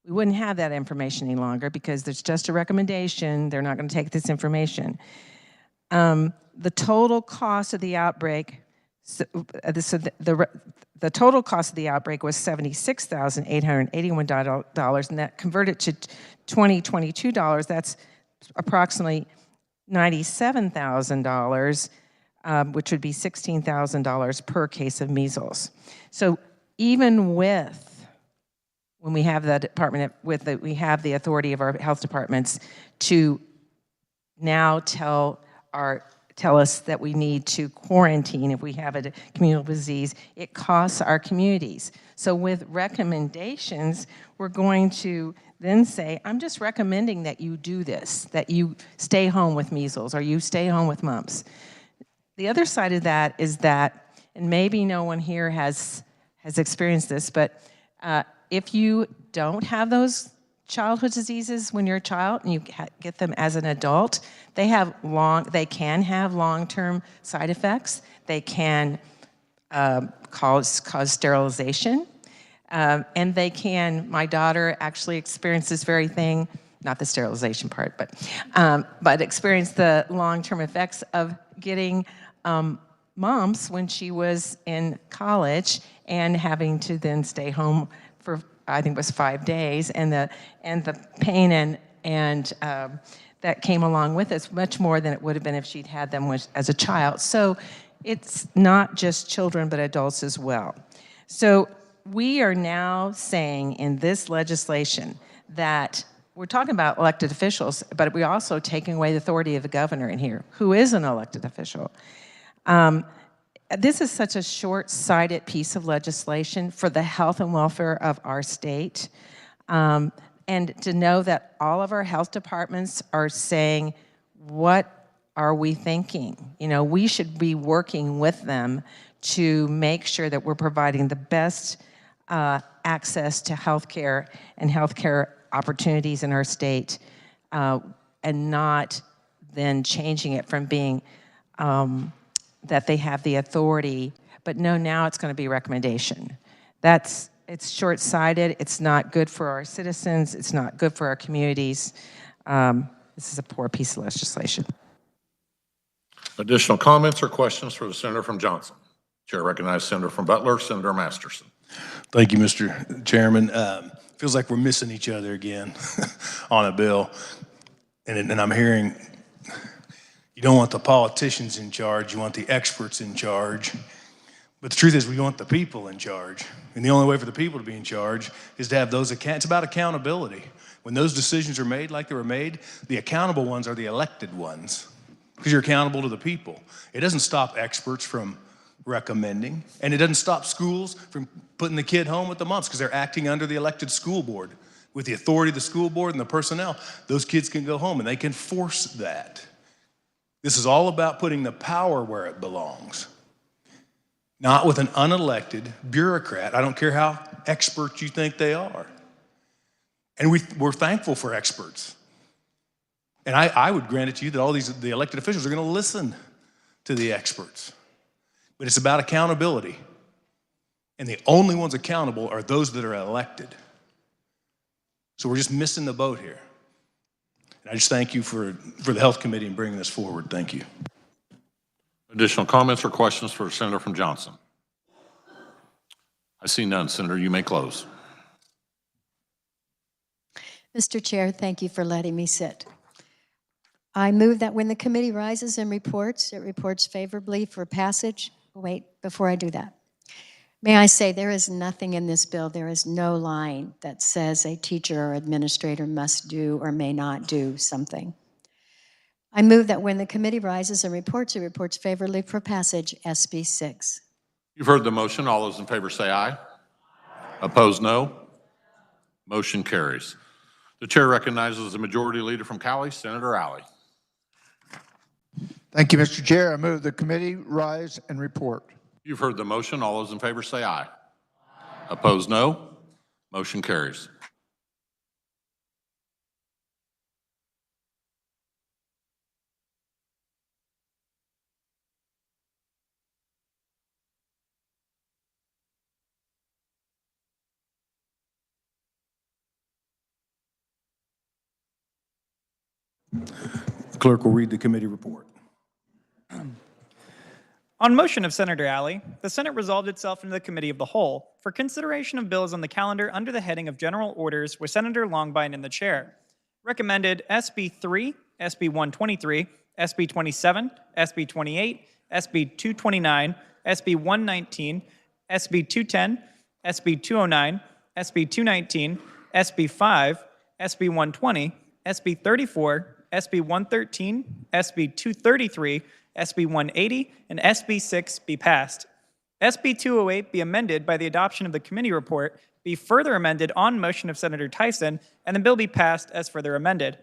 we wouldn't have that information any longer because there's just a recommendation. They're not going to take this information. The total cost of the outbreak, the total cost of the outbreak was $76,881, and that converted to 2022 dollars. That's approximately $97,000 which would be $16,000 per case of measles. So even when we have the department, we have the authority of our health departments to now tell us that we need to quarantine if we have a communicable disease, it costs our communities. So with recommendations, we're going to then say, I'm just recommending that you do this, that you stay home with measles or you stay home with mumps. The other side of that is that, and maybe no one here has experienced this, but if you don't have those childhood diseases when you're a child and you get them as an adult, they can have long-term side effects. They can cause sterilization. And they can, my daughter actually experienced this very thing, not the sterilization part, but experienced the long-term effects of getting mumps when she was in college and having to then stay home for, I think it was 5 days, and the pain and that came along with it much more than it would have been if she'd had them as a child. So it's not just children, but adults as well. So we are now saying in this legislation that we're talking about elected officials, but we're also taking away the authority of the governor in here, who is an elected official. This is such a short-sighted piece of legislation for the health and welfare of our state. And to know that all of our health departments are saying, what are we thinking? You know, we should be working with them to make sure that we're providing the best access to healthcare and healthcare opportunities in our state, and not then changing it from being that they have the authority, but no, now it's going to be recommendation. It's short-sighted. It's not good for our citizens. It's not good for our communities. This is a poor piece of legislation. Additional comments or questions for the senator from Johnson? Chair recognizes Senator from Butler, Senator Masterson. Thank you, Mr. Chairman. Feels like we're missing each other again on a bill. And I'm hearing you don't want the politicians in charge, you want the experts in charge. But the truth is we want the people in charge. And the only way for the people to be in charge is to have those it's about accountability. When those decisions are made like they were made, the accountable ones are the elected ones, because you're accountable to the people. It doesn't stop experts from recommending, and it doesn't stop schools from putting the kid home with the mumps, because they're acting under the elected school board. With the authority of the school board and the personnel, those kids can go home and they can force that. This is all about putting the power where it belongs, not with an unelected bureaucrat. I don't care how expert you think they are. And we're thankful for experts. And I would grant it to you that all the elected officials are going to listen to the experts. But it's about accountability. And the only ones accountable are those that are elected. So we're just missing the boat here. And I just thank you for the Health Committee and bringing this forward. Thank you. Additional comments or questions for the senator from Johnson? I see none. Senator, you may close. Mr. Chair, thank you for letting me sit. I move that when the committee rises and reports, it reports favorably for passage. Wait, before I do that, may I say there is nothing in this bill, there is no line that says a teacher or administrator must do or may not do something. I move that when the committee rises and reports, it reports favorably for passage SB 6. You've heard the motion. All those in favor say aye. Opposed, no. Motion carries. The chair recognizes the majority leader from Cali, Senator Alley. Thank you, Mr. Chair. I move the committee rise and report. You've heard the motion. All those in favor say aye. Opposed, no. Motion carries. The clerk will read the committee report. On motion of Senator Alley, the Senate resolved itself into the Committee of the Whole for consideration of bills on the calendar under the heading of General Orders with Senator Longbine in the chair. Recommended SB 3, SB 123, SB 27, SB 28, SB 229, SB 119, SB 210, SB 209, SB 219, SB 5, SB 120, SB 34, SB 113, SB 233, SB 180, and SB 6 be passed. SB 208 be amended by the adoption of the committee report, be further amended on motion of Senator Tyson, and the bill be passed as further amended.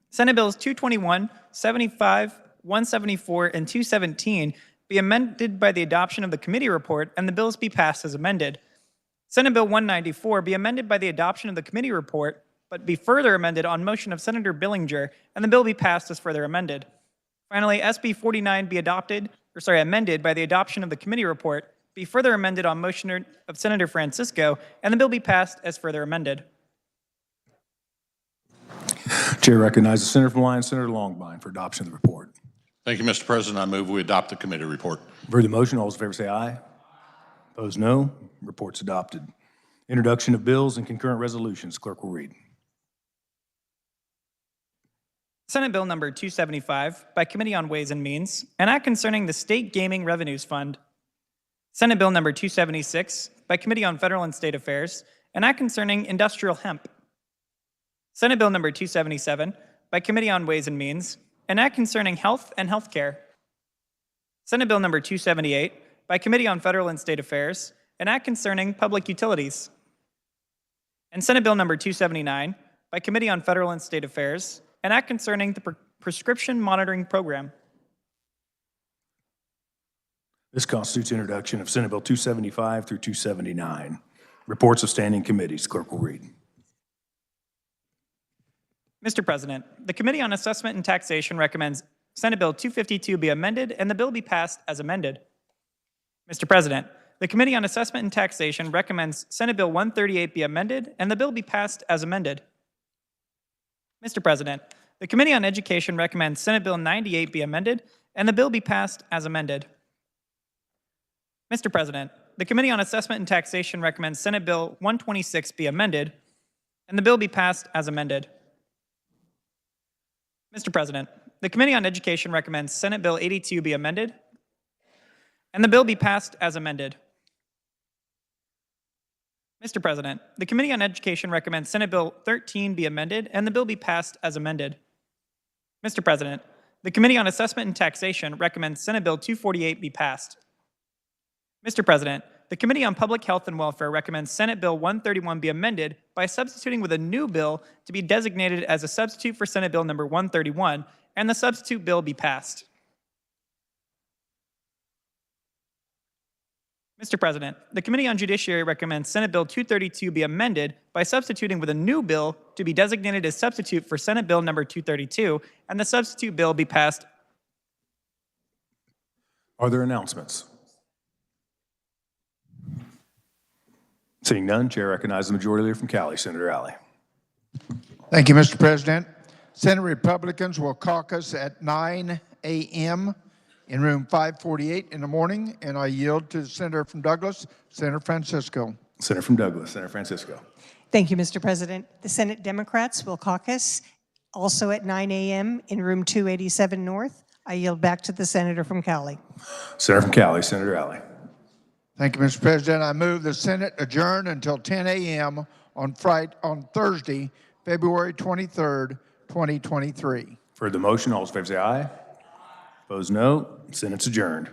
Senate Bills 221, 75, 174, and 217 be amended by the adoption of the committee report, and the bills be passed as amended. Senate Bill 194 be amended by the adoption of the committee report, but be further amended on motion of Senator Billinger, and the bill be passed as further amended. Finally, SB 49 be amended by the adoption of the committee report, be further amended on motion of Senator Francisco, and the bill be passed as further amended. Chair recognizes the Senator from Lyons, Senator Longbine, for adoption of the report. Thank you, Mr. President. I move we adopt the committee report. For the motion, all those in favor say aye. Opposed, no. Report's adopted. Introduction of bills and concurrent resolutions. Clerk will read. Senate Bill number 275 by Committee on Ways and Means, an act concerning the State Gaming Revenues Fund. Senate Bill number 276 by Committee on Federal and State Affairs, an act concerning industrial hemp. Senate Bill number 277 by Committee on Ways and Means, an act concerning health and healthcare. Senate Bill number 278 by Committee on Federal and State Affairs, an act concerning public utilities. And Senate Bill number 279 by Committee on Federal and State Affairs, an act concerning the prescription monitoring program. This constitutes introduction of Senate Bill 275 through 279. Reports of standing committees. Clerk will read. Mr. President, the Committee on Assessment and Taxation recommends Senate Bill 252 be amended and the bill be passed as amended. Mr. President, the Committee on Assessment and Taxation recommends Senate Bill 138 be amended and the bill be passed as amended. Mr. President, the Committee on Education recommends Senate Bill 98 be amended and the bill be passed as amended. Mr. President, the Committee on Assessment and Taxation recommends Senate Bill 126 be amended and the bill be passed as amended. Mr. President, the Committee on Education recommends Senate Bill 82 be amended and the bill be passed as amended. Mr. President, the Committee on Education recommends Senate Bill 13 be amended and the bill be passed as amended. Mr. President, the Committee on Assessment and Taxation recommends Senate Bill 248 be passed. Mr. President, the Committee on Public Health and Welfare recommends Senate Bill 131 be amended by substituting with a new bill to be designated as a substitute for Senate Bill number 131, and the substitute bill be passed. Mr. President, the Committee on Judiciary recommends Senate Bill 232 be amended by substituting with a new bill to be designated as substitute for Senate Bill number 232, and the substitute bill be passed. Are there announcements? Seeing none, Chair recognizes the Majority Leader from Cali, Senator Alley. Thank you, Mr. President. Senate Republicans will caucus at 9 a.m. in room 548 in the morning, and I yield to the Senator from Douglas, Senator Francisco. Senator from Douglas, Senator Francisco. Thank you, Mr. President. The Senate Democrats will caucus also at 9 a.m. in room 287 North. I yield back to the Senator from Cali. Senator from Cali, Senator Alley. Thank you, Mr. President. I move the Senate adjourn until 10 a.m. on Thursday, February 23rd, 2023. For the motion, all those in favor say aye. Opposed, no. Senate's adjourned.